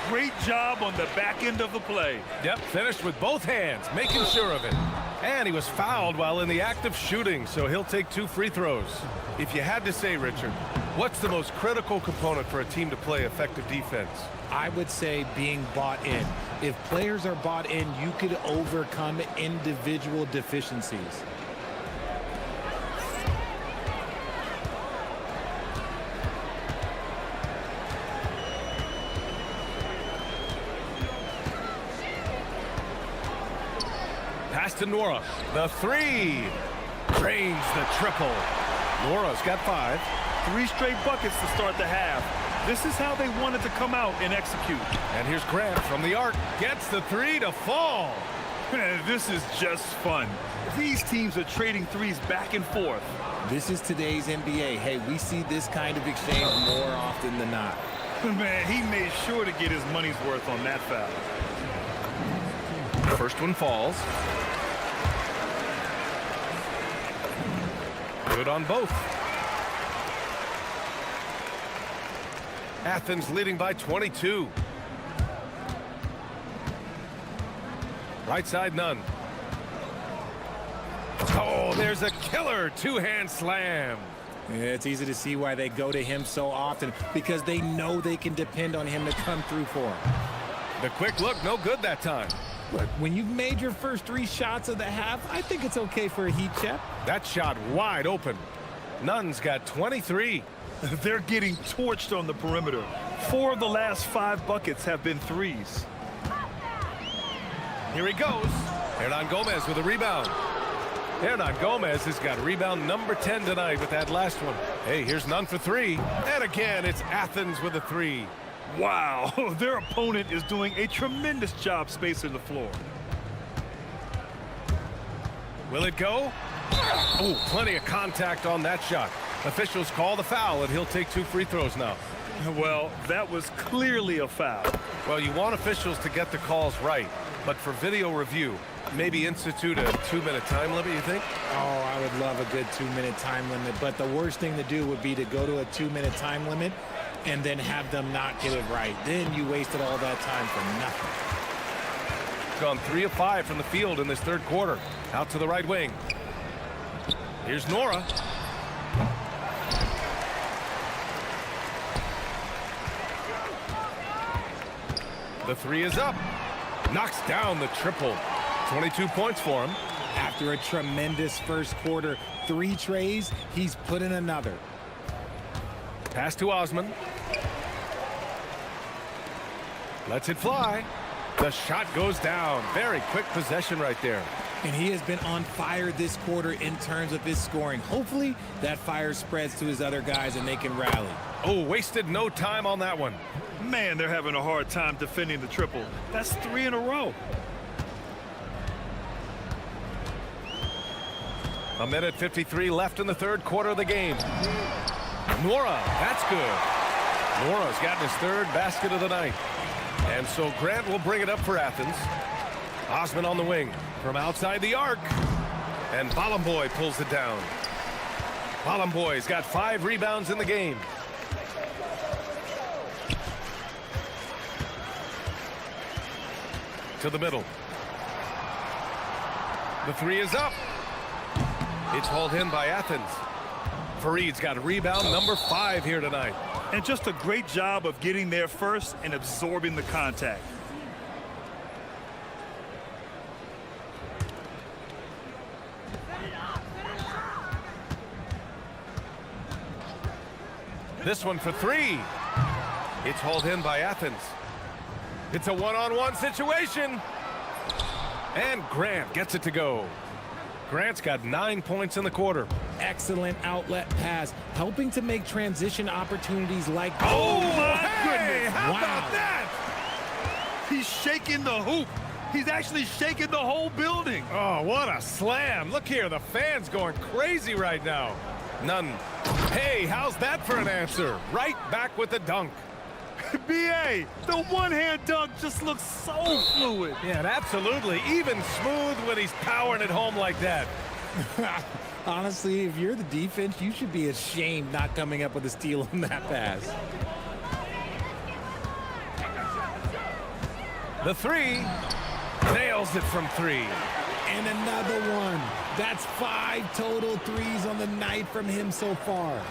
Great job on the back end of the play. Yep, finished with both hands, making sure of it. And he was fouled while in the act of shooting, so he'll take 2 free throws. If you had to say, Richard, what's the most critical component for a team to play effective defense? I would say being bought in. If players are bought in, you could overcome individual deficiencies. to Nora. The three. Drains the triple. Nora's got 5. 3 straight buckets to start the half. This is how they wanted to come out and execute. And here's Grant from the arc. Gets the 3 to fall. This is just fun. These teams are trading threes back and forth. This is today's NBA. Hey, we see this kind of exchange more often than not. Man, he made sure to get his money's worth on that foul. First one falls. Good on both. Athens leading by 22. Right side, none. Oh, there's a killer two-hand slam. Yeah, it's easy to see why they go to him so often, because they know they can depend on him to come through for them. The quick look, no good that time. Look, when you've made your first 3 shots of the half, I think it's okay for a heat check. That shot wide open. Nunn's got 23. They're getting torched on the perimeter. 4 of the last 5 buckets have been threes. Here he goes. Hernan Gomez with a rebound. Hernan Gomez has got rebound number 10 tonight with that last one. Hey, here's Nunn for 3. And again, it's Athens with a 3. Wow, their opponent is doing a tremendous job spacing the floor. Will it go? Oh, plenty of contact on that shot. Officials call the foul, and he'll take 2 free throws now. Well, that was clearly a foul. Well, you want officials to get the calls right, but for video review, maybe institute a 2-minute time limit, you think? Oh, I would love a good 2-minute time limit, but the worst thing to do would be to go to a 2-minute time limit and then have them not get it right. Then you wasted all that time for nothing. Gone 3 of 5 from the field in this third quarter. Out to the right wing. Here's Nora. The 3 is up. Knocks down the triple. 22 points for him. After a tremendous first quarter, 3 trays, he's put in another. Pass to Osman. Lets it fly. The shot goes down. Very quick possession right there. And he has been on fire this quarter in terms of his scoring. Hopefully that fire spreads to his other guys and they can rally. Oh, wasted no time on that one. Man, they're having a hard time defending the triple. That's 3 in a row. A minute 53 left in the third quarter of the game. Nora, that's good. Nora's gotten his 3rd basket of the night. And so Grant will bring it up for Athens. Osman on the wing from outside the arc. And Balamboy pulls it down. Balamboy's got 5 rebounds in the game. To the middle. The 3 is up. It's hauled in by Athens. Fareed's got rebound number 5 here tonight. And just a great job of getting there first and absorbing the contact. This one for 3. It's hauled in by Athens. It's a one-on-one situation. And Grant gets it to go. Grant's got 9 points in the quarter. Excellent outlet pass, helping to make transition opportunities like... Oh, my goodness. How wow. about that? He's shaking the hoop. He's actually shaking the whole building. Oh, what a slam. Look here, the fans going crazy right now. None. Hey, how's that for an answer? Right back with the dunk. B.A., the one-hand dunk just looks so fluid. Yeah, and absolutely. Even smooth when he's powering it home like that. Honestly, if you're the defense, you should be ashamed not coming up with a steal on that pass. The 3. Nails it from 3. And another one. That's 5 total threes on the night from him so far.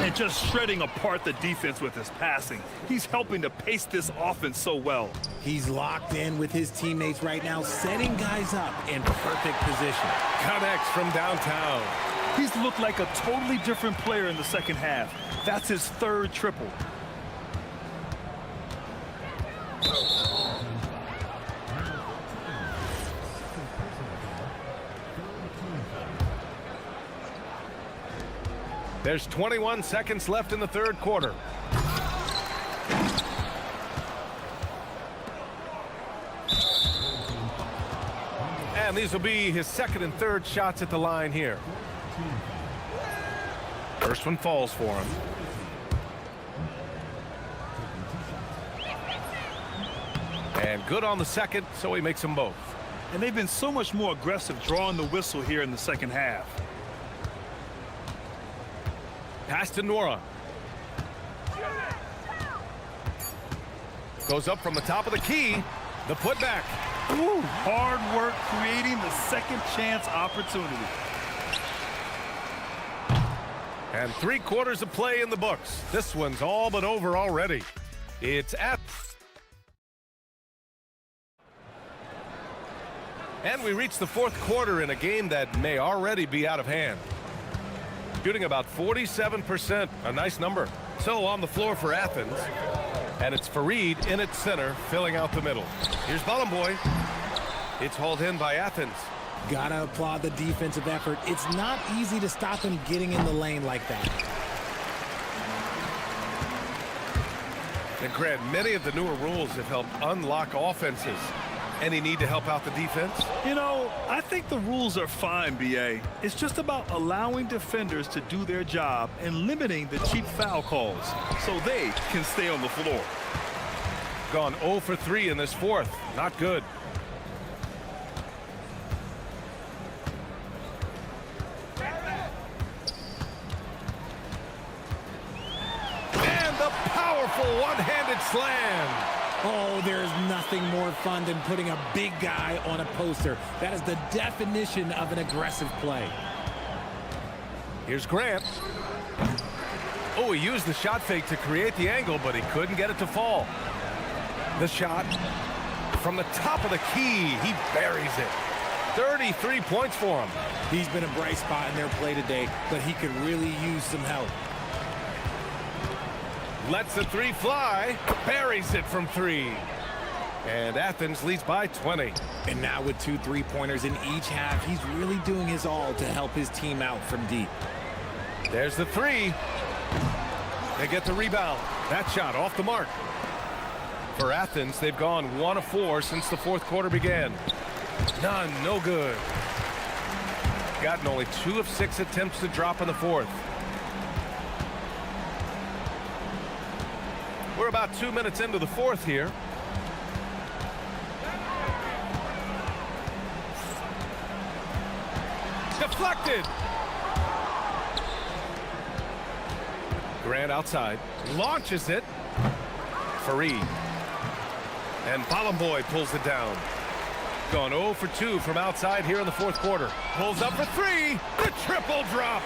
And just shredding apart the defense with his passing. He's helping to pace this offense so well. He's locked in with his teammates right now, setting guys up in perfect position. Connects from downtown. He's looked like a totally different player in the second half. That's his 3rd triple. There's 21 seconds left in the third quarter. And these will be his second and third shots at the line here. First one falls for him. And good on the second, so he makes them both. And they've been so much more aggressive drawing the whistle here in the second half. Pass to Nora. Goes up from the top of the key. The putback. Ooh, hard work creating the second chance opportunity. And 3 quarters of play in the books. This one's all but over already. It's at... And we reach the fourth quarter in a game that may already be out of hand. Shooting about 47%, a nice number. So on the floor for Athens. And it's Fareed in its center, filling out the middle. Here's Balamboy. It's hauled in by Athens. Gotta applaud the defensive effort. It's not easy to stop him getting in the lane like that. And Grant, many of the newer rules have helped unlock offenses. Any need to help out the defense? You know, I think the rules are fine, B.A. It's just about allowing defenders to do their job and limiting the cheap foul calls so they can stay on the floor. Gone 0 for 3 in this fourth. Not good. And the powerful one-handed slam. Oh, there's nothing more fun than putting a big guy on a poster. That is the definition of an aggressive play. Here's Grant. Oh, he used the shot fake to create the angle, but he couldn't get it to fall. The shot from the top of the key. He buries it. 33 points for him. He's been a bright spot in their play today, but he could really use some help. Lets the 3 fly, buries it from 3. And Athens leads by 20. And now with 2 3-pointers in each half, he's really doing his all to help his team out from deep. There's the 3. They get the rebound. That shot off the mark. For Athens, they've gone 1 of 4 since the fourth quarter began. None, no good. Gotten only 2 of 6 attempts to drop in the fourth. We're about 2 minutes into the fourth here. Deflected. Grant outside. Launches it. Fareed. And Balamboy pulls it down. Gone 0 for 2 from outside here in the fourth quarter. Pulls up for 3. The triple drop.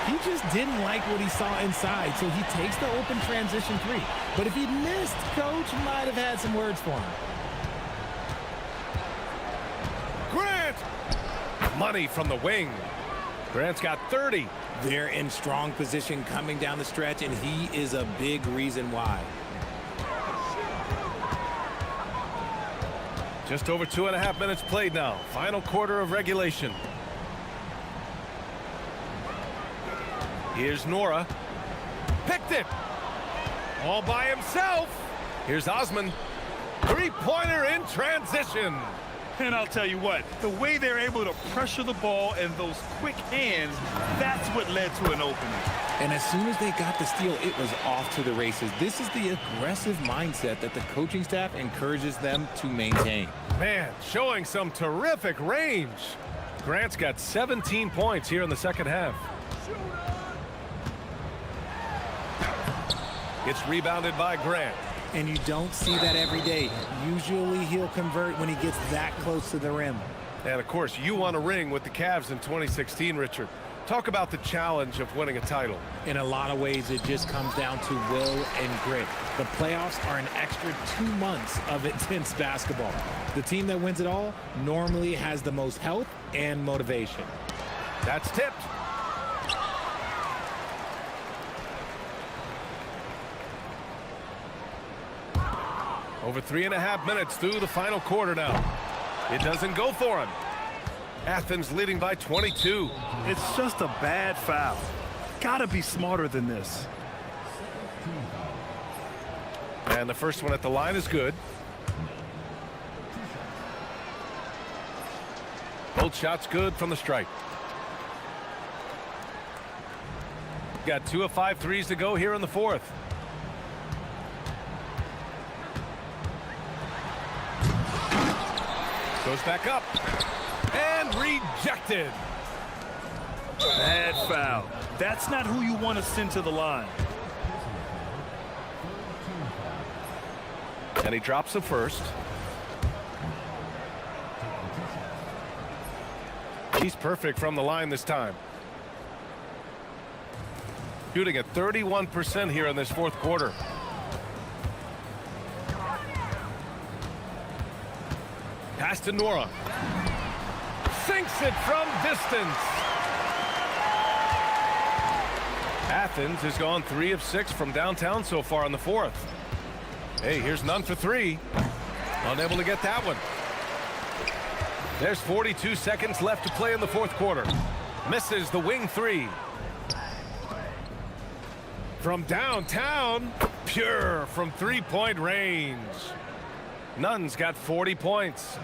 He just didn't like what he saw inside, so he takes the open transition 3. But if he'd missed, Coach might have had some words for him. Grant! Money from the wing. Grant's got 30. They're in strong position coming down the stretch, and he is a big reason why. Just over 2.5 minutes played now. Final quarter of regulation. Here's Nora. Picked it. All by himself. Here's Osman. 3-pointer in transition. And I'll tell you what, the way they're able to pressure the ball and those quick hands, that's what led to an opening. And as soon as they got the steal, it was off to the races. This is the aggressive mindset that the coaching staff encourages them to maintain. Man, showing some terrific range. Grant's got 17 points here in the second half. It's rebounded by Grant. And you don't see that every day. Usually he'll convert when he gets that close to the rim. And of course, you won a ring with the Cavs in 2016, Richard. Talk about the challenge of winning a title. In a lot of ways, it just comes down to will and grit. The playoffs are an extra 2 months of intense basketball. The team that wins it all normally has the most health and motivation. That's tipped. Over 3.5 minutes through the final quarter now. It doesn't go for him. Athens leading by 22. It's just a bad foul. Gotta be smarter than this. And the first one at the line is good. Both shots good from the stripe. Got 2 of 5 threes to go here in the fourth. Goes back up. And rejected. Bad foul. That's not who you want to send to the line. And he drops the first. He's perfect from the line this time. Shooting at 31% here in this fourth quarter. Pass to Nora. Sinks it from distance. Athens has gone 3 of 6 from downtown so far in the fourth. Hey, here's none for 3. Unable to get that one. There's 42 seconds left to play in the fourth quarter. Misses the wing 3. From downtown, pure from three-point range. Nunn's got 40 points.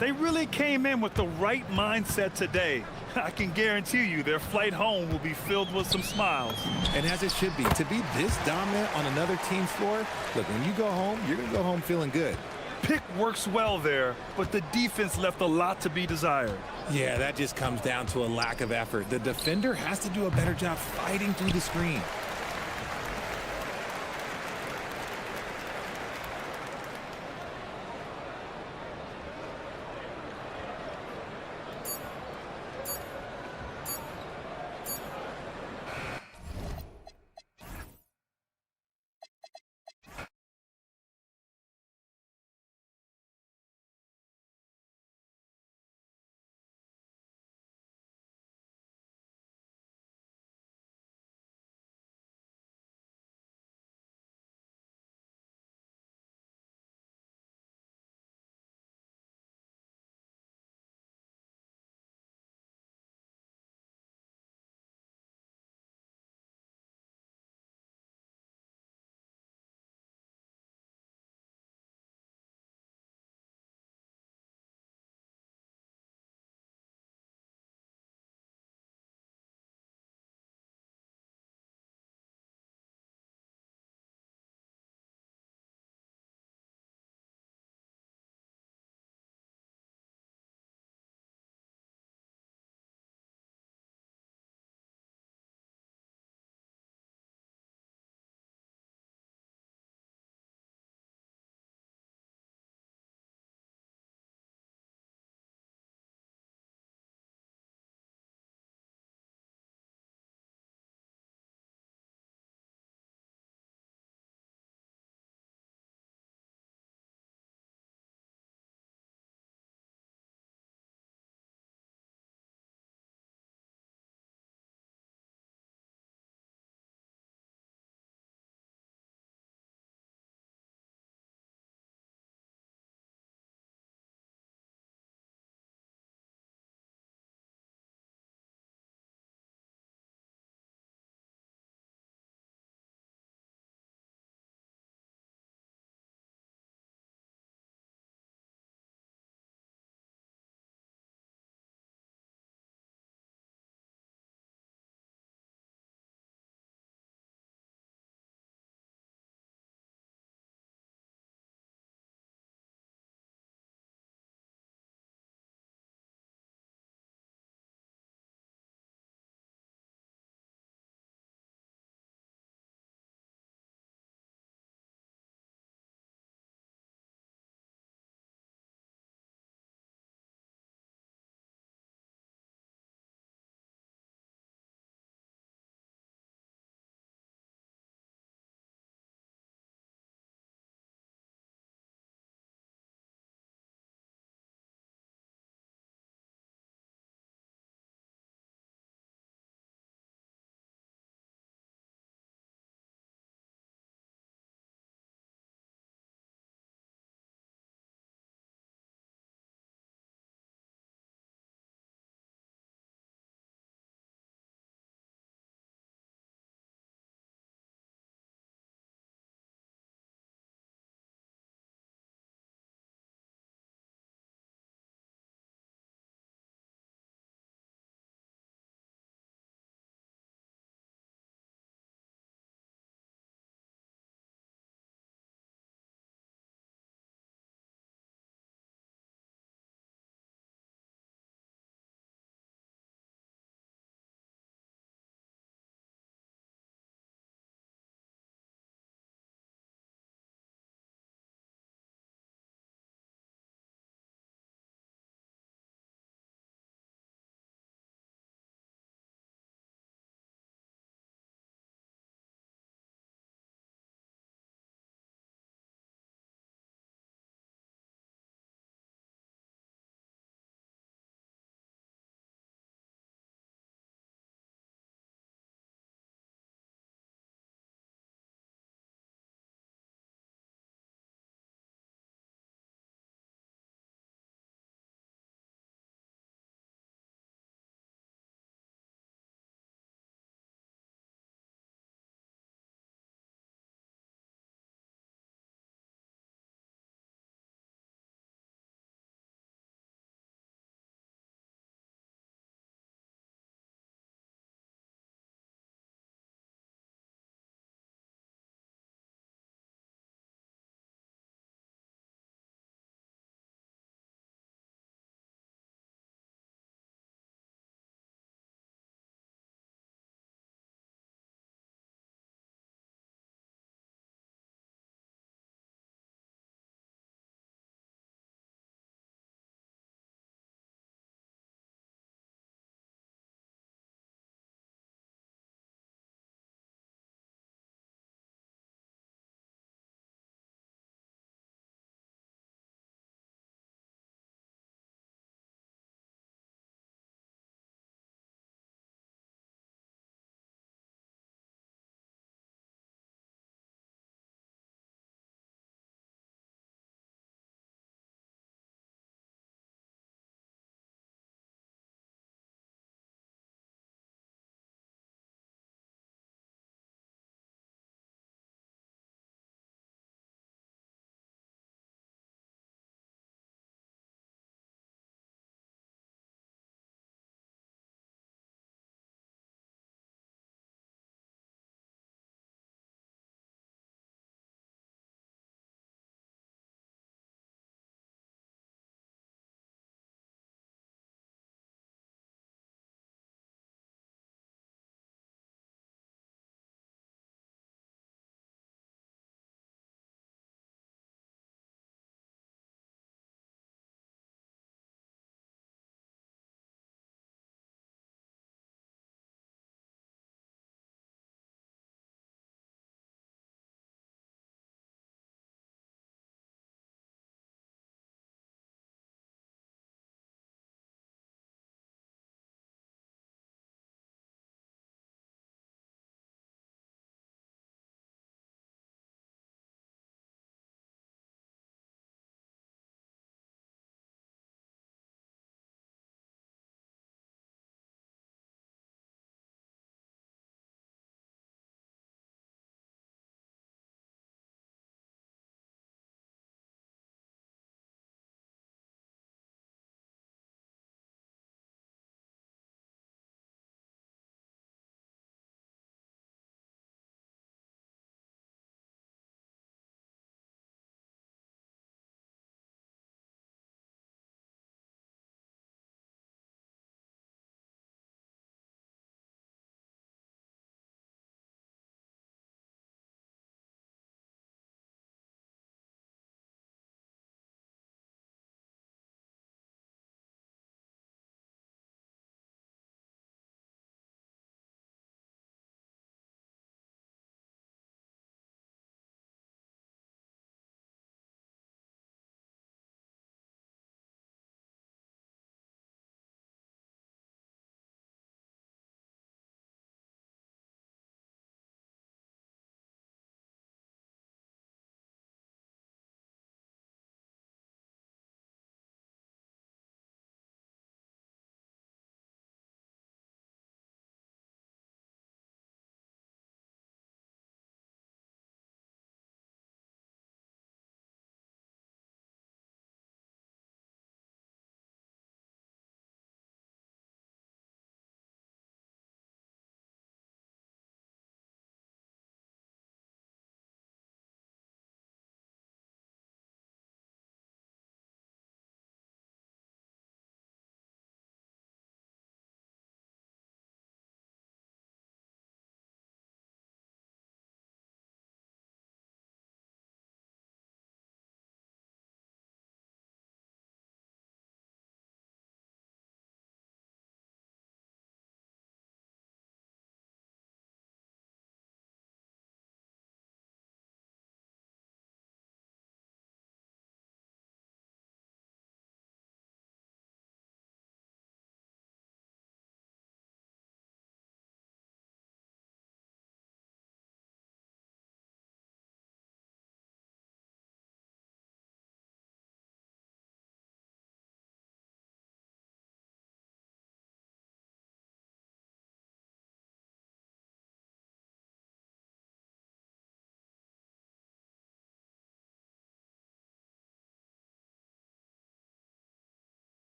They really came in with the right mindset today. I can guarantee you their flight home will be filled with some smiles. And as it should be. To be this dominant on another team's floor, look, when you go home, you're going to go home feeling good. Pick works well there, but the defense left a lot to be desired. Yeah, that just comes down to a lack of effort. The defender has to do a better job fighting through the screen.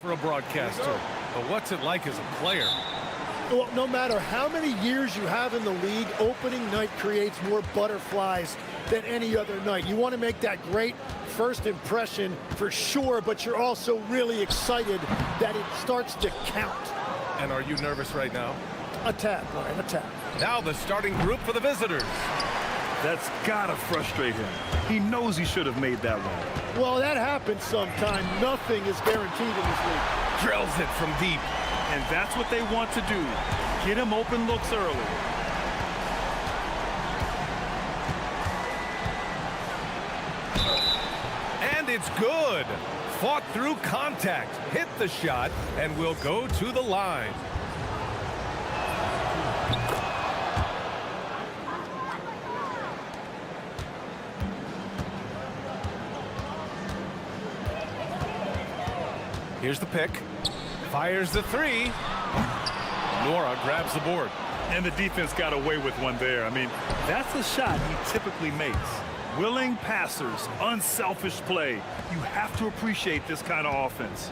For a broadcaster, but what's it like as a player? Well, no matter how many years you have in the league, opening night creates more butterflies than any other night. You want to make that great first impression for sure, but you're also really excited that it starts to count. And are you nervous right now? A tad, Brian, a tad. Now the starting group for the visitors. That's gotta frustrate him. He knows he should have made that one. Well, that happens sometime. Nothing is guaranteed in this league. Drills it from deep. And that's what they want to do. Get him open looks early. And it's good. Fought through contact, hit the shot, and will go to the line. Here's the pick. Fires the three. Nora grabs the board. And the defense got away with one there. I mean, that's a shot he typically makes. Willing passers, unselfish play. You have to appreciate this kind of offense.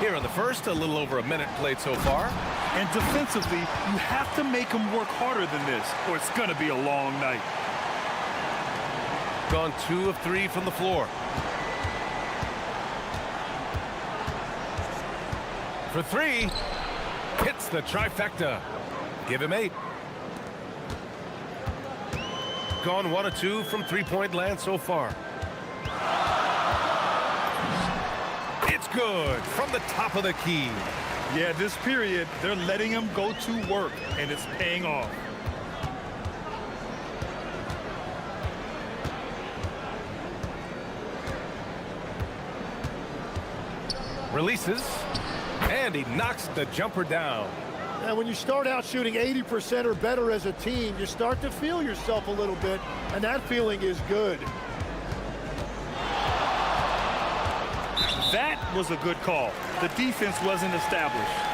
Here in the first, a little over a minute played so far. And defensively, you have to make him work harder than this, or it's going to be a long night. Gone 2 of 3 from the floor. For 3, hits the trifecta. Give him 8. Gone 1 of 2 from three-point land so far. It's good from the top of the key. Yeah, this period, they're letting him go to work, and it's paying off. Releases, and he knocks the jumper down. And when you start out shooting 80% or better as a team, you start to feel yourself a little bit, and that feeling is good. That was a good call. The defense wasn't established.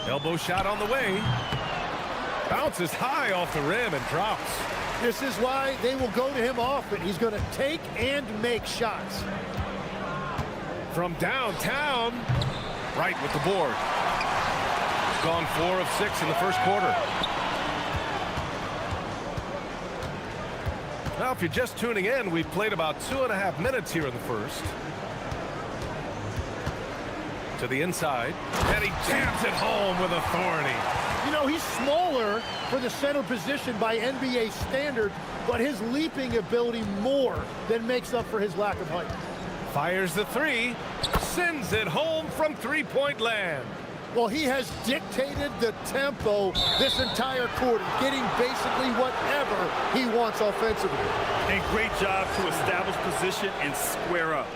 Elbow shot on the way. Bounces high off the rim and drops. This is why they will go to him often. He's going to take and make shots. From downtown, right with the board. Gone 4 of 6 in the first quarter. Now, if you're just tuning in, we've played about 2.5 minutes here in the first. To the inside, and he jams it home with authority. You know, he's smaller for the center position by NBA standard, but his leaping ability more than makes up for his lack of height. Fires the 3, sends it home from three-point land. Well, he has dictated the tempo this entire quarter, getting basically whatever he wants offensively. And great job to establish position and square up.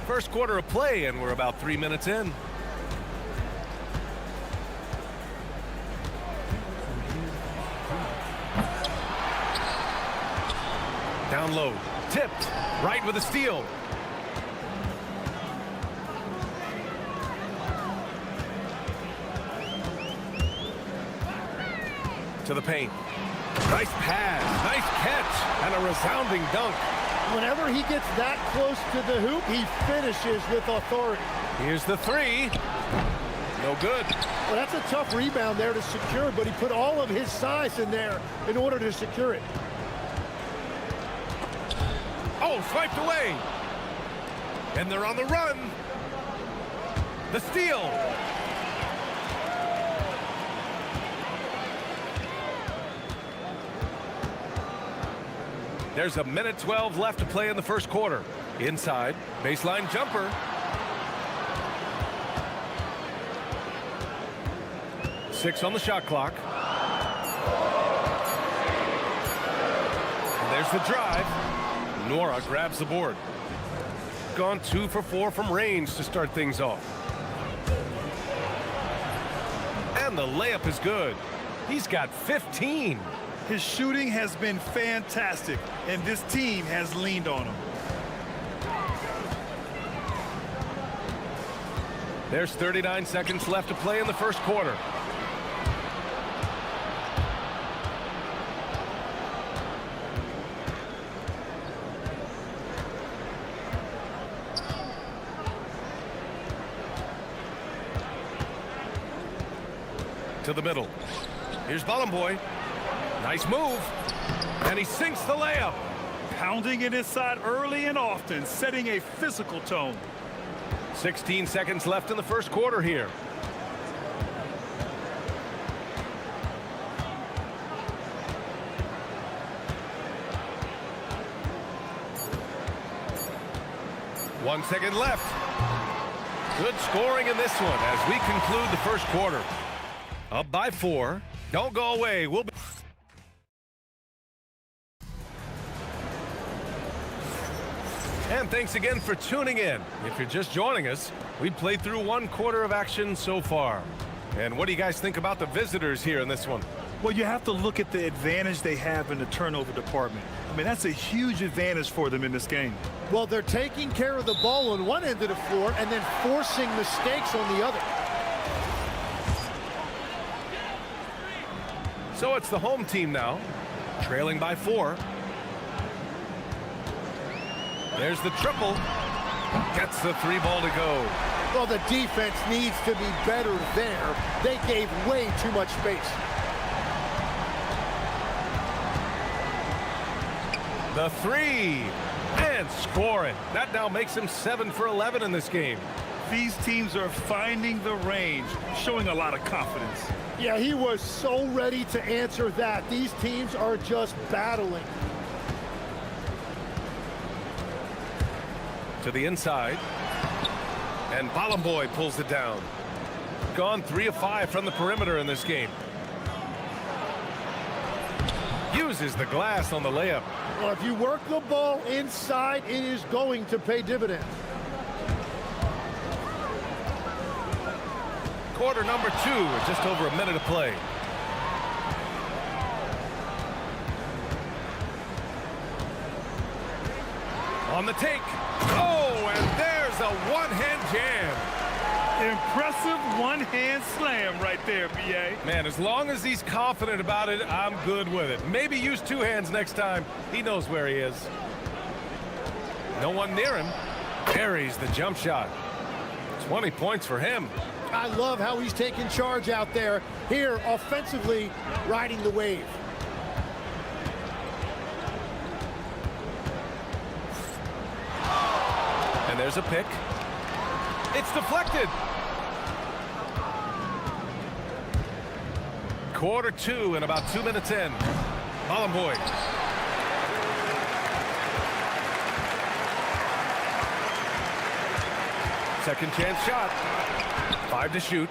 First quarter of play, and we're about 3 minutes in. Down low, tipped, right with a steal. To the paint. Nice pass, nice catch, and a resounding dunk. Whenever he gets that close to the hoop, he finishes with authority. Here's the 3. No good. Well, that's a tough rebound there to secure, but he put all of his size in there in order to secure it. Oh, swiped away. And they're on the run. The steal. There's a minute 12 left to play in the first quarter. Inside, baseline jumper. Six on the shot clock. And there's the drive. Nora grabs the board. Gone 2 for 4 from range to start things off. And the layup is good. He's got 15. His shooting has been fantastic, and this team has leaned on him. There's 39 seconds left to play in the first quarter. To the middle. Here's Boy. Nice move. And he sinks the layup. Pounding it inside early and often, setting a physical tone. 16 seconds left in the first quarter here. One second left. Good scoring in this one as we conclude the first quarter. Up by 4. Don't go away. We'll be... And thanks again for tuning in. If you're just joining us, we played through one quarter of action so far. And what do you guys think about the visitors here in this one? Well, you have to look at the advantage they have in the turnover department. I mean, that's a huge advantage for them in this game. Well, they're taking care of the ball on one end of the floor and then forcing mistakes on the other. So it's the home team now, trailing by 4. There's the triple. Gets the 3 ball to go. Well, the defense needs to be better there. They gave way too much space. The 3. And score it. That now makes him 7 for 11 in this game. These teams are finding the range, showing a lot of confidence. Yeah, he was so ready to answer that. These teams are just battling. To the inside. And Boy pulls it down. Gone 3 of 5 from the perimeter in this game. Uses the glass on the layup. Well, if you work the ball inside, it is going to pay dividends. Quarter number 2 with just over a minute to play. On the take. Oh, and there's a one-hand jam. Impressive one-hand slam right there, B.A. Man, as long as he's confident about it, I'm good with it. Maybe use 2 hands next time. He knows where he is. No one near him. Carries the jump shot. 20 points for him. I love how he's taking charge out there. Here, offensively, riding the wave. And there's a pick. It's deflected. Quarter 2 and about 2 minutes in. Boy. Second chance shot. 5 to shoot.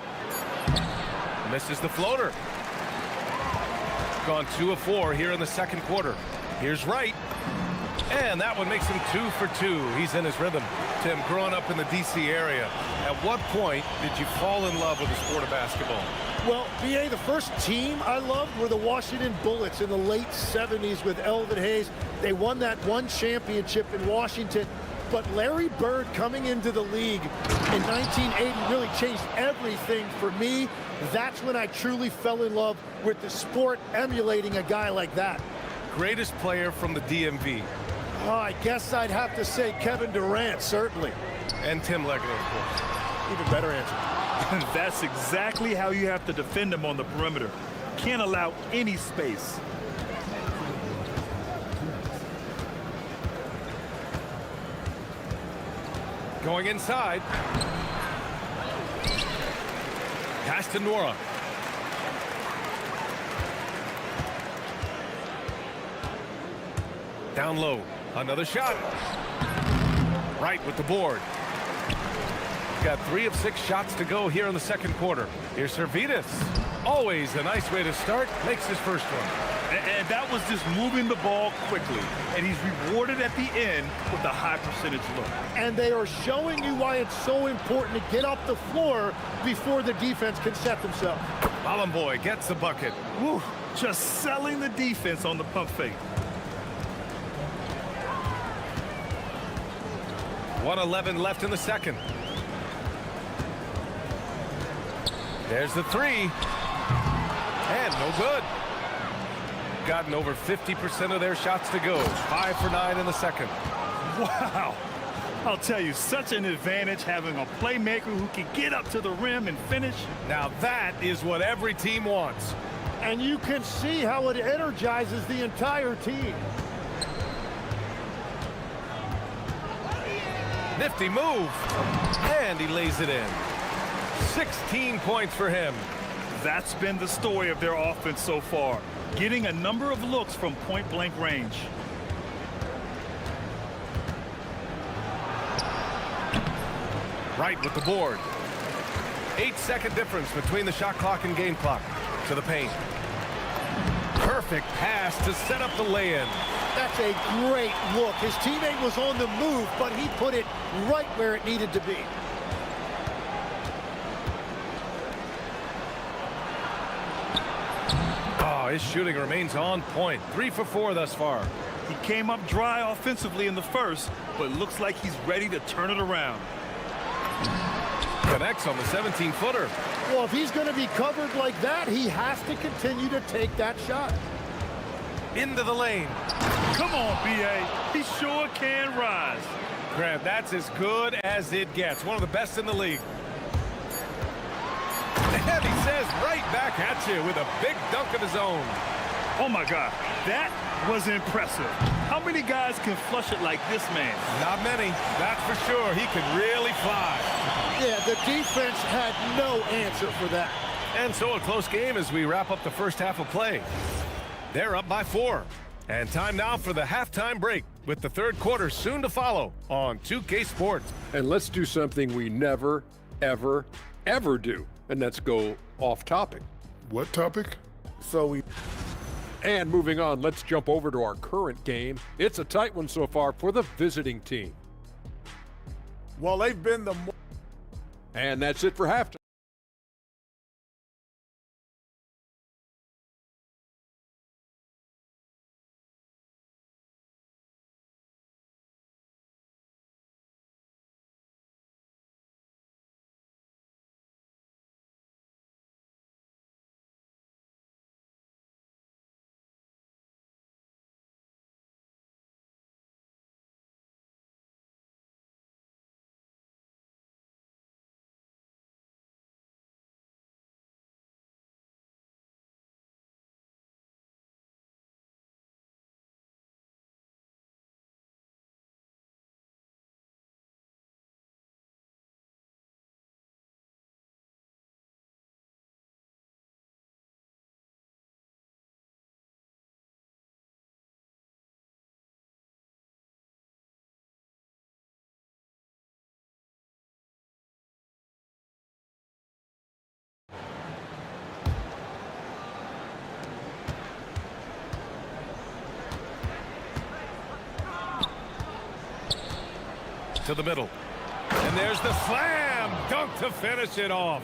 Misses the floater. Gone 2 of 4 here in the second quarter. Here's Wright. And that one makes him 2 for 2. He's in his rhythm. Tim, growing up in the D.C. area, at what point did you fall in love with the sport of basketball? Well, B.A., the first team I loved were the Washington Bullets in the late 70s with Elvin Hayes. They won that one championship in Washington. But Larry Bird coming into the league in 1980 really changed everything for me. That's when I truly fell in love with the sport, emulating a guy like that. Greatest player from the DMV? Oh, I guess I'd have to say Kevin Durant, certainly. And Tim Legler, of course. Even better answer. That's exactly how you have to defend him on the perimeter. Can't allow any space. Going inside. Pass to Nora. Down low. Another shot. Right with the board. Got 3 of 6 shots to go here in the second quarter. Here's Servetus. Always a nice way to start. Makes his first one. And that was just moving the ball quickly. And he's rewarded at the end with a high percentage look. And they are showing you why it's so important to get off the floor before the defense can set themselves. Boy gets the bucket. Woo, just selling the defense on the pump fake. 1:11 left in the second. There's the three. And no good. Gotten over 50% of their shots to go. 5 for 9 in the second. Wow. I'll tell you, such an advantage having a playmaker who can get up to the rim and finish. Now that is what every team wants. And you can see how it energizes the entire team. Nifty move. And he lays it in. 16 points for him. That's been the story of their offense so far, getting a number of looks from point-blank range. Right with the board. 8-second difference between the shot clock and game clock. To the paint. Perfect pass to set up the lay-in. That's a great look. His teammate was on the move, but he put it right where it needed to be. Oh, his shooting remains on point. 3 for 4 thus far. He came up dry offensively in the first, but looks like he's ready to turn it around. Connects on the 17-footer. Well, if he's going to be covered like that, he has to continue to take that shot. Into the lane. Come on, B.A. He sure can rise. Grab, that's as good as it gets. One of the best in the league. And he says right back at you with a big dunk of his own. Oh, my God. That was impressive. How many guys can flush it like this man? Not many. That's for sure. He can really fly. Yeah, the defense had no answer for that. And so a close game as we wrap up the first half of play. They're up by 4. And time now for the halftime break with the third quarter soon to follow on 2K Sports. And let's do something we never, ever, ever do. And that's go off topic. What topic? And moving on, let's jump over to our current game. It's a tight one so far for the visiting team. Well, they've been the more. And that's it for halftime. To the middle. And there's the slam dunk to finish it off.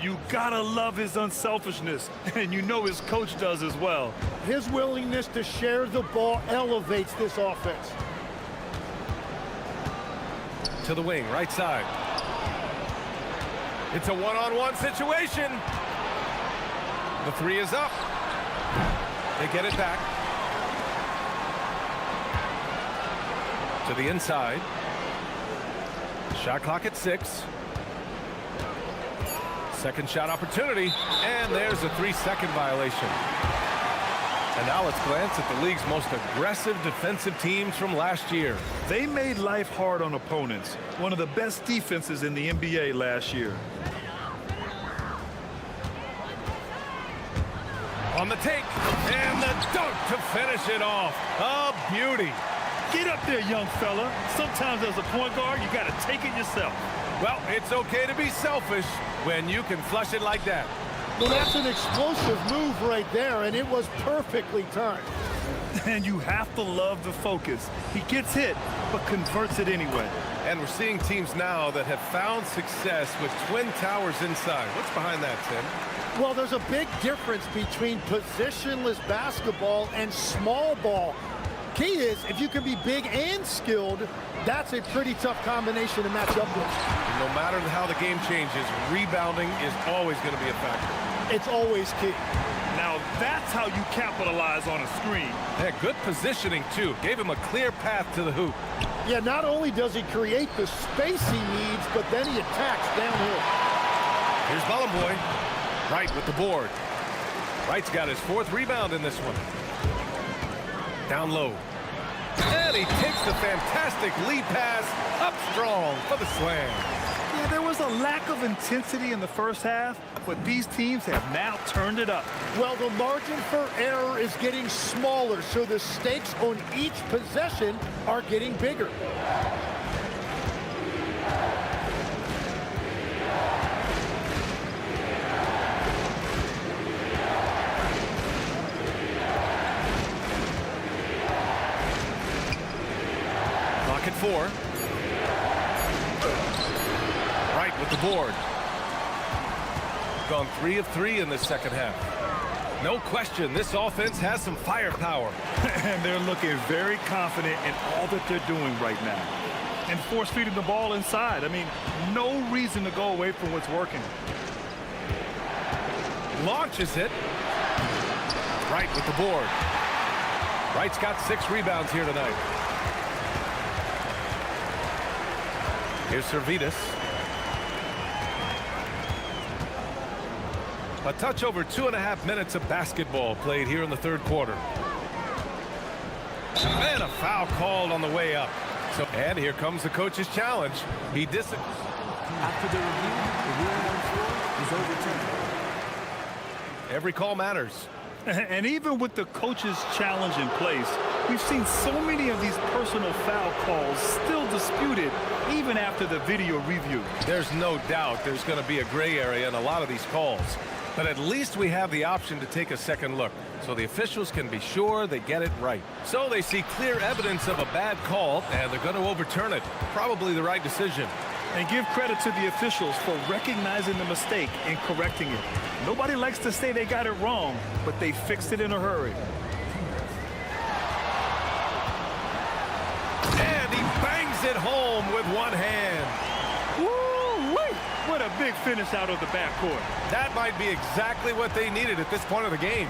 You gotta love his unselfishness, and you know his coach does as well. His willingness to share the ball elevates this offense. To the wing, right side. It's a one-on-one situation. The three is up. They get it back. To the inside. Shot clock at 6. Second shot opportunity, and there's a 3-second violation. And now let's glance at the league's most aggressive defensive teams from last year. They made life hard on opponents. One of the best defenses in the NBA last year. On the take, and the dunk to finish it off. A beauty. Get up there, young fella. Sometimes as a point guard, you got to take it yourself. Well, it's okay to be selfish when you can flush it like that. Well, that's an explosive move right there, and it was perfectly timed. And you have to love the focus. He gets hit, but converts it anyway. And we're seeing teams now that have found success with twin towers inside. What's behind that, Tim? Well, there's a big difference between positionless basketball and small ball. Key is, if you can be big and skilled, that's a pretty tough combination to match up with. no matter how the game changes, rebounding is always going to be a factor. It's always key. Now that's how you capitalize on a screen. Yeah, good positioning, too. Gave him a clear path to the hoop. Yeah, not only does he create the space he needs, but then he attacks downhill. Here's Ballenboy. Wright with the board. Wright's got his 4th rebound in this one. Down low. And he takes the fantastic lead pass up strong for the slam. Yeah, there was a lack of intensity in the first half, but these teams have now turned it up. Well, the margin for error is getting smaller, so the stakes on each possession are getting bigger. Clock at 4. Wright with the board. Gone 3 of 3 in this second half. No question, this offense has some firepower. And they're looking very confident in all that they're doing right now. And force feeding the ball inside. I mean, no reason to go away from what's working. Launches it. Wright with the board. Wright's got 6 rebounds here tonight. Here's Servetus. A touch over 2.5 minutes of basketball played here in the third quarter. And a foul called on the way up. And here comes the coach's challenge. He disagrees. After the review, the ruling on the floor is overturned. Every call matters. And even with the coach's challenge in place, we've seen so many of these personal foul calls still disputed even after the video review. There's no doubt there's going to be a gray area in a lot of these calls. But at least we have the option to take a second look, so the officials can be sure they get it right. So they see clear evidence of a bad call, and they're going to overturn it. Probably the right decision. And give credit to the officials for recognizing the mistake and correcting it. Nobody likes to say they got it wrong, but they fixed it in a hurry. And he bangs it home with one hand. Woo-wee! What a big finish out of the backcourt. That might be exactly what they needed at this point of the game.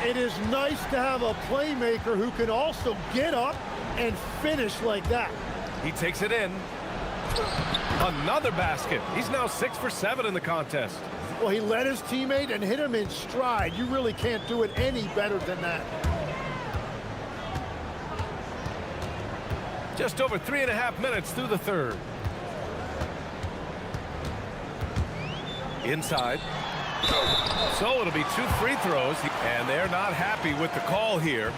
It is nice to have a playmaker who can also get up and finish like that. He takes it in. Another basket. He's now 6 for 7 in the contest. Well, he led his teammate and hit him in stride. You really can't do it any better than that. Just over 3.5 minutes through the third. Inside. So it'll be 2 free throws, and they're not happy with the call here.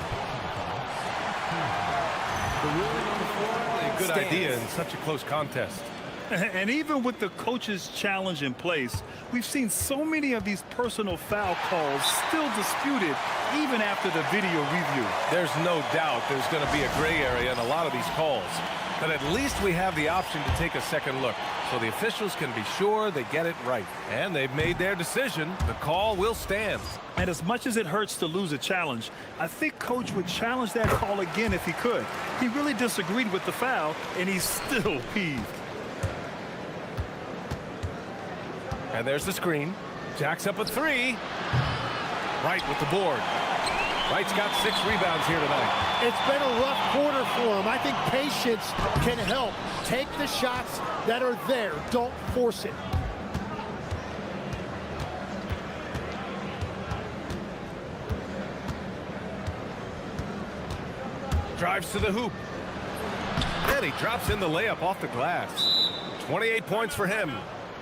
The ruling on the floor A good idea in such a close contest. And even with the coach's challenge in place, we've seen so many of these personal foul calls still disputed even after the video review. There's no doubt there's going to be a gray area in a lot of these calls. But at least we have the option to take a second look, so the officials can be sure they get it right. And they've made their decision. The call will stand. And as much as it hurts to lose a challenge, I think Coach would challenge that call again if he could. He really disagreed with the foul, and he's still peeved. And there's the screen. Jacks up a 3. Wright with the board. Wright's got 6 rebounds here tonight. It's been a rough quarter for him. I think patience can help. Take the shots that are there. Don't force it. Drives to the hoop. And he drops in the layup off the glass. 28 points for him.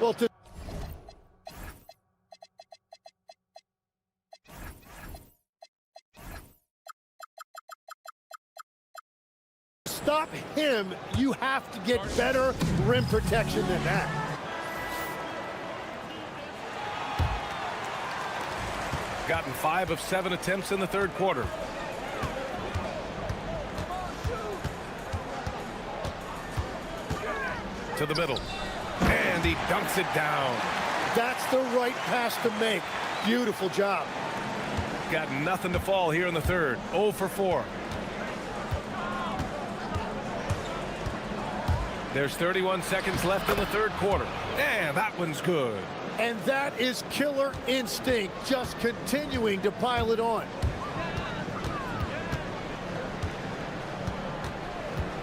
Well, to stop him, you have to get better rim protection than that. Gotten 5 of 7 attempts in the third quarter. To the middle. And he dunks it down. That's the right pass to make. Beautiful job. Got nothing to fall here in the third. 0 for 4. There's 31 seconds left in the third quarter. And that one's good. And that is killer instinct, just continuing to pile it on.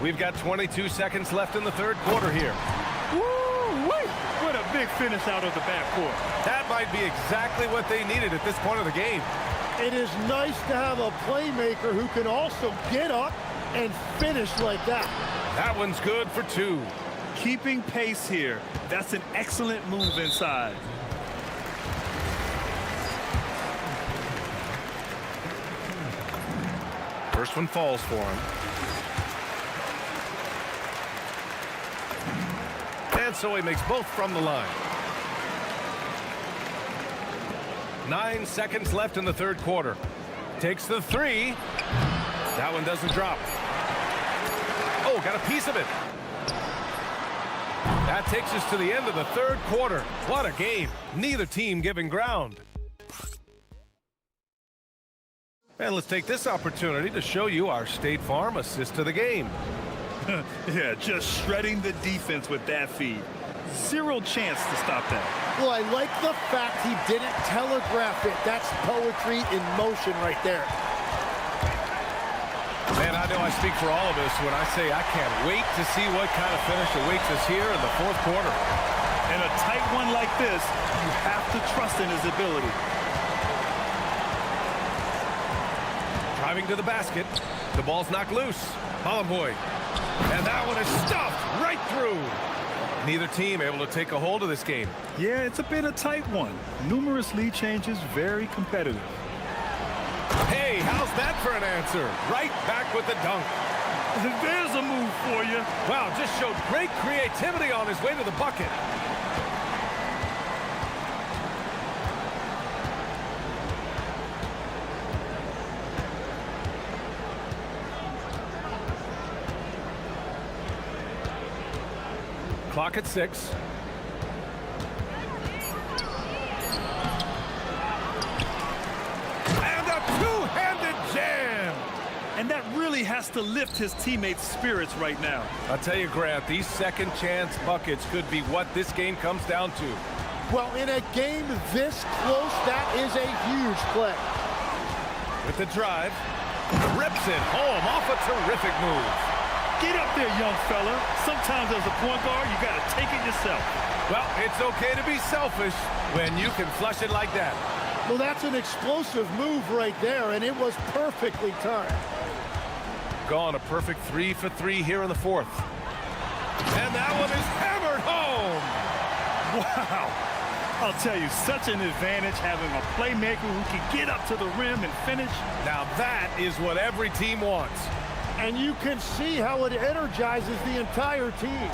We've got 22 seconds left in the third quarter here. Woo-wee! What a big finish out of the backcourt. That might be exactly what they needed at this point of the game. It is nice to have a playmaker who can also get up and finish like that. That one's good for two. Keeping pace here. That's an excellent move inside. First one falls for him. And so he makes both from the line. 9 seconds left in the third quarter. Takes the three. That one doesn't drop. Oh, got a piece of it. That takes us to the end of the third quarter. What a game. Neither team giving ground. And let's take this opportunity to show you our State Farm assist to the game. Yeah, just shredding the defense with that feed. Zero chance to stop that. Well, I like the fact he didn't telegraph it. That's poetry in motion right there. Man, I know I speak for all of us when I say I can't wait to see what kind of finish awaits us here in the fourth quarter. In a tight one like this, you have to trust in his ability. Driving to the basket. The ball's knocked loose. Hollenboy. And that one is stuffed right through. Neither team able to take a hold of this game. Yeah, it's been a tight one. Numerous lead changes, very competitive. Hey, how's that for an answer? Right back with the dunk. There's a move for you. Wow, just showed great creativity on his way to the bucket. Clock at 6. And a two-handed jam. And that really has to lift his teammates' spirits right now. I'll tell you, Grant, these second chance buckets could be what this game comes down to. Well, in a game this close, that is a huge play. With the drive, rips it home off a terrific move. Get up there, young fella. Sometimes as a point guard, you got to take it yourself. Well, it's okay to be selfish when you can flush it like that. Well, that's an explosive move right there, and it was perfectly timed. Gone a perfect 3 for 3 here in the fourth. And that one is hammered home. Wow. I'll tell you, such an advantage having a playmaker who can get up to the rim and finish. Now that is what every team wants. And you can see how it energizes the entire team.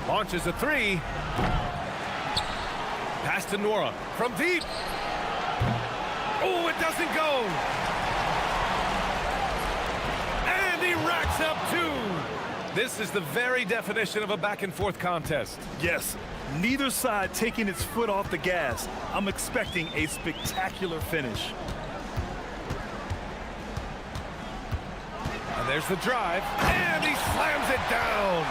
Launches a three. Pass to Nora from deep. Oh, it doesn't go. And he racks up two. This is the very definition of a back-and-forth contest. Yes, neither side taking its foot off the gas. I'm expecting a spectacular finish. And there's the drive, and he slams it down.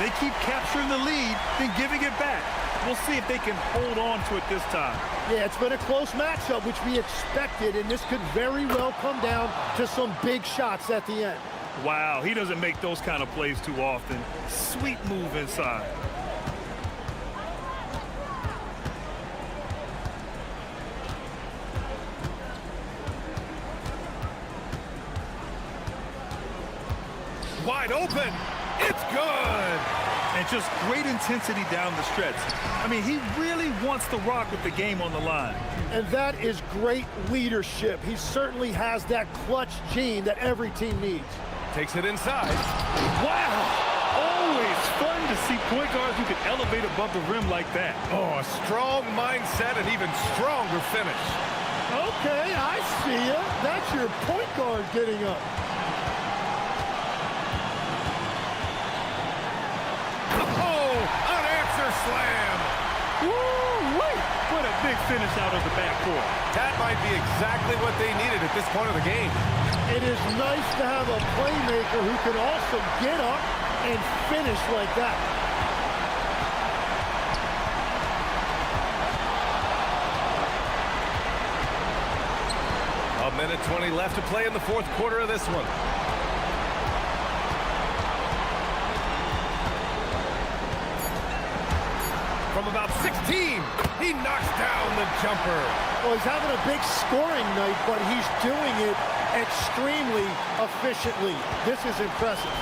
They keep capturing the lead, then giving it back. We'll see if they can hold on to it this time. Yeah, it's been a close matchup, which we expected, and this could very well come down to some big shots at the end. Wow, he doesn't make those kind of plays too often. Sweet move inside. Wide open. It's good. And just great intensity down the stretch. I mean, he really wants to rock with the game on the line. And that is great leadership. He certainly has that clutch gene that every team needs. Takes it inside. Wow. Always fun to see point guards who can elevate above the rim like that. Oh, a strong mindset and even stronger finish. Okay, I see you. That's your point guard getting up. Slam. Woo-wee! What a big finish out of the backcourt. That might be exactly what they needed at this point of the game. It is nice to have a playmaker who can also get up and finish like that. A minute 20 left to play in the fourth quarter of this one. From about 16, he knocks down the jumper. Well, he's having a big scoring night, but he's doing it extremely efficiently. This is impressive.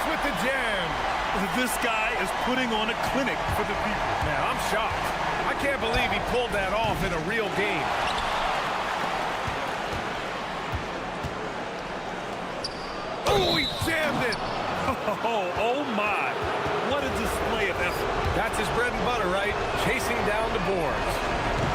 With the jam. This guy is putting on a clinic for the people. Man, I'm shocked. I can't believe he pulled that off in a real game. Oh, he jammed it. Oh my. What a display of effort. That's his bread and butter, right? Chasing down the boards.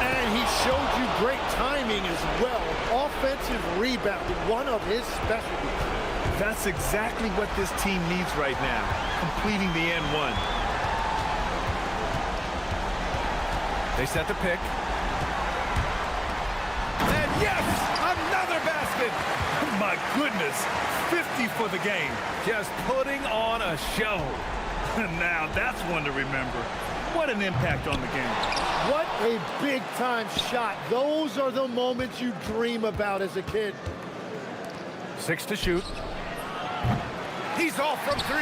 And he showed you great timing as well. Offensive rebounding, one of his specialties. That's exactly what this team needs right now, completing the N1. They set the pick. And yes, another basket. My goodness, 50 for the game. Just putting on a show. Now that's one to remember. What an impact on the game. What a big-time shot. Those are the moments you dream about as a kid. 6 to shoot. He's off from 3.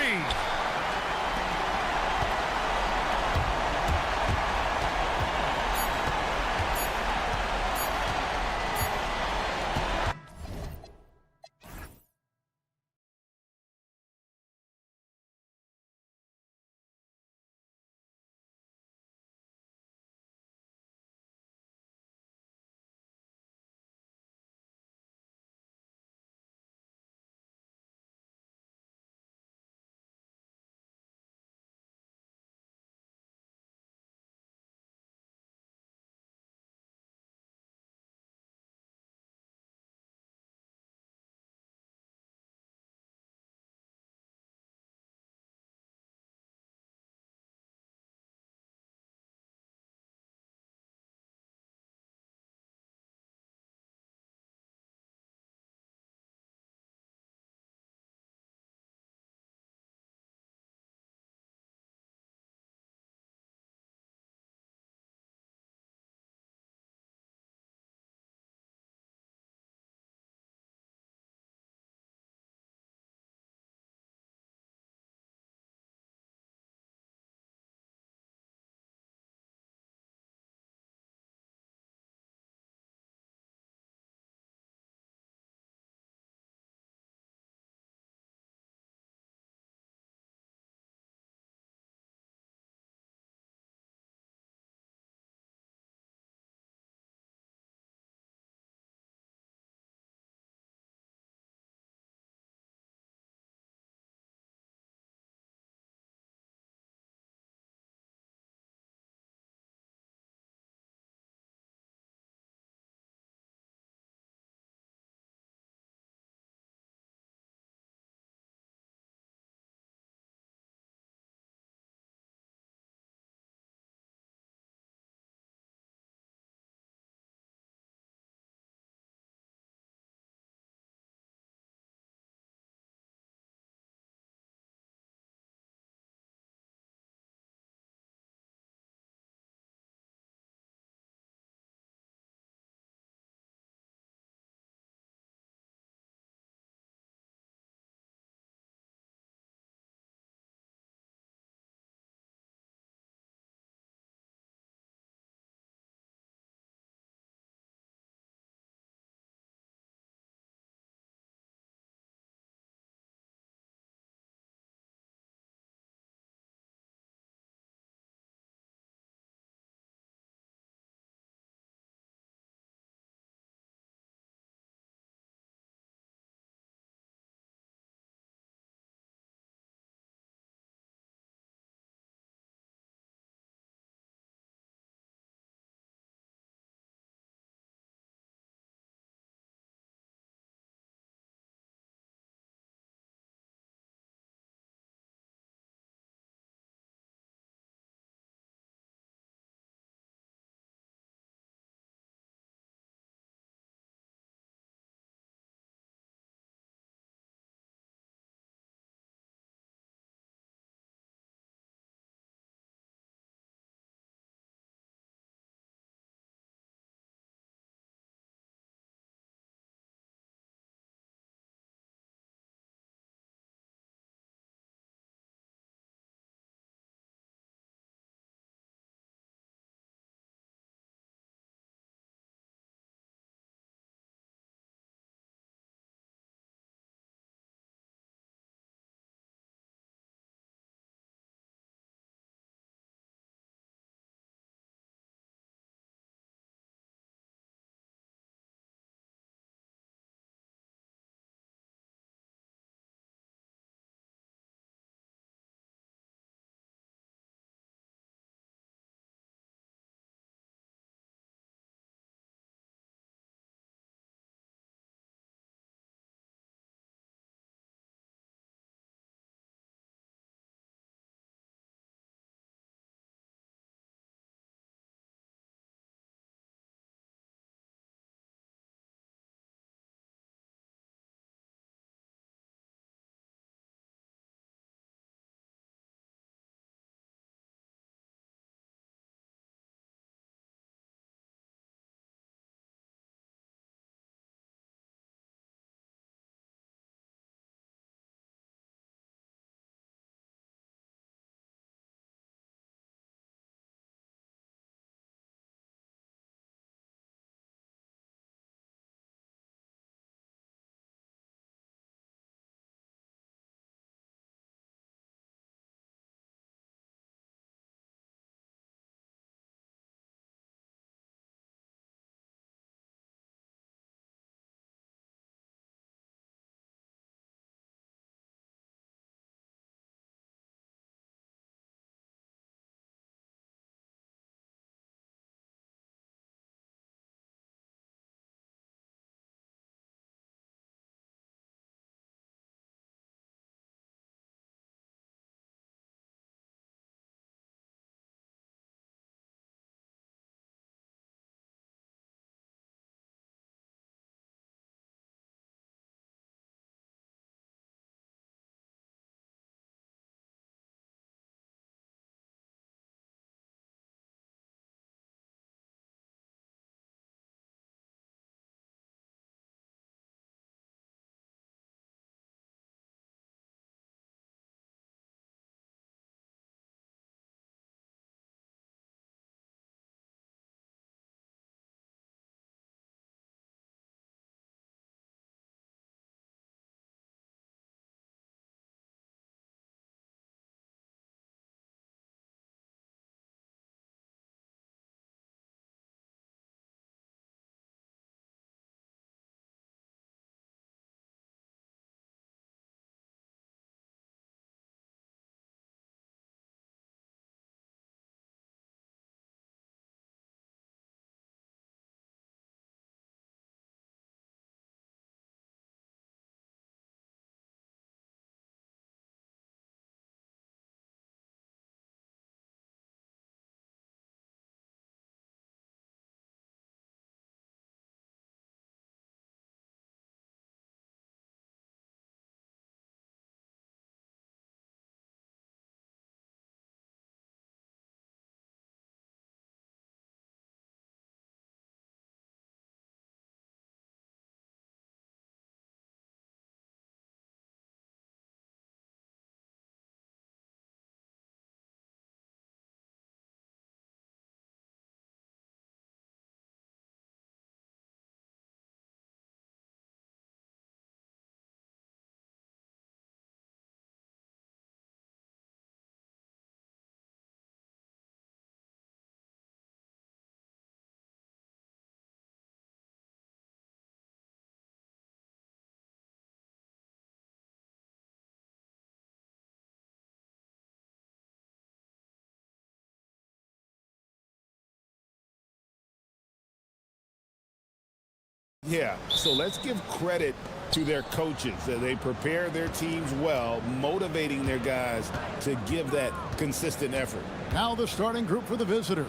Yeah, so let's give credit to their coaches. They prepare their teams well, motivating their guys to give that consistent effort. Now the starting group for the visitors.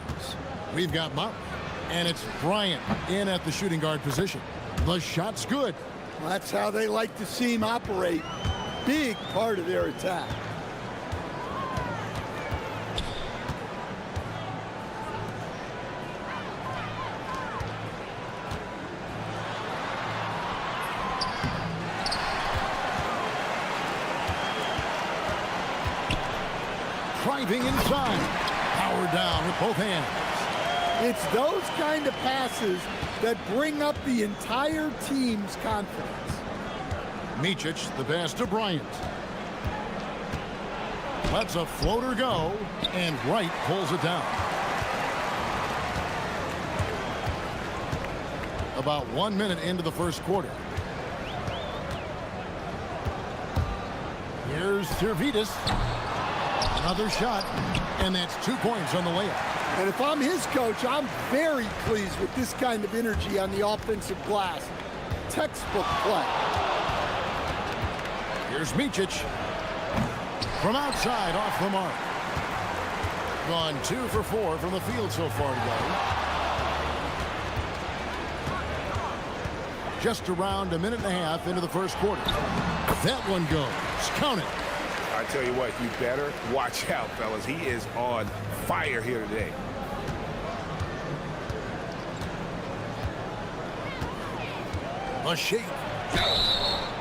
We've got Mark, and it's Bryant in at the shooting guard position. The shot's good. Well, that's how they like to see him operate. Big part of their attack. Driving inside. Power down with both hands. It's those kind of passes that bring up the entire team's confidence. Micic, the pass to Bryant. Lets a floater go, and Wright pulls it down. About 1 minute into the first quarter. Here's Servetus. Another shot, and that's 2 points on the layup. And if I'm his coach, I'm very pleased with this kind of energy on the offensive glass. Textbook play. Here's Micic. From outside, off the mark. Gone 2 for 4 from the field so far today. Just around a minute and a half into the first quarter. That one goes. Count it. I tell you what, you better watch out, fellas. He is on fire here today. A shake.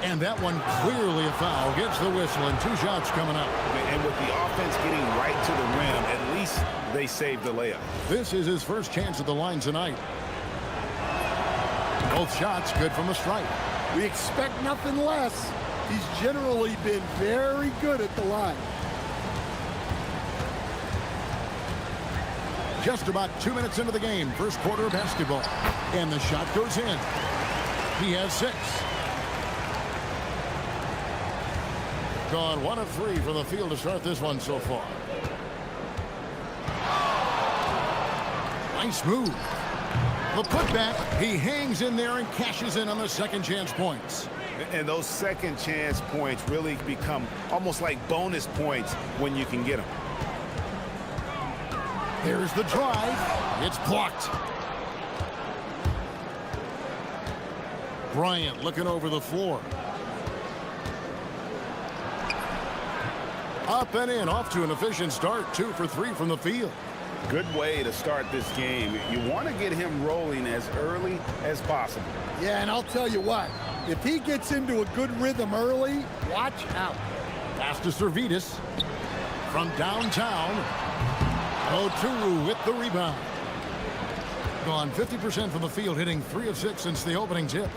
And that one clearly a foul. Gets the whistle, and 2 shots coming up. And with the offense getting right to the rim, at least they saved the layup. This is his first chance at the line tonight. Both shots good from the stripe. We expect nothing less. He's generally been very good at the line. Just about 2 minutes into the game, first quarter of basketball. And the shot goes in. He has 6. Gone 1 of 3 from the field to start this one so far. Nice move. The putback, he hangs in there and cashes in on the second chance points. And those second chance points really become almost like bonus points when you can get them. Here's the drive. It's blocked. Bryant looking over the floor. Up and in, off to an efficient start. 2 for 3 from the field. Good way to start this game. You want to get him rolling as early as possible. Yeah, and I'll tell you what, if he gets into a good rhythm early, watch out. Pass to Servetus. From downtown. Oturu with the rebound. Gone 50% from the field, hitting 3 of 6 since the opening tip.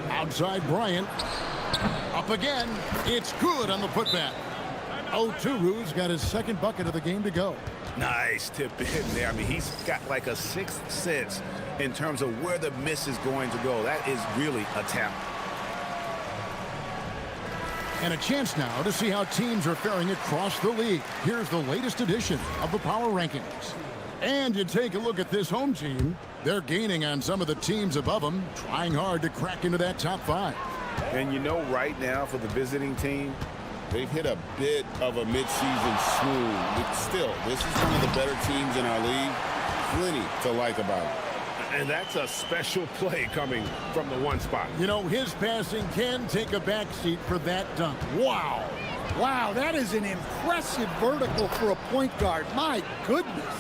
Outside Bryant. Up again. It's good on the putback. Oturu's got his second bucket of the game to go. Nice tip in there. I mean, he's got like a 6th sense in terms of where the miss is going to go. That is really a talent. And a chance now to see how teams are faring across the league. Here's the latest edition of the Power Rankings. And you take a look at this home team. They're gaining on some of the teams above them, trying hard to crack into that top 5. And you know, right now for the visiting team, they've hit a bit of a midseason swoon. But still, this is one of the better teams in our league. Plenty to like about it. And that's a special play coming from the 1 spot. You know, his passing can take a backseat for that dunk. Wow. Wow, that is an impressive vertical for a point guard. My goodness.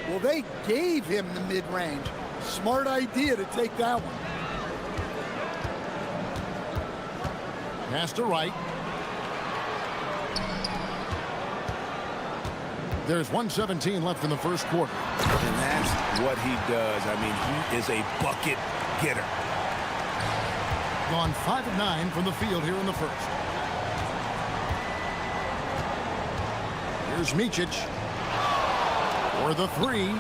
Well, they gave him the mid-range. Smart idea to take that one. Pass to Wright. There's 1:17 left in the first quarter. And that's what he does. I mean, he is a bucket getter. Gone 5 of 9 from the field here in the first. Here's Micic for the 3.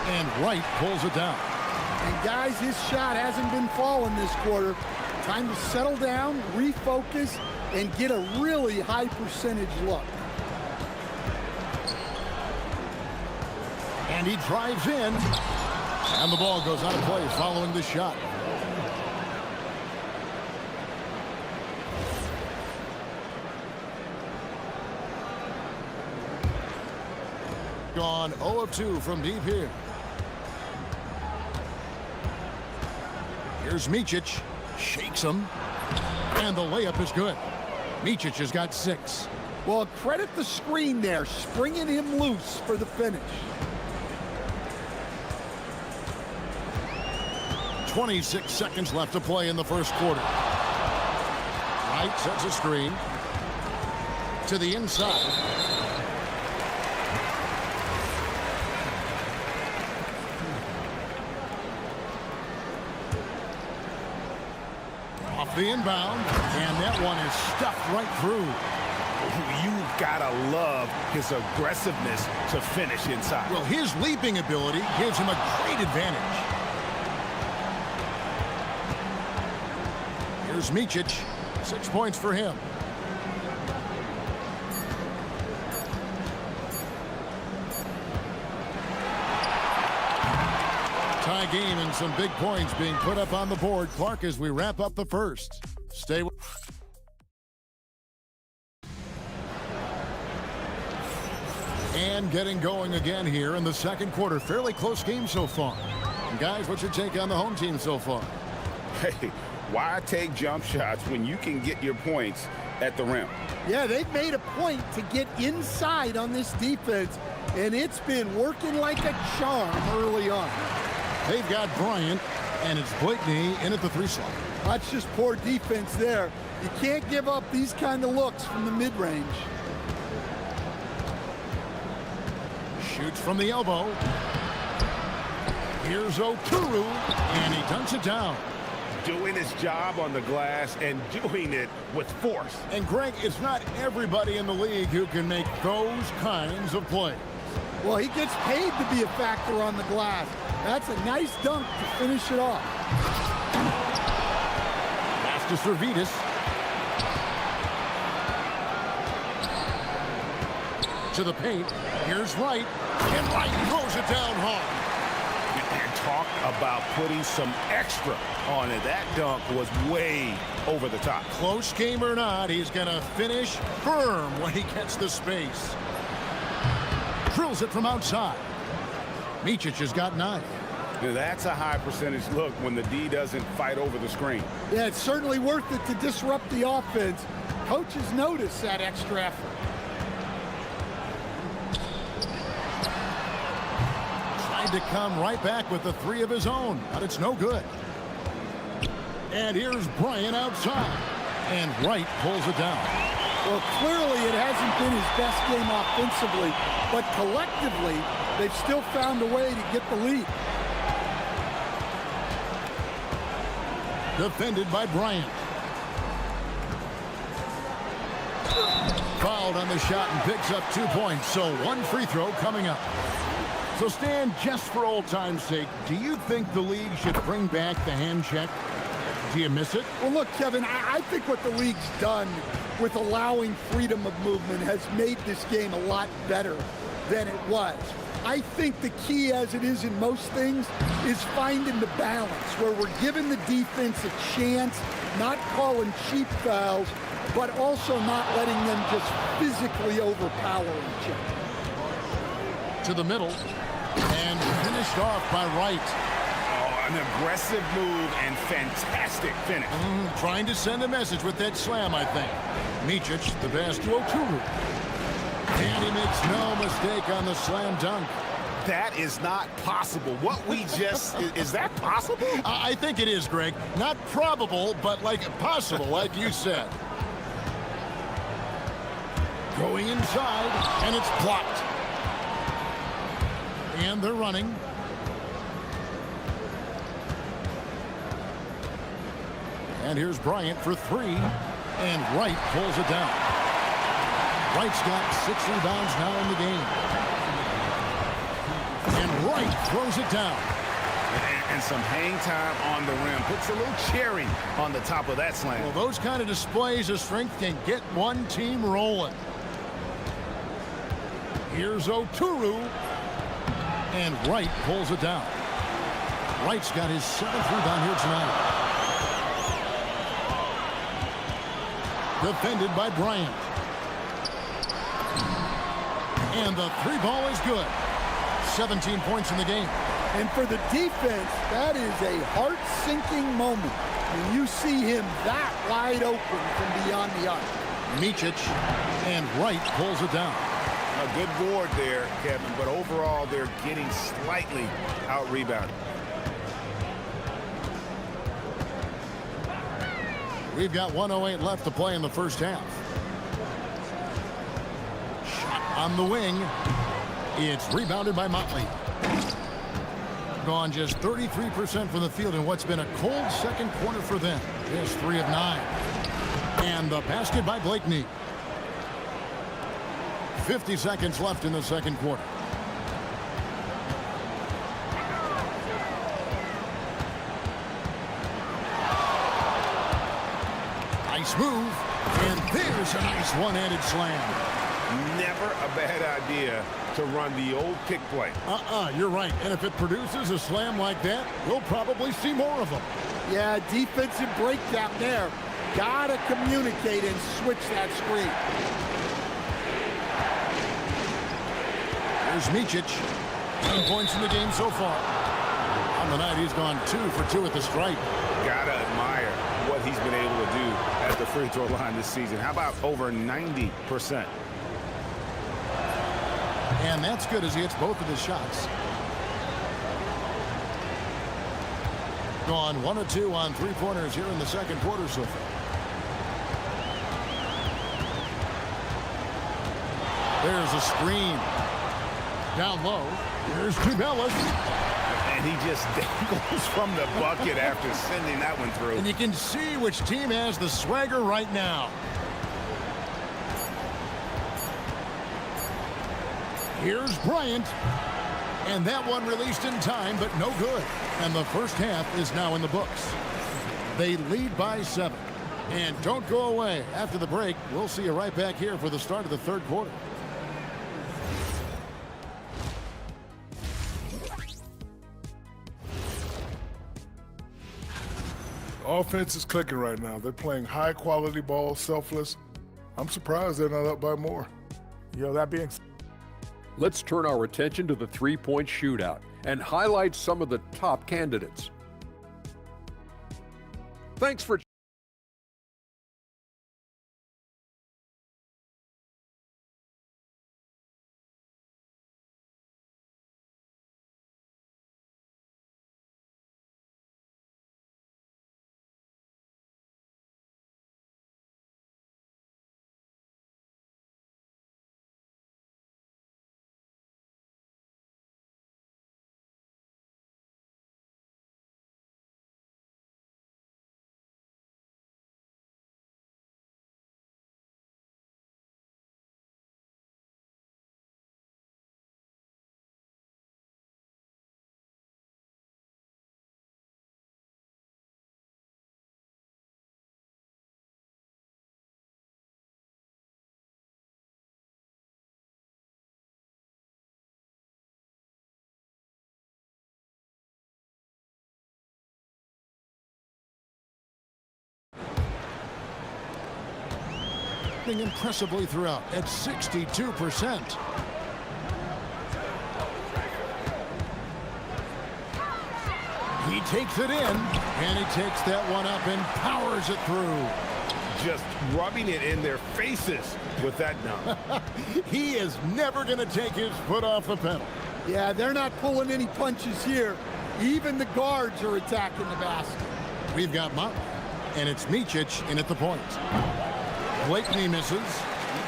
And Wright pulls it down. And guys, his shot hasn't been falling this quarter. Time to settle down, refocus, and get a really high percentage look. And he drives in. And the ball goes out of play following the shot. Gone 0 of 2 from deep here. Here's Micic. Shakes him. And the layup is good. Micic has got 6. Well, credit the screen there, springing him loose for the finish. 26 seconds left to play in the first quarter. Wright sets a screen. To the inside. Off the inbound. And that one is stuffed right through. You've got to love his aggressiveness to finish inside. Well, his leaping ability gives him a great advantage. Here's Micic. 6 points for him. Tie game and some big points being put up on the board. Clark, as we wrap up the first. Stay with... And getting going again here in the second quarter. Fairly close game so far. And guys, what's your take on the home team so far? Hey, why take jump shots when you can get your points at the rim? Yeah, they've made a point to get inside on this defense, and it's been working like a charm early on. They've got Bryant, and it's Blakeney in at the 3 slot. That's just poor defense there. You can't give up these kind of looks from the mid-range. Shoots from the elbow. Here's Okuru, and he dunks it down. Doing his job on the glass and doing it with force. And Greg, it's not everybody in the league who can make those kinds of plays. Well, he gets paid to be a factor on the glass. That's a nice dunk to finish it off. Pass to Servetus. To the paint. Here's Wright. And Wright throws it down hard. And talk about putting some extra on it. That dunk was way over the top. Close game or not, he's going to finish firm when he gets the space. Drills it from outside. Micic has got 9. Now that's a high percentage look when the D doesn't fight over the screen. Yeah, it's certainly worth it to disrupt the offense. Coaches notice that extra effort. To come right back with the 3 of his own, but it's no good. And here's Bryant outside, and Wright pulls it down. Well, clearly it hasn't been his best game offensively, but collectively they've still found a way to get the lead. Defended by Bryant. Fouled on the shot and picks up 2 points, so 1 free throw coming up. So, Stan, just for old time's sake, do you think the league should bring back the hand check? Do you miss it? Well, look, Kevin, I think what the league's done with allowing freedom of movement has made this game a lot better than it was. I think the key, as it is in most things, is finding the balance where we're giving the defense a chance, not calling cheap fouls, but also not letting them just physically overpower each other. To the middle. And finished off by Wright. Oh, an aggressive move and fantastic finish. Trying to send a message with that slam, I think. Micic, the pass to Okuru. And he makes no mistake on the slam dunk. That is not possible. What we just... is that possible? I think it is, Greg. Not probable, but like possible, like you said. Going inside, and it's blocked. And they're running. And here's Bryant for 3. And Wright pulls it down. Wright's got 6 rebounds now in the game. And Wright throws it down. And some hang time on the rim. Puts a little cherry on the top of that slam. Well, those kind of displays of strength can get one team rolling. Here's Okuru. And Wright pulls it down. Wright's got his 7th rebound here tonight. Defended by Bryant. And the three ball is good. 17 points in the game. And for the defense, that is a heart-sinking moment when you see him that wide open from beyond the arc. Micic, and Wright pulls it down. A good board there, Kevin, but overall they're getting slightly out-rebounded. We've got 1:08 left to play in the first half. Shot on the wing. It's rebounded by Motley. Gone just 33% from the field in what's been a cold second quarter for them. Just 3 of 9. And the basket by Blakeney. 50 seconds left in the second quarter. Nice move. And there's a nice one-handed slam. Never a bad idea to run the old kick play. You're right. And if it produces a slam like that, we'll probably see more of them. Yeah, defensive breakdown there. Gotta communicate and switch that screen. There's Micic. 10 points in the game so far. On the night, he's gone 2 for 2 at the stripe. Gotta admire what he's been able to do at the free throw line this season. How about over 90%? And that's good as he hits both of his shots. Gone 1 of 2 on three-pointers here in the second quarter so far. There's a screen. Down low. Here's Tubelis. And he just dangles from the bucket after sending that one through. And you can see which team has the swagger right now. Here's Bryant. And that one released in time, but no good. And the first half is now in the books. They lead by 7. And don't go away. After the break, we'll see you right back here for the start of the third quarter. Offense is clicking right now. They're playing high-quality ball, selfless. I'm surprised they're not up by more. That being Let's turn our attention to the three-point shootout and highlight some of the top candidates. Thanks for impressively throughout at 62%. He takes it in, and he takes that one up and powers it through. Just rubbing it in their faces with that dunk. He is never going to take his foot off the pedal. Yeah, they're not pulling any punches here. Even the guards are attacking the basket. We've got Motley, and it's Micic in at the point. Blakeney misses.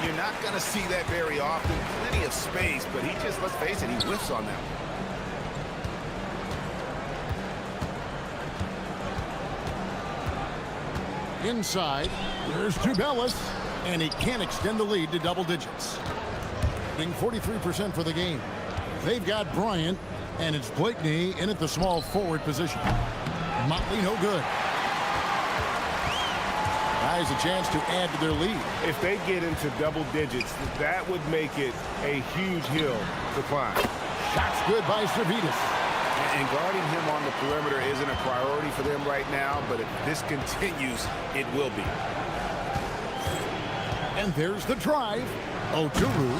You're not going to see that very often. Plenty of space, but he just, let's face it, he whiffs on that one. Inside, there's Tubelis, and he can't extend the lead to double digits. Being 43% for the game. They've got Bryant, and it's Blakeney in at the small forward position. Motley no good. Guys a chance to add to their lead. If they get into double digits, that would make it a huge hill to climb. Shot's good by Servidis. And guarding him on the perimeter isn't a priority for them right now, but if this continues, it will be. And there's the drive. Oturu,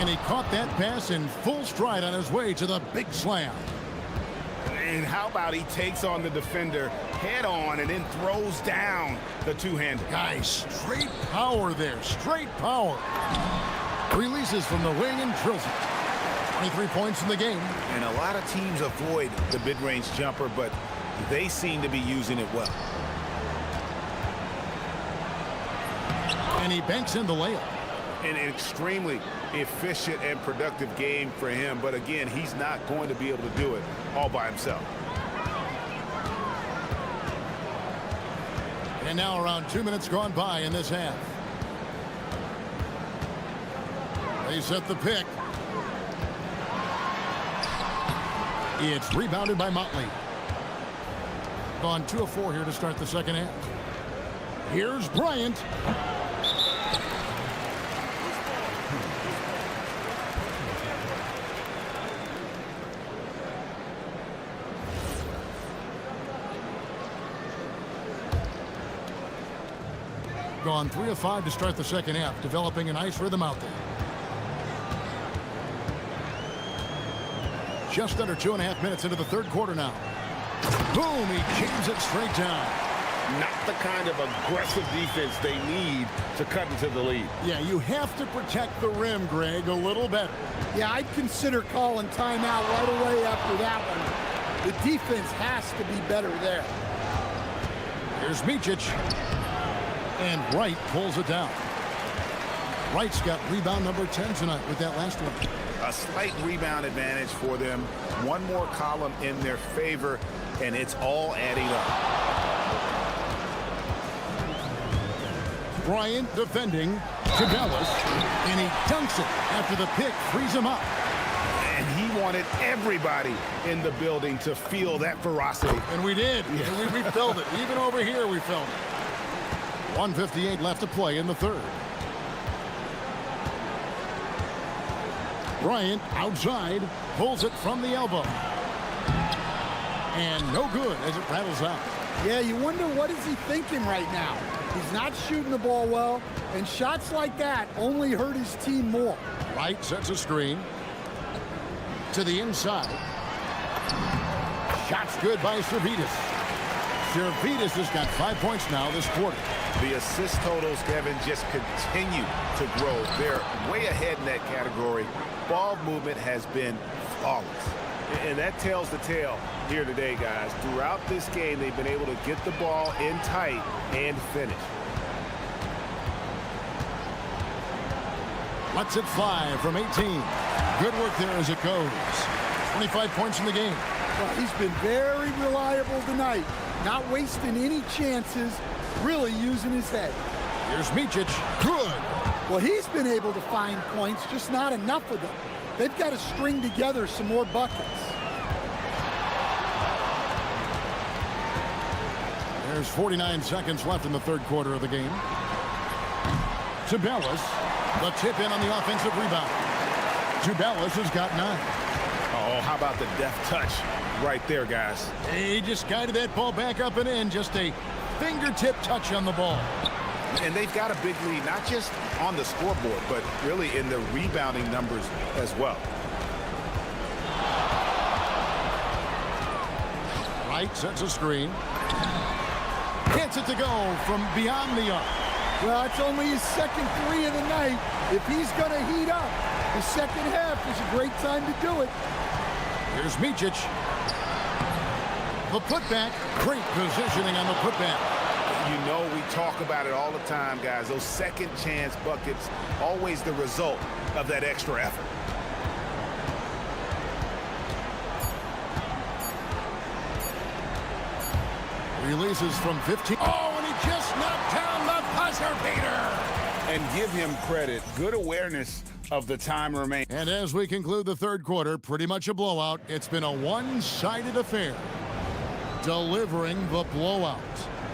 and he caught that pass in full stride on his way to the big slam. And how about he takes on the defender head on and then throws down the two-hander. Guys, straight power there, straight power. Releases from the wing and drills it. 23 points in the game. And a lot of teams avoid the mid-range jumper, but they seem to be using it well. And he banks in the layup. An extremely efficient and productive game for him, but again, he's not going to be able to do it all by himself. And now around 2 minutes gone by in this half. They set the pick. It's rebounded by Motley. Gone 2 of 4 here to start the second half. Here's Bryant. Gone 3 of 5 to start the second half, developing a nice rhythm out there. Just under 2.5 minutes into the third quarter now. Boom, he jams it straight down. Not the kind of aggressive defense they need to cut into the lead. Yeah, you have to protect the rim, Greg, a little better. Yeah, I'd consider calling timeout right away after that one. The defense has to be better there. Here's Micic. And Wright pulls it down. Wright's got rebound number 10 tonight with that last one. A slight rebound advantage for them. One more column in their favor, and it's all adding up. Bryant defending to Dallas, and he dunks it after the pick frees him up. And he wanted everybody in the building to feel that ferocity. And we did. Yeah. We felt it. Even over here, we felt it. 1:58 left to play in the third. Bryant outside, pulls it from the elbow. And no good as it rattles out. Yeah, you wonder what is he thinking right now. He's not shooting the ball well, and shots like that only hurt his team more. Wright sets a screen to the inside. Shot's good by Servidis. Servidis has got 5 points now this quarter. The assist totals, Kevin, just continue to grow. They're way ahead in that category. Ball movement has been flawless. And that tells the tale here today, guys. Throughout this game, they've been able to get the ball in tight and finish. Lets it fly from 18. Good work there as it goes. 25 points in the game. Well, he's been very reliable tonight. Not wasting any chances, really using his head. Here's Micic. Good. Well, he's been able to find points, just not enough of them. They've got to string together some more buckets. There's 49 seconds left in the third quarter of the game. Tubelis, the tip in on the offensive rebound. Tubelis has got 9. Oh, how about the deft touch right there, guys? He just guided that ball back up and in. Just a fingertip touch on the ball. And they've got a big lead, not just on the scoreboard, but really in the rebounding numbers as well. Wright sets a screen. Gets it to go from beyond the arc. Well, it's only his second 3 of the night. If he's going to heat up, the second half is a great time to do it. Here's Micic. The putback. Great positioning on the putback. You know, we talk about it all the time, guys. Those second chance buckets, always the result of that extra effort. Releases from 15. Oh, and he just knocked down the buzzer beater. And give him credit. Good awareness of the time remaining. And as we conclude the third quarter, pretty much a blowout. It's been a one-sided affair. Delivering the blowout.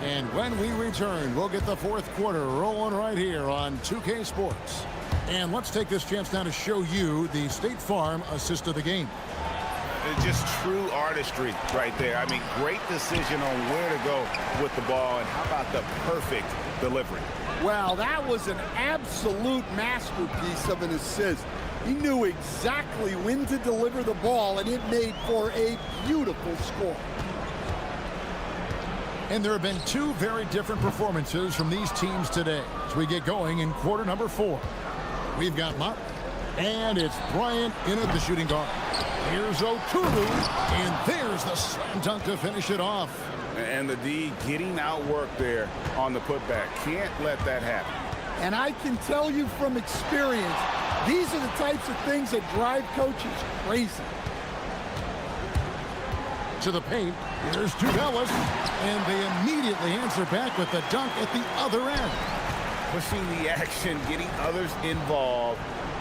And when we return, we'll get the fourth quarter rolling right here on 2K Sports. And let's take this chance now to show you the State Farm assist of the game. It's just true artistry right there. I mean, great decision on where to go with the ball, and how about the perfect delivery? Well, that was an absolute masterpiece of an assist. He knew exactly when to deliver the ball, and it made for a beautiful score. And there have been two very different performances from these teams today as we get going in quarter number 4. We've got Mott, and it's Bryant in at the shooting guard. Here's Oturu, and there's the slam dunk to finish it off. And the D getting outworked there on the putback. Can't let that happen. And I can tell you from experience, these are the types of things that drive coaches crazy. To the paint, here's Tubelis, and they immediately answer back with the dunk at the other end. Pushing the action, getting others involved.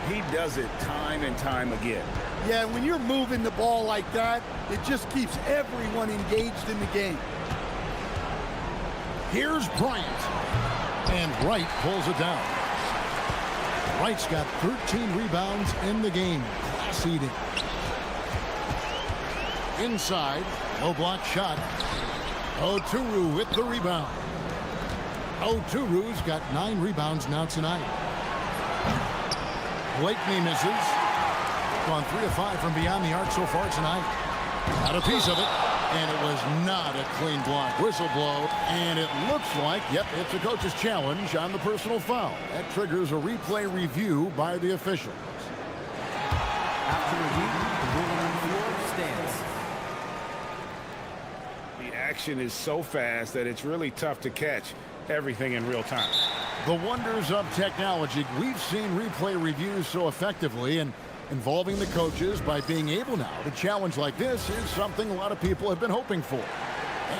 He does it time and time again. Yeah, when you're moving the ball like that, it just keeps everyone engaged in the game. Here's Bryant, and Wright pulls it down. Wright's got 13 rebounds in the game. Class eating. Inside, low block shot. Oturu with the rebound. Oturu's got 9 rebounds now tonight. Blakeney misses. Gone 3 of 5 from beyond the arc so far tonight. Got a piece of it, and it was not a clean block. Whistle blow, and it looks like, yep, it's a coach's challenge on the personal foul. That triggers a replay review by the officials. After review, the ruling on the floor stands. The action is so fast that it's really tough to catch everything in real time. The wonders of technology. We've seen replay reviews so effectively, and involving the coaches by being able now to challenge like this is something a lot of people have been hoping for.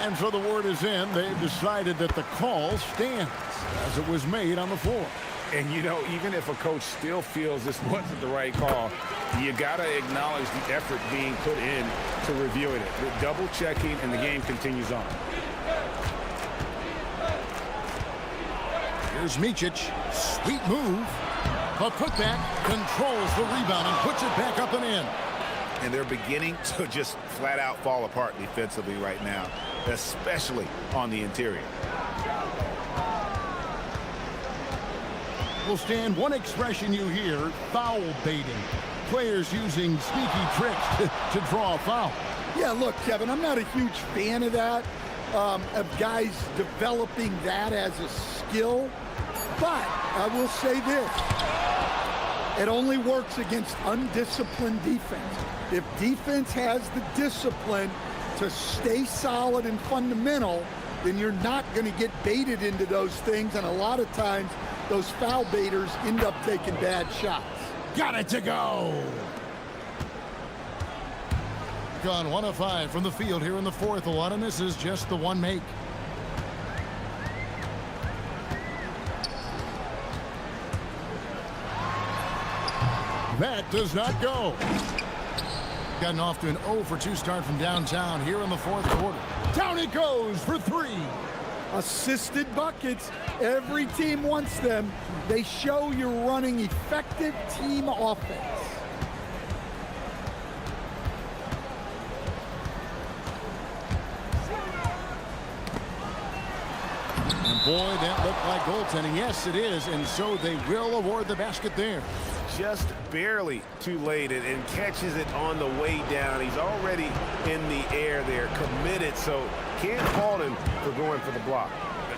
And so the word is in. They've decided that the call stands as it was made on the floor. And, you know, even if a coach still feels this wasn't the right call, you got to acknowledge the effort being put in to reviewing it. The double checking, and the game continues on. Here's Micic. Sweet move. But putback controls the rebound and puts it back up and in. And they're beginning to just flat out fall apart defensively right now, especially on the interior. Will stand one expression you hear: foul baiting. Players using sneaky tricks to draw a foul. Yeah, look, Kevin, I'm not a huge fan of that, of guys developing that as a skill. But I will say this. It only works against undisciplined defense. If defense has the discipline to stay solid and fundamental, then you're not going to get baited into those things. And a lot of times, those foul baiters end up taking bad shots. Got it to go. Gone 1 of 5 from the field here in the fourth. A lot of misses, just the one make. That does not go. Gotten off to an 0 for 2 start from downtown here in the fourth quarter. Down it goes for 3. Assisted buckets. Every team wants them. They show you're running effective team offense. And boy, that looked like goaltending. Yes, it is. And so they will award the basket there. Just barely too late, and catches it on the way down. He's already in the air there, committed, so can't fault him for going for the block.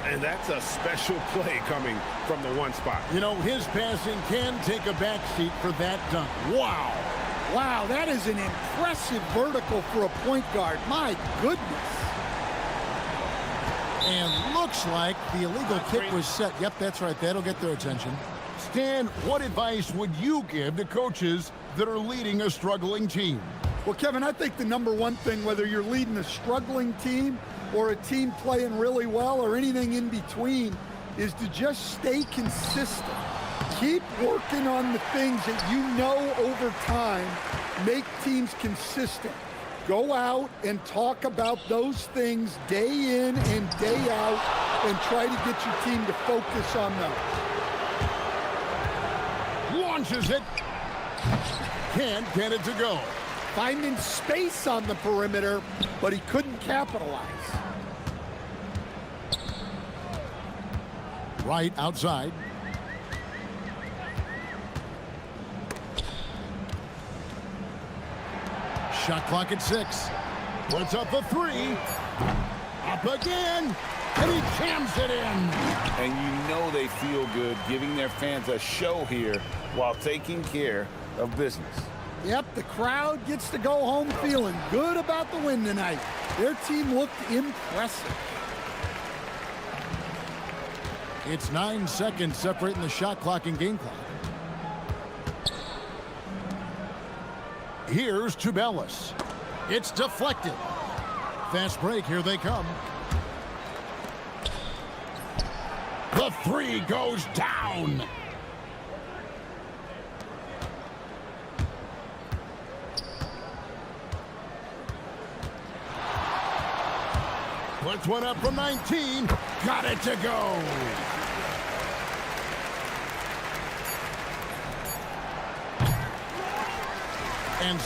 And that's a special play coming from the one spot. You know, his passing can take a backseat for that dunk. Wow. Wow, that is an impressive vertical for a point guard. My goodness. And looks like the illegal kick was set. Yep, that's right. That'll get their attention. Stan, what advice would you give to coaches that are leading a struggling team? Well, Kevin, I think the number one thing, whether you're leading a struggling team or a team playing really well or anything in between, is to just stay consistent. Keep working on the things that you know over time make teams consistent. Go out and talk about those things day in and day out and try to get your team to focus on those. Launches it. Can't get it to go. Finding space on the perimeter, but he couldn't capitalize. Right outside. Shot clock at 6. Puts up a 3. Up again. And he jams it in. And you know they feel good giving their fans a show here while taking care of business. Yep, the crowd gets to go home feeling good about the win tonight. Their team looked impressive. It's 9 seconds separating the shot clock and game clock. Here's Tubelis. It's deflected. Fast break, here they come. The 3 goes down. Puts one up from 19. Got it to go. And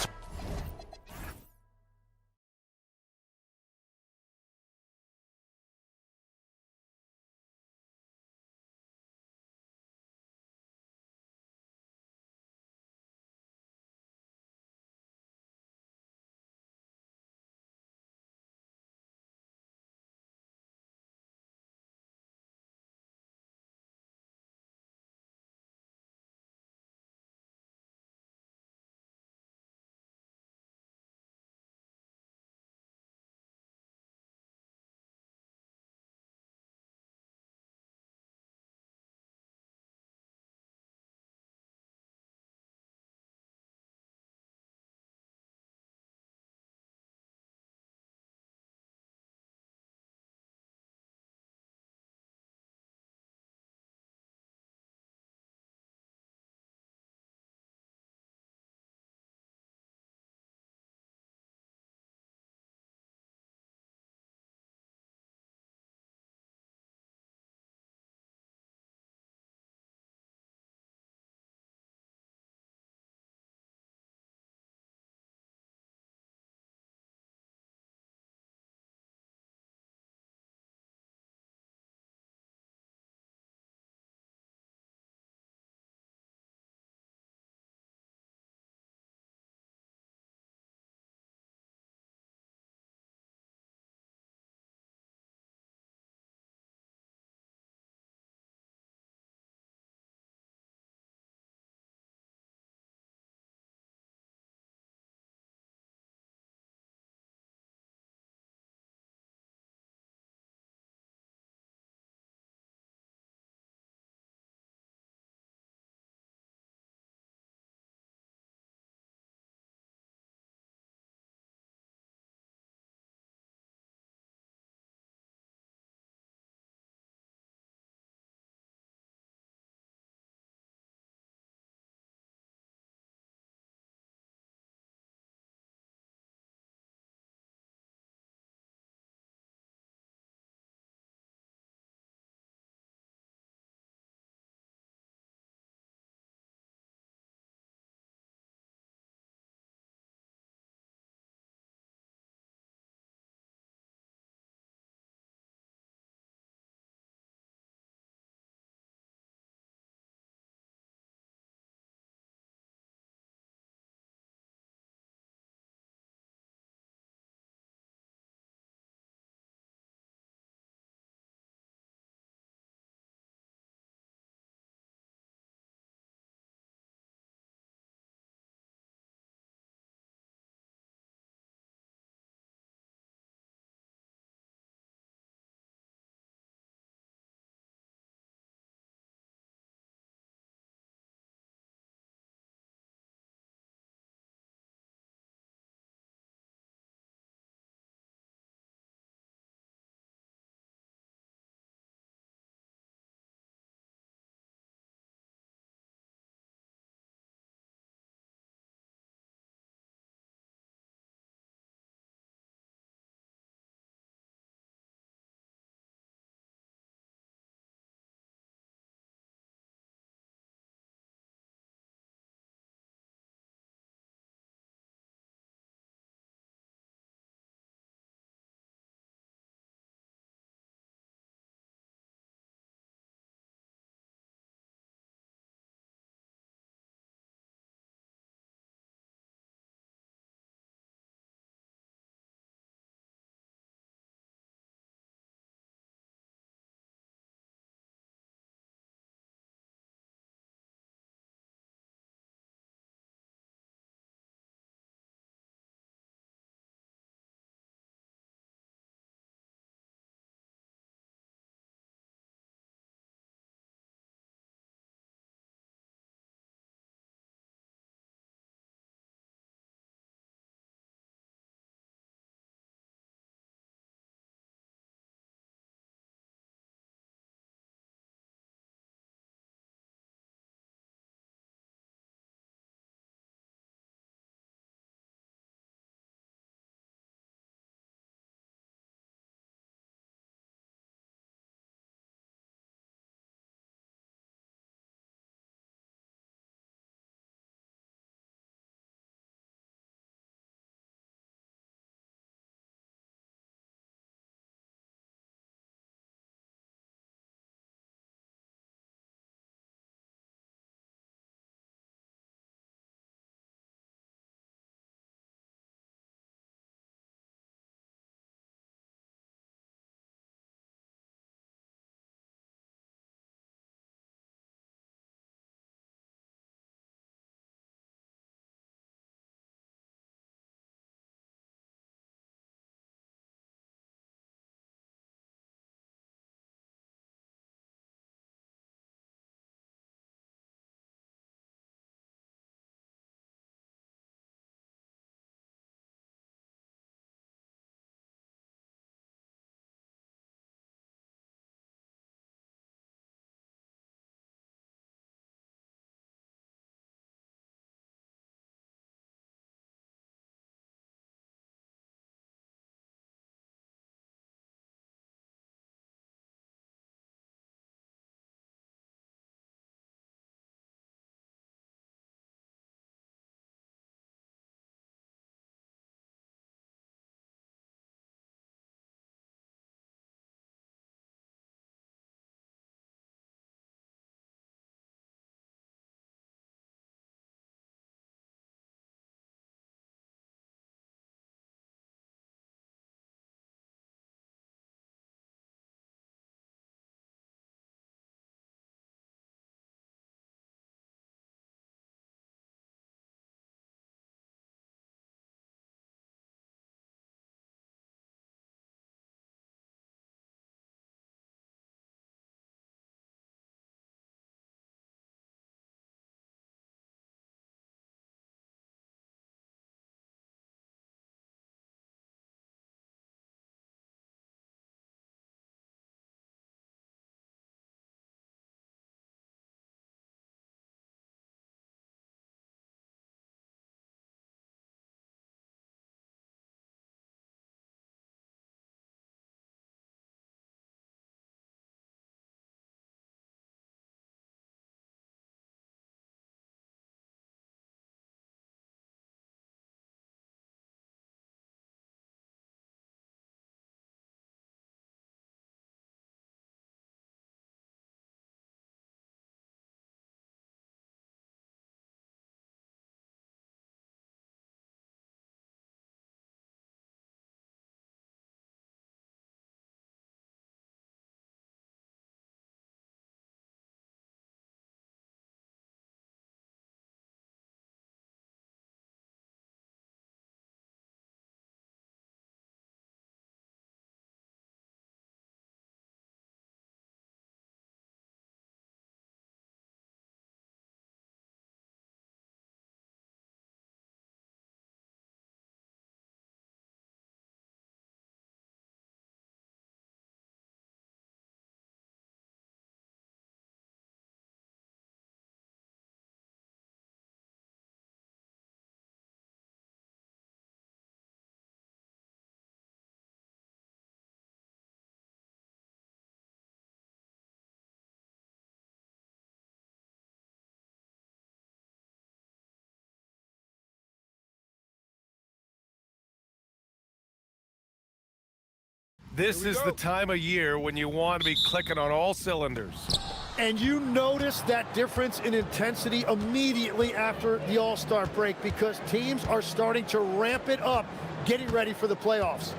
This is the time of year when you want to be clicking on all cylinders. And you notice that difference in intensity immediately after the All-Star break because teams are starting to ramp it up, getting ready for the playoffs.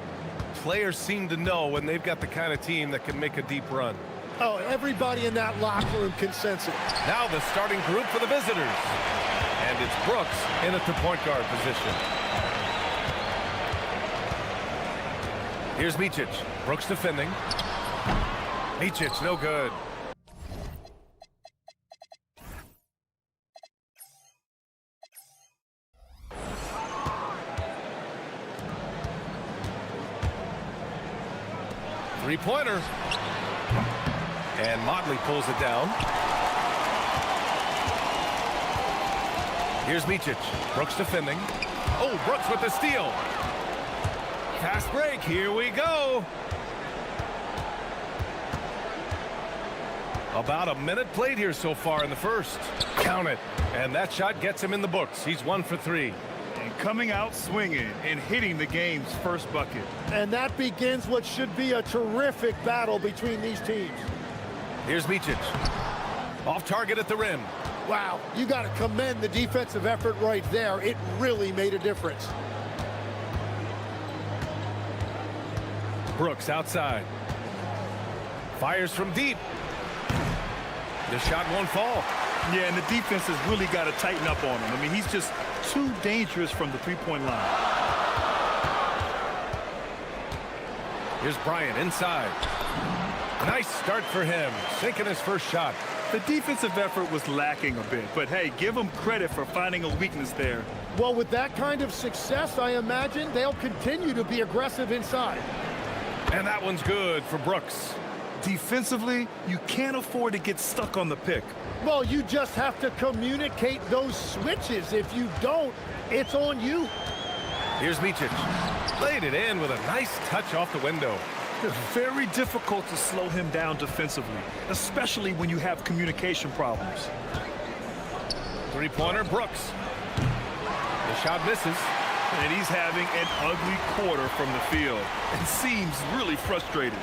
Players seem to know when they've got the kind of team that can make a deep run. Oh, everybody in that locker room can sense it. Now the starting group for the visitors. And it's Brooks in at the point guard position. Here's Micic. Brooks defending. Micic, no good. Three-pointer. And Motley pulls it down. Here's Micic. Brooks defending. Oh, Brooks with the steal. Fast break. Here we go. About a minute played here so far in the first. Count it. And that shot gets him in the books. He's 1 for 3. And coming out swinging and hitting the game's first bucket. And that begins what should be a terrific battle between these teams. Here's Micic. Off target at the rim. Wow, you got to commend the defensive effort right there. It really made a difference. Brooks outside. Fires from deep. The shot won't fall. Yeah, and the defense has really got to tighten up on him. I mean, he's just too dangerous from the three-point line. Here's Bryant inside. Nice start for him, sinking his first shot. The defensive effort was lacking a bit, but hey, give him credit for finding a weakness there. Well, with that kind of success, I imagine they'll continue to be aggressive inside. And that one's good for Brooks. Defensively, you can't afford to get stuck on the pick. Well, you just have to communicate those switches. If you don't, it's on you. Here's Micic. Played it in with a nice touch off the window. It's very difficult to slow him down defensively, especially when you have communication problems. Three-pointer, Brooks. The shot misses. And he's having an ugly quarter from the field and seems really frustrated.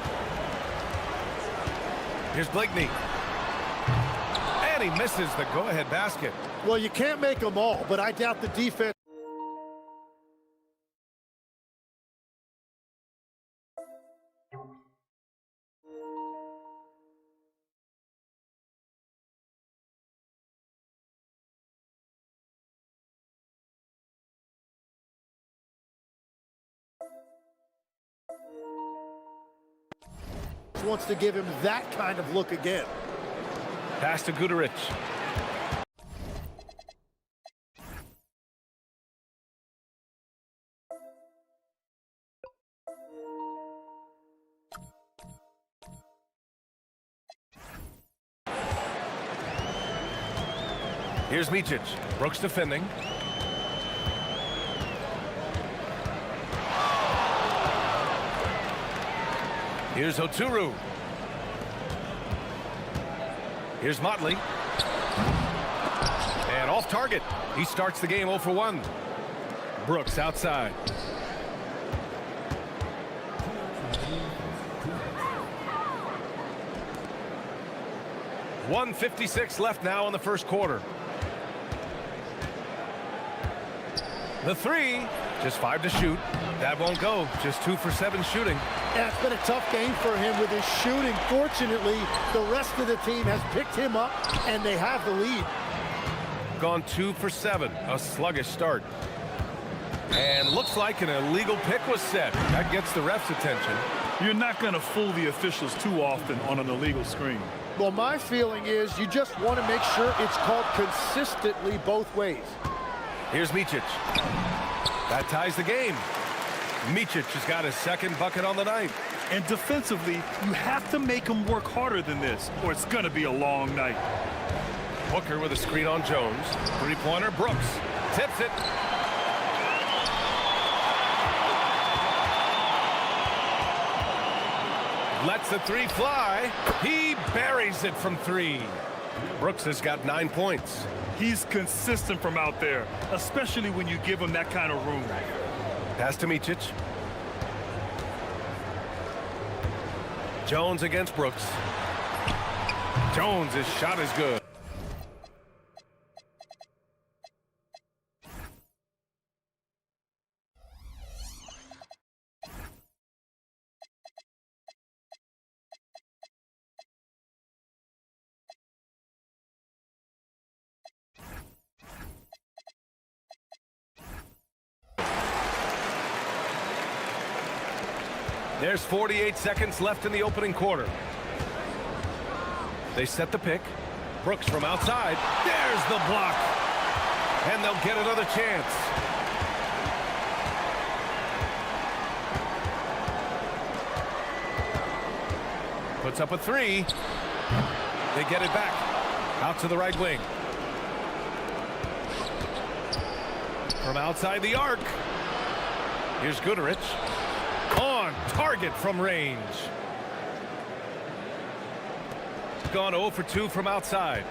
Here's Blakeney. And he misses the go-ahead basket. Well, you can't make them all, but I doubt the defense. Wants to give him that kind of look again. Pass to Guterich. Here's Micic. Brooks defending. Here's Oturu. Here's Motley. And off target. He starts the game 0 for 1. Brooks outside. .156 left now in the first quarter. The three, just 5 to shoot. That won't go. Just 2 for 7 shooting. Yeah, it's been a tough game for him with his shooting. Fortunately, the rest of the team has picked him up, and they have the lead. Gone 2 for 7. A sluggish start. And looks like an illegal pick was set. That gets the ref's attention. You're not going to fool the officials too often on an illegal screen. Well, my feeling is you just want to make sure it's called consistently both ways. Here's Micic. That ties the game. Micic has got his second bucket on the night. And defensively, you have to make him work harder than this, or it's going to be a long night. Hooker with a screen on Jones. Three-pointer, Brooks. Tips it. Lets the three fly. He buries it from 3. Brooks has got 9 points. He's consistent from out there, especially when you give him that kind of room. Pass to Micic. Jones against Brooks. Jones' shot is good. There's 48 seconds left in the opening quarter. They set the pick. Brooks from outside. There's the block. And they'll get another chance. Puts up a three. They get it back. Out to the right wing. From outside the arc. Here's Goodrich. On target from range. Gone 0 for 2 from outside.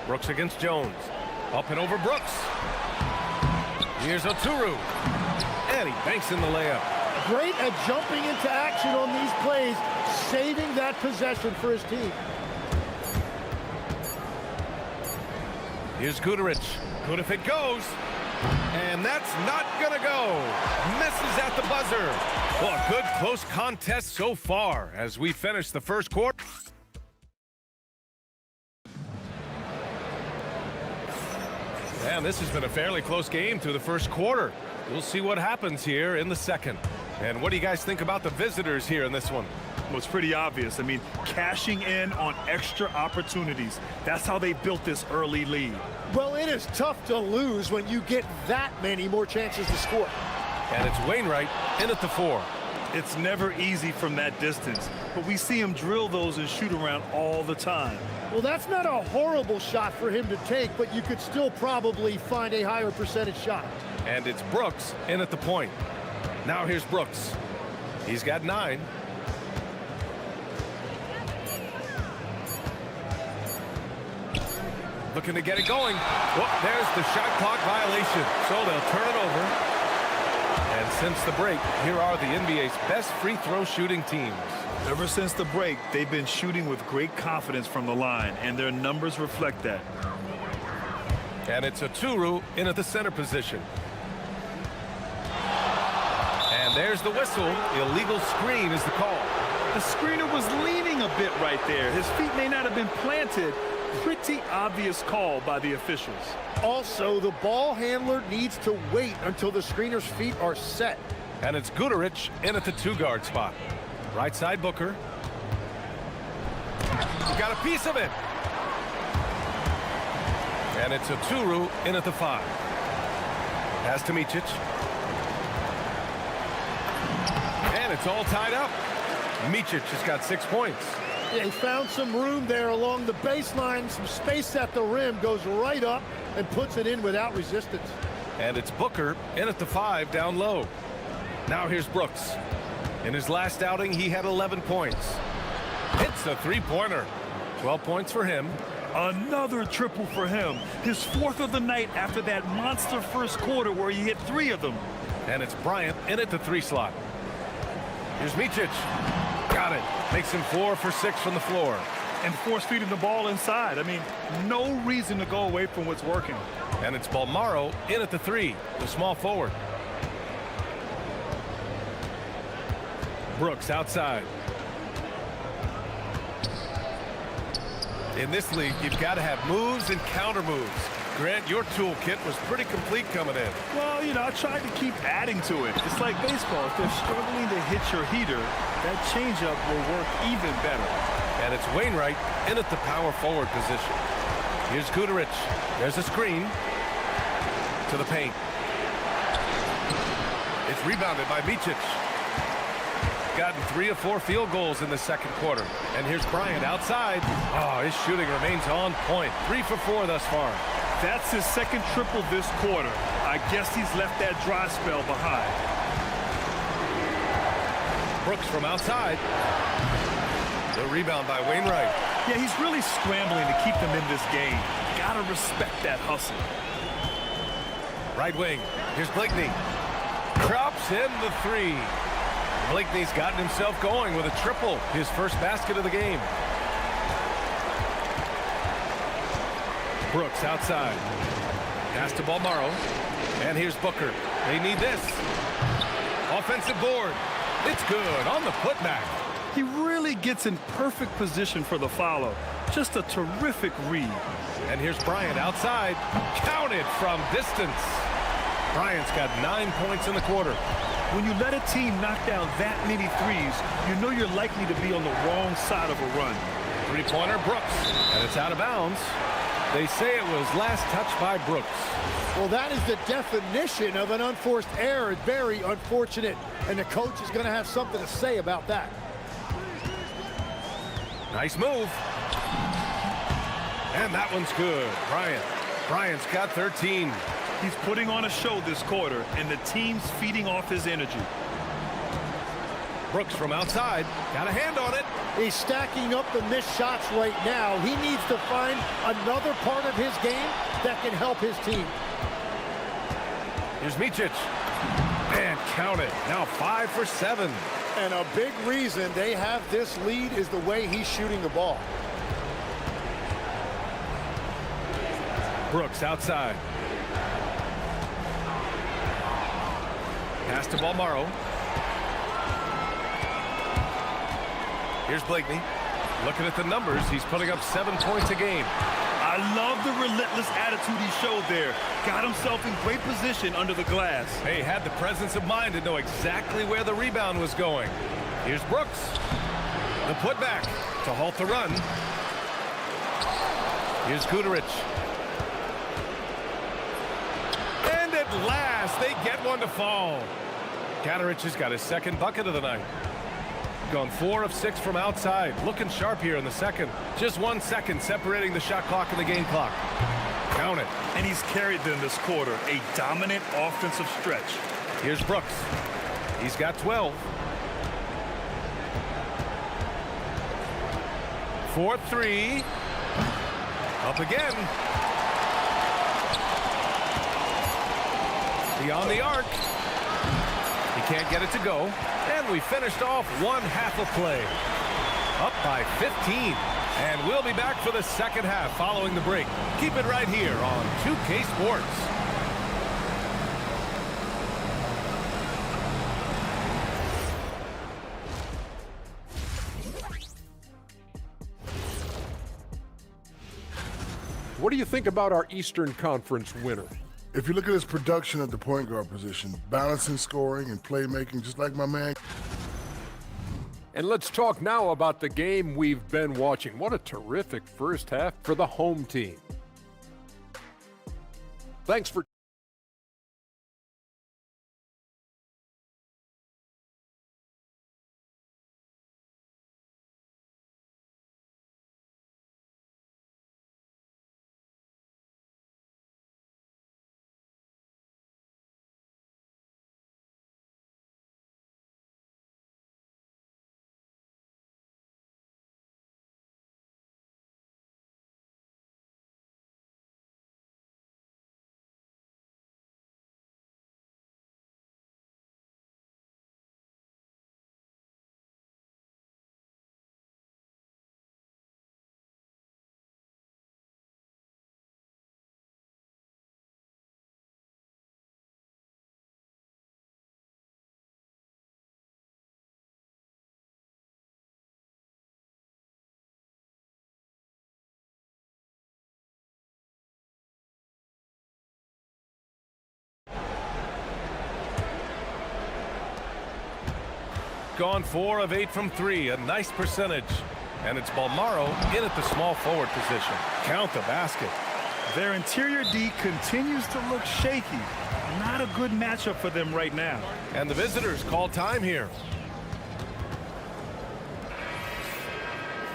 Brooks against Jones. Up and over Brooks. Here's Oturu. And he banks in the layup. Great at jumping into action on these plays, saving that possession for his team. Here's Goodrich. Good if it goes. And that's not gonna go. Misses at the buzzer. Well, a good close contest so far as we finish the first quarter. And this has been a fairly close game through the first quarter. We'll see what happens here in the second. And what do you guys think about the visitors here in this one? Well, it's pretty obvious. I mean, cashing in on extra opportunities. That's how they built this early lead. Well, it is tough to lose when you get that many more chances to score. And it's Wainwright in at the 4. It's never easy from that distance, but we see him drill those and shoot around all the time. Well, that's not a horrible shot for him to take, but you could still probably find a higher percentage shot. And it's Brooks in at the point. Now here's Brooks. He's got 9. Looking to get it going. Well, there's the shot clock violation. So they'll turn it over. And since the break, here are the NBA's best free throw shooting teams. Ever since the break, they've been shooting with great confidence from the line, and their numbers reflect that. And it's Oturu in at the center position. And there's the whistle. Illegal screen is the call. The screener was leaning a bit right there. His feet may not have been planted. Pretty obvious call by the officials. Also, the ball handler needs to wait until the screener's feet are set. And it's Goodrich in at the 2-guard spot. Right side Booker. He got a piece of it. And it's Oturu in at the 5. Pass to Micic. And it's all tied up. Micic has got 6 points. Yeah, he found some room there along the baseline, some space at the rim, goes right up and puts it in without resistance. And it's Booker in at the 5 down low. Now here's Brooks. In his last outing, he had 11 points. Hits a 3-pointer. 12 points for him. Another triple for him. His 4th of the night after that monster first quarter where he hit 3 of them. And it's Bryant in at the 3 slot. Here's Micic. Got it. Makes him 4 for 6 from the floor. And force-feeding the ball inside. I mean, no reason to go away from what's working. And it's Balmaro in at the 3, the small forward. Brooks outside. In this league, you've got to have moves and counter moves. Grant, your toolkit was pretty complete coming in. Well, you know, I tried to keep adding to it. It's like baseball. If they're struggling to hit your heater, that changeup will work even better. And it's Wainwright in at the power forward position. Here's Goodrich. There's a screen to the paint. It's rebounded by Micic. Gotten 3 of 4 field goals in the second quarter. And here's Bryant outside. Oh, his shooting remains on point. 3 for 4 thus far. That's his second triple this quarter. I guess he's left that dry spell behind. Brooks from outside. The rebound by Wainwright. Yeah, he's really scrambling to keep them in this game. Gotta respect that hustle. Right wing. Here's Blakeney. Drops in the 3. Blakeney's gotten himself going with a triple, his first basket of the game. Brooks outside. Pass to Balmaro. And here's Booker. They need this. Offensive board. It's good on the putback. He really gets in perfect position for the follow. Just a terrific read. And here's Bryant outside. Counted from distance. Bryant's got 9 points in the quarter. When you let a team knock down that many threes, you know you're likely to be on the wrong side of a run. Three-pointer Brooks. And it's out of bounds. They say it was last touched by Brooks. Well, that is the definition of an unforced error. Very unfortunate. And the coach is going to have something to say about that. Nice move. And that one's good. Bryant's got 13. He's putting on a show this quarter, and the team's feeding off his energy. Brooks from outside. Got a hand on it. He's stacking up the missed shots right now. He needs to find another part of his game that can help his team. Here's Micic. And count it. Now 5 for 7. And a big reason they have this lead is the way he's shooting the ball. Brooks outside. Pass to Balmaro. Here's Blakeney. Looking at the numbers, he's putting up 7 points a game. I love the relentless attitude he showed there. Got himself in great position under the glass. Hey, had the presence of mind to know exactly where the rebound was going. Here's Brooks. The putback to halt the run. Here's Kuderich. And at last, they get one to fall. Kuderich has got his second bucket of the night. Gone 4 of 6 from outside. Looking sharp here in the second. Just 1 second separating the shot clock and the game clock. Count it. And he's carried them this quarter. A dominant offensive stretch. Here's Brooks. He's got 12. 4-3. Up again. Beyond the arc. He can't get it to go. And we finished off one half of play. Up by 15. And we'll be back for the second half following the break. Keep it right here on 2K Sports. What do you think about our Eastern Conference winner? If you look at his production at the point guard position, balancing scoring and playmaking, just like my man. And let's talk now about the game we've been watching. What a terrific first half for the home team. Thanks for Gone 4 of 8 from 3, a nice percentage. And it's Balmaro in at the small forward position. Count the basket. Their interior D continues to look shaky. Not a good matchup for them right now. And the visitors call time here.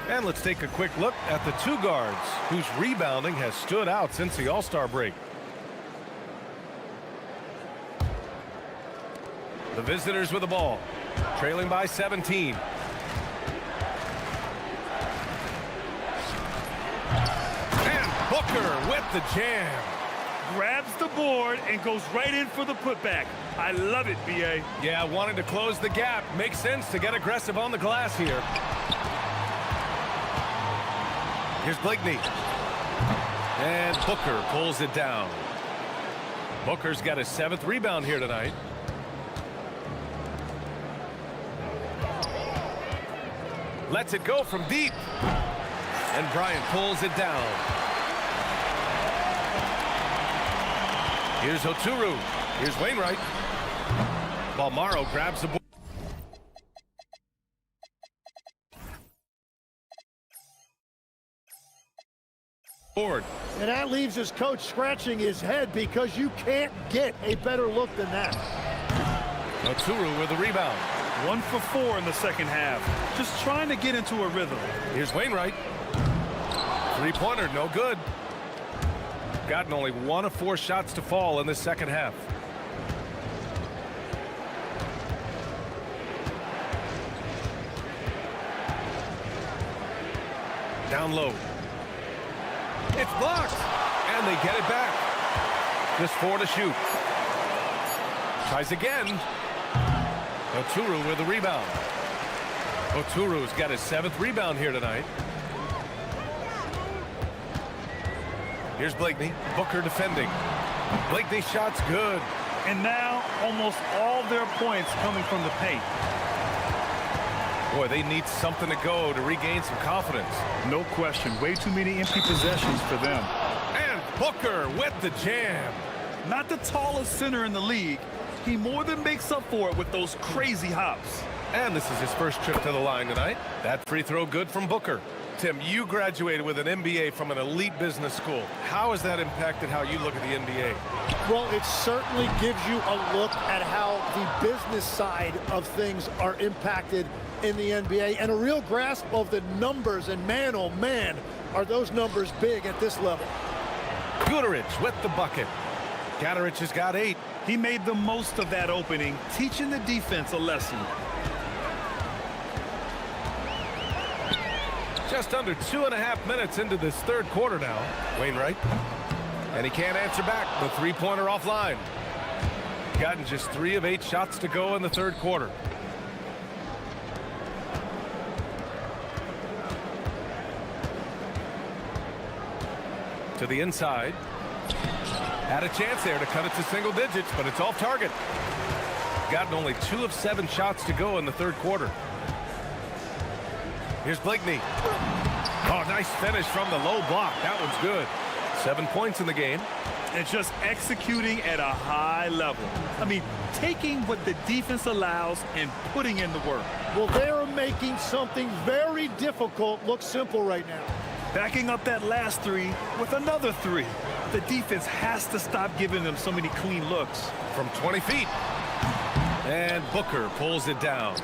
And let's take a quick look at the two guards whose rebounding has stood out since the All-Star break. The visitors with the ball, trailing by 17. And Booker with the jam. grabs the board and goes right in for the putback. I love it, B.A. Yeah, wanting to close the gap. Makes sense to get aggressive on the glass here. Here's Blakeney. And Booker pulls it down. Booker's got his 7th rebound here tonight. Lets it go from deep. And Bryant pulls it down. Here's Oturu. Here's Wainwright. Balmaro grabs the board. And that leaves his coach scratching his head because you can't get a better look than that. Oturu with the rebound. 1 for 4 in the second half. Just trying to get into a rhythm. Here's Wainwright. Three-pointer, no good. Gotten only 1 of 4 shots to fall in the second half. Down low. It's blocked. And they get it back. Just 4 to shoot. Tries again. Oturu with the rebound. Oturu's got his 7th rebound here tonight. Here's Blakeney. Booker defending. Blakeney shot's good. And now almost all their points coming from the paint. Boy, they need something to go to regain some confidence. No question. Way too many empty possessions for them. And Booker with the jam. Not the tallest center in the league. He more than makes up for it with those crazy hops. And this is his first trip to the line tonight. That free throw good from Booker. Tim, you graduated with an MBA from an elite business school. How has that impacted how you look at the NBA? Well, it certainly gives you a look at how the business side of things are impacted in the NBA and a real grasp of the numbers. And man, oh man, are those numbers big at this level. Guterich with the bucket. Gaterich has got 8. He made the most of that opening, teaching the defense a lesson. Just under 2.5 minutes into this third quarter now. Wainwright. And he can't answer back. The three-pointer offline. Gotten just 3 of 8 shots to go in the third quarter. To the inside. Had a chance there to cut it to single digits, but it's off target. Gotten only 2 of 7 shots to go in the third quarter. Here's Blakeney. Oh, nice finish from the low block. That one's good. 7 points in the game. And just executing at a high level. I mean, taking what the defense allows and putting in the work. Well, they're making something very difficult look simple right now. Backing up that last 3 with another 3. The defense has to stop giving them so many clean looks. From 20 feet. And Booker pulls it down.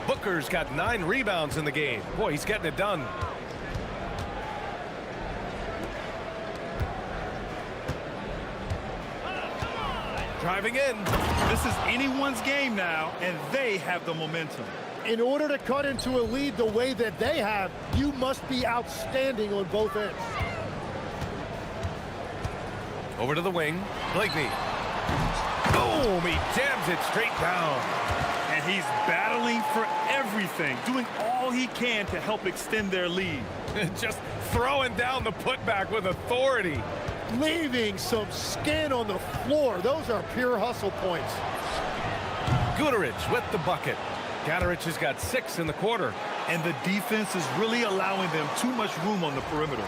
Booker's got 9 rebounds in the game. Boy, he's getting it done. Driving in. This is anyone's game now, and they have the momentum. In order to cut into a lead the way that they have, you must be outstanding on both ends. Over to the wing. Blakeney. Boom! He jams it straight down. And he's battling for everything, doing all he can to help extend their lead. Just throwing down the putback with authority. Leaving some skin on the floor. Those are pure hustle points. Guterich with the bucket. Gaterich has got 6 in the quarter. And the defense is really allowing them too much room on the perimeter.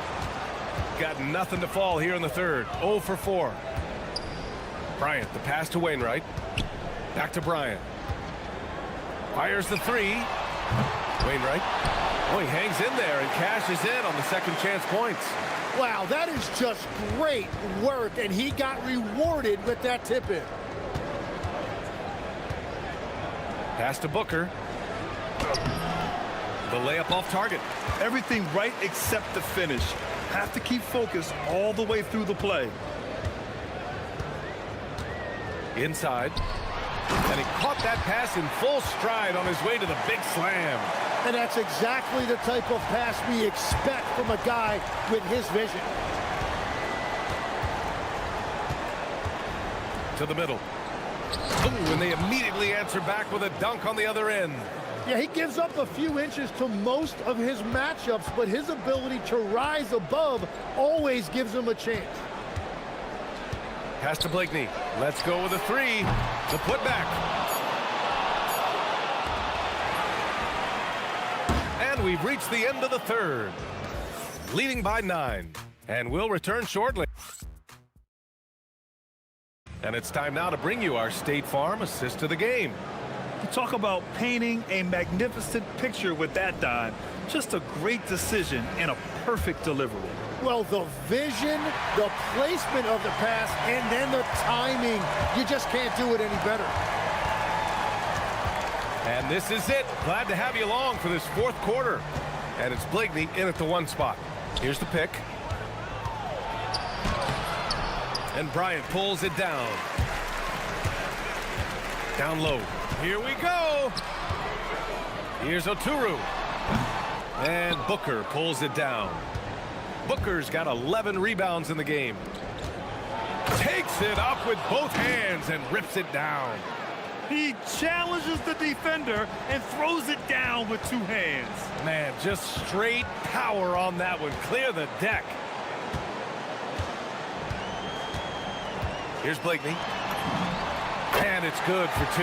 Got nothing to fall here in the third. 0 for 4. Bryant, the pass to Wainwright. Back to Bryant. Fires the 3. Wainwright. Oh, he hangs in there and cashes in on the second chance points. Wow, that is just great work, and he got rewarded with that tip-in. Pass to Booker. The layup off target. Everything right except the finish. Have to keep focused all the way through the play. Inside. And he caught that pass in full stride on his way to the big slam. And that's exactly the type of pass we expect from a guy with his vision. To the middle. Ooh, and they immediately answer back with a dunk on the other end. Yeah, he gives up a few inches to most of his matchups, but his ability to rise above always gives him a chance. Pass to Blakeney. Let's go with a three. The putback. And we've reached the end of the third. Leading by 9. And we'll return shortly. And it's time now to bring you our State Farm assist to the game. You talk about painting a magnificent picture with that dime. Just a great decision and a perfect delivery. Well, the vision, the placement of the pass, and then the timing. You just can't do it any better. And this is it. Glad to have you along for this fourth quarter. And it's Blakeney in at the 1 spot. Here's the pick. And Bryant pulls it down. Down low. Here we go. Here's Oturu. And Booker pulls it down. Booker's got 11 rebounds in the game. Takes it up with both hands and rips it down. He challenges the defender and throws it down with 2 hands. Man, just straight power on that one. Clear the deck. Here's Blakeney. And it's good for 2.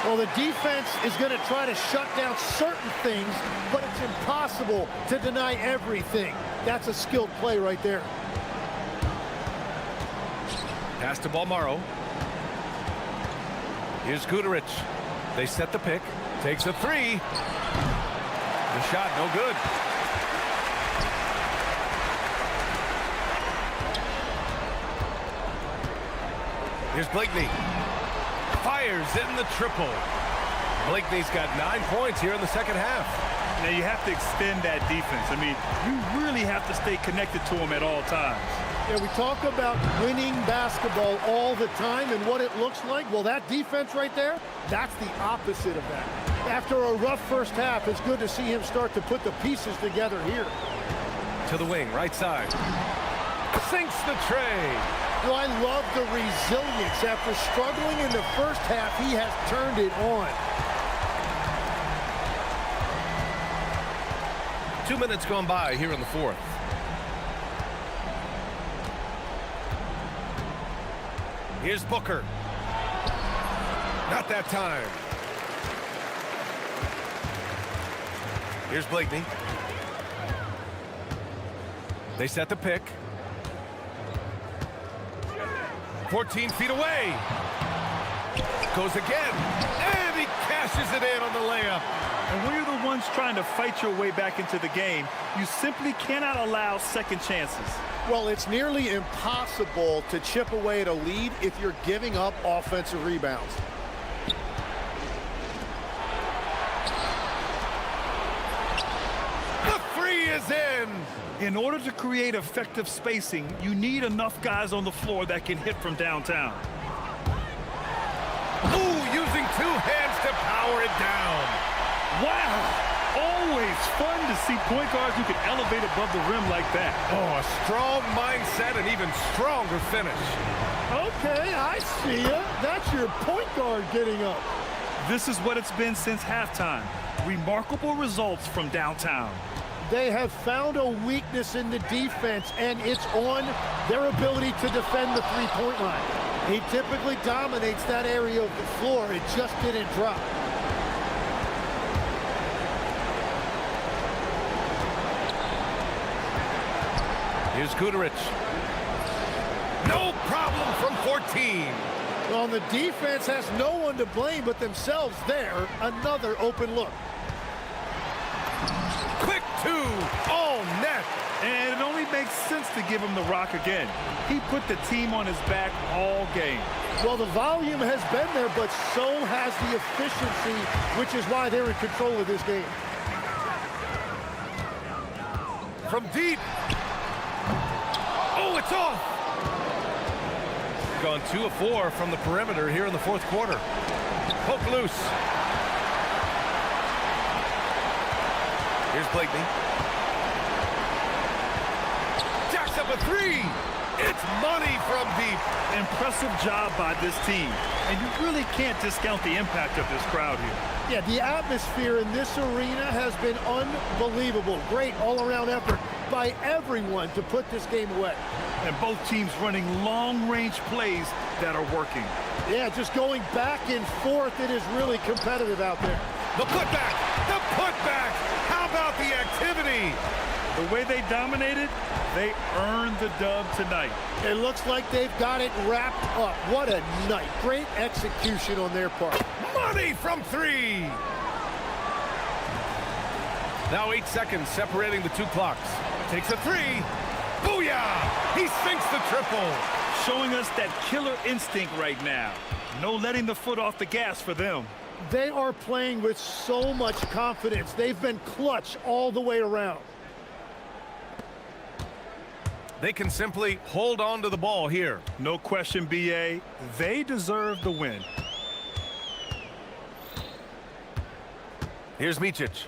Well, the defense is going to try to shut down certain things, but it's impossible to deny everything. That's a skilled play right there. Pass to Balmaro. Here's Guterich. They set the pick. Takes a 3. The shot, no good. Here's Blakeney. Fires in the triple. Blakeney's got 9 points here in the second half. Now you have to extend that defense. I mean, you really have to stay connected to him at all times. Yeah, we talk about winning basketball all the time and what it looks like. Well, that defense right there, that's the opposite of that. After a rough first half, it's good to see him start to put the pieces together here. To the wing, right side. Sinks the tray. Well, I love the resilience. After struggling in the first half, he has turned it on. 2 minutes gone by here in the fourth. Here's Booker. Not that time. Here's Blakeney. They set the pick. 14 feet away. Goes again. And he cashes it in on the layup. And when you're the ones trying to fight your way back into the game, you simply cannot allow second chances. Well, it's nearly impossible to chip away at a lead if you're giving up offensive rebounds. The three is in. In order to create effective spacing, you need enough guys on the floor that can hit from downtown. Ooh, using 2 hands to power it down. Wow. Always fun to see point guards who can elevate above the rim like that. Oh, a strong mindset and even stronger finish. Okay, I see ya. That's your point guard getting up. This is what it's been since halftime. Remarkable results from downtown. They have found a weakness in the defense, and it's on their ability to defend the three-point line. He typically dominates that area of the floor. It just didn't drop. Here's Guterich. No problem from 14. Well, the defense has no one to blame but themselves there. Another open look. Quick 2, all net. And it only makes sense to give him the rock again. He put the team on his back all game. Well, the volume has been there, but so has the efficiency, which is why they're in control of this game. From deep. Oh, it's off. Gone 2 of 4 from the perimeter here in the fourth quarter. Poke loose. Here's Blakeney. Jacks up a 3. It's money from deep. Impressive job by this team. And you really can't discount the impact of this crowd here. Yeah, the atmosphere in this arena has been unbelievable. Great all-around effort by everyone to put this game away. And both teams running long-range plays that are working. Yeah, just going back and forth, it is really competitive out there. The putback! The putback! How about the activity? The way they dominated, they earned the dub tonight. It looks like they've got it wrapped up. What a night. Great execution on their part. Money from three! Now 8 seconds separating the two clocks. Takes a three. Booyah! He sinks the triple. Showing us that killer instinct right now. No letting the foot off the gas for them. They are playing with so much confidence. They've been clutch all the way around. They can simply hold on to the ball here. No question, BA. They deserve the win. Here's Micic.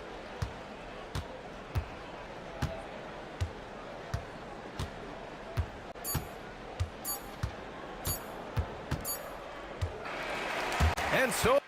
And so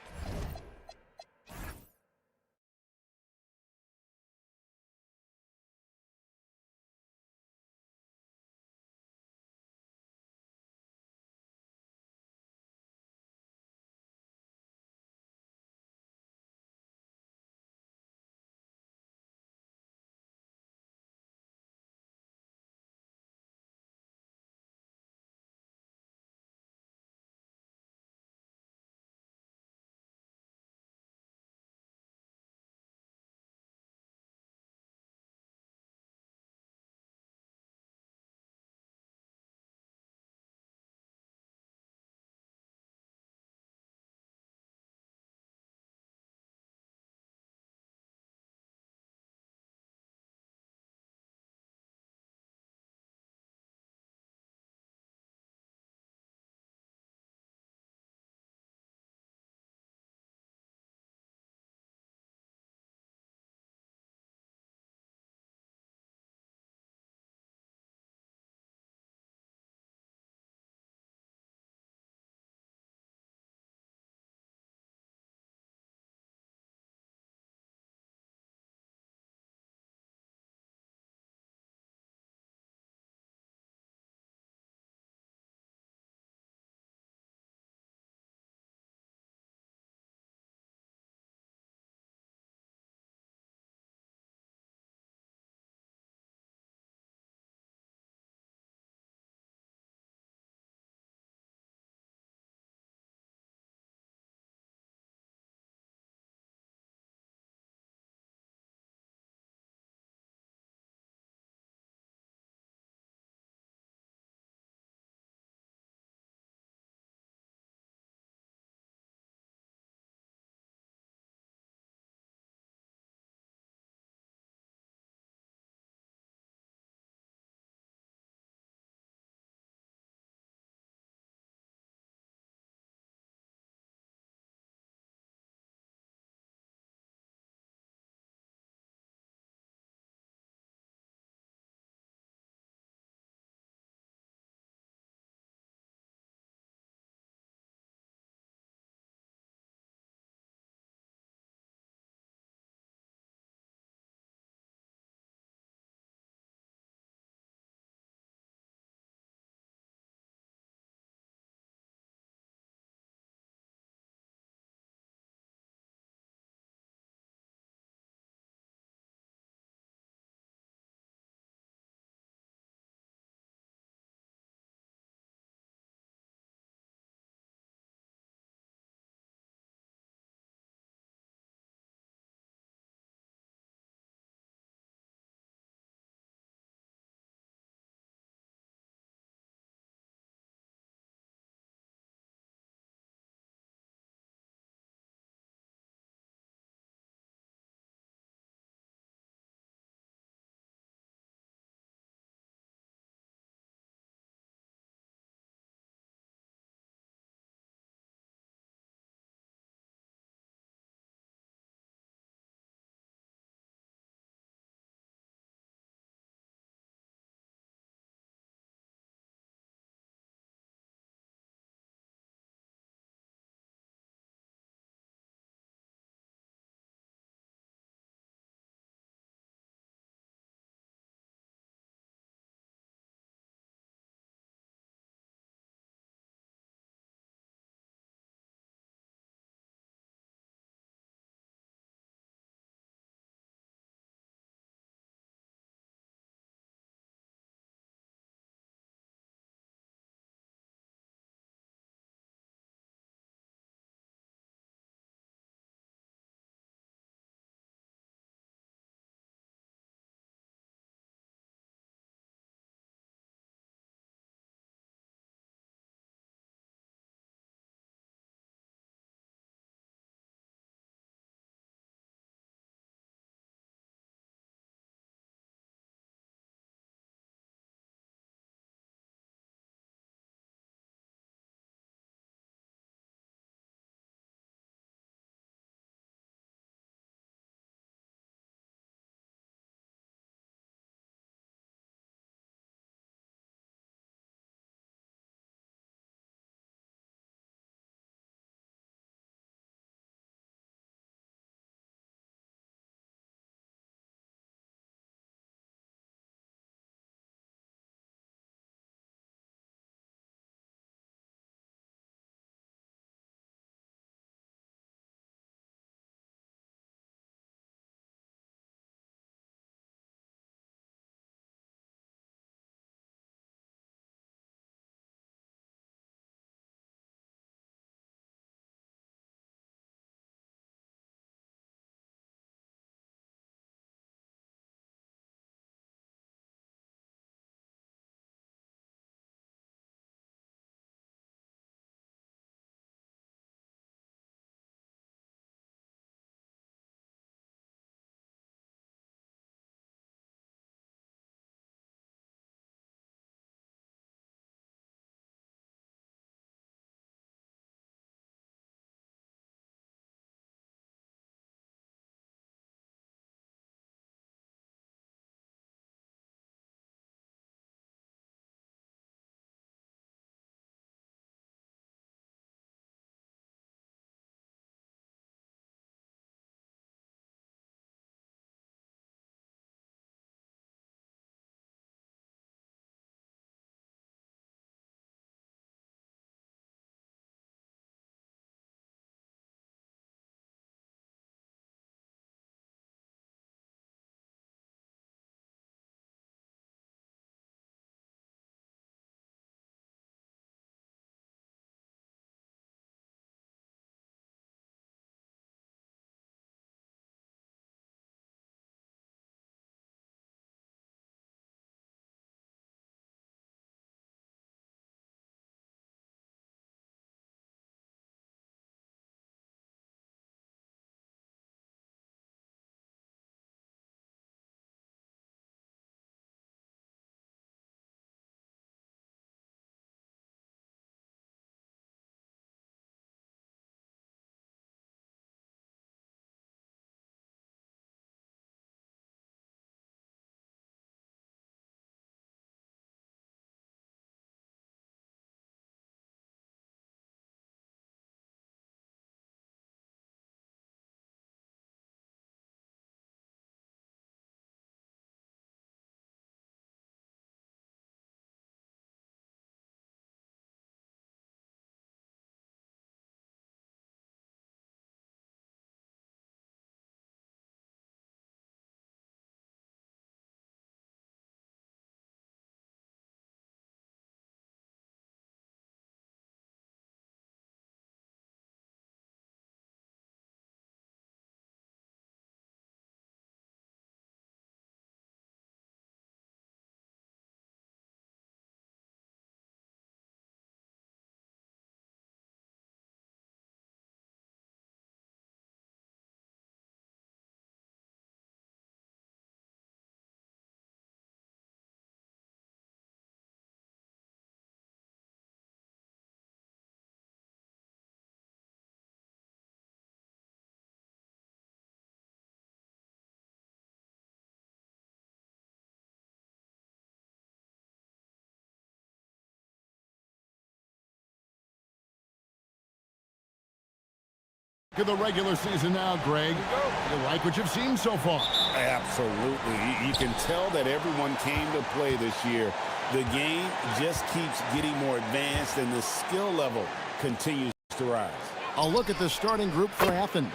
Of the regular season now, Greg. You like what you've seen so far? Absolutely. You can tell that everyone came to play this year. The game just keeps getting more advanced, and the skill level continues to rise. A look at the starting group for Athens.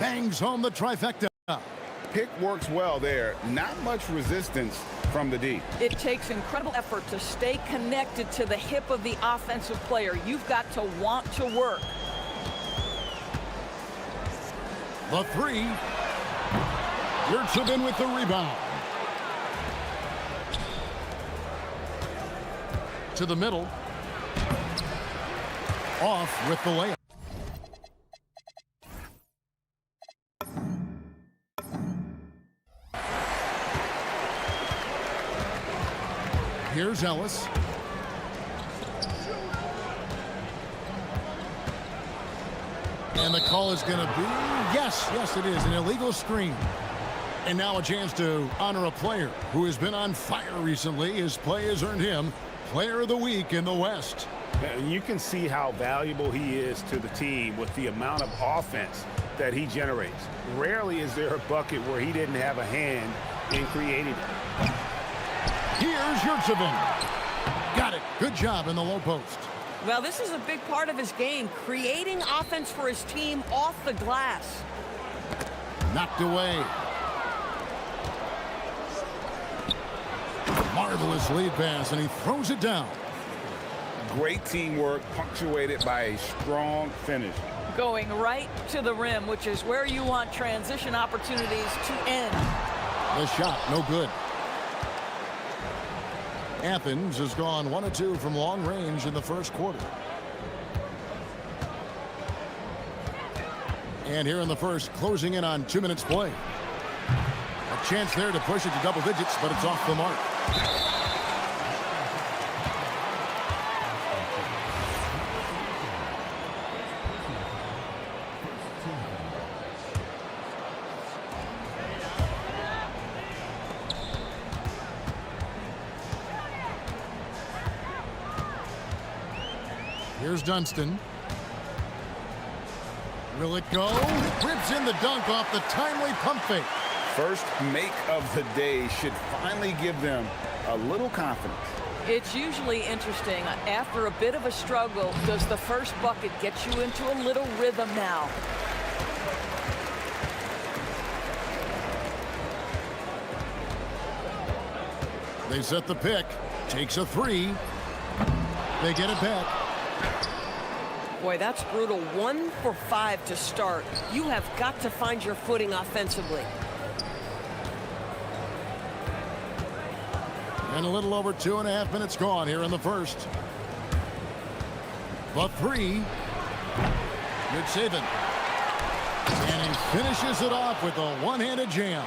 Bangs home the trifecta. Pick works well there. Not much resistance from the D. It takes incredible effort to stay connected to the hip of the offensive player. You've got to want to work. The three. Yurtsevin with the rebound. To the middle. Off with the layup. Here's Ellis. And the call is going to be, yes, it is, an illegal screen. And now a chance to honor a player who has been on fire recently. His play has earned him Player of the Week in the West. You can see how valuable he is to the team with the amount of offense that he generates. Rarely is there a bucket where he didn't have a hand in creating it. Here's Yurtsevin. Got it. Good job in the low post. Well, this is a big part of his game, creating offense for his team off the glass. Knocked away. Marvelous lead pass, and he throws it down. Great teamwork, punctuated by a strong finish. Going right to the rim, which is where you want transition opportunities to end. The shot, no good. Athens has gone 1 of 2 from long range in the first quarter. And here in the first, closing in on 2 minutes play. A chance there to push it to double digits, but it's off the mark. Here's Dunston. Will it go? Rips in the dunk off the timely pump fake. First make of the day should finally give them a little confidence. It's usually interesting. After a bit of a struggle, does the first bucket get you into a little rhythm now? They set the pick. Takes a three. They get it back. Boy, that's brutal. 1 for 5 to start. You have got to find your footing offensively. And a little over 2.5 minutes gone here in the first. The three. Good saving. And he finishes it off with a one-handed jam.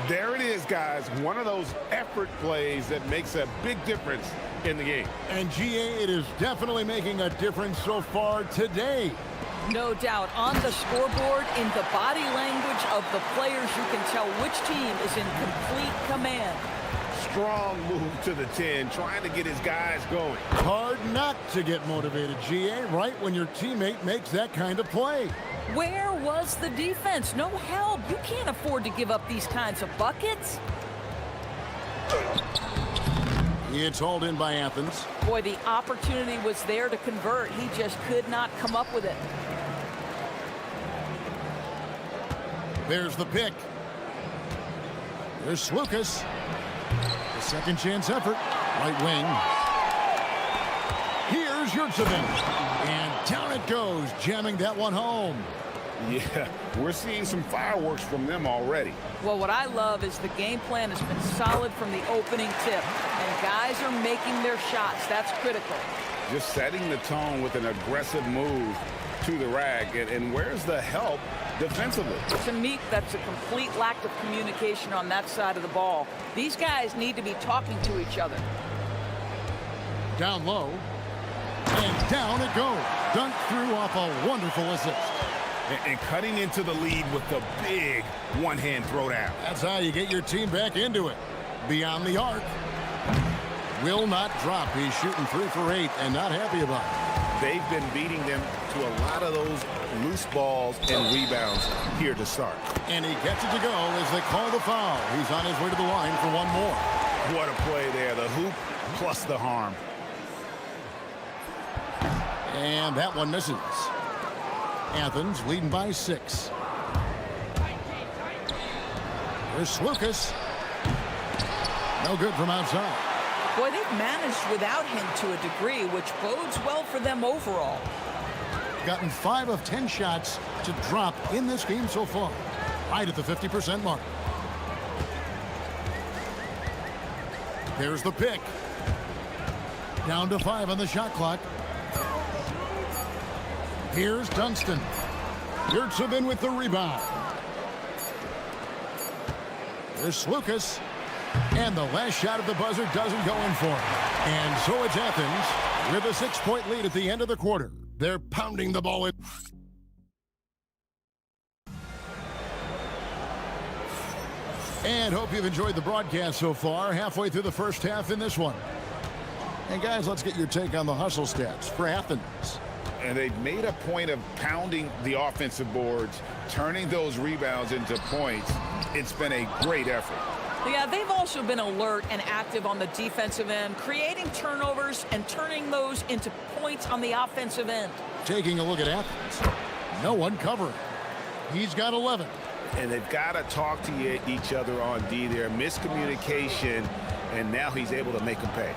There it is, guys. One of those effort plays that makes a big difference in the game. And GA, it is definitely making a difference so far today. No doubt. On the scoreboard, in the body language of the players, you can tell which team is in complete command. Strong move to the 10, trying to get his guys going. Hard not to get motivated, GA, right when your teammate makes that kind of play. Where was the defense? No help. You can't afford to give up these kinds of buckets. It's hauled in by Athens. Boy, the opportunity was there to convert. He just could not come up with it. There's the pick. There's Slukas. The second chance effort. Right wing. Here's Yurtsevin. And down it goes, jamming that one home. Yeah, we're seeing some fireworks from them already. Well, what I love is the game plan has been solid from the opening tip. And guys are making their shots. That's critical. Just setting the tone with an aggressive move to the rack. And where's the help defensively? To me, that's a complete lack of communication on that side of the ball. These guys need to be talking to each other. Down low. And down it goes. Dunked through off a wonderful assist. And cutting into the lead with the big one-hand throwdown. That's how you get your team back into it. Beyond the arc. Will not drop. He's shooting 3 for 8 and not happy about it. they've been beating them to a lot of those loose balls and rebounds here to start. And he gets it to go as they call the foul. He's on his way to the line for one more. What a play there. The hoop plus the harm. And that one misses. Athens leading by 6. Here's Lucas. No good from outside. Boy, they've managed without him to a degree, which bodes well for them overall. Gotten 5 of 10 shots to drop in this game so far. Right at the 50% mark. There's the pick. Down to 5 on the shot clock. Here's Dunston. Yurtsevin with the rebound. There's Lucas. And the last shot at the buzzer doesn't go in for him. And so it's Athens with a 6-point lead at the end of the quarter. They're pounding the ball in. And hope you've enjoyed the broadcast so far. Halfway through the first half in this one. And guys, let's get your take on the hustle stats for Athens. And they've made a point of pounding the offensive boards, turning those rebounds into points. It's been a great effort. Yeah, they've also been alert and active on the defensive end, creating turnovers and turning those into points on the offensive end. Taking a look at Athens. No one covering. He's got 11. And they've got to talk to each other on D there. Miscommunication, and now he's able to make them pay.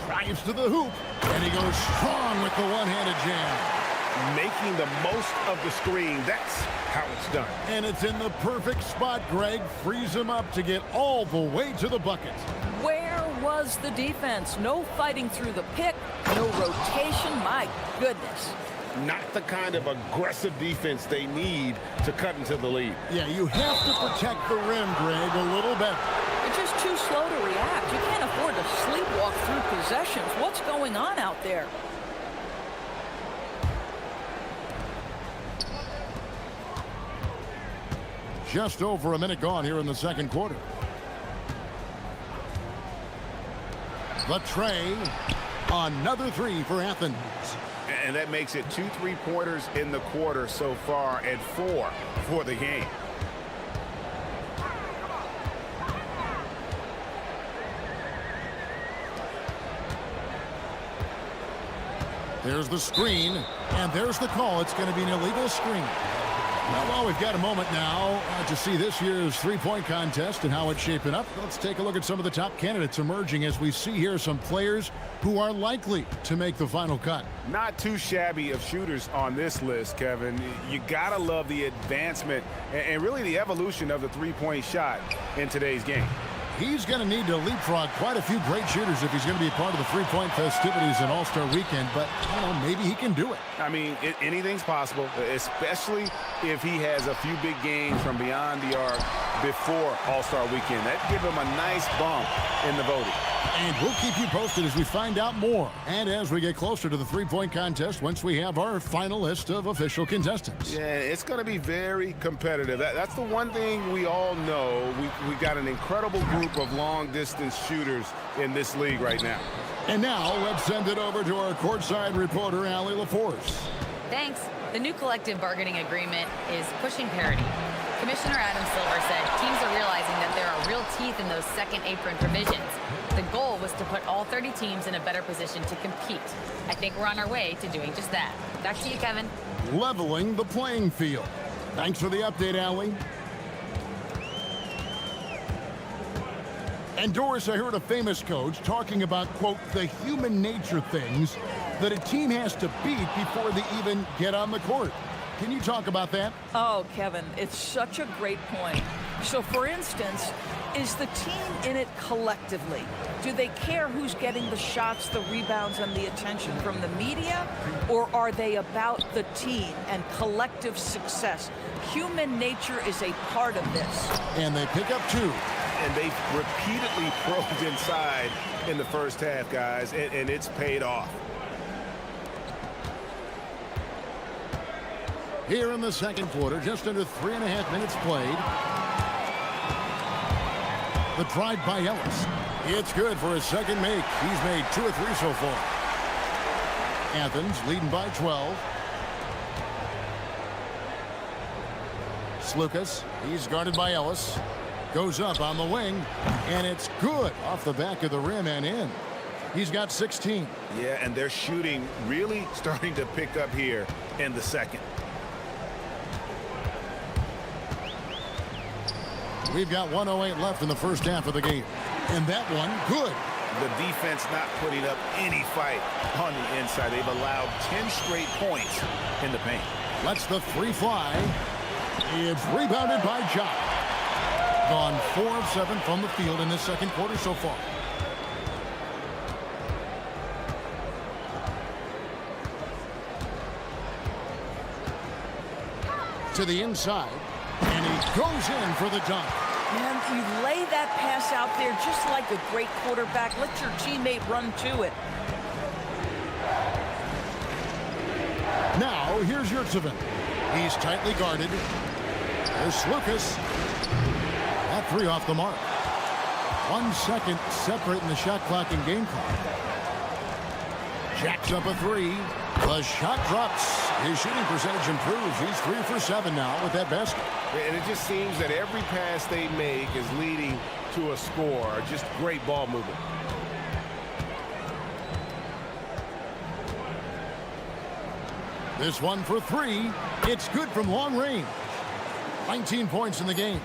Drives to the hoop, and he goes strong with the one-handed jam. Making the most of the screen. That's how it's done. And it's in the perfect spot, Greg. Frees him up to get all the way to the bucket. Where was the defense? No fighting through the pick, no rotation. My goodness. Not the kind of aggressive defense they need to cut into the lead. Yeah, you have to protect the rim, Greg, a little better. You're just too slow to react. You can't afford to sleepwalk through possessions. What's going on out there? Just over a minute gone here in the second quarter. The tray. Another 3 for Athens. And that makes it 2 3-pointers in the quarter so far and 4 for the game. There's the screen, and there's the call. It's going to be an illegal screen. Well, we've got a moment now to see this year's three-point contest and how it's shaping up. Let's take a look at some of the top candidates emerging as we see here some players who are likely to make the final cut. Not too shabby of shooters on this list, Kevin. You gotta love the advancement and really the evolution of the three-point shot in today's game. He's going to need to leapfrog quite a few great shooters if he's going to be a part of the three-point festivities in All-Star Weekend, but, you know, maybe he can do it. I mean, anything's possible, especially if he has a few big games from beyond the arc before All-Star Weekend. That'd give him a nice bump in the voting. And we'll keep you posted as we find out more and as we get closer to the three-point contest once we have our final list of official contestants. Yeah, it's going to be very competitive. That's the one thing we all know. We've got an incredible group of long-distance shooters in this league right now. And now let's send it over to our courtside reporter, Allie LaForce. Thanks. The new collective bargaining agreement is pushing parity. Commissioner Adam Silver said teams are realizing that there are real teeth in those second apron provisions. The goal was to put all 30 teams in a better position to compete. I think we're on our way to doing just that. Back to you, Kevin. Leveling the playing field. Thanks for the update, Allie. And Doris, I heard a famous coach talking about, quote, the human nature things that a team has to beat before they even get on the court. Can you talk about that? Oh, Kevin, it's such a great point. So, for instance, is the team in it collectively? Do they care who's getting the shots, the rebounds, and the attention from the media? Or are they about the team and collective success? Human nature is a part of this. And they pick up 2. And they've repeatedly probed inside in the first half, guys, and it's paid off. Here in the second quarter, just under 3.5 minutes played. The drive by Ellis. It's good for his second make. He's made 2 or 3 so far. Athens leading by 12. Slukas, he's guarded by Ellis. Goes up on the wing, and it's good off the back of the rim and in. He's got 16. Yeah, and their shooting really starting to pick up here in the second. We've got 1:08 left in the first half of the game. And that one, good. The defense not putting up any fight on the inside. They've allowed 10 straight points in the paint. Lets the 3 fly. It's rebounded by Jock. Gone 4 of 7 from the field in this second quarter so far. To the inside, and he goes in for the dunk. And you lay that pass out there just like a great quarterback. Let your teammate run to it. Now, here's Yurtsevin. He's tightly guarded. There's Lucas. That 3 off the mark. 1 second separating the shot clock and game clock. Jacks up a 3. The shot drops. His shooting percentage improves. He's 3 for 7 now with that basket. And it just seems that every pass they make is leading to a score. Just great ball movement. This one for 3. It's good from long range. 19 points in the game.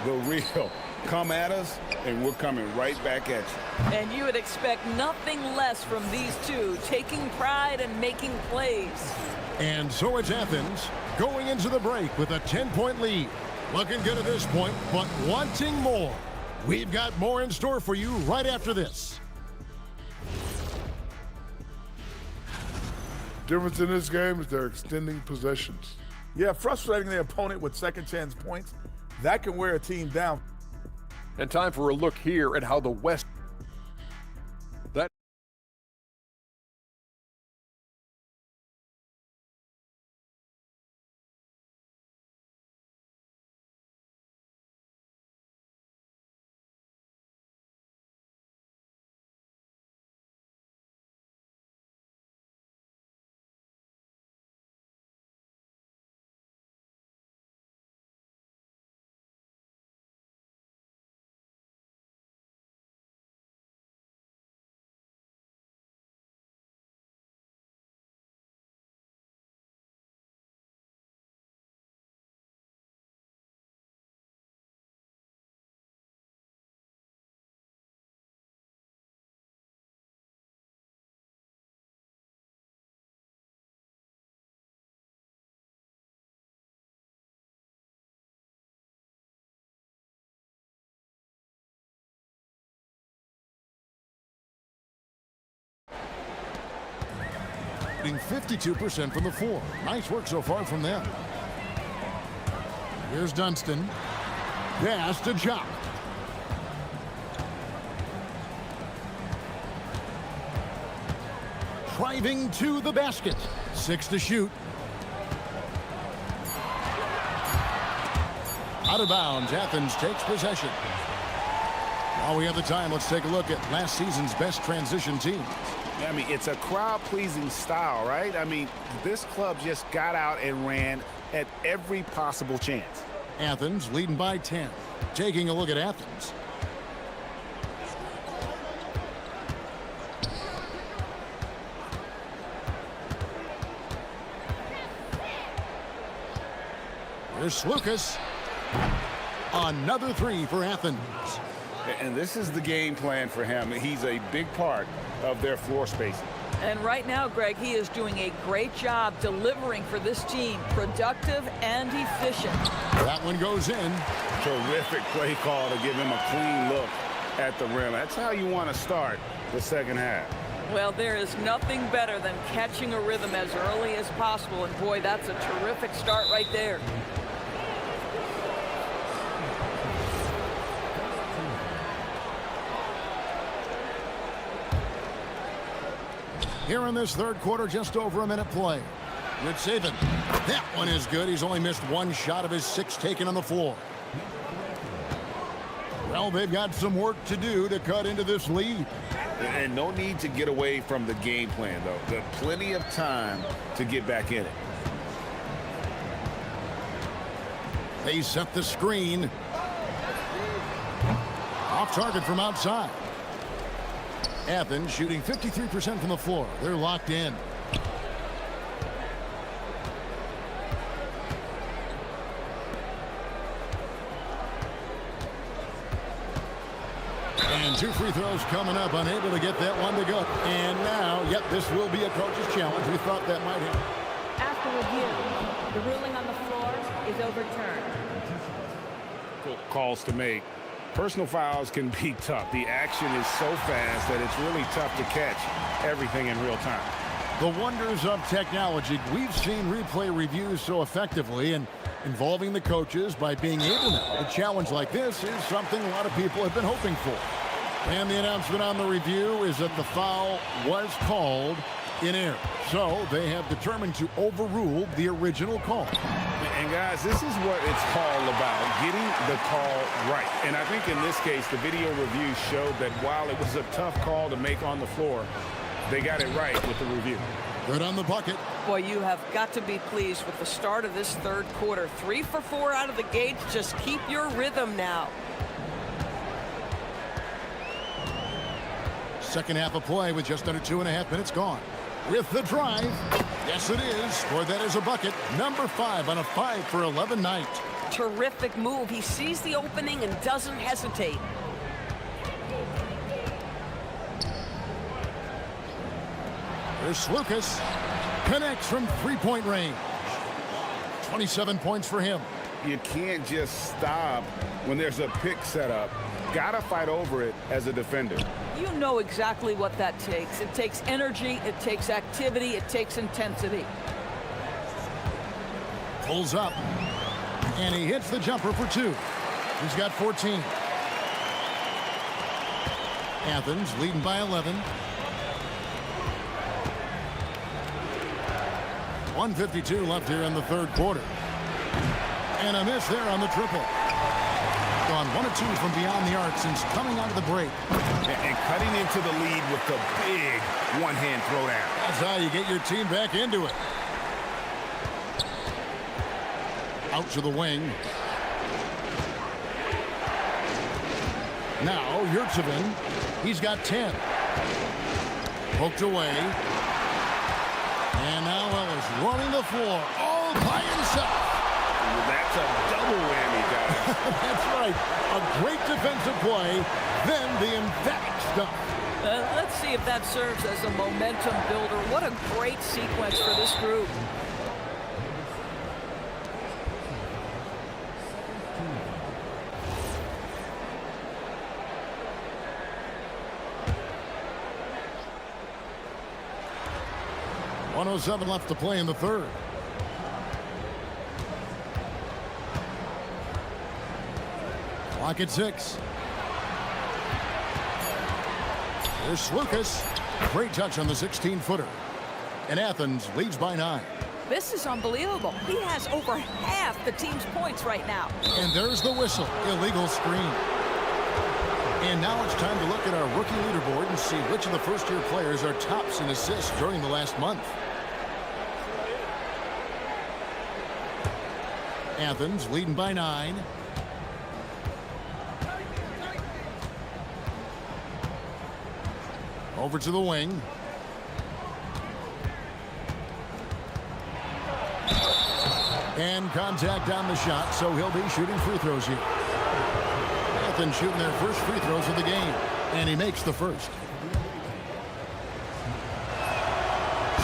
The real come at us, and we're coming right back at you. And you would expect nothing less from these two, taking pride and making plays. And so it's Athens going into the break with a 10-point lead. Looking good at this point, but wanting more. We've got more in store for you right after this. Difference in this game is they're extending possessions. Yeah, frustrating the opponent with second chance points. That can wear a team down. And time for a look here at how the West. That. Shooting 52% from the floor. Nice work so far from them. Here's Dunston. Pass to Jock. Driving to the basket. 6 to shoot. Out of bounds. Athens takes possession. While we have the time, let's take a look at last season's best transition team. I mean, it's a crowd-pleasing style, right? I mean, this club just got out and ran at every possible chance. Athens leading by 10. Taking a look at Athens. Here's Lucas. Another 3 for Athens. And this is the game plan for him. He's a big part of their floor spacing. And right now, Greg, he is doing a great job delivering for this team. Productive and efficient. That one goes in. Terrific play call to give him a clean look at the rim. That's how you want to start the second half. Well, there is nothing better than catching a rhythm as early as possible. And boy, that's a terrific start right there. Here in this third quarter, just over a minute play. Good saving. That one is good. He's only missed 1 shot of his 6 taken on the floor. Well, they've got some work to do to cut into this lead. And no need to get away from the game plan, though. There's plenty of time to get back in it. They set the screen. Off target from outside. Athens shooting 53% from the floor. They're locked in. And 2 free throws coming up, unable to get that one to go. And now, yep, this will be a coach's challenge. We thought that might happen. After review, the ruling on the floor is overturned. Calls to make. Personal fouls can be tough. The action is so fast that it's really tough to catch everything in real time. The wonders of technology. We've seen replay reviews so effectively, and involving the coaches by being able now. A challenge like this is something a lot of people have been hoping for. And the announcement on the review is that the foul was called in error. So they have determined to overrule the original call. And guys, this is what it's all about, getting the call right. And I think in this case, the video review showed that while it was a tough call to make on the floor, they got it right with the review. Good on the bucket. Boy, you have got to be pleased with the start of this third quarter. 3 for 4 out of the gate. Just keep your rhythm now. Second half of play with just under 2.5 minutes gone. With the drive. Yes, it is. Scored that as a bucket. Number 5 on a 5 for 11 night. Terrific move. He sees the opening and doesn't hesitate. There's Lucas. Connects from 3-point range. 27 points for him. You can't just stop when there's a pick set up. Gotta fight over it as a defender. You know exactly what that takes. It takes energy, it takes activity, it takes intensity. Pulls up. And he hits the jumper for 2. He's got 14. Athens leading by 11. 1:52 left here in the third quarter. And a miss there on the triple. Gone 1 of 2 from beyond the arc since coming out of the break. And cutting into the lead with the big one-hand throwdown. That's how you get your team back into it. Out to the wing. Now, Yurtsevin. He's got 10. Poked away. And now Ellis running the floor all by himself. That's a double whammy, guys. That's right. A great defensive play, then the emphatic stuff. Let's see if that serves as a momentum builder. What a great sequence for this group. .107 left to play in the third. Clock at 6. There's Lucas. Great touch on the 16-footer. And Athens leads by 9. This is unbelievable. He has over half the team's points right now. And there's the whistle. Illegal screen. And now it's time to look at our rookie leaderboard and see which of the first-year players are tops in assists during the last month. Athens leading by 9. Over to the wing. And contact on the shot, so he'll be shooting free throws here. Athens shooting their first free throws of the game, and he makes the first.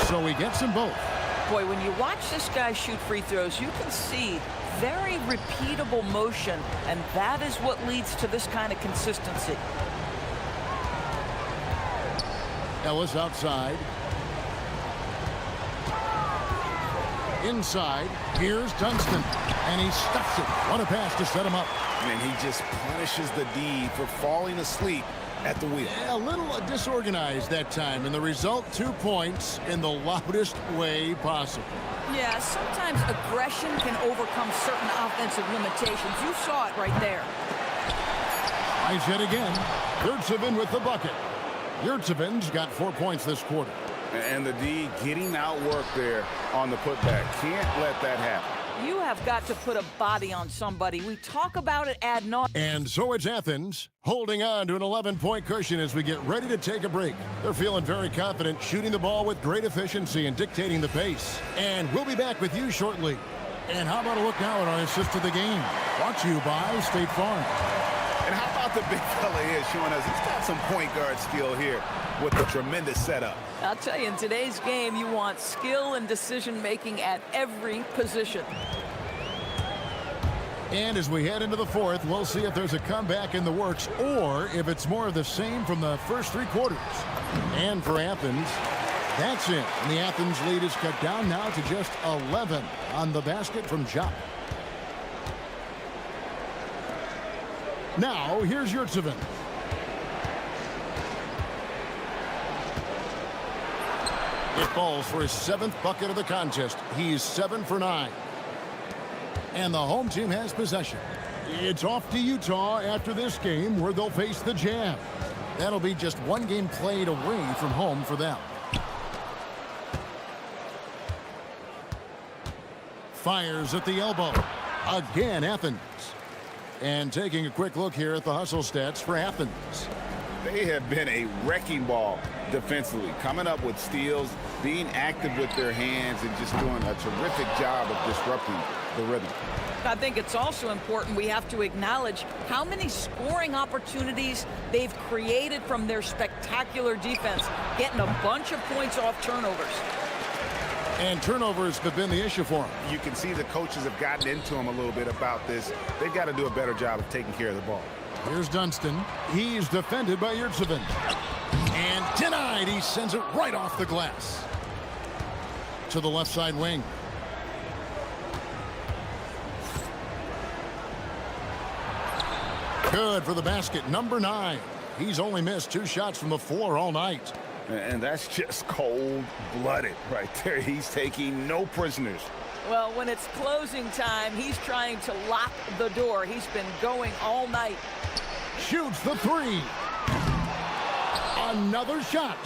So he gets them both. Boy, when you watch this guy shoot free throws, you can see very repeatable motion, and that is what leads to this kind of consistency. Ellis outside. Inside. Here's Dunstan. And he stuffs it. What a pass to set him up. And he just punishes the D for falling asleep at the wheel. Yeah, a little disorganized that time. And the result, 2 points in the loudest way possible. Yeah, sometimes aggression can overcome certain offensive limitations. You saw it right there. Tries yet again. Yurtsevin with the bucket. Yurtsevin's got 4 points this quarter. And the D getting outwork there on the putback. Can't let that happen. You have got to put a body on somebody. We talk about it ad nauseam. And so it's Athens holding on to an 11-point cushion as we get ready to take a break. They're feeling very confident, shooting the ball with great efficiency and dictating the pace. And we'll be back with you shortly. And how about a look now at our assist of the game? Brought to you by State Farm. And how about the big fella here showing us he's got some point guard skill here with the tremendous setup. I'll tell you, in today's game, you want skill and decision-making at every position. And as we head into the fourth, we'll see if there's a comeback in the works or if it's more of the same from the first 3 quarters. And for Athens, that's it. And the Athens lead is cut down now to just 11 on the basket from Jop. Now, here's Yurtsevin. It falls for his 7th bucket of the contest. He's 7 for 9. And the home team has possession. It's off to Utah after this game where they'll face the Jam. That'll be just 1 game played away from home for them. Fires at the elbow. Again, Athens. And taking a quick look here at the hustle stats for Athens. They have been a wrecking ball defensively, coming up with steals, being active with their hands, and just doing a terrific job of disrupting the rhythm. I think it's also important we have to acknowledge how many scoring opportunities they've created from their spectacular defense, getting a bunch of points off turnovers. And turnovers have been the issue for them. You can see the coaches have gotten into them a little bit about this. They've got to do a better job of taking care of the ball. Here's Dunston. He's defended by Yurtsevin. And denied. He sends it right off the glass. To the left side wing. Good for the basket. Number 9. He's only missed 2 shots from the floor all night. And that's just cold-blooded right there. He's taking no prisoners. Well, when it's closing time, he's trying to lock the door. He's been going all night. Shoots the 3. Another shot.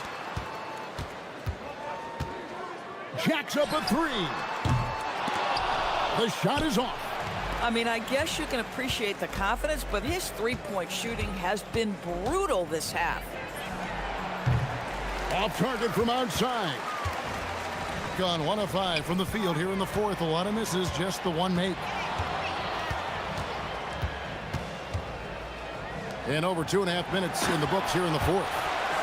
Jacks up a 3. The shot is off. I mean, I guess you can appreciate the confidence, but his three-point shooting has been brutal this half. Off target from outside. Gone 1 of 5 from the field here in the fourth. A lot of misses, just the 1 make. And over 2.5 minutes in the books here in the fourth.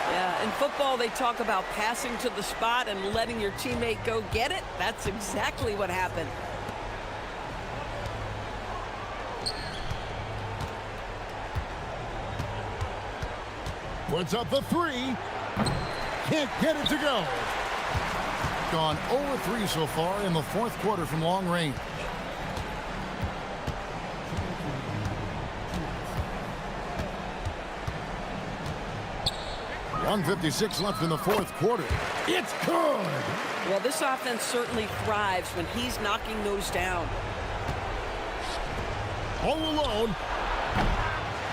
Yeah, in football, they talk about passing to the spot and letting your teammate go get it. That's exactly what happened. Puts up the 3. Can't get it to go. Gone 0-3 so far in the fourth quarter from long range. .156 left in the fourth quarter. It's good. Well, this offense certainly thrives when he's knocking those down. All alone.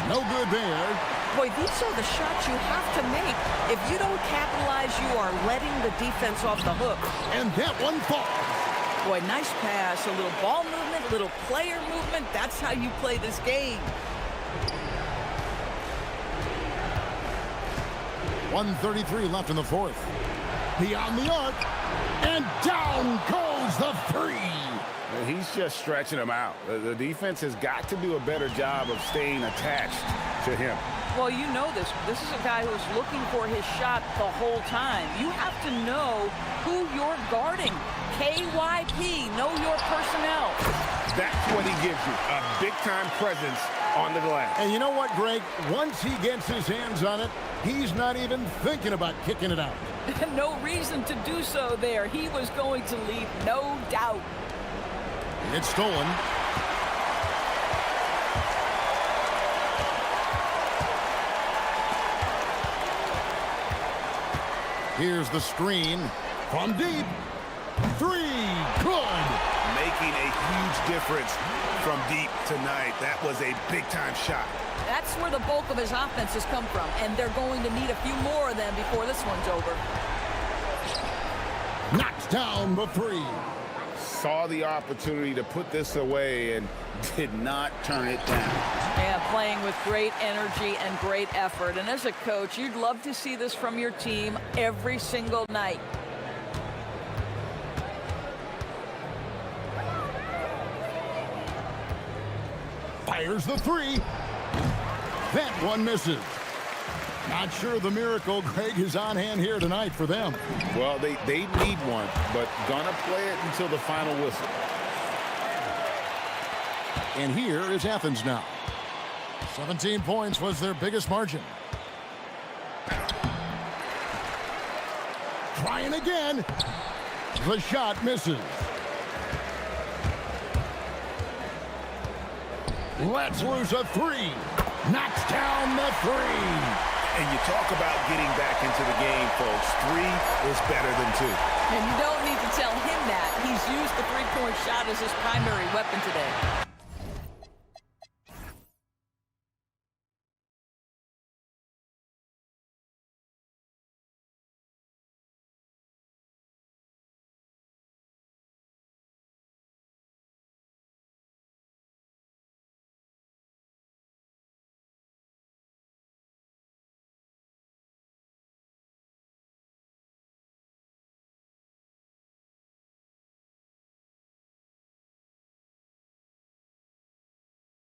No good there. Boy, these are the shots you have to make. If you don't capitalize, you are letting the defense off the hook. And that one falls. Boy, nice pass. A little ball movement, a little player movement. That's how you play this game. 1:33 left in the fourth. Beyond the arc. And down goes the 3. He's just stretching him out. The defense has got to do a better job of staying attached to him. Well, you know this. This is a guy who's looking for his shot the whole time. You have to know who you're guarding. KYP, know your personnel. That's what he gives you, a big-time presence on the glass. And you know what, Greg? Once he gets his hands on it, he's not even thinking about kicking it out. No reason to do so there. He was going to leave, no doubt. It's stolen. Here's the screen from deep. 3, good. Make making a huge difference from deep tonight. That was a big-time shot. That's where the bulk of his offense has come from, and they're going to need a few more of them before this one's over. Knocks down the three. Saw the opportunity to put this away and did not turn it down. Yeah, playing with great energy and great effort. And as a coach, you'd love to see this from your team every single night. Fires the three. That one misses. Not sure the miracle, Greg, is on hand here tonight for them. Well, they need one, but gonna play it until the final whistle. And here is Athens now. 17 points was their biggest margin. Trying again. The shot misses. Lets loose a three. Knocks down the three. And you talk about getting back into the game, folks. 3 is better than 2. And you don't need to tell him that. He's used the three-point shot as his primary weapon today.